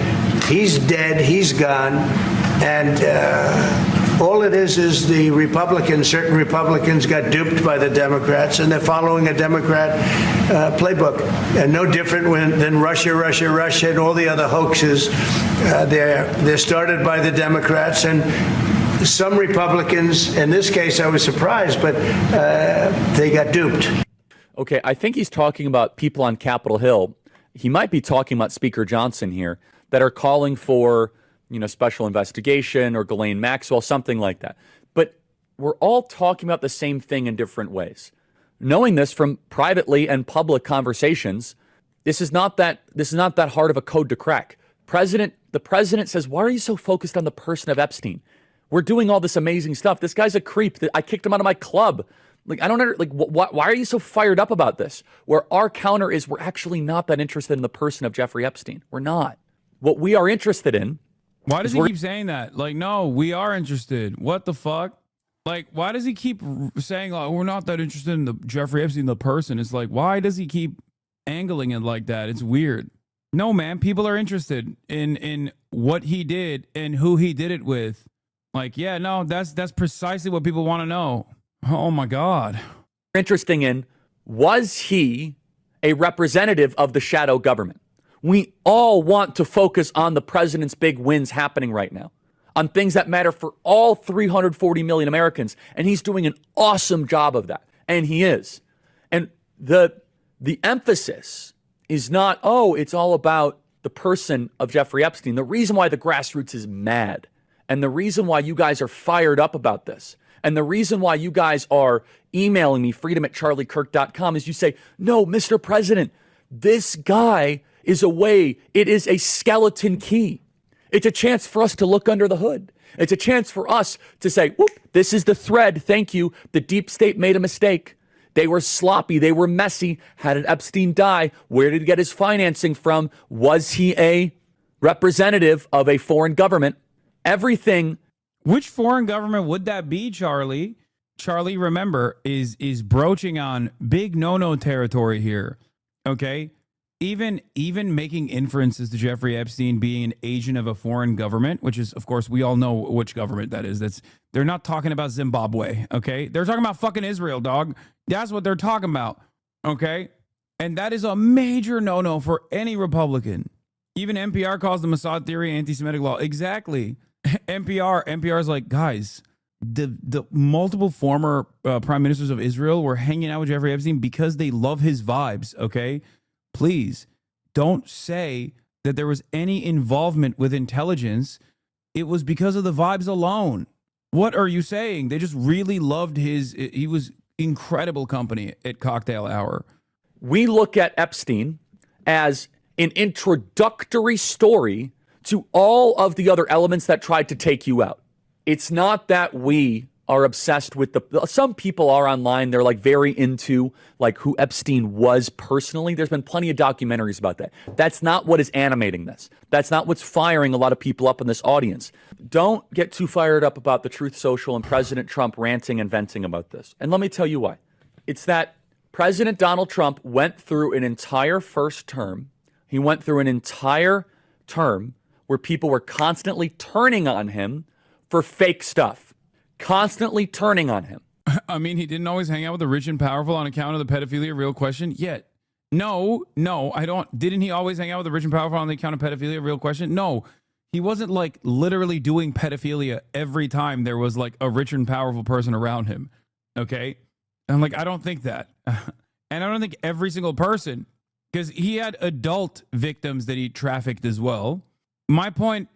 He's dead. He's gone, and. All it is certain Republicans got duped by the Democrats, and they're following a Democrat playbook. And no different than Russia, and all the other hoaxes. They're started by the Democrats, and some Republicans, in this case I was surprised, but they got duped. Okay, I think he's talking about people on Capitol Hill. He might be talking about Speaker Johnson here that are calling for special investigation or Ghislaine Maxwell, something like that. But we're all talking about the same thing in different ways. Knowing this from privately and public conversations, this is not that hard of a code to crack. The president says, why are you so focused on the person of Epstein? We're doing all this amazing stuff. This guy's a creep. I kicked him out of my club. Like, I don't know, like, why are you so fired up about this? Where our counter is, we're actually not that interested in the person of Jeffrey Epstein. We're not. What we are interested in. Why does he keep saying that? Like, no, we are interested. What the fuck? Like, why does he keep saying, like, we're not that interested in the Jeffrey Epstein, the person? It's like, why does he keep angling it like that? It's weird. No, man, people are interested in what he did and who he did it with. Like, yeah, no, that's precisely what people want to know. Oh my God. Interesting in, was he a representative of the shadow government? We all want to focus on the president's big wins happening right now, on things that matter for all 340 million Americans. And he's doing an awesome job of that. And he is. And the emphasis is not, oh, it's all about the person of Jeffrey Epstein. The reason why the grassroots is mad, and the reason why you guys are fired up about this, and the reason why you guys are emailing me, freedom@charliekirk.com, is you say, no, Mr. President, this guy is a way, it is a skeleton key. It's a chance for us to look under the hood. It's a chance for us to say, whoop, this is the thread, thank you. The deep state made a mistake. They were sloppy, they were messy. How did Epstein die? Where did he get his financing from? Was he a representative of a foreign government? Everything. Which foreign government would that be, Charlie? Charlie, remember, is broaching on big no-no territory here. Okay? Even making inferences to Jeffrey Epstein being an agent of a foreign government, which is, of course, we all know which government that is. They're not talking about Zimbabwe, okay? They're talking about fucking Israel, dog. That's what they're talking about, okay? And that is a major no-no for any Republican. Even NPR calls the Mossad theory anti-Semitic law. Exactly. NPR is like, guys, the multiple former prime ministers of Israel were hanging out with Jeffrey Epstein because they love his vibes, okay? Please don't say that there was any involvement with intelligence. It was because of the vibes alone. What are you saying? They just really loved he was incredible company at cocktail hour. We look at Epstein as an introductory story to all of the other elements that tried to take you out. It's not that we are obsessed with some people are online. They're like very into like who Epstein was personally. There's been plenty of documentaries about that. That's not what is animating this. That's not what's firing a lot of people up in this audience. Don't get too fired up about the Truth Social and President Trump ranting and venting about this. And let me tell you why. It's that President Donald Trump went through an entire first term. He went through an entire term where people were constantly turning on him for fake stuff. Constantly turning on him. I mean, he didn't always hang out with the rich and powerful on account of the pedophilia real question. Yet, no, I don't. Didn't he always hang out with the rich and powerful on the account of pedophilia real question? No, he wasn't like literally doing pedophilia every time there was like a rich and powerful person around him. Okay. I'm like, I don't think that. And I don't think every single person, because he had adult victims that he trafficked as well. My point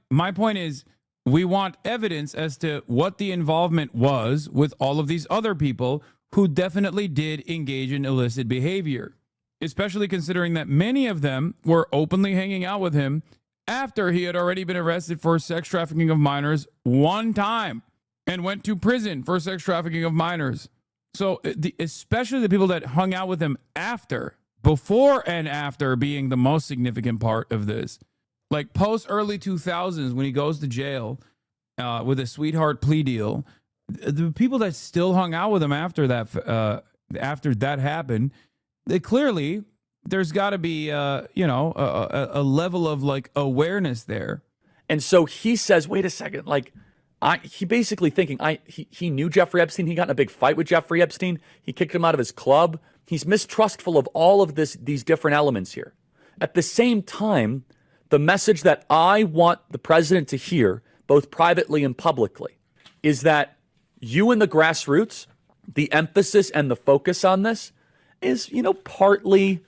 is, we want evidence as to what the involvement was with all of these other people who definitely did engage in illicit behavior, especially considering that many of them were openly hanging out with him after he had already been arrested for sex trafficking of minors one time and went to prison for sex trafficking of minors. So especially the people that hung out with him after, before and after being the most significant part of this. Like post early 2000s when he goes to jail with a sweetheart plea deal, the people that still hung out with him after that happened, there's got to be a level of like awareness there. And so he says, wait a second, like he basically thinking he knew Jeffrey Epstein. He got in a big fight with Jeffrey Epstein. He kicked him out of his club. He's mistrustful of all of these different elements here. At the same time, the message that I want the president to hear, both privately and publicly, is that you and the grassroots, the emphasis and the focus on this is, partly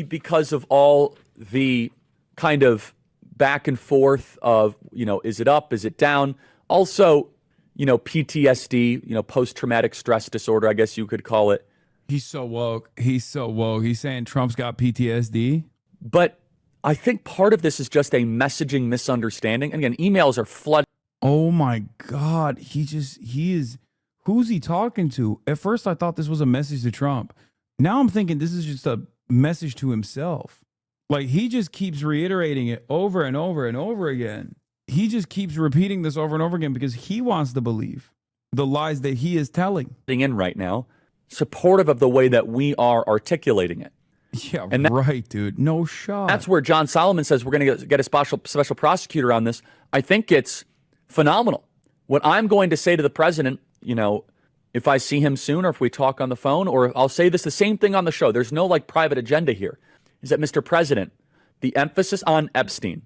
because of all the kind of back and forth of, is it up, is it down? Also, PTSD, post-traumatic stress disorder, I guess you could call it. He's so woke. He's saying Trump's got PTSD. But I think part of this is just a messaging misunderstanding. And again, emails are flooded. Oh my God. Who's he talking to? At first, I thought this was a message to Trump. Now I'm thinking this is just a message to himself. Like, he just keeps reiterating it over and over and over again. He just keeps repeating this over and over again because he wants to believe the lies that he is telling. In right now, supportive of the way that we are articulating it. Yeah, and right, dude. No shot. That's where John Solomon says we're going to get a special prosecutor on this. I think it's phenomenal. What I'm going to say to the president, you know, if I see him soon or if we talk on the phone, or I'll say this the same thing on the show. There's no like private agenda here. Is that, Mr. President, the emphasis on Epstein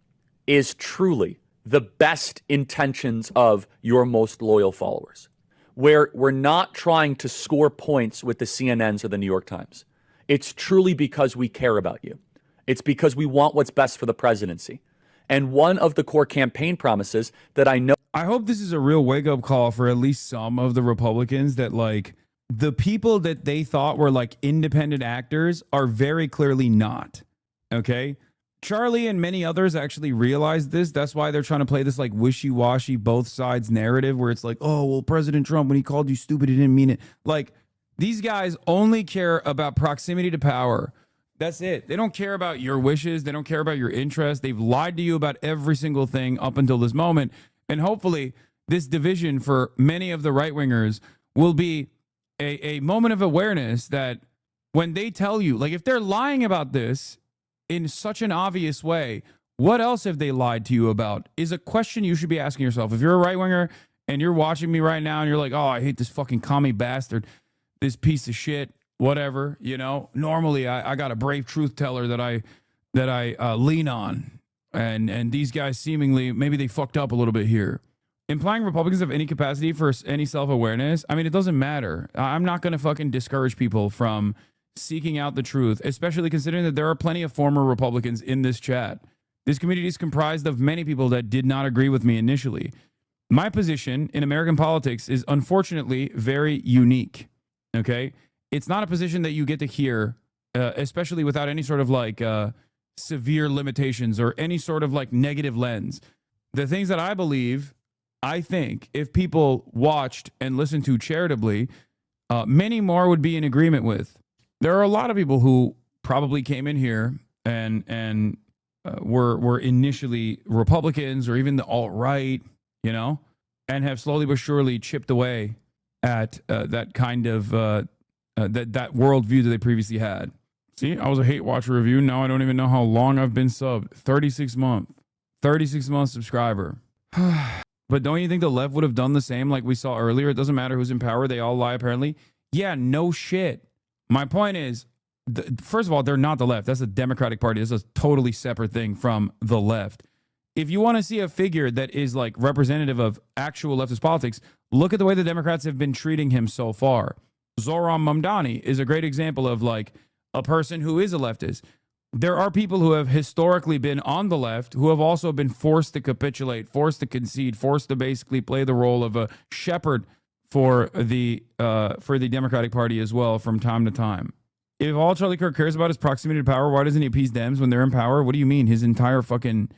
is truly the best intentions of your most loyal followers, where we're not trying to score points with the CNNs or the New York Times. It's truly because we care about you. It's because we want what's best for the presidency. And one of the core campaign promises that I know. I hope this is a real wake-up call for at least some of the Republicans, that like the people that they thought were like independent actors are very clearly not. Okay? Charlie and many others actually realized this. That's why they're trying to play this like wishy-washy both sides narrative where it's like, oh, well, President Trump, when he called you stupid, he didn't mean it. Like, these guys only care about proximity to power. That's it. They don't care about your wishes. They don't care about your interests. They've lied to you about every single thing up until this moment. And hopefully this division for many of the right-wingers will be a moment of awareness that when they tell you, like if they're lying about this in such an obvious way, what else have they lied to you about is a question you should be asking yourself. If you're a right-winger and you're watching me right now and you're like, oh, I hate this fucking commie bastard, this piece of shit, whatever, you know, normally I got a brave truth teller that I lean on. And these guys seemingly, maybe they fucked up a little bit here. Implying Republicans have any capacity for any self-awareness, I mean, it doesn't matter. I'm not going to fucking discourage people from seeking out the truth, especially considering that there are plenty of former Republicans in this chat. This community is comprised of many people that did not agree with me initially. My position in American politics is unfortunately very unique, okay? It's not a position that you get to hear, especially without any sort of like severe limitations or any sort of like negative lens. The things that I believe, I think if people watched and listened to charitably, many more would be in agreement with. There are a lot of people who probably came in here and were initially Republicans or even the alt-right, you know, and have slowly but surely chipped away at that kind of that worldview that they previously had. See, I was a Hate Watcher review. Now I don't even know how long I've been subbed. 36 month subscriber. But don't you think the left would have done the same like we saw earlier? It doesn't matter who's in power. They all lie, apparently. Yeah, no shit. My point is, first of all, they're not the left. That's the Democratic Party. It's a totally separate thing from the left. If you want to see a figure that is like representative of actual leftist politics, look at the way the Democrats have been treating him so far. Zohran Mamdani is a great example of like a person who is a leftist. There are people who have historically been on the left who have also been forced to capitulate, forced to concede, forced to basically play the role of a shepherd for the Democratic Party as well from time to time. If all Charlie Kirk cares about is proximity to power, why doesn't he appease Dems when they're in power? What do you mean? His entire fucking...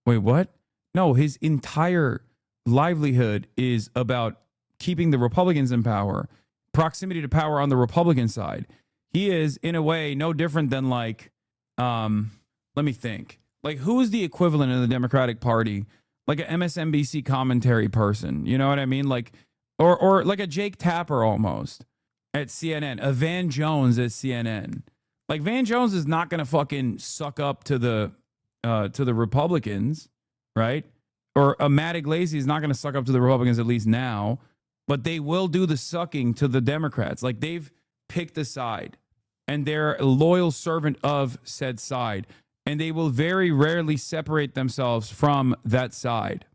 Wait, what? No, his entire livelihood is about keeping the Republicans in power, proximity to power on the Republican side. He is, in a way, no different than like, let me think. Like, who is the equivalent of the Democratic Party? Like an MSNBC commentary person. You know what I mean? Like, or like a Jake Tapper almost at CNN, a Van Jones at CNN. Like, Van Jones is not going to fucking suck up to the Republicans, right? Or a Matt Iglesias is not going to suck up to the Republicans, at least now, but they will do the sucking to the Democrats. Like, they've picked a side and they're a loyal servant of said side, and they will very rarely separate themselves from that side.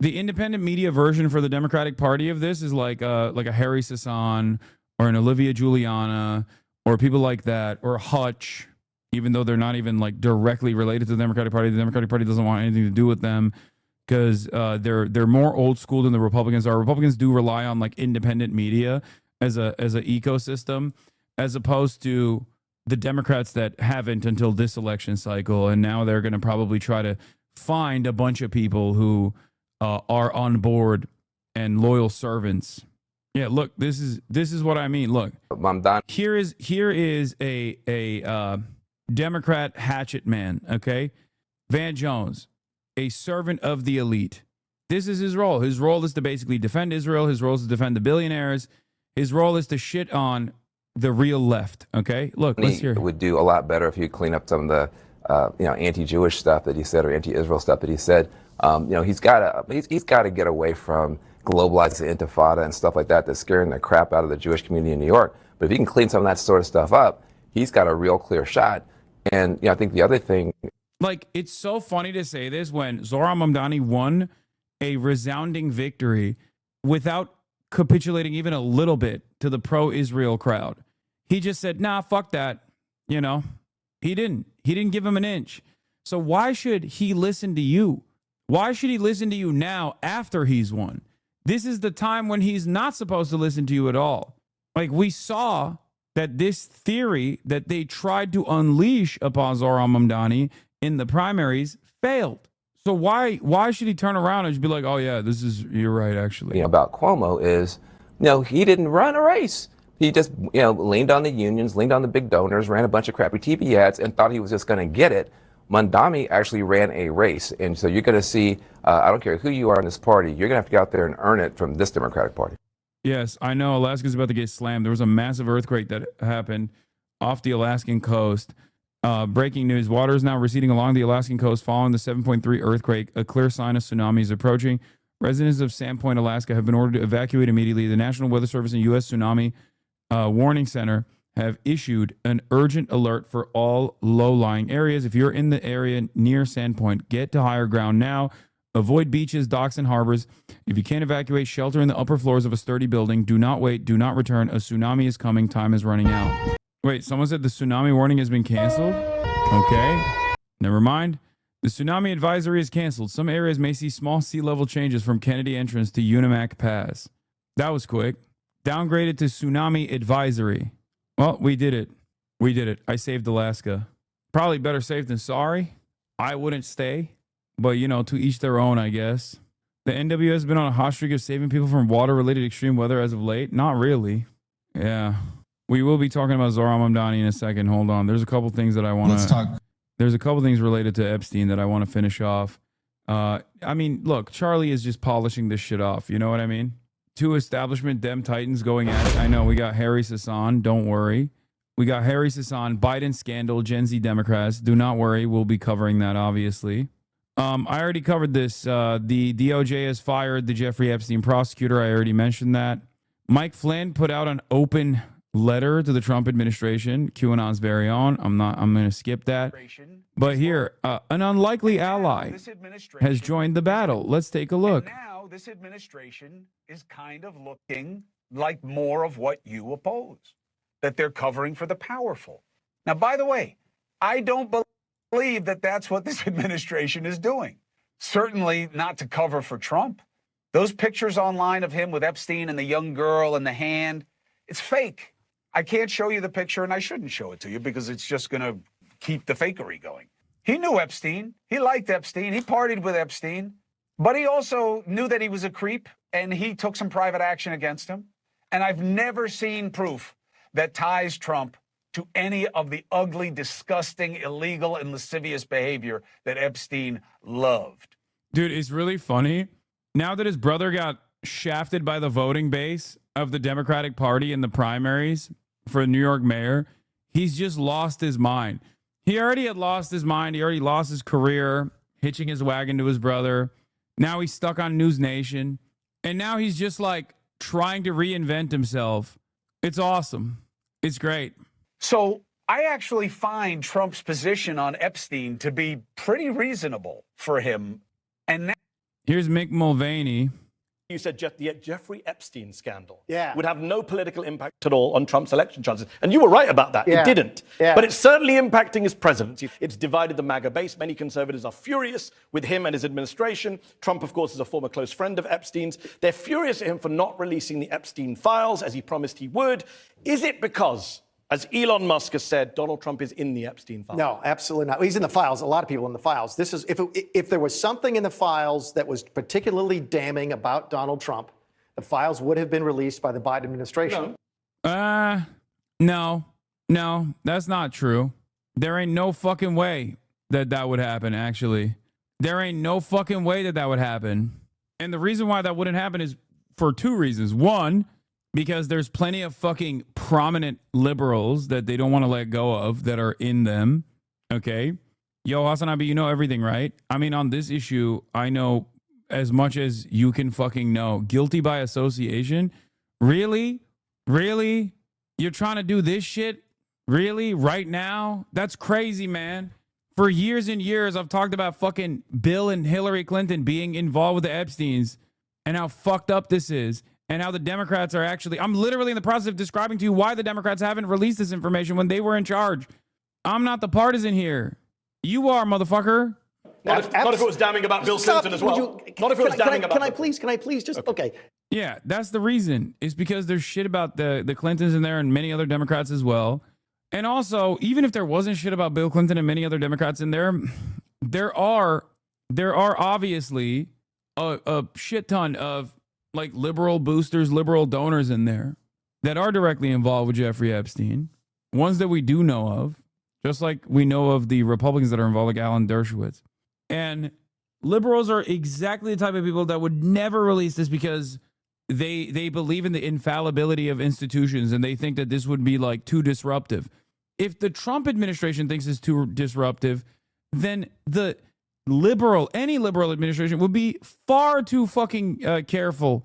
The independent media version for the Democratic Party of this is like a Harry Sasson or an Olivia Giuliana or people like that, or Hutch, even though they're not even like directly related to the Democratic Party. The Democratic Party doesn't want anything to do with them because they're more old school than the Republicans are. Republicans do rely on like independent media as a ecosystem, as opposed to the Democrats that haven't until this election cycle, and now they're going to probably try to find a bunch of people who are on board and loyal servants. Yeah, look, this is what I mean. Look, I'm done. Here is a Democrat hatchet man. Okay, Van Jones, a servant of the elite. This is his role. His role is to basically defend Israel. His role is to defend the billionaires. His role is to shit on the real left. Okay, look, let's hear. It would do a lot better if you clean up some of the anti-Jewish stuff that he said, or anti-Israel stuff that he said. He's got to get away from globalizing the intifada and stuff like that that's scaring the crap out of the Jewish community in New York. But if he can clean some of that sort of stuff up, he's got a real clear shot. And I think the other thing, like, it's so funny to say this when Zohran Mamdani won a resounding victory without capitulating even a little bit to the pro-Israel crowd. He just said, nah, fuck that. He didn't give him an inch. So why should he listen to you? Why should he listen to you now after he's won? This is the time when he's not supposed to listen to you at all. Like, we saw that this theory that they tried to unleash upon Zohran Mamdani in the primaries failed. So why should he turn around and just be like, oh yeah, you're right, actually. about Cuomo is, he didn't run a race. He just, leaned on the unions, leaned on the big donors, ran a bunch of crappy TV ads, and thought he was just going to get it. Mamdani actually ran a race. And so you're going to see, I don't care who you are in this party, you're going to have to go out there and earn it from this Democratic Party. Yes, I know Alaska's about to get slammed. There was a massive earthquake that happened off the Alaskan coast. Breaking news, water is now receding along the Alaskan coast following the 7.3 earthquake. A clear sign of tsunami is approaching. Residents of Sandpoint, Alaska have been ordered to evacuate immediately. The National Weather Service and U.S. Tsunami Warning Center have issued an urgent alert for all low-lying areas. If you're in the area near Sandpoint, get to higher ground now. Avoid beaches, docks, and harbors. If you can't evacuate, shelter in the upper floors of a sturdy building. Do not wait. Do not return. A tsunami is coming. Time is running out. Wait, someone said the tsunami warning has been canceled? Okay. Never mind. The tsunami advisory is canceled. Some areas may see small sea level changes from Kennedy Entrance to Unimac Pass. That was quick. Downgraded to tsunami advisory. Well, we did it. We did it. I saved Alaska. Probably better safe than sorry. I wouldn't stay. But, to each their own, I guess. The NWS has been on a hot streak of saving people from water-related extreme weather as of late. Not really. Yeah. We will be talking about Zohran Mamdani in a second. Hold on. There's a couple things that I want to... Let's talk. There's a couple things related to Epstein that I want to finish off. Look, Charlie is just polishing this shit off. You know what I mean? Two establishment Dem Titans going at it. I know we got Harry Sasan. Don't worry. We got Harry Sasan, Biden scandal, Gen Z Democrats. Do not worry. We'll be covering that, obviously. I already covered this. The DOJ has fired the Jeffrey Epstein prosecutor. I already mentioned that. Mike Flynn put out an open letter to the Trump administration, QAnon's very own. I'm going to skip that. But here, an unlikely ally has joined the battle. Let's take a look. And now this administration is kind of looking like more of what you oppose, that they're covering for the powerful. Now, by the way, I don't believe that that's what this administration is doing. Certainly not to cover for Trump. Those pictures online of him with Epstein and the young girl and the hand, it's fake. I can't show you the picture, and I shouldn't show it to you because it's just going to keep the fakery going. He knew Epstein. He liked Epstein. He partied with Epstein. But he also knew that he was a creep, and he took some private action against him. And I've never seen proof that ties Trump to any of the ugly, disgusting, illegal, and lascivious behavior that Epstein loved. Dude, it's really funny. Now that his brother got shafted by the voting base of the Democratic Party in the primaries for New York mayor, he's just lost his mind. He already had lost his mind. He already lost his career, hitching his wagon to his brother. Now he's stuck on News Nation. And now he's just like trying to reinvent himself. It's awesome. It's great. So I actually find Trump's position on Epstein to be pretty reasonable for him. And now here's Mick Mulvaney. You said the Jeffrey Epstein scandal would have no political impact at all on Trump's election chances. And you were right about that. It didn't. But it's certainly impacting his presidency. It's divided the MAGA base. Many conservatives are furious with him and his administration. Trump, of course, is a former close friend of Epstein's. They're furious at him for not releasing the Epstein files as he promised he would. Is it because As Elon Musk has said, Donald Trump is in the Epstein files. No, absolutely not. He's in the files. A lot of people in the files. This is if there was something in the files that was particularly damning about Donald Trump, the files would have been released by the Biden administration. No, that's not true. There ain't no fucking way that would happen, actually. There ain't no fucking way that would happen. And the reason why that wouldn't happen is for two reasons. One, because there's plenty of fucking prominent liberals that they don't want to let go of that are in them. Okay? Yo, HasanAbi, you know everything, right? I mean, on this issue, I know as much as you can fucking know. Guilty by association? Really? Really? You're trying to do this shit? Really? Right now? That's crazy, man. For years and years, I've talked about fucking Bill and Hillary Clinton being involved with the Epsteins and how fucked up this is. And how the Democrats are actually, I'm literally in the process of describing to you why the Democrats haven't released this information when they were in charge. I'm not the partisan here. You are, motherfucker. Not if it was damning about Bill Clinton as well. Not if it was damning about. Can I please just, okay. Yeah, that's the reason. It's because there's shit about the Clintons in there and many other Democrats as well. And also, even if there wasn't shit about Bill Clinton and many other Democrats in there, there are obviously a shit ton of like liberal boosters, liberal donors in there that are directly involved with Jeffrey Epstein. Ones that we do know of, just like we know of the Republicans that are involved, like Alan Dershowitz. And liberals are exactly the type of people that would never release this because they believe in the infallibility of institutions and they think that this would be like too disruptive. If the Trump administration thinks it's too disruptive, then any liberal administration would be far too fucking careful,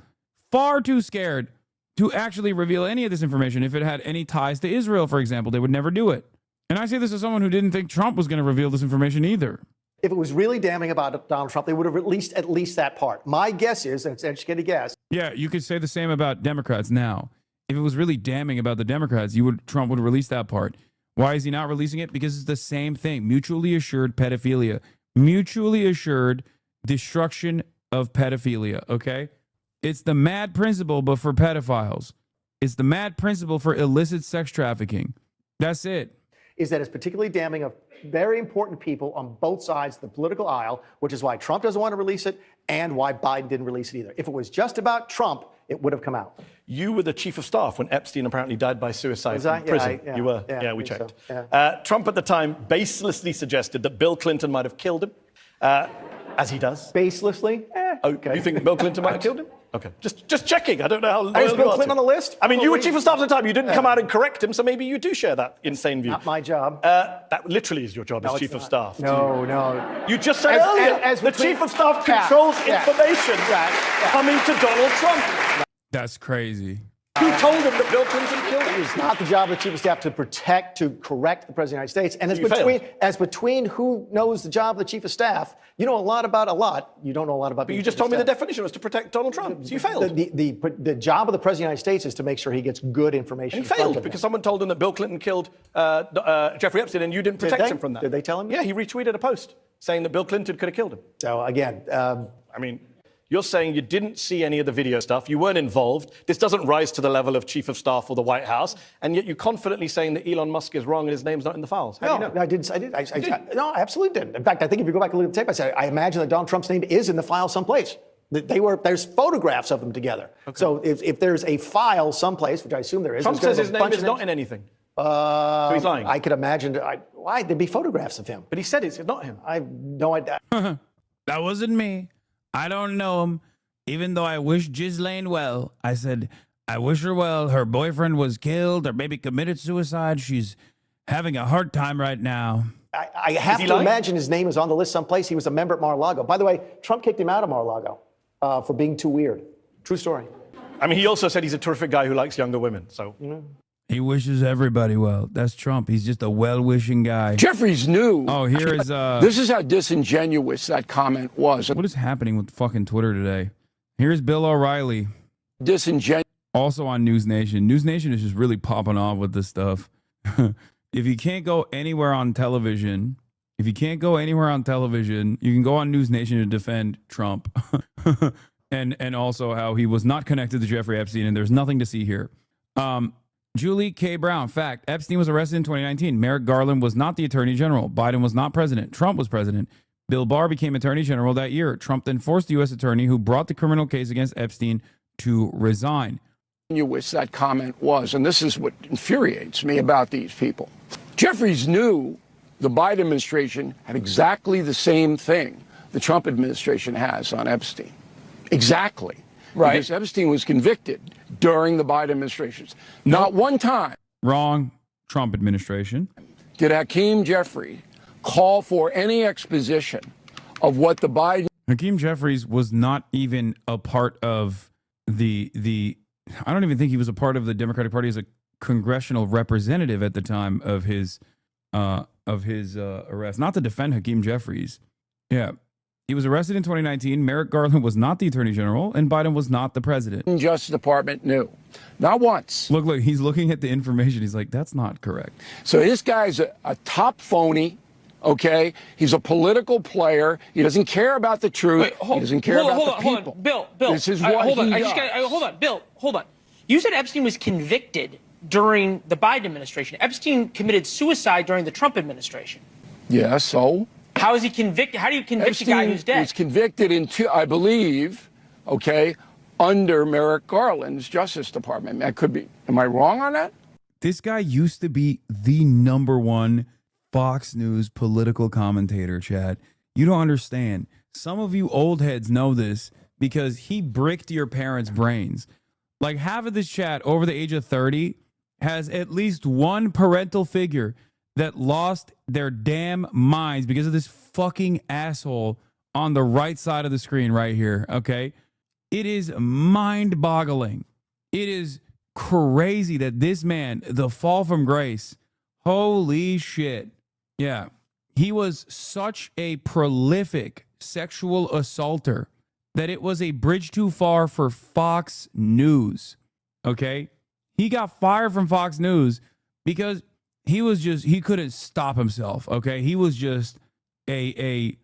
far too scared to actually reveal any of this information. If it had any ties to Israel, for example, they would never do it. And I say this as someone who didn't think Trump was going to reveal this information either. If it was really damning about Donald Trump, they would have released at least that part. My guess is, and it's an educated guess. Yeah, you could say the same about Democrats now. If it was really damning about the Democrats, Trump would release that part. Why is he not releasing it? Because it's the same thing. Mutually assured pedophilia. Mutually assured destruction of pedophilia, okay? It's the mad principle, but for pedophiles. It's the mad principle for illicit sex trafficking. That's it. Is that it's particularly damning of very important people on both sides of the political aisle, which is why Trump doesn't want to release it and why Biden didn't release it either. If it was just about Trump, it would have come out. You were the chief of staff when Epstein apparently died by suicide in prison. Yeah, you were. Yeah, we checked. So, yeah. Trump at the time baselessly suggested that Bill Clinton might have killed him, as he does. Baselessly? Okay. You think Bill Clinton might have killed him? Okay. Just checking. I don't know how loyal Is Bill Clinton on the list? I mean, you were chief of staff at the time. You didn't come out and correct him, so maybe you do share that insane view. Not my job. That literally is your job as chief of staff. No. You just said earlier, the chief of staff controls information coming to Donald Trump. That's crazy. Who told him that Bill Clinton killed him? It's not the job of the chief of staff to correct the president of the United States. And as between who knows the job of the chief of staff, you know a lot about a lot. You don't know a lot about. But you just told me the definition was to protect Donald Trump. So you failed. The job of the president of the United States is to make sure he gets good information. And he failed because someone told him that Bill Clinton killed Jeffrey Epstein, and you didn't protect him from that. Did they tell him? Yeah, he retweeted a post saying that Bill Clinton could have killed him. So again, I mean. You're saying you didn't see any of the video stuff, you weren't involved, this doesn't rise to the level of chief of staff or the White House, and yet you're confidently saying that Elon Musk is wrong and his name's not in the files. How do you know? I didn't. No, I absolutely didn't. In fact, I think if you go back and look at the tape, I said, I imagine that Donald Trump's name is in the file someplace. There's photographs of them together. Okay. So if there's a file someplace, which I assume there is. Trump says his name is not in anything. So he's lying. I could imagine. Why? There'd be photographs of him. But he said it's not him. I have no idea. That wasn't me. I don't know him. Even though I wish Ghislaine well, I said, I wish her well. Her boyfriend was killed or maybe committed suicide. She's having a hard time right now. I have to imagine his name is on the list someplace. He was a member at Mar-a-Lago. By the way, Trump kicked him out of Mar-a-Lago for being too weird. True story. I mean, he also said he's a terrific guy who likes younger women. So he wishes everybody well. That's Trump. He's just a well-wishing guy. Jeffrey's new. Oh, here is... This is how disingenuous that comment was. What is happening with fucking Twitter today? Here's Bill O'Reilly. Also on News Nation. News Nation is just really popping off with this stuff. If you can't go anywhere on television, you can go on News Nation to defend Trump. and also how he was not connected to Jeffrey Epstein, and there's nothing to see here. Julie K. Brown. Fact. Epstein was arrested in 2019. Merrick Garland was not the attorney general. Biden was not president. Trump was president. Bill Barr became attorney general that year. Trump then forced the U.S. attorney who brought the criminal case against Epstein to resign. That comment was, and this is what infuriates me about these people. Jeffries knew the Biden administration had exactly the same thing the Trump administration has on Epstein. Exactly. Right. Because Epstein was convicted during the Biden administration. Not one time. Wrong. Trump administration. Did Hakeem Jeffries call for any exposition of what the Biden... Hakeem Jeffries was not even a part of the I don't even think he was a part of the Democratic Party as a congressional representative at the time of his arrest. Not to defend Hakeem Jeffries. Yeah. He was arrested in 2019. Merrick Garland was not the attorney general, and Biden was not the president. Justice Department knew. Not once. Look, he's looking at the information. He's like, that's not correct. So this guy's a top phony, okay? He's a political player. He doesn't care about the truth. He doesn't care about the people. Hold on. Bill. This is what hold on. he does. Hold on, Bill. Hold on. You said Epstein was convicted during the Biden administration. Epstein committed suicide during the Trump administration. Yeah, so? How is he convicted? How do you convict Epstein a guy who's dead? was convicted in I believe, okay, under Merrick Garland's Justice Department. That could be. Am I wrong on that? This guy used to be the #1 Fox News political commentator, Chad. You don't understand. Some of you old heads know this because he bricked your parents' brains. Like half of this chat over the age of 30 has at least one parental figure that lost their damn minds because of this fucking asshole on the right side of the screen right here, okay? It is mind-boggling. It is crazy that this man, the fall from grace, holy shit. Yeah, he was such a prolific sexual assaulter that it was a bridge too far for Fox News, okay? He got fired from Fox News because he couldn't stop himself, okay? He was just a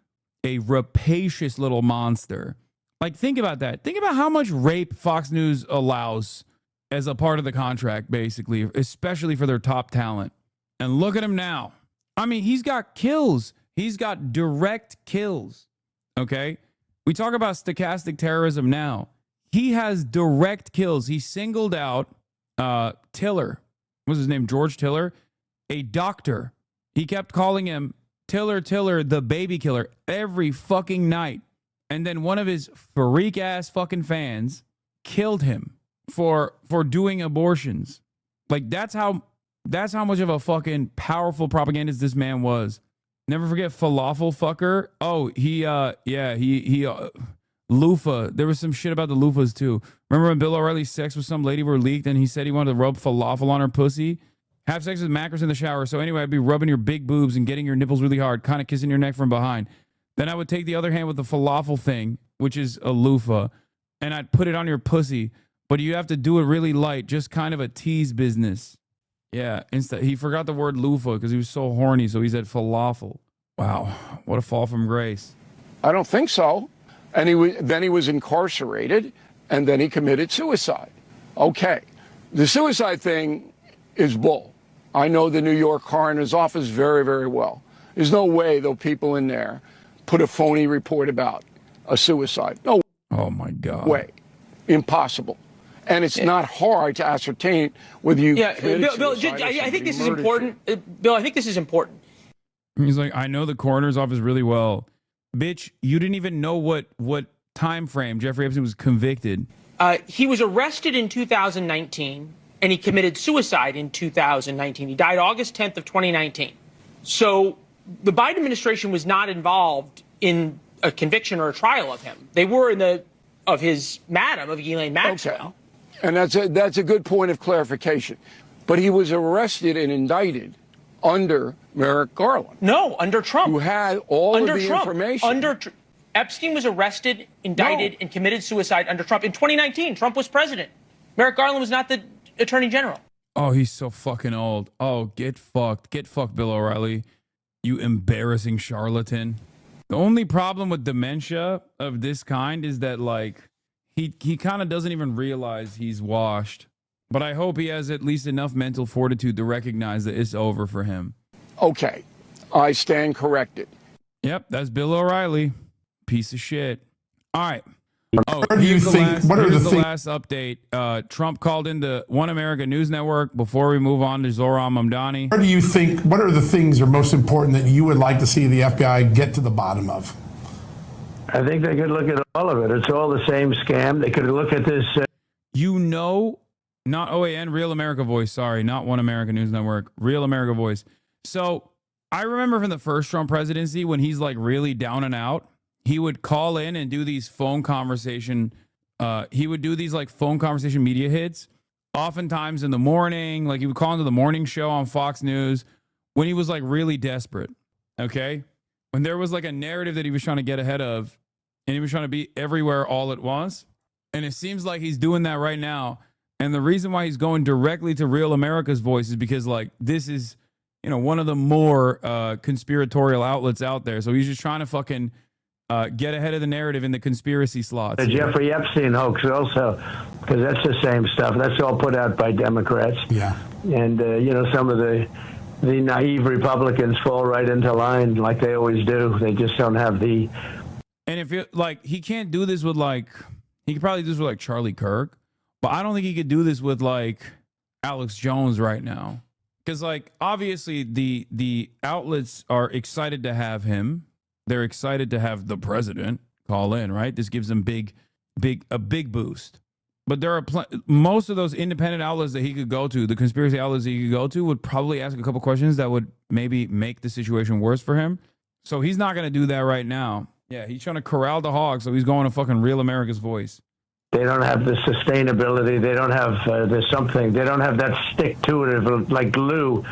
rapacious little monster. Like, think about that. Think about how much rape Fox News allows as a part of the contract, basically, especially for their top talent. And look at him now. I mean, he's got kills. He's got direct kills, okay? We talk about stochastic terrorism now. He has direct kills. He singled out Tiller. What was his name? George Tiller? A doctor. He kept calling him Tiller, the baby killer, every fucking night. And then one of his freak ass fucking fans killed him for doing abortions. Like, that's how much of a fucking powerful propagandist this man was. Never forget falafel fucker. Oh, he loofah. There was some shit about the loofahs too. Remember when Bill O'Reilly's sex with some lady were leaked and he said he wanted to rub falafel on her pussy? Have sex with Macros in the shower. So anyway, I'd be rubbing your big boobs and getting your nipples really hard, kind of kissing your neck from behind. Then I would take the other hand with the falafel thing, which is a loofah, and I'd put it on your pussy. But you have to do it really light, just kind of a tease business. Yeah, he forgot the word loofah because he was so horny, so he said falafel. Wow, what a fall from grace. I don't think so. And then he was incarcerated, and then he committed suicide. Okay, the suicide thing is bull. I know the New York coroner's office very, very well. There's no way those people in there put a phony report about a suicide. No. Oh my God. Way. Impossible. And it's not hard to ascertain whether you committed Bill, suicide or I think this is murdered important. Bill, I think this is important. He's like, I know the coroner's office really well. Bitch, you didn't even know what time frame Jeffrey Epstein was convicted. He was arrested in 2019, and he committed suicide in 2019. He died August 10th of 2019. So the Biden administration was not involved in a conviction or a trial of him. They were of Ghislaine Maxwell. Okay. And that's a good point of clarification. But he was arrested and indicted under Merrick Garland. No, under Trump. Who had all of the information. Epstein was arrested, indicted, and committed suicide under Trump. In 2019, Trump was president. Merrick Garland was not the attorney general. Oh, he's so fucking old. Oh, get fucked. Get fucked, Bill O'Reilly. You embarrassing charlatan. The only problem with dementia of this kind is that, like, he kind of doesn't even realize he's washed. But I hope he has at least enough mental fortitude to recognize that it's over for him. Okay, I stand corrected. Yep, that's Bill O'Reilly. Piece of shit. All right. Oh, What do you think? What are here's the the things? last update. Trump called into One America News Network before we move on to Zohran Mamdani. What do you think? What are the things that are most important that you would like to see the FBI get to the bottom of? I think they could look at all of it. It's all the same scam. They could look at this. You know, not OAN, Real America Voice. Sorry, not One America News Network. Real America Voice. So I remember from the first Trump presidency when he's like really down and out, he would call in and do these phone conversation. He would do these like phone conversation media hits, oftentimes in the morning. Like he would call into the morning show on Fox News when he was like really desperate. Okay, when there was like a narrative that he was trying to get ahead of, and he was trying to be everywhere all at once. And it seems like he's doing that right now. And the reason why he's going directly to Real America's Voice is because like this is, you know, one of the more conspiratorial outlets out there. So he's just trying to fucking get ahead of the narrative in the conspiracy slots. The Jeffrey Epstein hoax also, because that's the same stuff. That's all put out by Democrats. Yeah. And, you know, some of the naive Republicans fall right into line like they always do. They just don't have the... And if it, like, he can't do this with like, he could probably do this with like Charlie Kirk, but I don't think he could do this with like Alex Jones right now. Because like, obviously the outlets are excited to have him. They're excited to have the president call in, right? This gives them a big boost. But there are most of those independent outlets that he could go to, the conspiracy outlets that he could go to, would probably ask a couple questions that would maybe make the situation worse for him. So he's not going to do that right now. Yeah, he's trying to corral the hog, so he's going to fucking Real America's Voice. They don't have the sustainability. They don't have there's something. They don't have that stick to it like glue.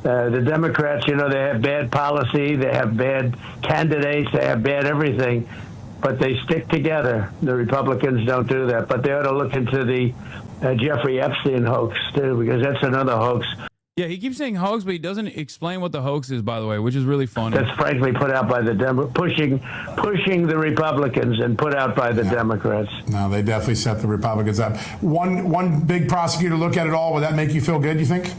The Democrats, you know, they have bad policy. They have bad candidates. They have bad everything. But they stick together. The Republicans don't do that. But they ought to look into the Jeffrey Epstein hoax, too, because that's another hoax. Yeah, he keeps saying hoax, but he doesn't explain what the hoax is, by the way, which is really funny. That's frankly put out by the pushing the Republicans and put out by the Democrats. No, they definitely set the Republicans up. One big prosecutor look at it all. Would that make you feel good, you think?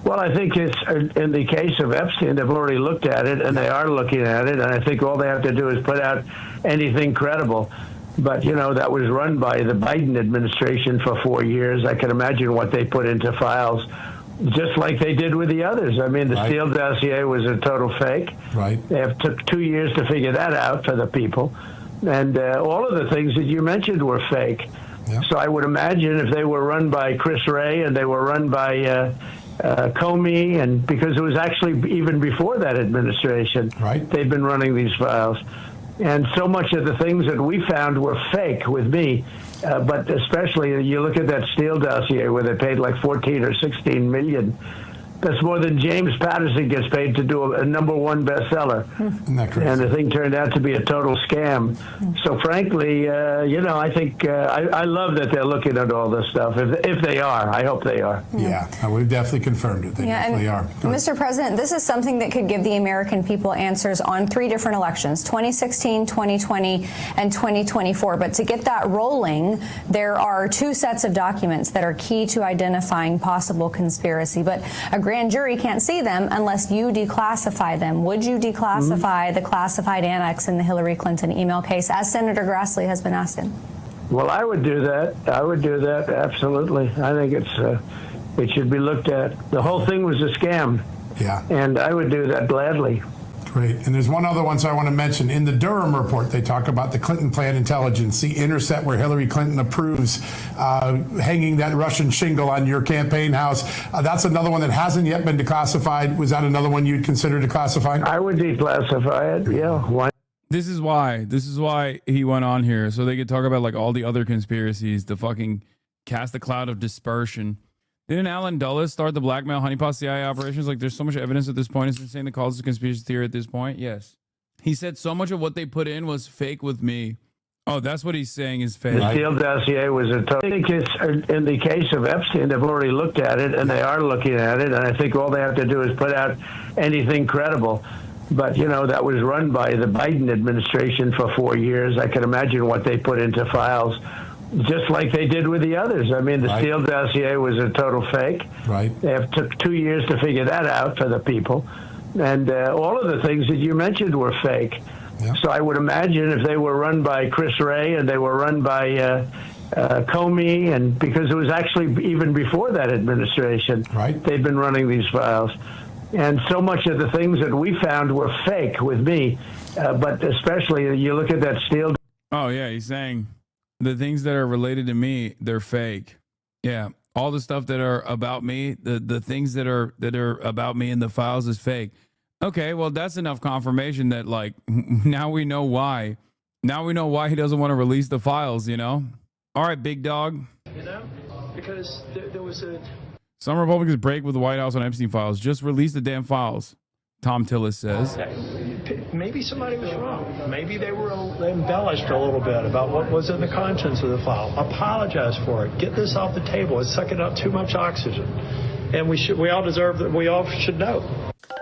Well, I think it's in the case of Epstein, they've already looked at it, and they are looking at it, and I think all they have to do is put out anything credible. But, you know, that was run by the Biden administration for 4 years. I can imagine what they put into files, just like they did with the others. I mean, the Steele dossier was a total fake. Right. It took 2 years to figure that out for the people. And all of the things that you mentioned were fake. Yeah. So I would imagine if they were run by Chris Wray and they were run by Comey, and because it was actually even before that administration, they've been running these files. And so much of the things that we found were fake with me. But especially, you look at that Steele dossier where they paid like 14 or 16 million. That's more than James Patterson gets paid to do a #1 bestseller. Isn't that crazy? And the thing turned out to be a total scam. So frankly, you know, I think I love that they're looking at all this stuff. If they are, I hope they are. Yeah, we've definitely confirmed it. They definitely are. Mr. President, this is something that could give the American people answers on 3 different elections, 2016, 2020, and 2024. But to get that rolling, there are 2 sets of documents that are key to identifying possible conspiracy. But a grand jury can't see them unless you declassify them. Would you declassify the classified annex in the Hillary Clinton email case, as Senator Grassley has been asking? Well, I would do that. I would do that, absolutely. I think it should be looked at. The whole thing was a scam. Yeah. And I would do that gladly. Great. And there's one other one I want to mention. In the Durham report, they talk about the Clinton plan intelligence, the intercept where Hillary Clinton approves hanging that Russian shingle on your campaign house. That's another one that hasn't yet been declassified. Was that another one you'd consider declassifying? I would declassify it, yeah. Why? This is why he went on here, so they could talk about like all the other conspiracies, to fucking cast a cloud of dispersion. Didn't Alan Dulles start the blackmail honeypot CIA operations? Like, there's so much evidence at this point. It's insane to call this a conspiracy theory at this point. Yes. He said so much of what they put in was fake with me. Oh, that's what he's saying is fake. The Steele dossier was a total... I think it's, in the case of Epstein, they've already looked at it, and they are looking at it, and I think all they have to do is put out anything credible. But, you know, that was run by the Biden administration for 4 years. I can imagine what they put into files. just like they did with the others. I mean, the Steele dossier was a total fake. Right. It took 2 years to figure that out for the people. And all of the things that you mentioned were fake. Yeah. So I would imagine if they were run by Chris Wray and they were run by Comey, and because it was actually even before that administration, they've been running these files. And so much of the things that we found were fake with me, but especially you look at that Steele. Oh, yeah, he's saying the things that are related to me, they're fake. Yeah, all the stuff that are about me, the things that are about me in the files is fake. Okay, well, that's enough confirmation that, like, now we know why. Now we know why he doesn't want to release the files, you know? All right, big dog. You know, because there was a... Some Republicans break with the White House on Epstein files. Just release the damn files, Tom Tillis says. Maybe somebody was wrong. Maybe they embellished a little bit about what was in the contents of the file. Apologize for it. Get this off the table. It's sucking up too much oxygen. And we all deserve that. We all should know.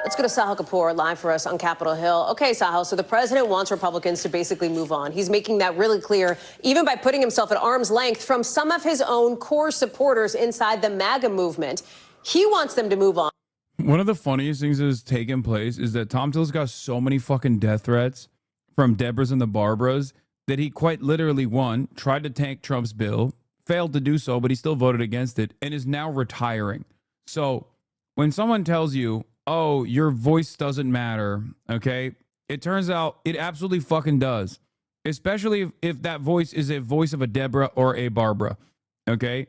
Let's go to Sahil Kapoor live for us on Capitol Hill. Okay, Sahil, so the president wants Republicans to basically move on. He's making that really clear, even by putting himself at arm's length from some of his own core supporters inside the MAGA movement. He wants them to move on. One of the funniest things that has taken place is that Tom Tillis got so many fucking death threats from Deborahs and the Barbaras that he quite literally, one, tried to tank Trump's bill, failed to do so, but he still voted against it, and is now retiring. So when someone tells you, oh, your voice doesn't matter, okay, it turns out it absolutely fucking does, especially if that voice is a voice of a Deborah or a Barbara, okay?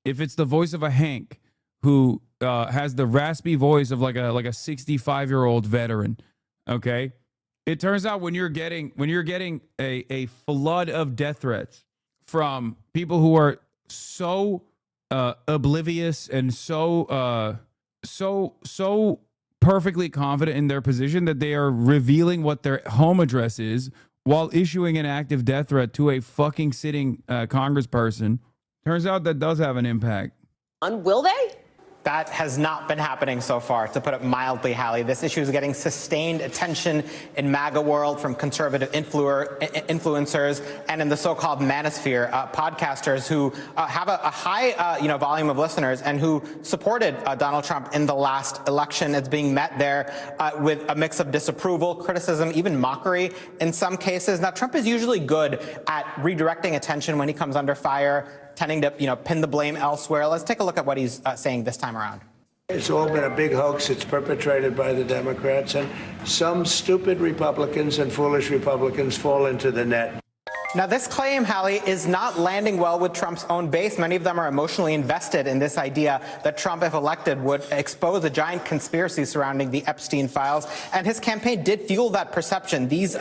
If it's the voice of a Hank who has the raspy voice of like a 65-year-old veteran, okay? It turns out when you're getting a flood of death threats from people who are so oblivious and so perfectly confident in their position that they are revealing what their home address is while issuing an active death threat to a fucking sitting congressperson, turns out that does have an impact. Will they? That has not been happening so far, to put it mildly, Hallie. This issue is getting sustained attention in MAGA world from conservative influencers and in the so-called manosphere, podcasters who have a high volume of listeners and who supported Donald Trump in the last election. It's being met there with a mix of disapproval, criticism, even mockery in some cases. Now, Trump is usually good at redirecting attention when he comes under fire, tending to, pin the blame elsewhere. Let's take a look at what he's saying this time around. It's all been a big hoax. It's perpetrated by the Democrats, and some stupid Republicans and foolish Republicans fall into the net. Now, this claim, Hallie, is not landing well with Trump's own base. Many of them are emotionally invested in this idea that Trump, if elected, would expose a giant conspiracy surrounding the Epstein files. And his campaign did fuel that perception. These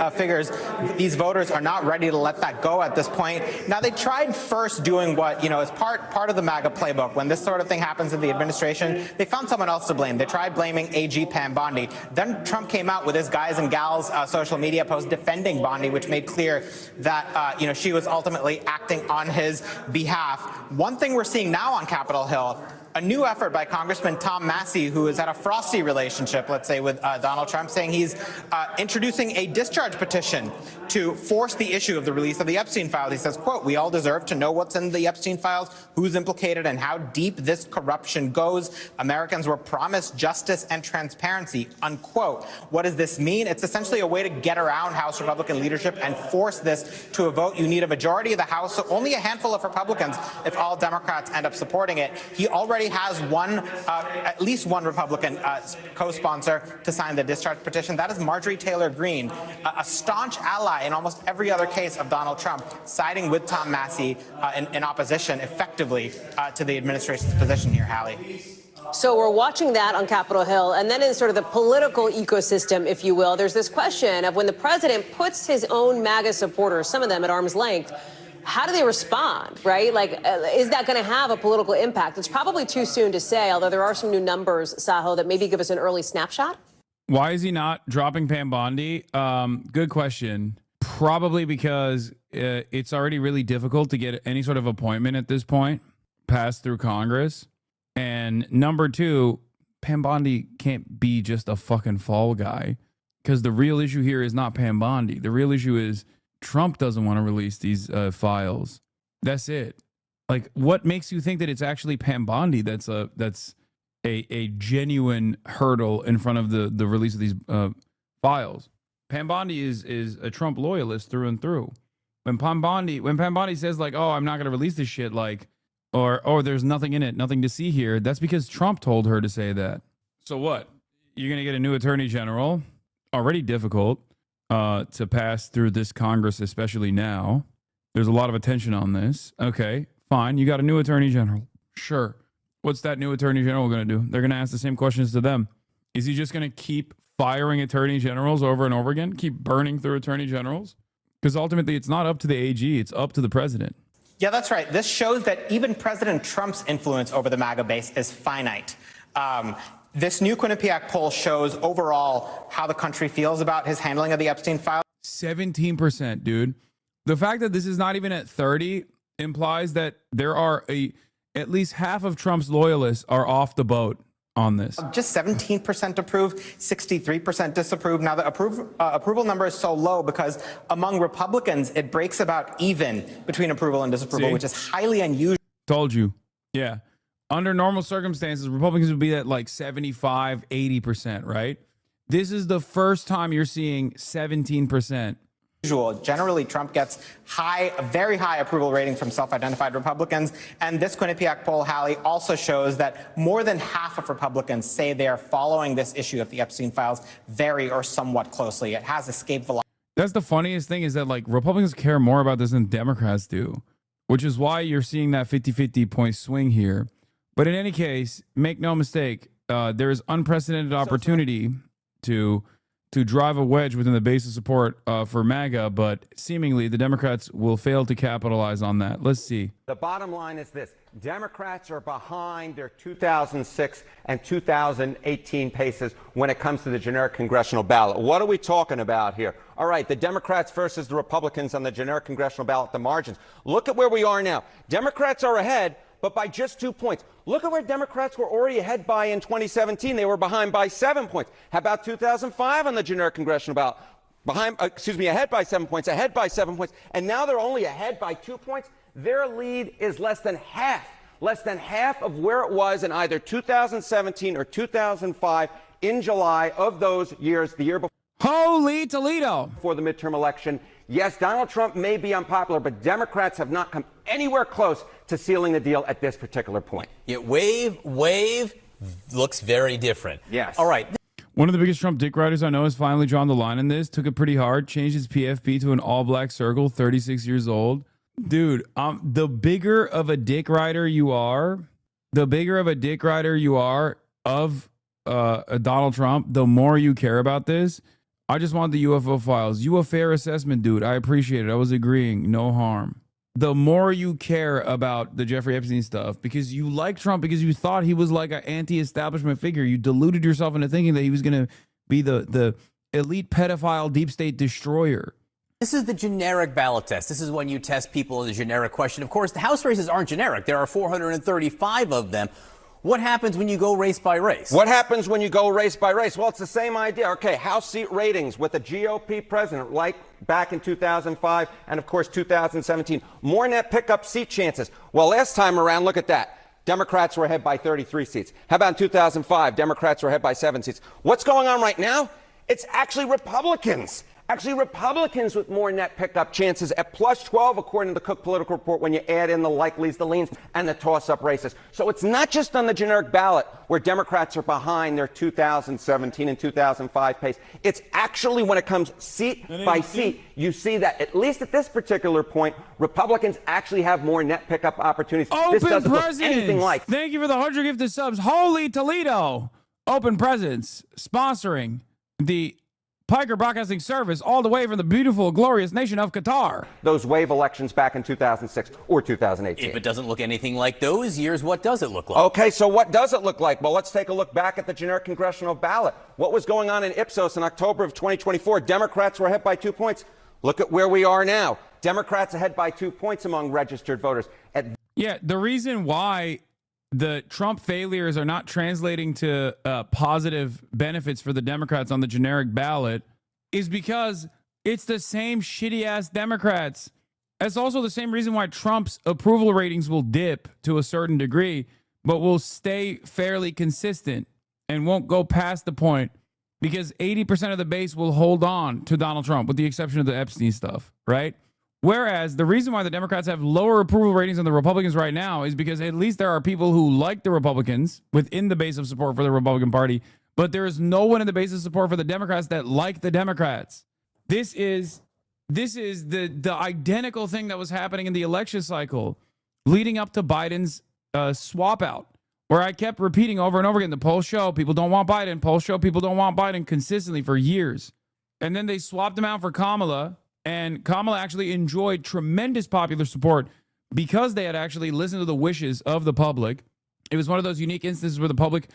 these voters are not ready to let that go at this point. Now, they tried first doing what, is part of the MAGA playbook. When this sort of thing happens in the administration, they found someone else to blame. They tried blaming AG Pam Bondi. Then Trump came out with his guys and gals social media post defending Bondi, which made clear that she was ultimately acting on his behalf. One thing we're seeing now on Capitol Hill, a new effort by Congressman Tom Massey, who has had a frosty relationship, let's say, with Donald Trump, saying he's introducing a discharge petition to force the issue of the release of the Epstein files. He says, quote, "We all deserve to know what's in the Epstein files, who's implicated, and how deep this corruption goes. Americans were promised justice and transparency," unquote. What does this mean? It's essentially a way to get around House Republican leadership and force this to a vote. You need a majority of the House, so only a handful of Republicans if all Democrats end up supporting it. He already has at least one Republican co-sponsor to sign the discharge petition. That is Marjorie Taylor Greene, a staunch ally in almost every other case of Donald Trump, siding with Tom Massey in opposition effectively to the administration's position here, Hallie. So we're watching that on Capitol Hill. And then in sort of the political ecosystem, if you will, there's this question of when the president puts his own MAGA supporters, some of them at arm's length, how do they respond, right? Like, is that going to have a political impact? It's probably too soon to say, although there are some new numbers, Sahil, that maybe give us an early snapshot. Why is he not dropping Pam Bondi? Good question. Probably because it's already really difficult to get any sort of appointment at this point passed through Congress. And number two, Pam Bondi can't be just a fucking fall guy, because the real issue here is not Pam Bondi. The real issue is Trump doesn't want to release these files. That's it. Like, what makes you think that it's actually Pam Bondi that's a genuine hurdle in front of the release of these files? Pam Bondi is a Trump loyalist through and through. When Pam Bondi says like, "Oh, I'm not going to release this shit," like, or there's nothing in it, nothing to see here, that's because Trump told her to say that. So what? You're going to get a new attorney general, already difficult to pass through this Congress, especially now. There's a lot of attention on this. Okay, fine. You got a new attorney general. Sure. What's that new attorney general going to do? They're going to ask the same questions to them. Is he just going to keep firing attorney generals over and over again? Keep burning through attorney generals? Because ultimately, it's not up to the AG. It's up to the president. Yeah, that's right. This shows that even President Trump's influence over the MAGA base is finite. This new Quinnipiac poll shows overall how the country feels about his handling of the Epstein file. 17%, dude. The fact that this is not even at 30 implies that there are at least half of Trump's loyalists are off the boat on this. Just 17% approve, 63% disapprove. Now, the approval number is so low because among Republicans, it breaks about even between approval and disapproval, which is highly unusual. Told you. Yeah. Under normal circumstances, Republicans would be at like 75, 80%, right? This is the first time you're seeing 17%. Generally, Trump gets a very high approval rating from self-identified Republicans. And this Quinnipiac poll, Hallie, also shows that more than half of Republicans say they are following this issue of the Epstein files very or somewhat closely. It has escape velocity. That's the funniest thing, is that like Republicans care more about this than Democrats do, which is why you're seeing that 50-50 point swing here. But in any case, make no mistake, there is unprecedented opportunity to drive a wedge within the base of support for MAGA, but seemingly the Democrats will fail to capitalize on that. Let's see. The bottom line is this. Democrats are behind their 2006 and 2018 paces when it comes to the generic congressional ballot. What are we talking about here? All right, the Democrats versus the Republicans on the generic congressional ballot, the margins. Look at where we are now. Democrats are ahead, but by just 2 points. Look at where Democrats were already ahead by in 2017. They were behind by 7 points. How about 2005 on the generic congressional ballot? Ahead by 7 points, ahead by 7 points. And now they're only ahead by 2 points. Their lead is less than half of where it was in either 2017 or 2005 in July of those years, the year before. Holy Toledo! For the midterm election. Yes, Donald Trump may be unpopular, but Democrats have not come anywhere close to sealing the deal at this particular point. Yeah, wave looks very different. Yes. All right. One of the biggest Trump dick riders I know has finally drawn the line in this, took it pretty hard, changed his PFP to an all-black circle, 36 years old. Dude, the bigger of a dick rider you are of Donald Trump, the more you care about this. I just want the UFO files. You a fair assessment, dude. I appreciate it. I was agreeing. No harm. The more you care about the Jeffrey Epstein stuff, because you like Trump, because you thought he was like an anti-establishment figure. You deluded yourself into thinking that he was going to be the elite pedophile deep state destroyer. This is the generic ballot test. This is when you test people in the generic question. Of course, the House races aren't generic. There are 435 of them. What happens when you go race by race? What happens when you go race by race? Well, it's the same idea. Okay, House seat ratings with a GOP president like back in 2005 and, of course, 2017. More net pickup seat chances. Well, last time around, look at that. Democrats were ahead by 33 seats. How about in 2005? Democrats were ahead by 7 seats. What's going on right now? It's actually Republicans. Actually, Republicans with more net pickup chances at plus 12, according to the Cook Political Report, when you add in the likelies, the leans, and the toss-up races. So it's not just on the generic ballot where Democrats are behind their 2017 and 2005 pace. It's actually when it comes seat by seat, you see that, at least at this particular point, Republicans actually have more net pickup opportunities. Open this doesn't Presents. look anything like. Thank you for the 100 gifted subs. Holy Toledo. Open Presents sponsoring the Piker Broadcasting Service all the way from the beautiful, glorious nation of Qatar. Those wave elections back in 2006 or 2018. If it doesn't look anything like those years, what does it look like? Okay, so what does it look like? Well, let's take a look back at the generic congressional ballot. What was going on in Ipsos in October of 2024? Democrats were ahead by 2 points. Look at where we are now. Democrats ahead by 2 points among registered voters. Yeah, the reason why the Trump failures are not translating to positive benefits for the Democrats on the generic ballot is because it's the same shitty ass Democrats That's also the same reason why Trump's approval ratings will dip to a certain degree, but will stay fairly consistent and won't go past the point, because 80% of the base will hold on to Donald Trump, with the exception of the Epstein stuff, right? Whereas the reason why the Democrats have lower approval ratings than the Republicans right now is because at least there are people who like the Republicans within the base of support for the Republican Party, but there is no one in the base of support for the Democrats that like the Democrats. This is the identical thing that was happening in the election cycle leading up to Biden's swap out, where I kept repeating over and over again, the polls show people don't want Biden, polls show people don't want Biden, consistently for years. And then they swapped him out for Kamala, and Kamala actually enjoyed tremendous popular support because they had actually listened to the wishes of the public. It was one of those unique instances where the public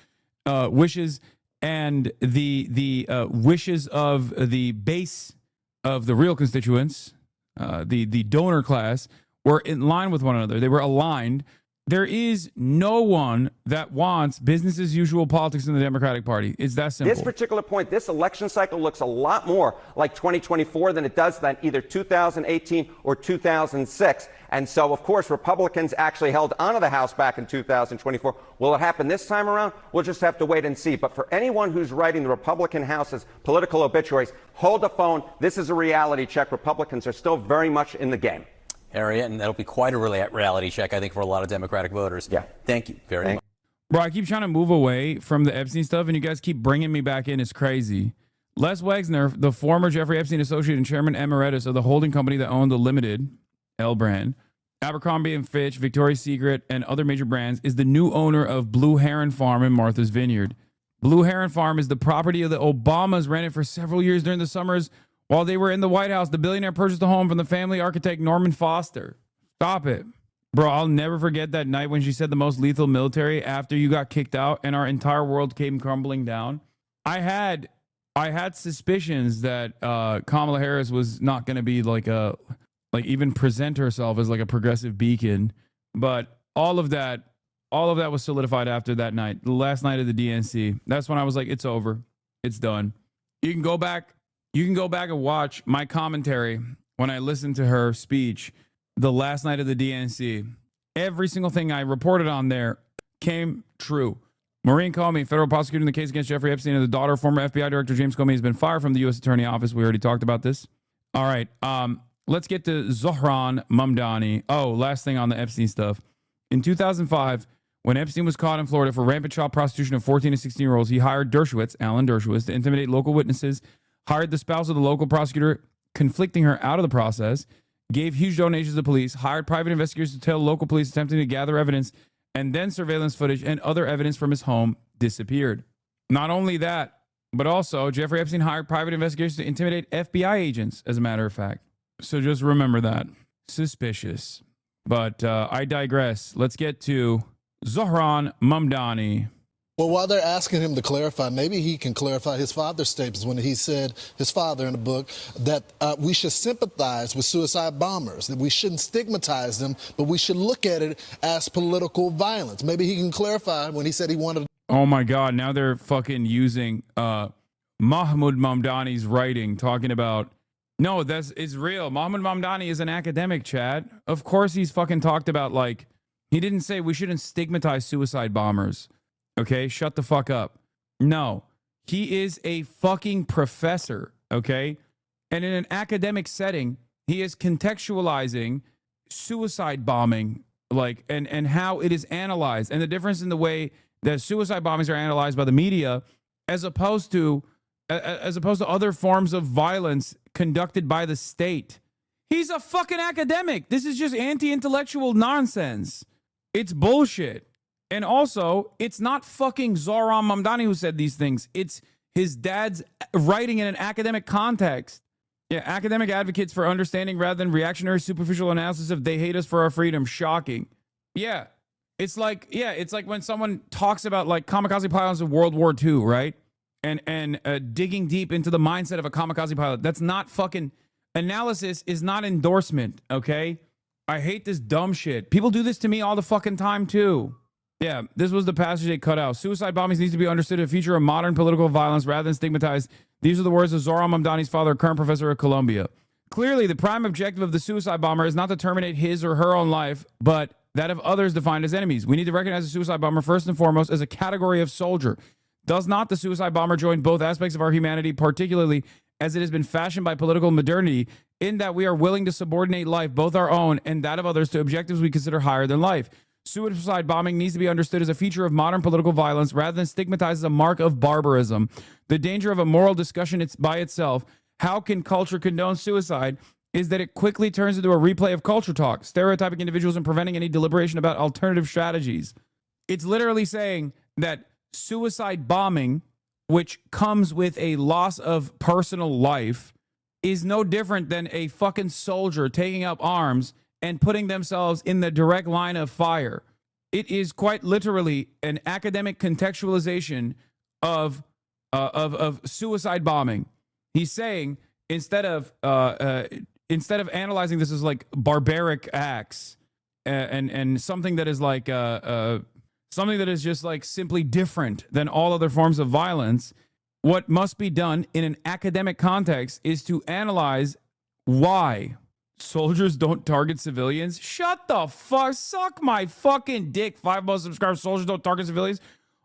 wishes and the wishes of the base of the real constituents, the donor class, were in line with one another. They were aligned. There is no one that wants business as usual politics in the Democratic Party. It's that simple. This particular point, this election cycle looks a lot more like 2024 than it does than either 2018 or 2006. And so, of course, Republicans actually held onto the House back in 2024. Will it happen this time around? We'll just have to wait and see. But for anyone who's writing the Republican House's political obituaries, hold the phone. This is a reality check. Republicans are still very much in the game. Area, and that'll be quite a reality check, I think, for a lot of Democratic voters. Yeah. Thank you very much. Bro, I keep trying to move away from the Epstein stuff, and you guys keep bringing me back in. It's crazy. Les Wexner, the former Jeffrey Epstein associate and chairman emeritus of the holding company that owned the Limited, L brand, Abercrombie & Fitch, Victoria's Secret, and other major brands, is the new owner of Blue Heron Farm in Martha's Vineyard. Blue Heron Farm is the property of the Obamas, rented for several years during the summers. While they were in the White House, the billionaire purchased a home from the family architect Norman Foster. Stop it. Bro, I'll never forget that night when she said the most lethal military after you got kicked out and our entire world came crumbling down. I had suspicions that Kamala Harris was not going to be even present herself as like a progressive beacon. But all of that was solidified after that night, the last night of the DNC. That's when I was like, it's over. It's done. You can go back and watch my commentary when I listened to her speech the last night of the DNC. Every single thing I reported on there came true. Maureen Comey, federal prosecutor in the case against Jeffrey Epstein, and the daughter of former FBI Director James Comey, has been fired from the U.S. Attorney Office. We already talked about this. All right. Let's get to Zohran Mamdani. Oh, last thing on the Epstein stuff. In 2005, when Epstein was caught in Florida for rampant child prostitution of 14 and 16-year-olds, he hired Alan Dershowitz, to intimidate local witnesses, hired the spouse of the local prosecutor, conflicting her out of the process, gave huge donations to police, hired private investigators to tell local police attempting to gather evidence, and then surveillance footage and other evidence from his home disappeared. Not only that, but also Jeffrey Epstein hired private investigators to intimidate FBI agents, as a matter of fact. So just remember that. Suspicious. But I digress. Let's get to Zohran Mamdani. Well, while they're asking him to clarify, maybe he can clarify his father's statements when he said, his father in the book, that we should sympathize with suicide bombers, that we shouldn't stigmatize them, but we should look at it as political violence. Maybe he can clarify when he said he wanted. Oh my God, now they're fucking using Mahmoud Mamdani's writing, talking about, no, it's real. Mahmoud Mamdani is an academic, Chad. Of course he's fucking talked about, like, he didn't say we shouldn't stigmatize suicide bombers. Okay, shut the fuck up. No, he is a fucking professor, okay? And in an academic setting, he is contextualizing suicide bombing, like, and how it is analyzed, and the difference in the way that suicide bombings are analyzed by the media as opposed to other forms of violence conducted by the state. He's a fucking academic. This is just anti-intellectual nonsense. It's bullshit. And also, it's not fucking Zohran Mamdani who said these things. It's his dad's writing in an academic context. Yeah, academic advocates for understanding rather than reactionary superficial analysis of they hate us for our freedom. Shocking. Yeah. It's like when someone talks about like kamikaze pilots in World War II, right? And digging deep into the mindset of a kamikaze pilot. That's not fucking analysis, is not endorsement, okay? I hate this dumb shit. People do this to me all the fucking time too. Yeah, this was the passage they cut out. Suicide bombings needs to be understood as a feature of modern political violence rather than stigmatized. These are the words of Zohran Mamdani's father, a current professor at Columbia. Clearly, the prime objective of the suicide bomber is not to terminate his or her own life, but that of others defined as enemies. We need to recognize the suicide bomber first and foremost as a category of soldier. Does not the suicide bomber join both aspects of our humanity, particularly as it has been fashioned by political modernity, in that we are willing to subordinate life, both our own and that of others, to objectives we consider higher than life? Suicide bombing needs to be understood as a feature of modern political violence rather than stigmatized as a mark of barbarism. The danger of a moral discussion by itself, how can culture condone suicide, is that it quickly turns into a replay of culture talk, stereotyping individuals and preventing any deliberation about alternative strategies. It's literally saying that suicide bombing, which comes with a loss of personal life, is no different than a fucking soldier taking up arms and putting themselves in the direct line of fire. It is quite literally an academic contextualization of suicide bombing. He's saying instead of analyzing this as like barbaric acts and something that is like something that is just like simply different than all other forms of violence, what must be done in an academic context is to analyze why soldiers don't target civilians. Shut the fuck, suck my fucking dick. 5 most subscribed soldiers don't target civilians.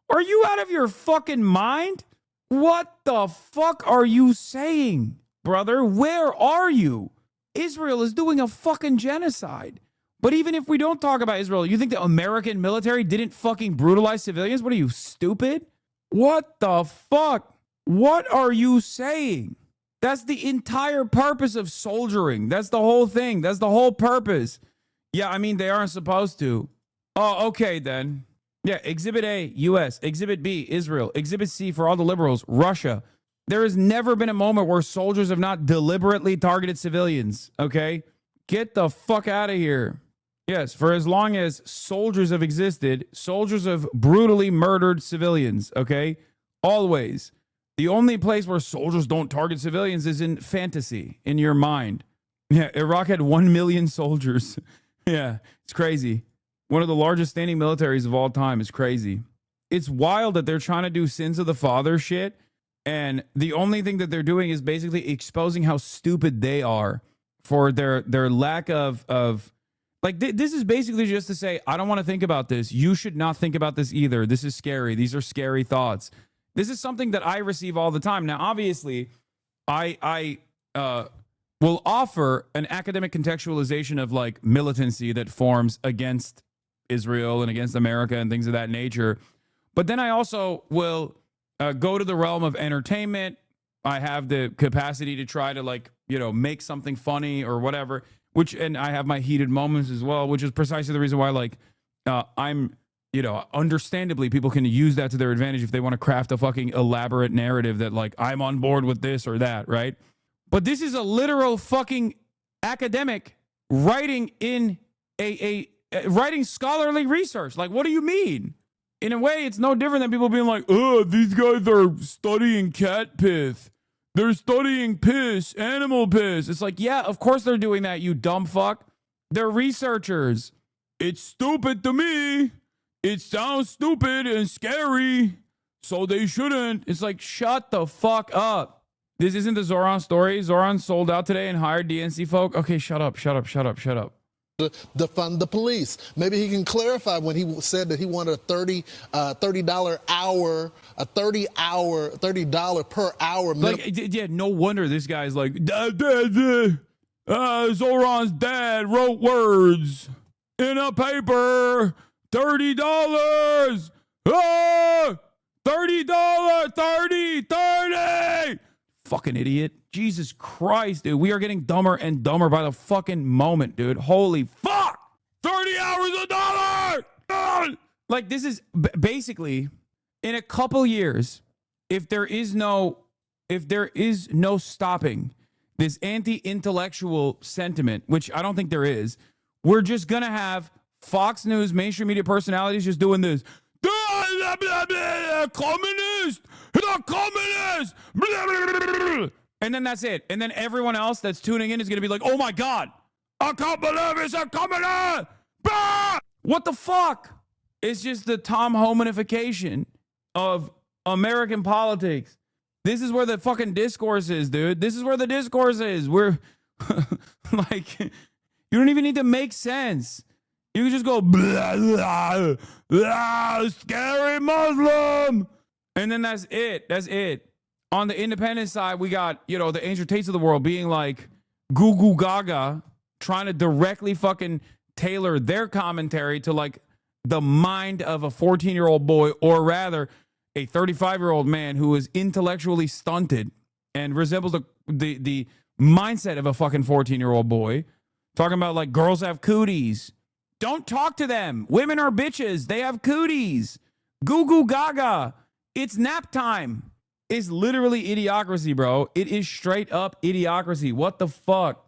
Are you out of your fucking mind? What the fuck are you saying, brother? Where are you? Israel is doing a fucking genocide. But even if we don't talk about Israel, you think the American military didn't fucking brutalize civilians? What are you, stupid? What the fuck? What are you saying? That's the entire purpose of soldiering. That's the whole thing. That's the whole purpose. Yeah, I mean, they aren't supposed to. Oh, okay, then. Yeah, Exhibit A, U.S. Exhibit B, Israel. Exhibit C, for all the liberals, Russia. There has never been a moment where soldiers have not deliberately targeted civilians, okay? Get the fuck out of here. Yes, for as long as soldiers have existed, soldiers have brutally murdered civilians, okay? Always. The only place where soldiers don't target civilians is in fantasy, in your mind. Yeah, Iraq had 1 million soldiers. Yeah, it's crazy. One of the largest standing militaries of all time is crazy. It's wild that they're trying to do sins of the father shit, and the only thing that they're doing is basically exposing how stupid they are for their lack of like, this is basically just to say, I don't want to think about this. You should not think about this either. This is scary. These are scary thoughts. This is something that I receive all the time. Now, obviously, I will offer an academic contextualization of like militancy that forms against Israel and against America and things of that nature. But then I also will go to the realm of entertainment. I have the capacity to try to, like, you know, make something funny or whatever, and I have my heated moments as well, which is precisely the reason why, like, I'm, you know, understandably, people can use that to their advantage if they want to craft a fucking elaborate narrative that, like, I'm on board with this or that, right? But this is a literal fucking academic writing in writing scholarly research. Like, what do you mean? In a way, it's no different than people being like, oh, these guys are studying cat piss. They're studying piss, animal piss. It's like, yeah, of course they're doing that, you dumb fuck. They're researchers. It's stupid to me. It sounds stupid and scary, so they shouldn't. It's like, shut the fuck up. This isn't the Zoran story. Zoran sold out today and hired DNC folk. Okay, shut up. Defund the police. Maybe he can clarify when he said that he wanted a $30 per hour. Like, yeah, no wonder this guy's like, Zoran's dad wrote words in a paper. $30. Ah, $30. 30. Fucking idiot. Jesus Christ, dude. We are getting dumber and dumber by the fucking moment, dude. Holy fuck. 30 hours $1. Like, this is basically, in a couple years, if there is no stopping this anti-intellectual sentiment, which I don't think there is, we're just gonna have Fox News, mainstream media personalities just doing this. Communist! The communist! And then that's it. And then everyone else that's tuning in is going to be like, oh my God, I can't believe it's a communist! What the fuck? It's just the Tom Homanification of American politics. This is where the fucking discourse is, dude. This is where the discourse is. Like, you don't even need to make sense. You can just go, blah, blah, blah, scary Muslim. And then that's it. That's it. On the independent side, we got, you know, the Angel Tates of the world being like goo goo gaga, trying to directly fucking tailor their commentary to like the mind of a 14-year-old boy, or rather a 35-year-old man who is intellectually stunted and resembles the mindset of a fucking 14-year-old boy. Talking about like girls have cooties. Don't talk to them. Women are bitches. They have cooties. Goo goo gaga. It's nap time. It's literally idiocracy, bro. It is straight up idiocracy. What the fuck?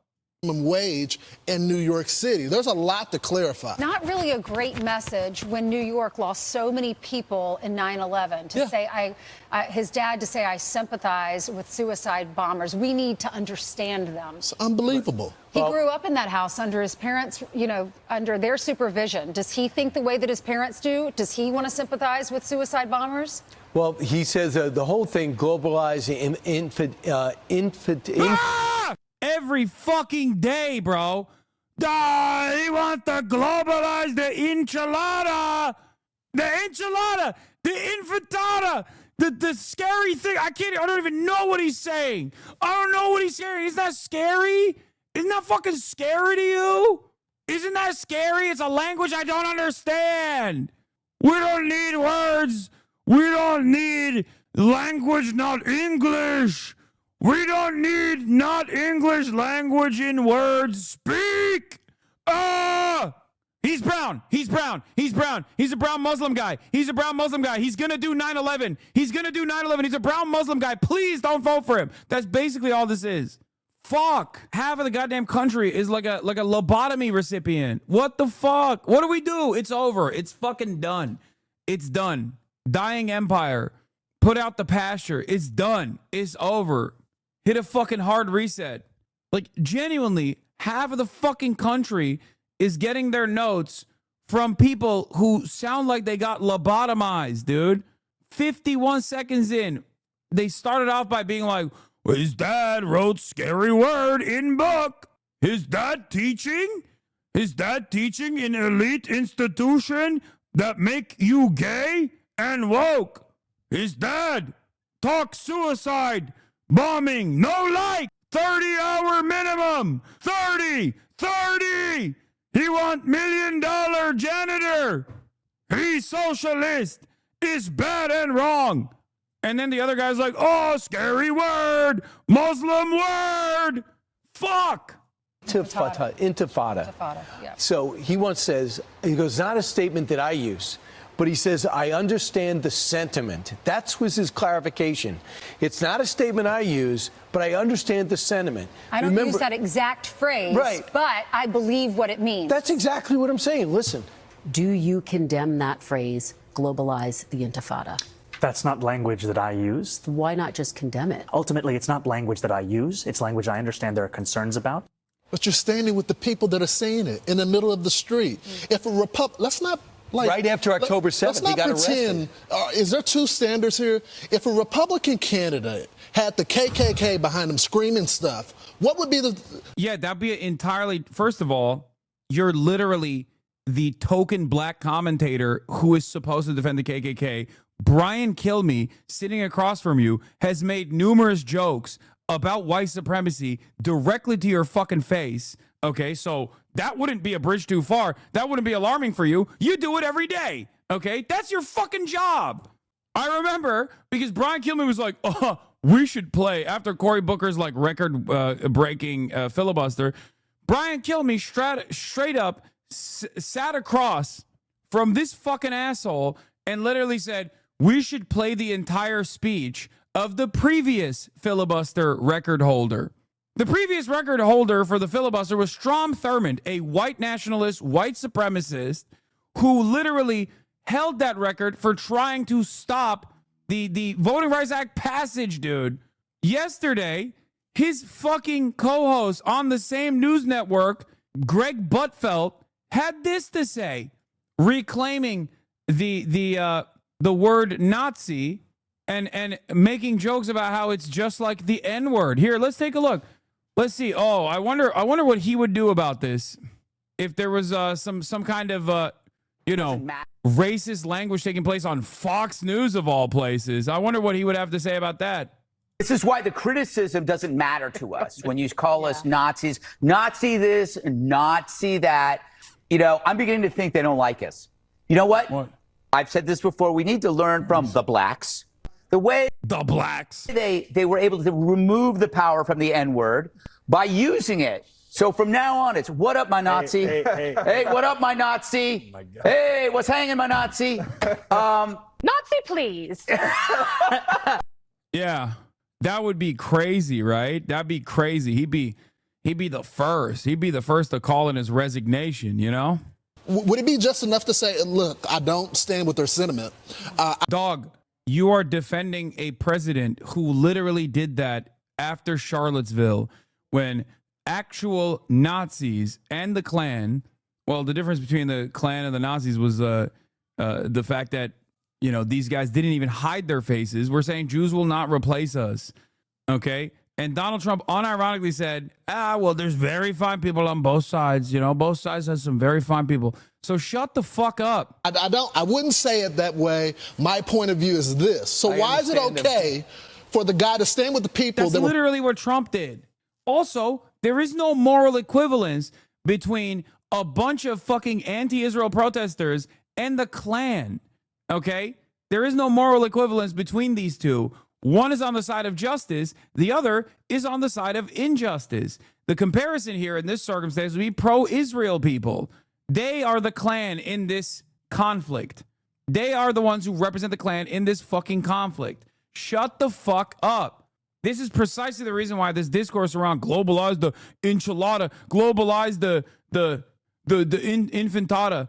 Wage in New York City. There's a lot to clarify. Not really a great message when New York lost so many people in 9/11 to say his dad to say I sympathize with suicide bombers. We need to understand them. It's unbelievable. He grew up in that house under his parents, you know, under their supervision. Does he think the way that his parents do? Does he want to sympathize with suicide bombers? Well, he says the whole thing globalizing Every fucking day, bro. He wants to globalize the enchilada. The enchilada. The infantada. The scary thing. I don't even know what he's saying. I don't know what he's saying. Isn't that scary? Isn't that fucking scary to you? Isn't that scary? It's a language I don't understand. We don't need words. We don't need language, not English. We don't need not English language in words. Speak! He's brown. He's brown. He's brown. He's a brown Muslim guy. He's a brown Muslim guy. He's going to do 9/11. He's going to do 9/11. He's a brown Muslim guy. Please don't vote for him. That's basically all this is. Fuck. Half of the goddamn country is like a lobotomy recipient. What the fuck? What do we do? It's over. It's fucking done. It's done. Dying empire. Put out the pasture. It's done. It's over. Hit a fucking hard reset. Like, genuinely, half of the fucking country is getting their notes from people who sound like they got lobotomized, dude. 51 seconds in, they started off by being like, well, his dad wrote scary word in book. His dad teaching? His dad teaching in elite institution that make you gay and woke. His dad talk suicide. Bombing, no like, 30-hour minimum, 30. He want $1 million janitor. He's socialist. It's bad and wrong. And then the other guy's like, oh, scary word, Muslim word. Fuck. Intifada. Yeah. So he once says, he goes, not a statement that I use. But he says, I understand the sentiment. That was his clarification. It's not a statement I use, but I understand the sentiment. I don't use that exact phrase, but I believe what it means. That's exactly what I'm saying. Listen. Do you condemn that phrase, globalize the intifada? That's not language that I use. Why not just condemn it? Ultimately, it's not language that I use. It's language I understand there are concerns about. But you're standing with the people that are saying it in the middle of the street. If a let's not... Like, right after October 7th, he got arrested. Is there two standards here? If a Republican candidate had the KKK behind him screaming stuff, what would be the... Yeah, that'd be entirely... First of all, you're literally the token black commentator who is supposed to defend the KKK. Brian Kilmeade, sitting across from you, has made numerous jokes about white supremacy directly to your fucking face. Okay, so... that wouldn't be a bridge too far. That wouldn't be alarming for you. You do it every day. Okay? That's your fucking job. I remember because Brian Kilmeade was like, oh, we should play after Cory Booker's like record breaking filibuster. Brian Kilmeade straight up sat across from this fucking asshole and literally said, we should play the entire speech of the previous filibuster record holder. The previous record holder for the filibuster was Strom Thurmond, a white nationalist, white supremacist, who literally held that record for trying to stop the Voting Rights Act passage, dude. Yesterday, his fucking co-host on the same news network, Greg Buttfeld, had this to say, reclaiming the word Nazi and making jokes about how it's just like the N-word. Here, let's take a look. Let's see. Oh, I wonder what he would do about this if there was some kind of racist language taking place on Fox News of all places. I wonder what he would have to say about that. This is why the criticism doesn't matter to us when you call us Nazis, Nazi this, Nazi that. You know, I'm beginning to think they don't like us. You know what? I've said this before. We need to learn from the blacks. The way they were able to remove the power from the N-word by using it. So from now on, it's what up, my Nazi? Hey, what up, my Nazi? Oh my God. Hey, what's hanging, my Nazi? Nazi, please. Yeah, that would be crazy, right? That'd be crazy. He'd be the first. He'd be the first to call in his resignation, you know? Would it be just enough to say, look, I don't stand with their sentiment? Dog, you are defending a president who literally did that after Charlottesville when actual Nazis and the Klan, well, the difference between the Klan and the Nazis was the fact that, you know, these guys didn't even hide their faces. We're saying Jews will not replace us, okay? And Donald Trump unironically said, well, there's very fine people on both sides. You know, both sides have some very fine people. So shut the fuck up. I wouldn't say it that way. My point of view is this. So why is it okay for the guy to stand with the people? That's literally what Trump did. Also, there is no moral equivalence between a bunch of fucking anti-Israel protesters and the Klan, okay? There is no moral equivalence between these two. One is on the side of justice. The other is on the side of injustice. The comparison here in this circumstance would be pro-Israel people. They are the Klan in this conflict. They are the ones who represent the Klan in this fucking conflict. Shut the fuck up. This is precisely the reason why this discourse around globalize the enchilada, globalize the infantada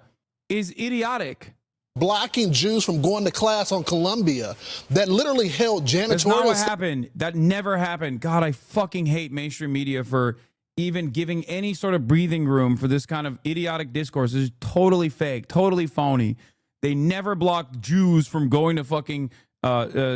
is idiotic. Blocking Jews from going to class on Columbia that literally held janitorial. That's not what happened. That never happened. God, I fucking hate mainstream media for even giving any sort of breathing room for this kind of idiotic discourse. This is totally fake, totally phony. They never blocked Jews from going to fucking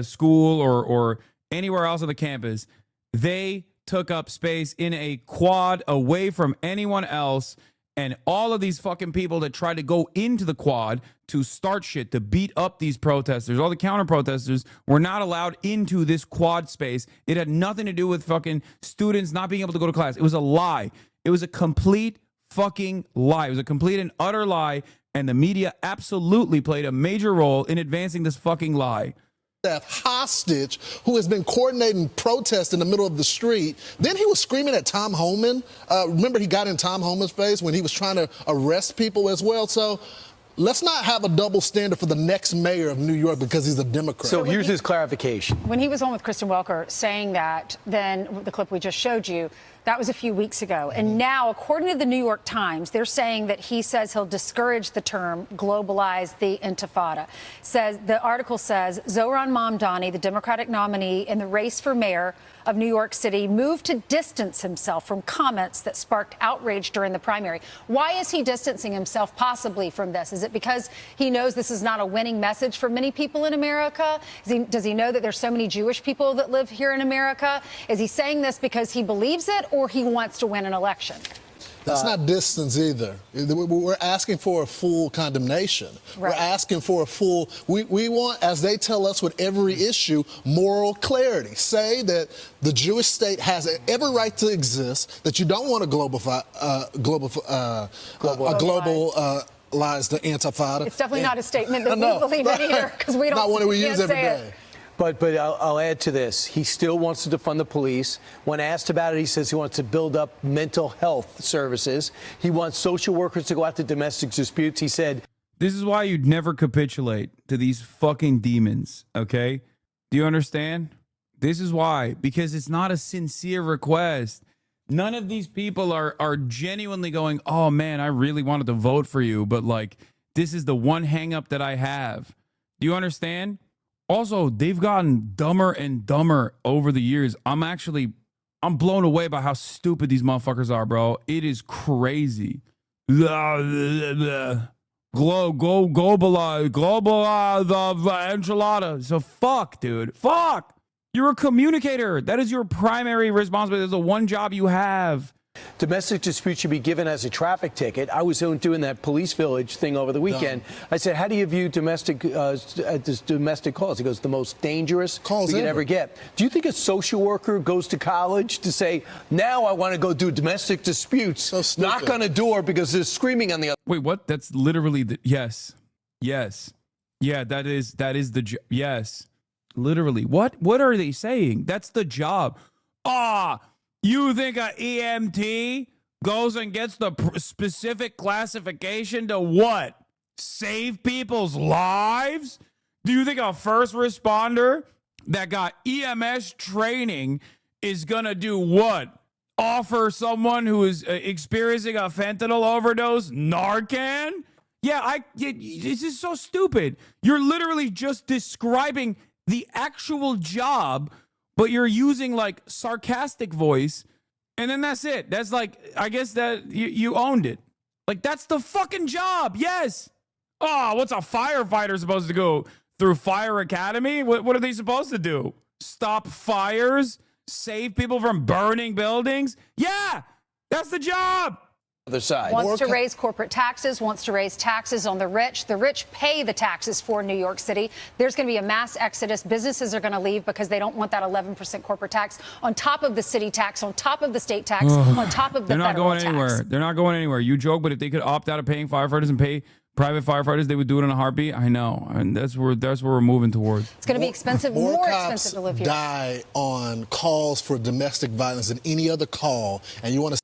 school or anywhere else on the campus. They took up space in a quad away from anyone else. And all of these fucking people that tried to go into the quad to start shit, to beat up these protesters, all the counter protesters were not allowed into this quad space. It had nothing to do with fucking students not being able to go to class. It was a lie. It was a complete fucking lie. It was a complete and utter lie. And the media absolutely played a major role in advancing this fucking lie. Hostage who has been coordinating protests in the middle of the street. Then he was screaming at Tom Homan. Remember, he got in Tom Homan's face when he was trying to arrest people as well. So let's not have a double standard for the next mayor of New York because he's a Democrat. So here's his clarification. When he was on with Kristen Welker saying that, then the clip we just showed you, that was a few weeks ago. And now, according to the New York Times, they're saying that he says he'll discourage the term globalize the intifada. The article says Zohran Mamdani, the Democratic nominee in the race for mayor of New York City, moved to distance himself from comments that sparked outrage during the primary. Why is he distancing himself possibly from this? Is it because he knows this is not a winning message for many people in America? Does he know that there's so many Jewish people that live here in America? Is he saying this because he believes it or he wants to win an election? That's not distance either. We're asking for a full condemnation. Right. We're asking for a full, we want, as they tell us with every issue, moral clarity. Say that the Jewish state has every right to exist, that you don't want to globalize the Intifada. It's definitely not a statement that we believe in either, because we don't not one we use every day. It. But I'll add to this. He still wants to defund the police. When asked about it, he says he wants to build up mental health services. He wants social workers to go after domestic disputes. He said, this is why you'd never capitulate to these fucking demons, okay? Do you understand? This is why. Because it's not a sincere request. None of these people are genuinely going, oh, man, I really wanted to vote for you, but, like, this is the one hang-up that I have. Do you understand? Also, they've gotten dumber and dumber over the years. I'm blown away by how stupid these motherfuckers are, bro. It is crazy. Globalize the enchilada. So fuck, dude. Fuck. You're a communicator. That is your primary responsibility. That's the one job you have. Domestic dispute should be given as a traffic ticket. I was doing that police village thing over the weekend. I said, how do you view domestic calls? He goes, the most dangerous calls we can ever get. Do you think a social worker goes to college to say, now I want to go do domestic disputes, knock on a door because there's screaming on the other? Wait, what? That's literally the, yes. Yeah, that is yes. Literally. What are they saying? That's the job. You think a EMT goes and gets the specific classification to what? Save people's lives? Do you think a first responder that got EMS training is going to do what? Offer someone who is experiencing a fentanyl overdose Narcan? Yeah, this is so stupid. You're literally just describing the actual job, but you're using like sarcastic voice, and then that's it. That's like, I guess that you owned it. Like, that's the fucking job. Yes. What's a firefighter supposed to go through fire academy? What are they supposed to do? Stop fires? Save people from burning buildings? Yeah, that's the job. Other side. Wants to raise corporate taxes, wants to raise taxes on the rich. The rich pay the taxes for New York City. There's going to be a mass exodus. Businesses are going to leave because they don't want that 11% corporate tax on top of the city tax, on top of the state tax, on top of the federal tax. They're not going anywhere. They're not going anywhere. You joke, but if they could opt out of paying firefighters and pay private firefighters, they would do it in a heartbeat. I know, and that's where we're moving towards. It's going to be expensive, more expensive to live here. Die on calls for domestic violence than any other call, and you want to.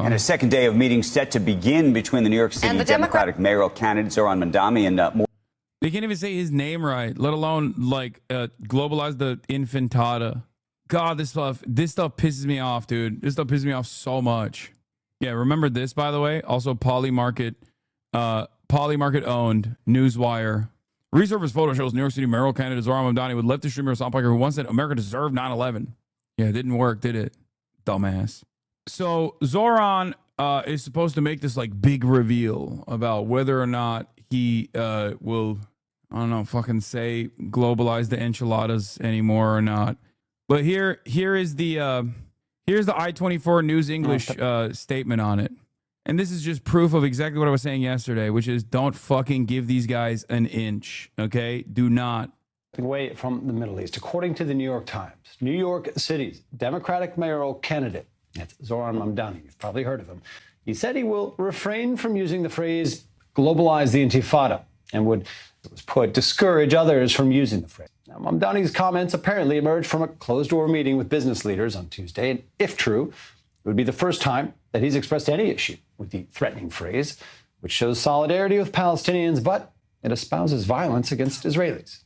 And a second day of meetings set to begin between the New York City Democratic mayoral candidate Zoran Mamdani and more. They can't even say his name right, let alone like globalize the infantata. God, this stuff pisses me off, dude. This stuff pisses me off so much. Yeah, remember this, by the way. Also, Polymarket owned Newswire. Resurfaced photo shows New York City mayoral candidate Zoran Mamdani with leftist streamer Sam Piker, who once said America deserved 9/11. Yeah, it didn't work, did it? Dumbass. So Zoran is supposed to make this like big reveal about whether or not he will, I don't know, fucking say globalize the enchiladas anymore or not. But here's the I-24 News English statement on it. And this is just proof of exactly what I was saying yesterday, which is don't fucking give these guys an inch, okay? Do not. Away from the Middle East. According to the New York Times, New York City's Democratic mayoral candidate, that's Zoran Mamdani, you've probably heard of him, he said he will refrain from using the phrase globalize the intifada and would, it was put, discourage others from using the phrase. Now, Mamdani's comments apparently emerged from a closed-door meeting with business leaders on Tuesday, and if true, it would be the first time that he's expressed any issue with the threatening phrase, which shows solidarity with Palestinians, but it espouses violence against Israelis.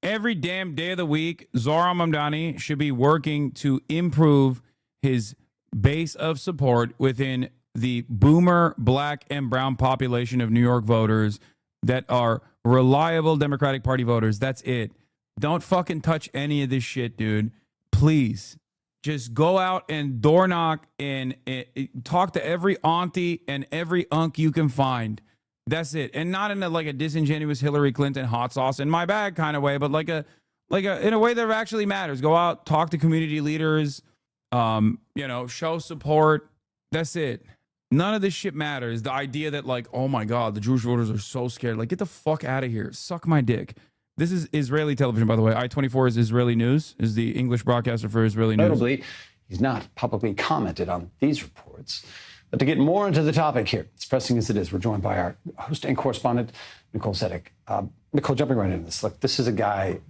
Every damn day of the week, Zoran Mamdani should be working to improve his base of support within the boomer black and brown population of New York voters that are reliable Democratic Party voters. That's it. Don't fucking touch any of this shit, dude. Please. Just go out and door knock and talk to every auntie and every unk you can find. That's it. And not in a disingenuous Hillary Clinton hot sauce in my bag kind of way, but in a way that actually matters. Go out, talk to community leaders, show support. That's it. None of this shit matters. The idea that oh my God, the Jewish voters are so scared. Get the fuck out of here. Suck my dick. This is Israeli television, by the way. I-24 is Israeli news, is the English broadcaster for Israeli news. Notably, he's not publicly commented on these reports. But to get more into the topic here, as pressing as it is, we're joined by our host and correspondent, Nicole Sedek. Nicole, jumping right into this. Look, this is a guy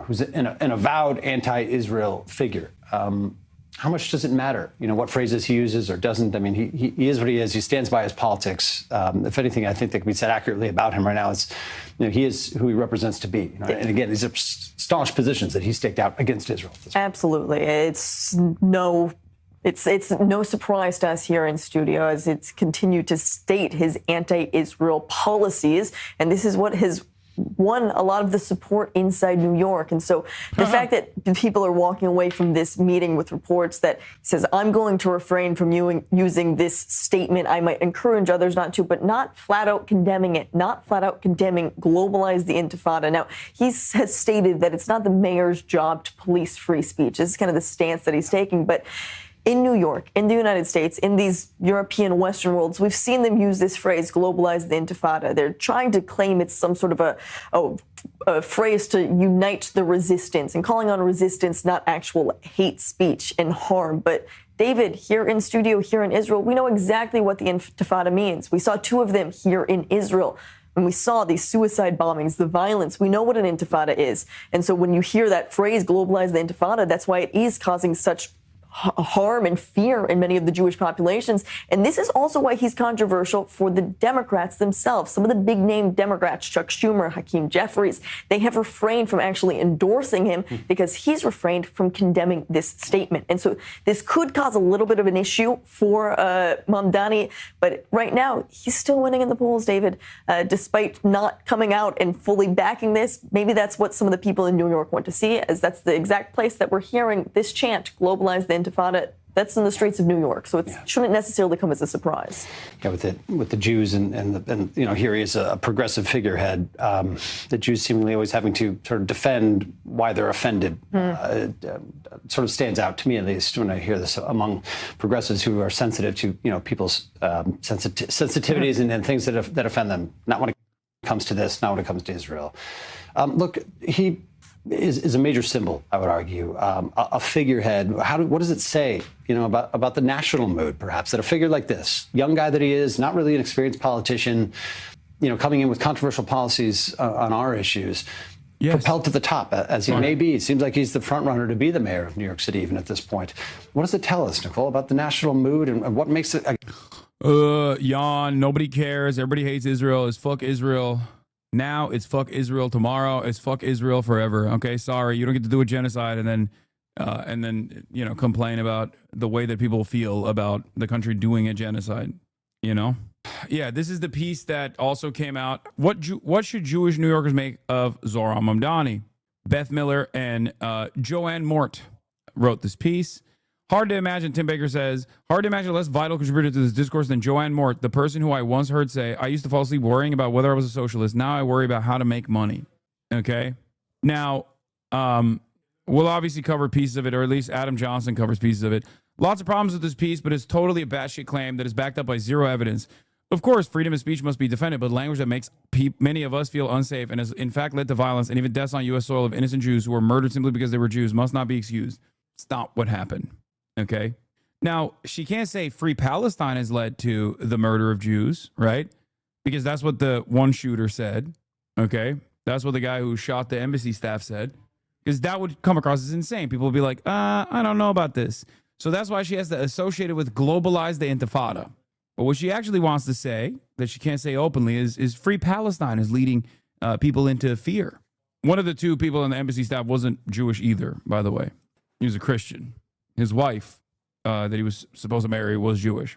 who's an avowed anti-Israel figure. How much does it matter, what phrases he uses or doesn't? I mean, he is what he is. He stands by his politics. If anything, I think that can be said accurately about him right now. It's, he is who he represents to be. And again, these are staunch positions that he staked out against Israel. Absolutely. It's no surprise to us here in studio as it's continued to state his anti-Israel policies. And this is what has won a lot of the support inside New York. And so the fact that people are walking away from this meeting with reports that says, I'm going to refrain from using this statement. I might encourage others not to, but not flat out condemning it, not flat out condemning globalize the intifada. Now, he has stated that it's not the mayor's job to police free speech. This is kind of the stance that he's taking. But in New York, in the United States, in these European Western worlds, we've seen them use this phrase, globalize the intifada. They're trying to claim it's some sort of a phrase to unite the resistance and calling on resistance, not actual hate speech and harm. But David, here in studio, here in Israel, we know exactly what the intifada means. We saw 2 of them here in Israel. And we saw these suicide bombings, the violence. We know what an intifada is. And so when you hear that phrase, globalize the intifada, that's why it is causing such harm and fear in many of the Jewish populations. And this is also why he's controversial for the Democrats themselves. Some of the big name Democrats, Chuck Schumer, Hakeem Jeffries, they have refrained from actually endorsing him because he's refrained from condemning this statement. And so this could cause a little bit of an issue for Mamdani. But right now, he's still winning in the polls, David, despite not coming out and fully backing this. Maybe that's what some of the people in New York want to see, as that's the exact place that we're hearing this chant, globalize the intifada. That's in the streets of New York, so it shouldn't necessarily come as a surprise. Yeah, with the Jews and you know, here he is a progressive figurehead. The Jews seemingly always having to sort of defend why they're offended. Sort of stands out to me, at least, when I hear this among progressives who are sensitive to, you know, people's sensitivities and things that offend them. Not when it comes to this, not when it comes to Israel. Look, he is a major symbol, I would argue, a figurehead. What does it say, you know, about the national mood, perhaps, that a figure like this, young guy that he is, not really an experienced politician, you know, coming in with controversial policies on our issues, propelled to the top, as he may be. It seems like he's the front runner to be the mayor of New York City, even at this point. What does it tell us, Nicole, about the national mood and what makes it? Yawn. Nobody cares. Everybody hates Israel. It's fuck Israel. Now it's fuck Israel. Tomorrow it's fuck Israel forever. Okay, sorry, you don't get to do a genocide and then you know, complain about the way that people feel about the country doing a genocide. You know, yeah. This is the piece that also came out. What should Jewish New Yorkers make of Zohran Mamdani? Beth Miller and Joanne Mort wrote this piece. Hard to imagine, Tim Baker says, hard to imagine a less vital contributor to this discourse than Joanne Mort, the person who I once heard say, I used to fall asleep worrying about whether I was a socialist. Now I worry about how to make money. Okay? Now, we'll obviously cover pieces of it, or at least Adam Johnson covers pieces of it. Lots of problems with this piece, but it's totally a batshit claim that is backed up by zero evidence. Of course, freedom of speech must be defended, but language that makes many of us feel unsafe and has in fact led to violence and even deaths on U.S. soil of innocent Jews who were murdered simply because they were Jews must not be excused. It's not what happened. Okay. Now, she can't say free Palestine has led to the murder of Jews, right? Because that's what the one shooter said. Okay. That's what the guy who shot the embassy staff said. Because that would come across as insane. People would be like, I don't know about this. So that's why she has to associate it with globalize the intifada. But what she actually wants to say, that she can't say openly, is free Palestine is leading people into fear. One of the 2 people on the embassy staff wasn't Jewish either, by the way. He was a Christian. His wife that he was supposed to marry was Jewish.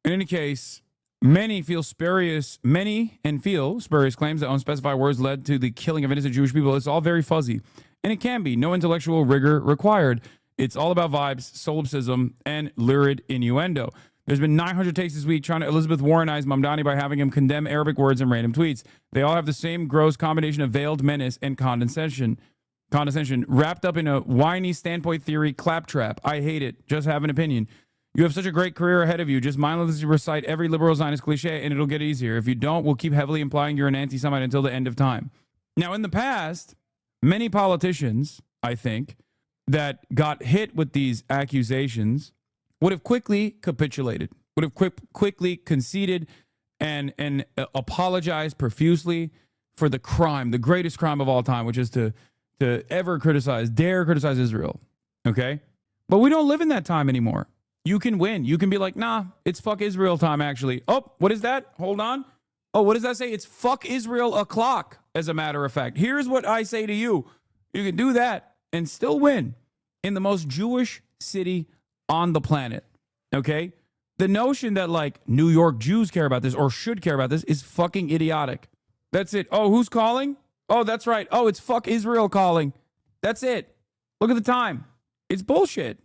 In any case, many feel spurious claims that unspecified words led to the killing of innocent Jewish people. It's all very fuzzy. And it can be. No intellectual rigor required. It's all about vibes, solipsism, and lurid innuendo. There's been 900 takes this week trying to Elizabeth Warrenize Mamdani by having him condemn Arabic words in random tweets. They all have the same gross combination of veiled menace and condescension wrapped up in a whiny standpoint theory claptrap. I hate it. Just have an opinion. You have such a great career ahead of you. Just mindlessly recite every liberal Zionist cliche and it'll get easier. If you don't, we'll keep heavily implying you're an anti-Semite until the end of time. Now, in the past, many politicians, I think, that got hit with these accusations would have quickly capitulated, would have quickly conceded and apologized profusely for the crime, the greatest crime of all time, which is to ever dare criticize Israel, okay? But we don't live in that time anymore. You can win. You can be like, nah, it's fuck Israel time, actually. Oh, what is that? Hold on. Oh, what does that say? It's fuck Israel o'clock, as a matter of fact. Here's what I say to you. You can do that and still win in the most Jewish city on the planet, okay? The notion that, like, New York Jews care about this or should care about this is fucking idiotic. That's it. Oh, who's calling? Oh, that's right. Oh, it's fuck Israel calling. That's it. Look at the time. It's bullshit.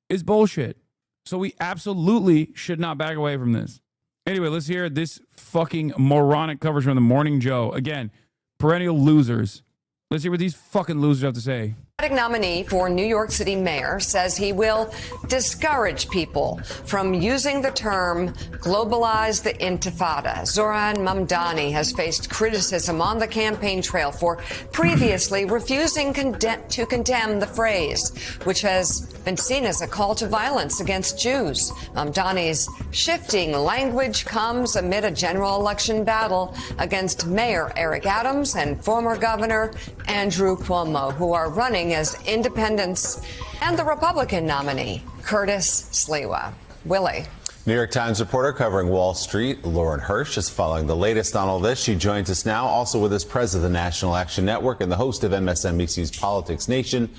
It's bullshit. So we absolutely should not back away from this. Anyway, let's hear this fucking moronic coverage from the Morning Joe. Again, perennial losers. Let's hear what these fucking losers have to say. Nominee for New York City mayor says he will discourage people from using the term globalize the intifada. Zoran Mamdani has faced criticism on the campaign trail for previously refusing to condemn the phrase, which has been seen as a call to violence against Jews. Mamdani's shifting language comes amid a general election battle against Mayor Eric Adams and former Governor Andrew Cuomo, who are running as independents, and the Republican nominee, Curtis Sliwa. Willie. New York Times reporter covering Wall Street, Lauren Hirsch, is following the latest on all this. She joins us now, also with us, president of the National Action Network and the host of MSNBC's Politics Nation,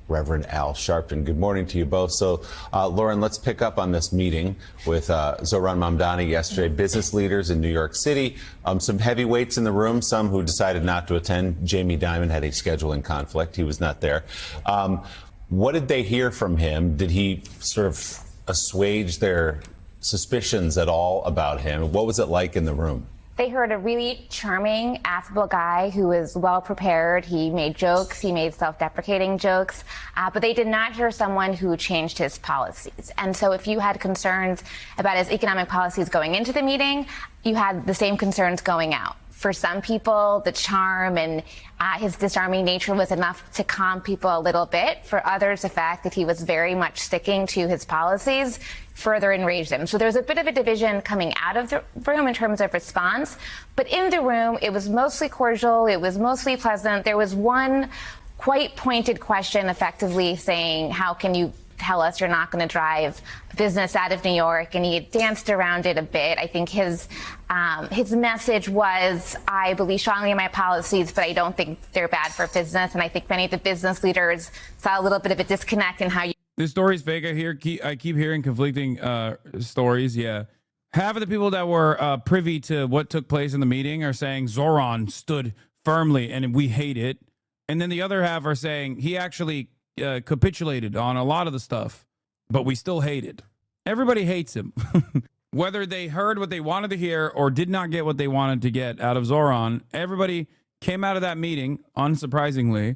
Reverend Al Sharpton. Good morning to you both. So, Lauren, let's pick up on this meeting with Zoran Mamdani yesterday. Business leaders in New York City, some heavyweights in the room, some who decided not to attend. Jamie Dimon had a scheduling conflict. He was not there. What did they hear from him? Did he sort of assuage their suspicions at all about him? What was it like in the room? They heard a really charming, affable guy who was well prepared. He made jokes, he made self-deprecating jokes, but they did not hear someone who changed his policies. And so if you had concerns about his economic policies going into the meeting, you had the same concerns going out. For some people, the charm and his disarming nature was enough to calm people a little bit. For others, the fact that he was very much sticking to his policies further enraged them. So there was a bit of a division coming out of the room in terms of response. But in the room, it was mostly cordial. It was mostly pleasant. There was one quite pointed question effectively saying, how can you tell us you're not going to drive business out of New York? And he danced around it a bit. I think his message was, I believe strongly in my policies, but I don't think they're bad for business. And I think many of the business leaders saw a little bit of a disconnect in how you. This story's fake. I keep hearing conflicting stories. Yeah. Half of the people that were privy to what took place in the meeting are saying Zoran stood firmly and we hate it. And then the other half are saying he actually capitulated on a lot of the stuff, but we still hate it. Everybody hates him. Whether they heard what they wanted to hear or did not get what they wanted to get out of Zoran, everybody came out of that meeting, unsurprisingly,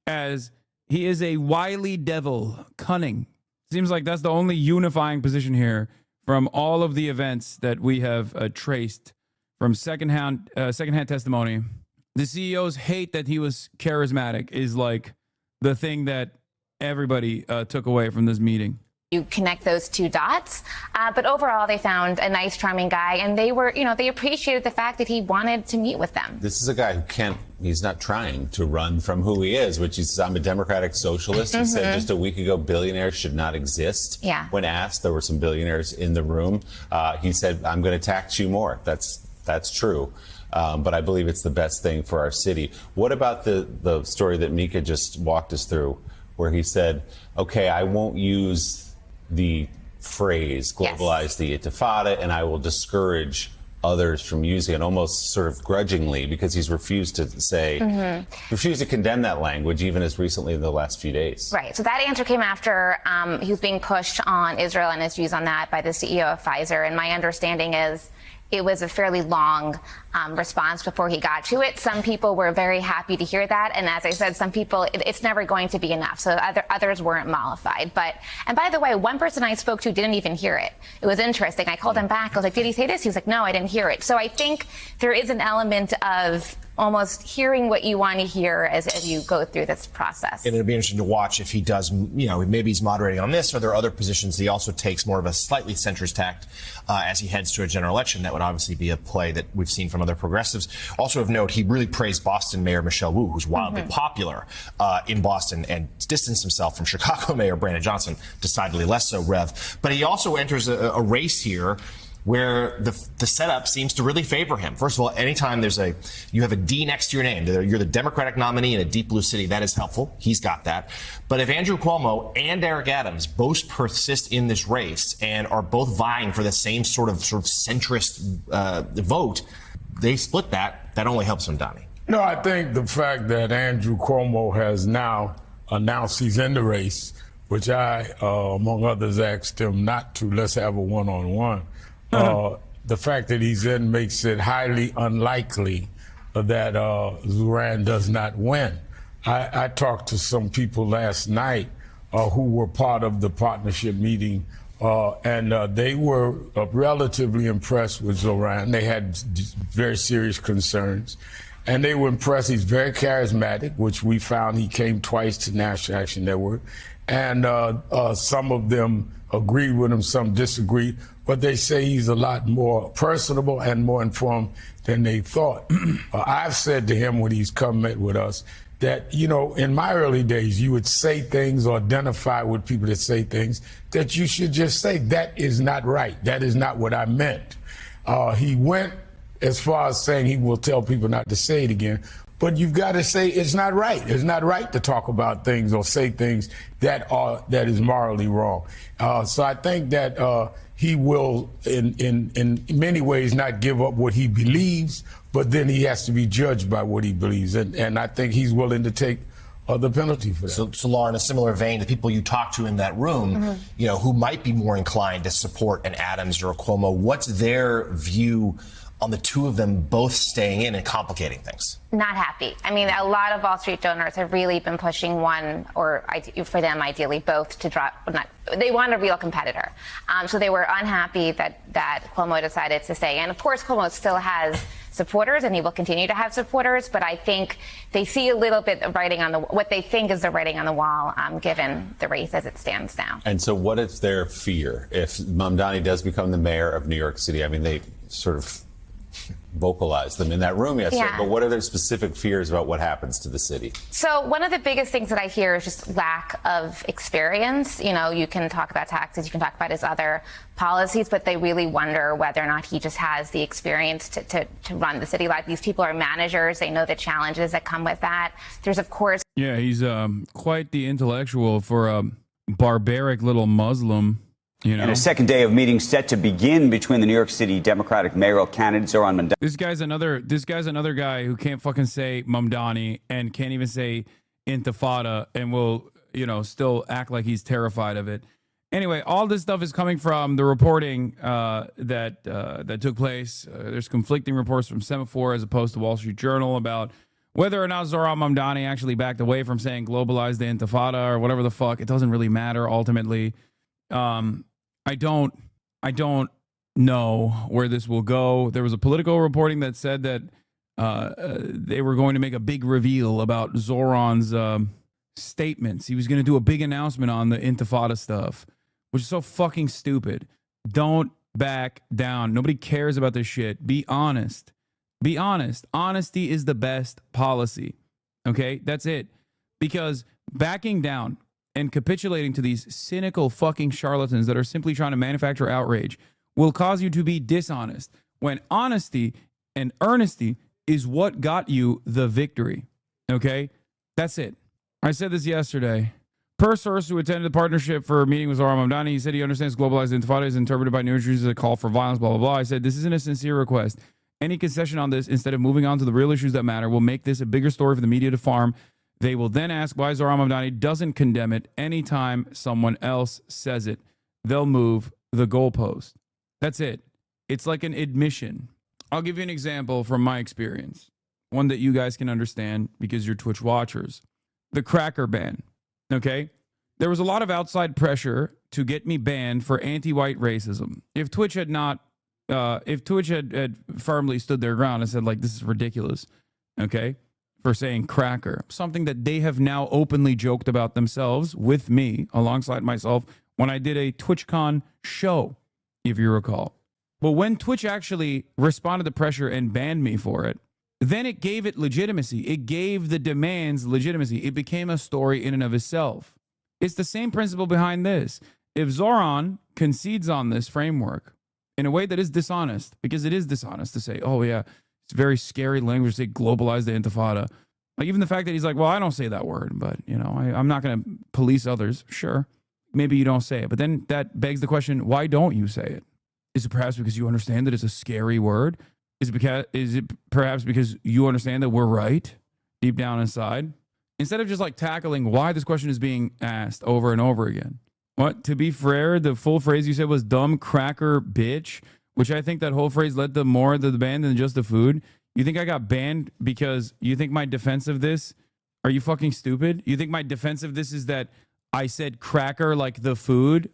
as he is a wily devil, cunning. Seems like that's the only unifying position here from all of the events that we have traced from secondhand testimony. The CEO's hate that he was charismatic is like the thing that everybody took away from this meeting. You connect those two dots. But overall, they found a nice, charming guy, and they were, they appreciated the fact that he wanted to meet with them. This is a guy who he's not trying to run from who he is, which is, I'm a democratic socialist. He said just a week ago, billionaires should not exist. Yeah. When asked, there were some billionaires in the room. He said, I'm going to tax you more. That's true. But I believe it's the best thing for our city. What about the story that Mika just walked us through, where he said, okay, I won't use the phrase globalize the intifada, and I will discourage others from using it almost sort of grudgingly because he's refused to refused to condemn that language even as recently in the last few days. Right. So that answer came after he was being pushed on Israel and his views on that by the CEO of Pfizer. And my understanding is it was a fairly long response before he got to it. Some people were very happy to hear that. And as I said, some people, it's never going to be enough. So others weren't mollified. And by the way, one person I spoke to didn't even hear it. It was interesting. I called him back. I was like, did he say this? He was like, no, I didn't hear it. So I think there is an element of almost hearing what you want to hear as you go through this process. And it'll be interesting to watch if he does, maybe he's moderating on this, or there are other positions he also takes more of a slightly centrist tact as he heads to a general election. That would obviously be a play that we've seen from other progressives. Also of note, he really praised Boston Mayor Michelle Wu, who's wildly popular in Boston, and distanced himself from Chicago Mayor Brandon Johnson, decidedly less so, Rev. But he also enters a race here where the setup seems to really favor him. First of all, anytime you have a D next to your name, you're the Democratic nominee in a deep blue city, that is helpful. He's got that. But if Andrew Cuomo and Eric Adams both persist in this race and are both vying for the same sort of centrist vote, they split that. That only helps Mamdani. No, I think the fact that Andrew Cuomo has now announced he's in the race, which I, among others, asked him not to. Let's have a one-on-one. The fact that he's in makes it highly unlikely that Zoran does not win. I talked to some people last night who were part of the partnership meeting, and they were relatively impressed with Zoran. They had very serious concerns, and they were impressed. He's very charismatic, which we found. He came twice to National Action Network, and some of them agreed with him, some disagreed, but they say he's a lot more personable and more informed than they thought. I've said to him when he's come met with us that, you know, in my early days, you would say things or identify with people that say things that you should just say, that is not right. That is not what I meant. He went as far as saying he will tell people not to say it again. But you've got to say it's not right. It's not right to talk about things or say things that is morally wrong. So I think that he will, in many ways, not give up what he believes, but then he has to be judged by what he believes, and I think he's willing to take the penalty for that. So, Laura, in a similar vein, the people you talk to in that room, you know, who might be more inclined to support an Adams or a Cuomo, what's their view on the two of them both staying in and complicating things? Not happy. I mean, a lot of Wall Street donors have really been pushing one, or for them, ideally both, to drop. They want a real competitor. So they were unhappy that Cuomo decided to stay. And of course, Cuomo still has supporters, and he will continue to have supporters. But I think they see a little bit of writing on what they think is the writing on the wall, given the race as it stands now. And so, what is their fear if Mamdani does become the mayor of New York City? I mean, they sort of vocalized them in that room yesterday, but what are their specific fears about what happens to the city? So one of the biggest things that I hear is just lack of experience. You know, you can talk about taxes, you can talk about his other policies, but they really wonder whether or not he just has the experience to run the city. Like, these people are managers, they know the challenges that come with that. There's, of course... Yeah, he's quite the intellectual for a barbaric little Muslim. You know? And a second day of meetings set to begin between the New York City Democratic mayoral candidate Zoran Mamdani. This guy's another guy who can't fucking say Mamdani and can't even say Intifada and will, you know, still act like he's terrified of it. Anyway, all this stuff is coming from the reporting that took place. There's conflicting reports from Semaphore as opposed to Wall Street Journal about whether or not Zoran Mamdani actually backed away from saying globalize the Intifada or whatever the fuck. It doesn't really matter ultimately. I don't know where this will go. There was a Politico reporting that said that they were going to make a big reveal about Zoran's statements. He was going to do a big announcement on the Intifada stuff, which is so fucking stupid. Don't back down. Nobody cares about this shit. Be honest. Be honest. Honesty is the best policy. Okay? That's it. Because backing down and capitulating to these cynical fucking charlatans that are simply trying to manufacture outrage will cause you to be dishonest, when honesty and earnesty is what got you the victory. Okay? That's it. I said this yesterday. Per source who attended the partnership for a meeting with Zoran Mamdani, he said he understands globalized intifada is interpreted by new entries as a call for violence, blah, blah, blah. I said, this isn't a sincere request. Any concession on this, instead of moving on to the real issues that matter, will make this a bigger story for the media to farm. They will then ask why Zoran Mamdani doesn't condemn it anytime someone else says it. They'll move the goalpost. That's it. It's like an admission. I'll give you an example from my experience, one that you guys can understand because you're Twitch watchers. The cracker ban, okay? There was a lot of outside pressure to get me banned for anti-white racism. If Twitch had not, if Twitch had firmly stood their ground and said, like, this is ridiculous, okay, for saying cracker, something that they have now openly joked about themselves with me, alongside myself, when I did a TwitchCon show, if you recall. But when Twitch actually responded to pressure and banned me for it, then it gave it legitimacy. It gave the demands legitimacy. It became a story in and of itself. It's the same principle behind this. If Zoran concedes on this framework in a way that is dishonest, because it is dishonest to say, oh yeah, it's very scary language to say globalize the Intifada. Like, even the fact that he's like, well, I don't say that word, but, you know, I'm not going to police others. Sure, maybe you don't say it. But then that begs the question, why don't you say it? Is it perhaps because you understand that it's a scary word? Is it perhaps because you understand that we're right deep down inside? Instead of just like tackling why this question is being asked over and over again. What? To be fair, the full phrase you said was dumb cracker bitch, which I think that whole phrase led to more of the ban than just the food. You think I got banned because you think my defense of this? Are you fucking stupid? You think my defense of this is that I said cracker like the food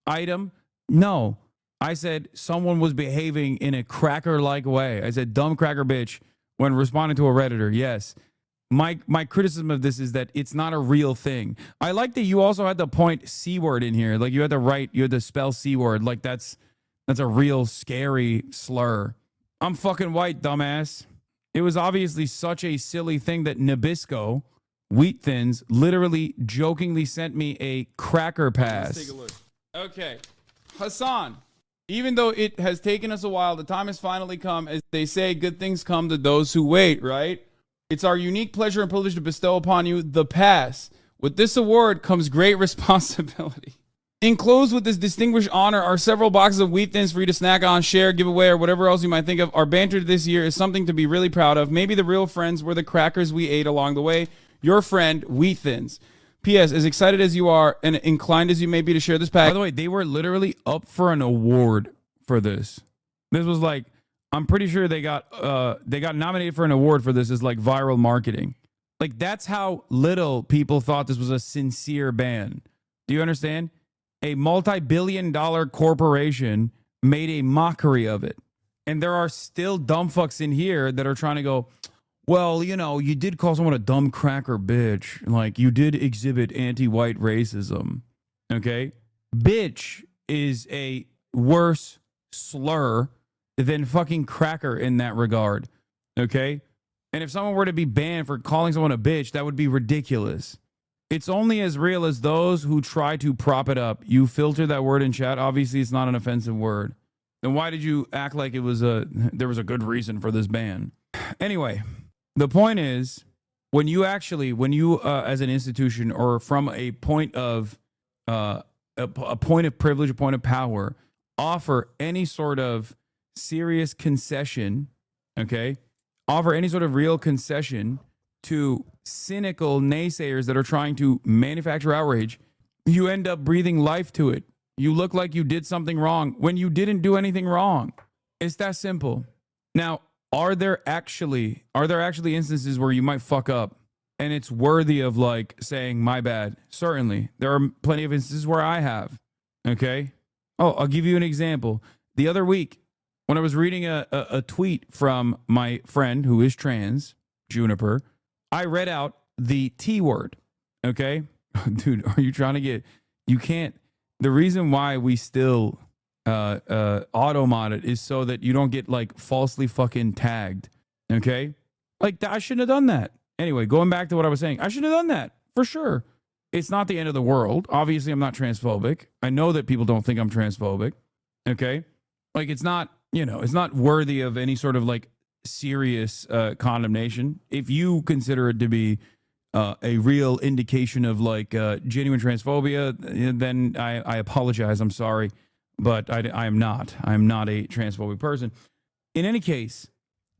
item? No. I said someone was behaving in a cracker-like way. I said dumb cracker bitch when responding to a Redditor. Yes. My criticism of this is that it's not a real thing. I like that you also had to point C word in here. Like you had to spell C word. Like that's a real scary slur. I'm fucking white, dumbass. It was obviously such a silly thing that Nabisco, Wheat Thins, literally jokingly sent me a cracker pass. Let's take a look. Okay. Hasan, even though it has taken us a while, the time has finally come. As they say, good things come to those who wait, right? It's our unique pleasure and privilege to bestow upon you the pass. With this award comes great responsibility. Enclosed with this distinguished honor are several boxes of Wheat Thins for you to snack on, share, give away, or whatever else you might think of. Our banter this year is something to be really proud of. Maybe the real friends were the crackers we ate along the way. Your friend, Wheat Thins. P.S. As excited as you are and inclined as you may be to share this pack. By the way, they were literally up for an award for this. This was like, I'm pretty sure they got nominated for an award for this as like viral marketing. Like that's how little people thought this was a sincere ban. Do you understand? A multi-billion-dollar corporation made a mockery of it. And there are still dumb fucks in here that are trying to go, well, you know, you did call someone a dumb cracker bitch. Like you did exhibit anti-white racism. Okay? Bitch is a worse slur than fucking cracker in that regard. Okay? And if someone were to be banned for calling someone a bitch, that would be ridiculous. It's only as real as those who try to prop it up. You filter that word in chat. Obviously, it's not an offensive word. Then why did you act like there was a good reason for this ban? Anyway, the point is, when you as an institution or from a point of privilege, a point of power, offer any sort of serious concession, okay? Offer any sort of real concession to cynical naysayers that are trying to manufacture outrage, you end up breathing life to it. You look like you did something wrong when you didn't do anything wrong. It's that simple. Now, are there actually instances where you might fuck up and it's worthy of like saying my bad? Certainly. There are plenty of instances where I have. Okay? Oh, I'll give you an example. The other week, when I was reading a tweet from my friend who is trans, Juniper, I read out the T word. Okay? Dude, are you trying to get... You can't... The reason why we still auto-mod it is so that you don't get like falsely fucking tagged. Okay? Like, I shouldn't have done that. Anyway, going back to what I was saying, I shouldn't have done that. For sure. It's not the end of the world. Obviously, I'm not transphobic. I know that people don't think I'm transphobic. Okay? Like, it's not, it's not worthy of any sort of like serious condemnation. If you consider it to be a real indication of like genuine transphobia, then I apologize. I'm sorry, but I am not. I'm not a transphobic person. In any case,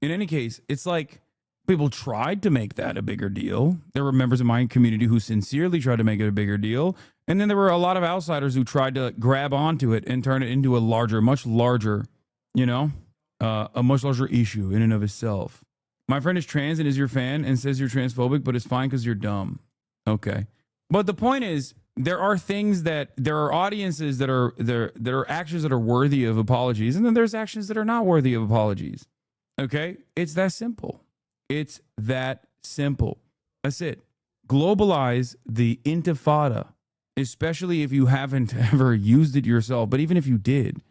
it's like people tried to make that a bigger deal. There were members of my community who sincerely tried to make it a bigger deal. And then there were a lot of outsiders who tried to grab onto it and turn it into a much larger, a much larger issue in and of itself. My friend is trans and is your fan and says you're transphobic, but it's fine because you're dumb. Okay. But the point is, there are audiences that are actions that are worthy of apologies. And then there's actions that are not worthy of apologies. Okay. It's that simple. It's that simple. That's it. Globalize the intifada, especially if you haven't ever used it yourself. But even if you did,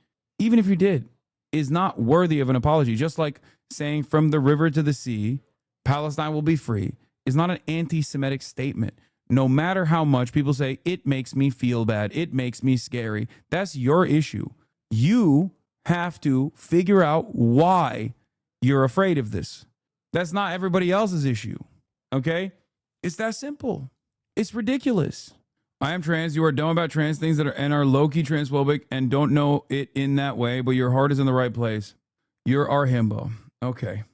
is not worthy of an apology. Just like saying from the river to the sea, Palestine will be free, is not an anti-Semitic statement. No matter how much people say, it makes me feel bad, it makes me scary. That's your issue. You have to figure out why you're afraid of this. That's not everybody else's issue. Okay? It's that simple. It's ridiculous. I am trans. You are dumb about trans things that are low-key transphobic and don't know it in that way, but your heart is in the right place. You're our himbo. Okay.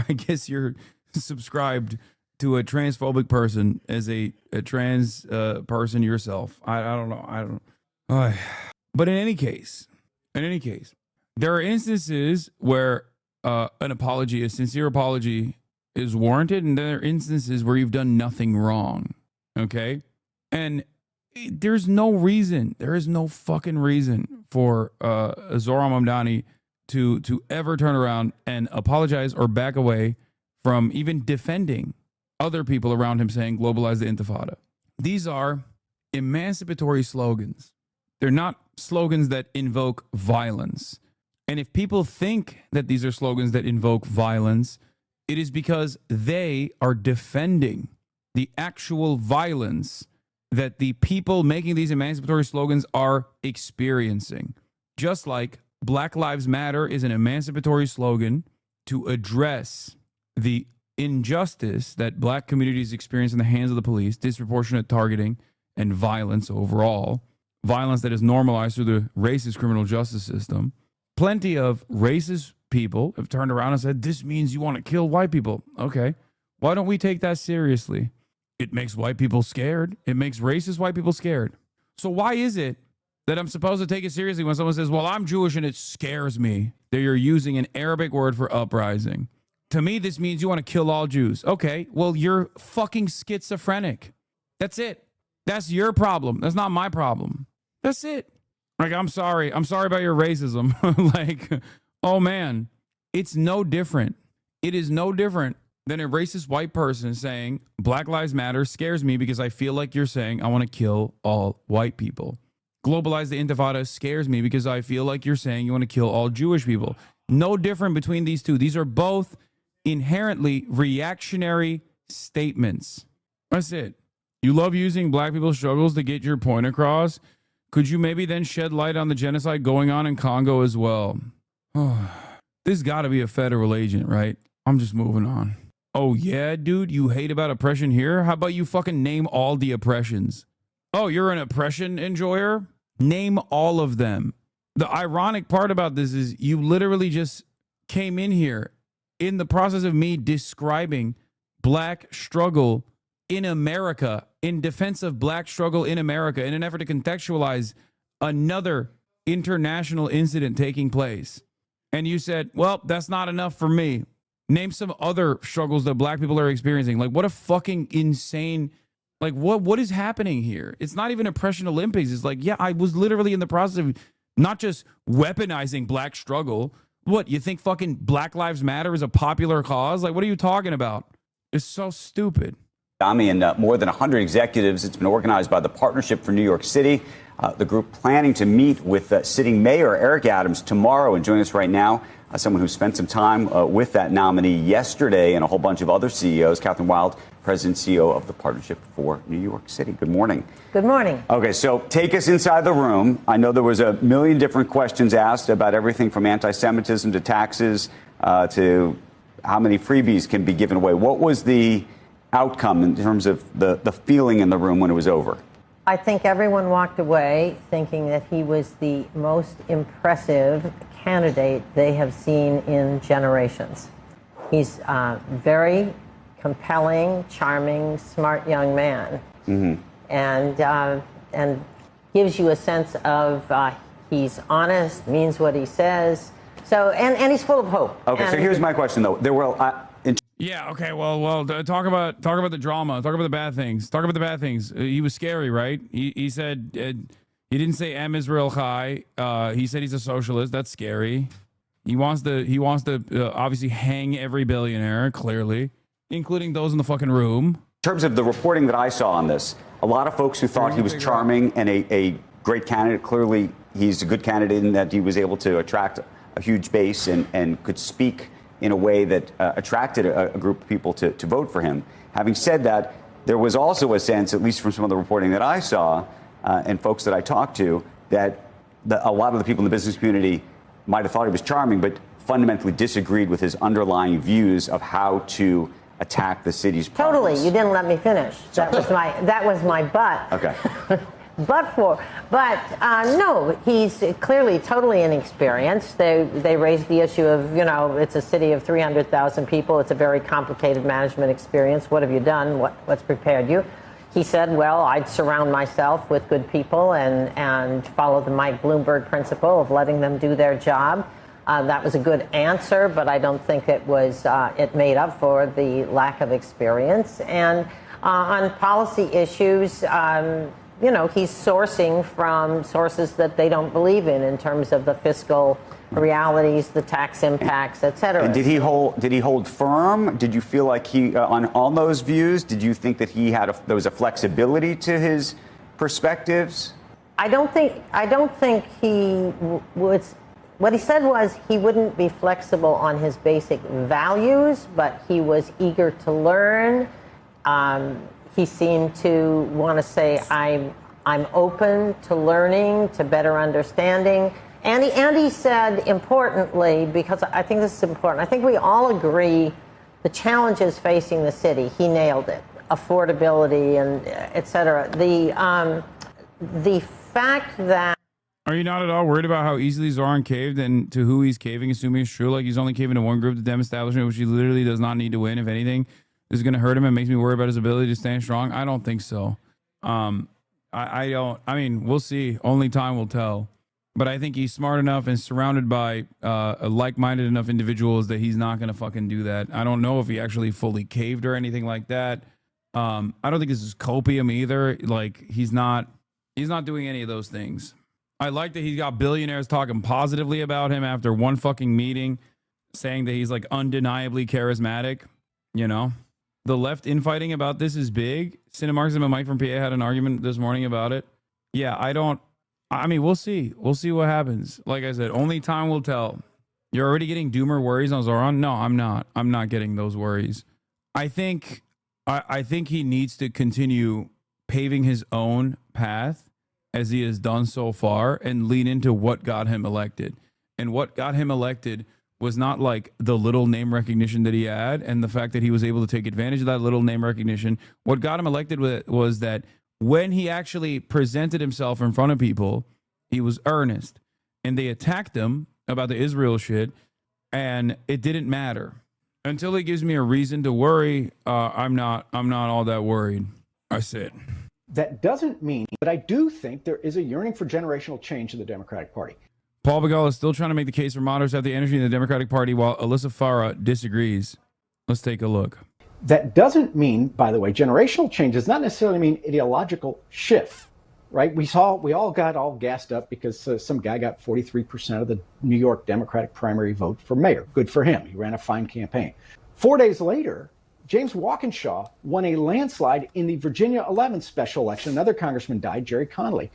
I guess you're subscribed to a transphobic person as a trans person yourself. I don't know. But in any case, there are instances where an apology, a sincere apology, is warranted, and there are instances where you've done nothing wrong. Okay? And there's no reason, there is no fucking reason for Zohran Mamdani to ever turn around and apologize or back away from even defending other people around him saying globalize the intifada. These are emancipatory slogans. They're not slogans that invoke violence. And if people think that these are slogans that invoke violence, it is because they are defending the actual violence that the people making these emancipatory slogans are experiencing. Just like Black Lives Matter is an emancipatory slogan to address the injustice that black communities experience in the hands of the police, disproportionate targeting, and violence overall, violence that is normalized through the racist criminal justice system. Plenty of racist people have turned around and said, this means you want to kill white people. Okay, why don't we take that seriously? It makes white people scared. It makes racist white people scared. So why is it that I'm supposed to take it seriously when someone says, well, I'm Jewish and it scares me that you're using an Arabic word for uprising? To me, this means you want to kill all Jews. Okay, well, you're fucking schizophrenic. That's it. That's your problem. That's not my problem. That's it. Like, I'm sorry. I'm sorry about your racism. Like, oh man, it's no different. It is no different than a racist white person saying Black Lives Matter scares me because I feel like you're saying I want to kill all white people. Globalize the intifada scares me because I feel like you're saying you want to kill all Jewish people. No different between these two. These are both inherently reactionary statements. That's it. You love using black people's struggles to get your point across. Could you maybe then shed light on the genocide going on in Congo as well? This got to be a federal agent, right? I'm just moving on. Oh yeah, dude, you hate about oppression here? How about you fucking name all the oppressions? Oh, you're an oppression enjoyer? Name all of them. The ironic part about this is you literally just came in here in the process of me describing black struggle in America, in defense of black struggle in America, in an effort to contextualize another international incident taking place. And you said, well, that's not enough for me. Name some other struggles that black people are experiencing. Like, what a fucking insane, like, what is happening here? It's not even Oppression Olympics. It's like, yeah, I was literally in the process of not just weaponizing black struggle. What, you think fucking Black Lives Matter is a popular cause? Like, what are you talking about? It's so stupid. And more than 100 executives. It's been organized by the Partnership for New York City. The group planning to meet with sitting mayor Eric Adams tomorrow. And joining us right now, someone who spent some time with that nominee yesterday and a whole bunch of other CEOs, Catherine Wild, President and CEO of the Partnership for New York City. Good morning. Good morning. Okay, so take us inside the room. I know there was a million different questions asked about everything from anti-Semitism to taxes to how many freebies can be given away. What was the outcome in terms of the feeling in the room when it was over? I think everyone walked away thinking that he was the most impressive candidate they have seen in generations. He's very compelling, charming, smart young man, and gives you a sense of he's honest, means what he says. So and he's full of hope. Okay, so here's my question though. There were yeah. Okay. Well. Talk about the drama. Talk about the bad things. Talk about the bad things. He was scary, right? He said he didn't say Am Israel Chai. He said he's a socialist. That's scary. He wants to obviously hang every billionaire, clearly, including those in the fucking room. In terms of the reporting that I saw on this, a lot of folks who thought he was charming and a great candidate. Clearly, he's a good candidate in that he was able to attract a huge base and could speak in a way that attracted a group of people to vote for him. Having said that, there was also a sense, at least from some of the reporting that I saw and folks that I talked to, that a lot of the people in the business community might have thought he was charming, but fundamentally disagreed with his underlying views of how to attack the city's problems. Totally. You didn't let me finish. That was my butt. Okay. No, he's clearly totally inexperienced. They raised the issue of, it's a city of 300,000 people. It's a very complicated management experience. What have you done? What's prepared you? He said, well, I'd surround myself with good people and follow the Mike Bloomberg principle of letting them do their job. That was a good answer, but I don't think it made up for the lack of experience. And on policy issues, he's sourcing from sources that they don't believe in terms of the fiscal realities, the tax impacts, et cetera. And did he hold firm? Did you feel like he on those views? Did you think that there was a flexibility to his perspectives? I don't think he was. What he said was he wouldn't be flexible on his basic values, but he was eager to learn. He seemed to want to say, I'm open to learning, to better understanding. And he said, importantly, because I think this is important, I think we all agree the challenges facing the city, he nailed it. Affordability and et cetera. The fact that... Are you not at all worried about how easily Zoran caved and to who he's caving, assuming it's true? Like he's only caving to one group, the Dem establishment, which he literally does not need to win. If anything, this is going to hurt him and makes me worry about his ability to stand strong. I don't think so. I mean, we'll see. Only time will tell. But I think he's smart enough and surrounded by like-minded enough individuals that he's not going to fucking do that. I don't know if he actually fully caved or anything like that. I don't think this is copium either. Like he's not doing any of those things. I like that he's got billionaires talking positively about him after one fucking meeting, saying that he's like undeniably charismatic. The left infighting about this is big. Cinemarks and Mike from PA had an argument this morning about it. Yeah, I mean, we'll see. We'll see what happens. Like I said, only time will tell. You're already getting doomer worries on Zoran? No, I'm not. I'm not getting those worries. I think he needs to continue paving his own path as he has done so far and lean into what got him elected. And what got him elected was not like the little name recognition that he had and the fact that he was able to take advantage of that little name recognition. What got him elected was that when he actually presented himself in front of people, he was earnest. And they attacked him about the Israel shit, and it didn't matter. Until he gives me a reason to worry, I'm not all that worried. I said. That doesn't mean, but I do think there is a yearning for generational change in the Democratic Party. Paul Begala is still trying to make the case for moderates to have the energy in the Democratic Party, while Alyssa Farah disagrees. Let's take a look. That doesn't mean, by the way, generational change does not necessarily mean ideological shift, right? We all got all gassed up because some guy got 43% of the New York Democratic primary vote for mayor. Good for him. He ran a fine campaign. 4 days later, James Walkinshaw won a landslide in the Virginia 11th special election. Another congressman died, Jerry Connolly.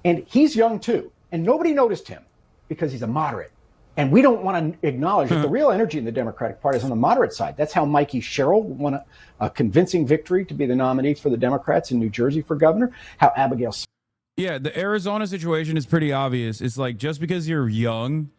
And he's young too. And nobody noticed him because he's a moderate. And we don't want to acknowledge that the real energy in the Democratic Party is on the moderate side. That's how Mikey Sherrill won a convincing victory to be the nominee for the Democrats in New Jersey for governor. How Abigail... Yeah, the Arizona situation is pretty obvious. It's like just because you're young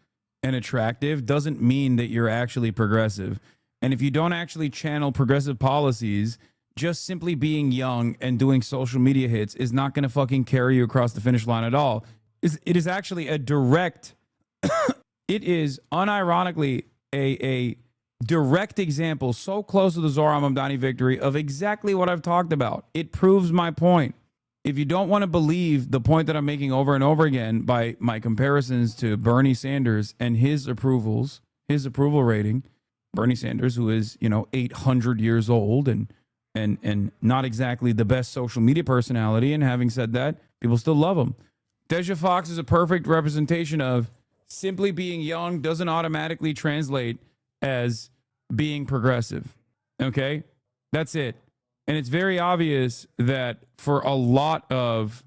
and attractive doesn't mean that you're actually progressive. And if you don't actually channel progressive policies, just simply being young and doing social media hits is not going to fucking carry you across the finish line at all. It is actually a direct, it is unironically a direct example, so close to the Zohran Mamdani victory, of exactly what I've talked about. It proves my point. If you don't want to believe the point that I'm making over and over again by my comparisons to Bernie Sanders and his approval rating, Bernie Sanders, who is, 800 years old and not exactly the best social media personality. And having said that, people still love him. DEJA Fox is a perfect representation of simply being young doesn't automatically translate as being progressive. Okay? That's it. And it's very obvious that for a lot of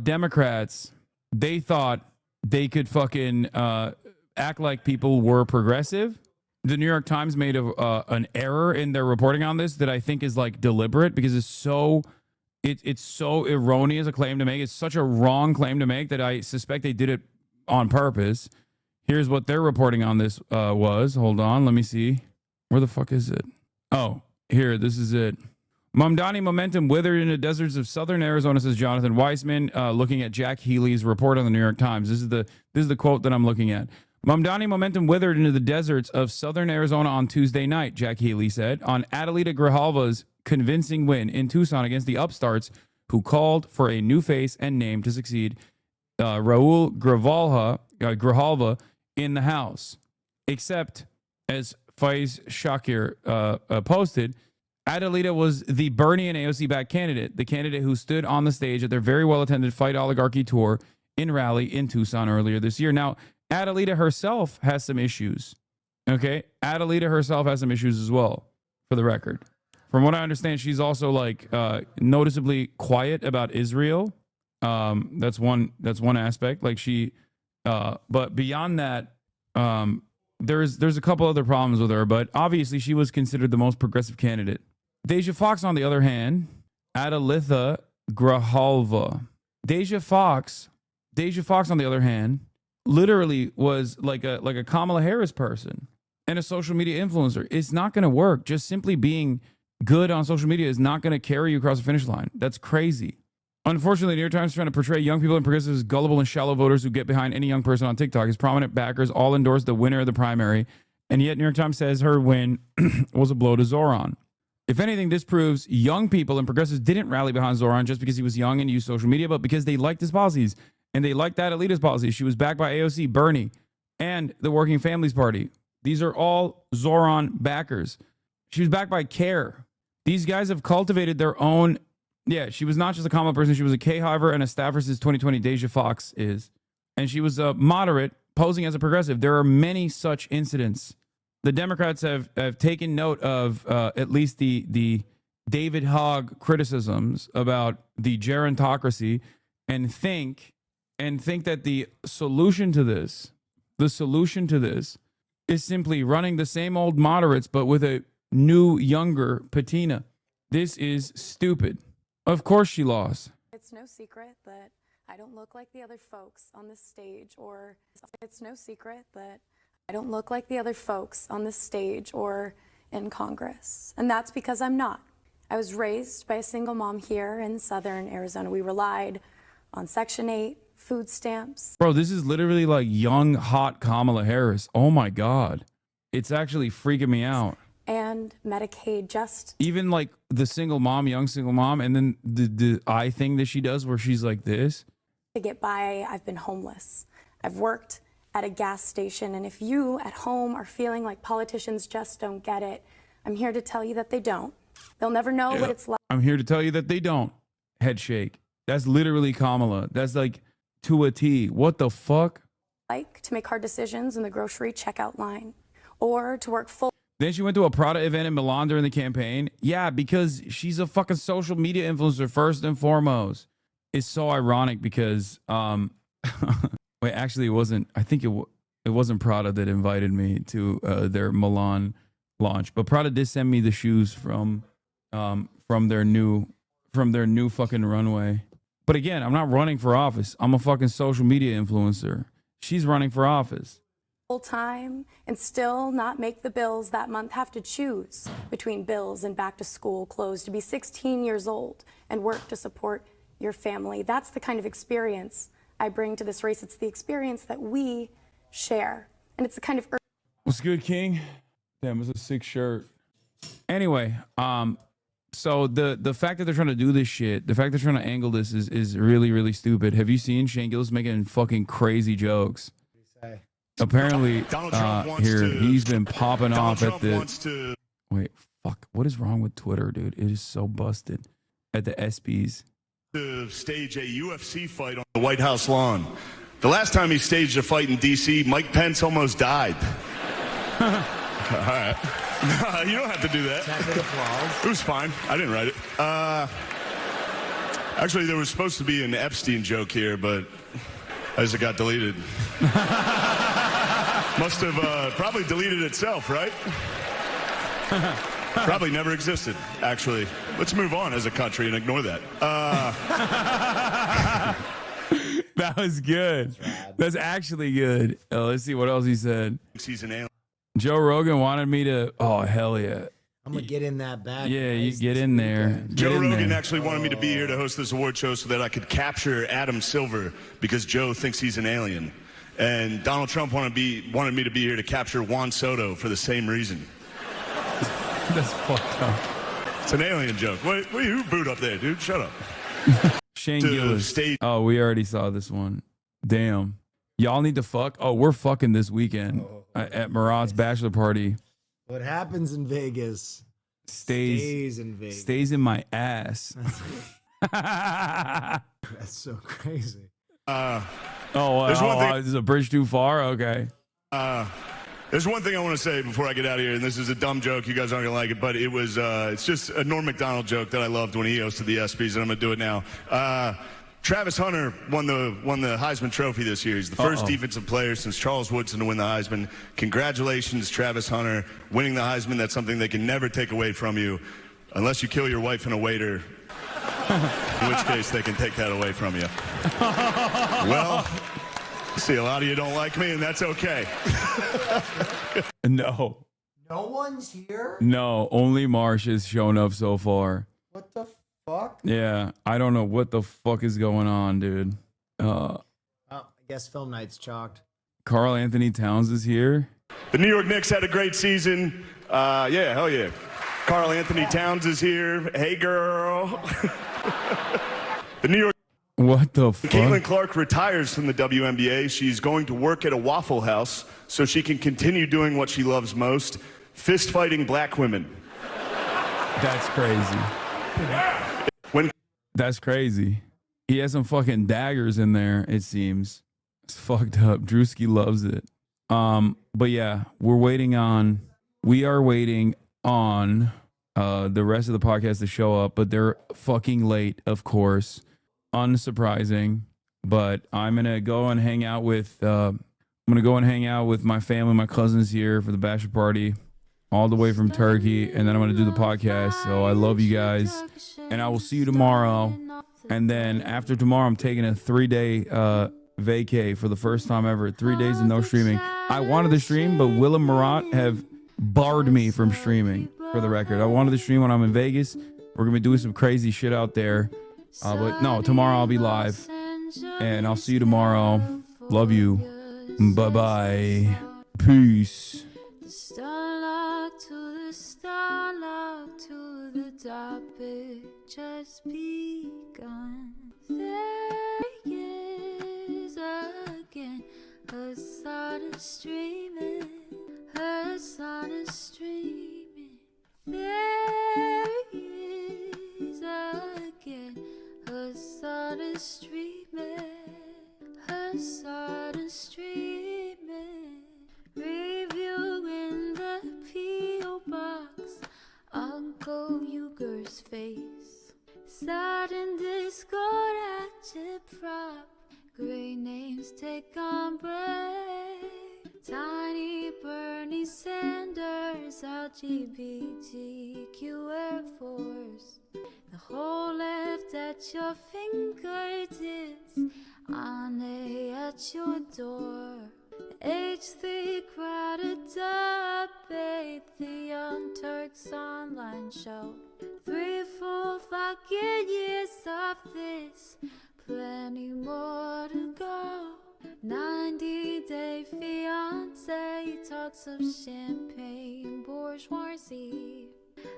Democrats, they thought they could fucking act like people were progressive. The New York Times made an error in their reporting on this that I think is like deliberate because it's so erroneous a claim to make. It's such a wrong claim to make that I suspect they did it on purpose. Here's what their reporting on this was. Hold on, let me see. Where the fuck is it? Oh, here, this is it. Mamdani momentum withered in the deserts of southern Arizona, says Jonathan Weissman, looking at Jack Healy's report on the New York Times. This is the quote that I'm looking at. Mamdani momentum withered into the deserts of southern Arizona on Tuesday night, Jack Healy said, on Adelita GRIJALVA's convincing win in Tucson against the upstarts who called for a new face and name to succeed Raul Grijalva in the House. Except, as Faiz Shakir posted, Adelita was the Bernie and AOC-backed candidate, the candidate who stood on the stage at their very well-attended Fight Oligarchy tour in Raleigh in Tucson earlier this year. Now, Adelita herself has some issues. Okay? Adelita herself has some issues as well, for the record. From what I understand, she's also like noticeably quiet about Israel. That's one aspect. Like she, but beyond that, there's a couple other problems with her. But obviously, she was considered the most progressive candidate. DEJA Fox, on the other hand, Adelita GRIJALVA. DEJA Fox, on the other hand, literally was like a Kamala Harris person and a social media influencer. It's not going to work. Just simply being good on social media is not going to carry you across the finish line. That's crazy. Unfortunately, the New York Times is trying to portray young people and progressives as gullible and shallow voters who get behind any young person on TikTok. His prominent backers all endorsed the winner of the primary, and yet New York Times says her win was a blow to Zoran. If anything, this proves young people and progressives didn't rally behind Zoran just because he was young and used social media, but because they liked his policies, and they liked that Adelita's policies. She was backed by AOC, Bernie, and the Working Families Party. These are all Zoran backers. She was backed by CARE. These guys have cultivated their own. Yeah, she was not just a Kamala person. She was a K, however, and a staffer since 2020. DEJA Fox is. And she was a moderate, posing as a progressive. There are many such incidents. The Democrats have taken note of at least the David Hogg criticisms about the gerontocracy and think that the solution to this is simply running the same old moderates, but with a new, younger patina. This is stupid. Of course she lost. It's no secret that I don't look like the other folks on this stage, or it's no secret that I don't look like the other folks on this stage or in Congress. And that's because I'm not. I was raised by a single mom here in southern Arizona. We relied on Section 8, food stamps. Bro, this is literally like young, hot Kamala Harris. Oh my God. It's actually freaking me out. And Medicaid, just even like the single mom, young single mom, and then the eye thing that she does where she's like this. To get by, I've been homeless. I've worked at a gas station. And if you at home are feeling like politicians just don't get it, I'm here to tell you that they don't. They'll never know what it's like. I'm here to tell you that they don't. Head shake. That's literally Kamala. That's like to a T. What the fuck? Like to make hard decisions in the grocery checkout line, or to work full. Then she went to a Prada event in Milan during the campaign. Yeah, because she's a fucking social media influencer first and foremost. It's so ironic because, wait, actually it wasn't, I think it wasn't Prada that invited me to their Milan launch, but Prada did send me the shoes from their new fucking runway. But again, I'm not running for office. I'm a fucking social media influencer. She's running for office. Full time and still not make the bills that month, have to choose between bills and back to school clothes, to be 16 years old and work to support your family. That's the kind of experience I bring to this race. It's the experience that we share. And it's the kind of... What's good, King? Damn, it's a sick shirt. Anyway, so the fact that they're trying to do this shit, the fact they're trying to angle this is really, really stupid. Have you seen Shane Gillis making fucking crazy jokes? Apparently, he's been popping off at the... Wait, fuck. What is wrong with Twitter, dude? It is so busted. At the ESPYs. To stage a UFC fight on the White House lawn. The last time he staged a fight in D.C., Mike Pence almost died. All right. You don't have to do that. It was fine. I didn't write it. Actually, there was supposed to be an Epstein joke here, but as it got deleted. Must have probably deleted itself, right? Probably never existed, actually. Let's move on as a country and ignore that. That was good. That's actually good. Let's see what else he said. He's an alien. Joe Rogan wanted me to... Oh, hell yeah. I'm gonna get in that bag. Yeah, you get in there. Joe Rogan actually wanted me to be here to host this award show so that I could capture Adam Silver because Joe thinks he's an alien. And Donald Trump wanted me to be here to capture Juan Soto for the same reason. That's fucked up. It's an alien joke. Wait, who booed up there, dude? Shut up. Shane Gillis. Oh, we already saw this one. Damn. Y'all need to fuck? Oh, we're fucking this weekend at Murad's bachelor party. What happens in Vegas stays in Vegas. Stays in my ass. That's so crazy. Is a bridge too far? Okay. There's one thing I want to say before I get out of here, and this is a dumb joke. You guys aren't going to like it, but it's just a Norm Macdonald joke that I loved when he hosted the ESPYs, and I'm going to do it now. Travis Hunter won the Heisman Trophy this year. He's the first defensive player since Charles Woodson to win the Heisman. Congratulations, Travis Hunter, winning the Heisman. That's something they can never take away from you, unless you kill your wife and a waiter, in which case they can take that away from you. Well, see, a lot of you don't like me, and that's okay. No. No one's here? No, only Marsh has shown up so far. What the fuck? Yeah, I don't know what the fuck is going on, dude. I guess film night's chalked. Carl Anthony Towns is here. The New York Knicks had a great season. Yeah, hell yeah. Carl Anthony Towns is here. Hey, girl. The New York. What the fuck? Caitlin Clark retires from the WNBA. She's going to work at a Waffle House so she can continue doing what she loves most, fist fighting black women. That's crazy. That's crazy. He has some fucking daggers in there, it seems. It's fucked up. Drewski loves it. But yeah, we are waiting on the rest of the podcast to show up, but they're fucking late, of course. Unsurprising. But I'm gonna go and hang out with my family, my cousins here for the bachelor party, all the way from Turkey, and then I'm gonna do the podcast. So I love you guys, and I will see you tomorrow. And then after tomorrow, I'm taking a 3-day vacay for the first time ever. 3 days of no streaming. I wanted to stream, but Will and Murat have barred me from streaming. For the record, I wanted to stream when I'm in Vegas. We're gonna be doing some crazy shit out there. But no, tomorrow I'll be live, and I'll see you tomorrow. Love you. Bye-bye. Peace. The starlock to the starlock to the topic just begun. There he is again. Her son is streaming. Her son is streaming. There he is again. Her son is streaming. Her son is streaming. Review in the P.O. box. Uncle Uger's face. Sat in Discord at Chip Prop. Great names take on break. Tiny Bernie Sanders, LGBTQ Air Force. The whole left at your fingertips, Ane at your door. H3 crowded debate, the Young Turks online show. 3 full fucking years of this, plenty more to go. 90-day fiance, talks of champagne, bourgeoisie.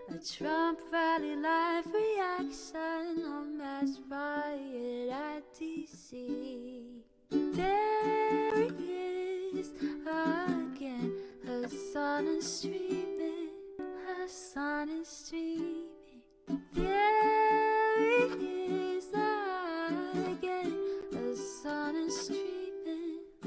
A Trump rally live reaction, a mass riot at DC. There he is again, her son is streaming, her son is streaming. There he is again, her son is streaming.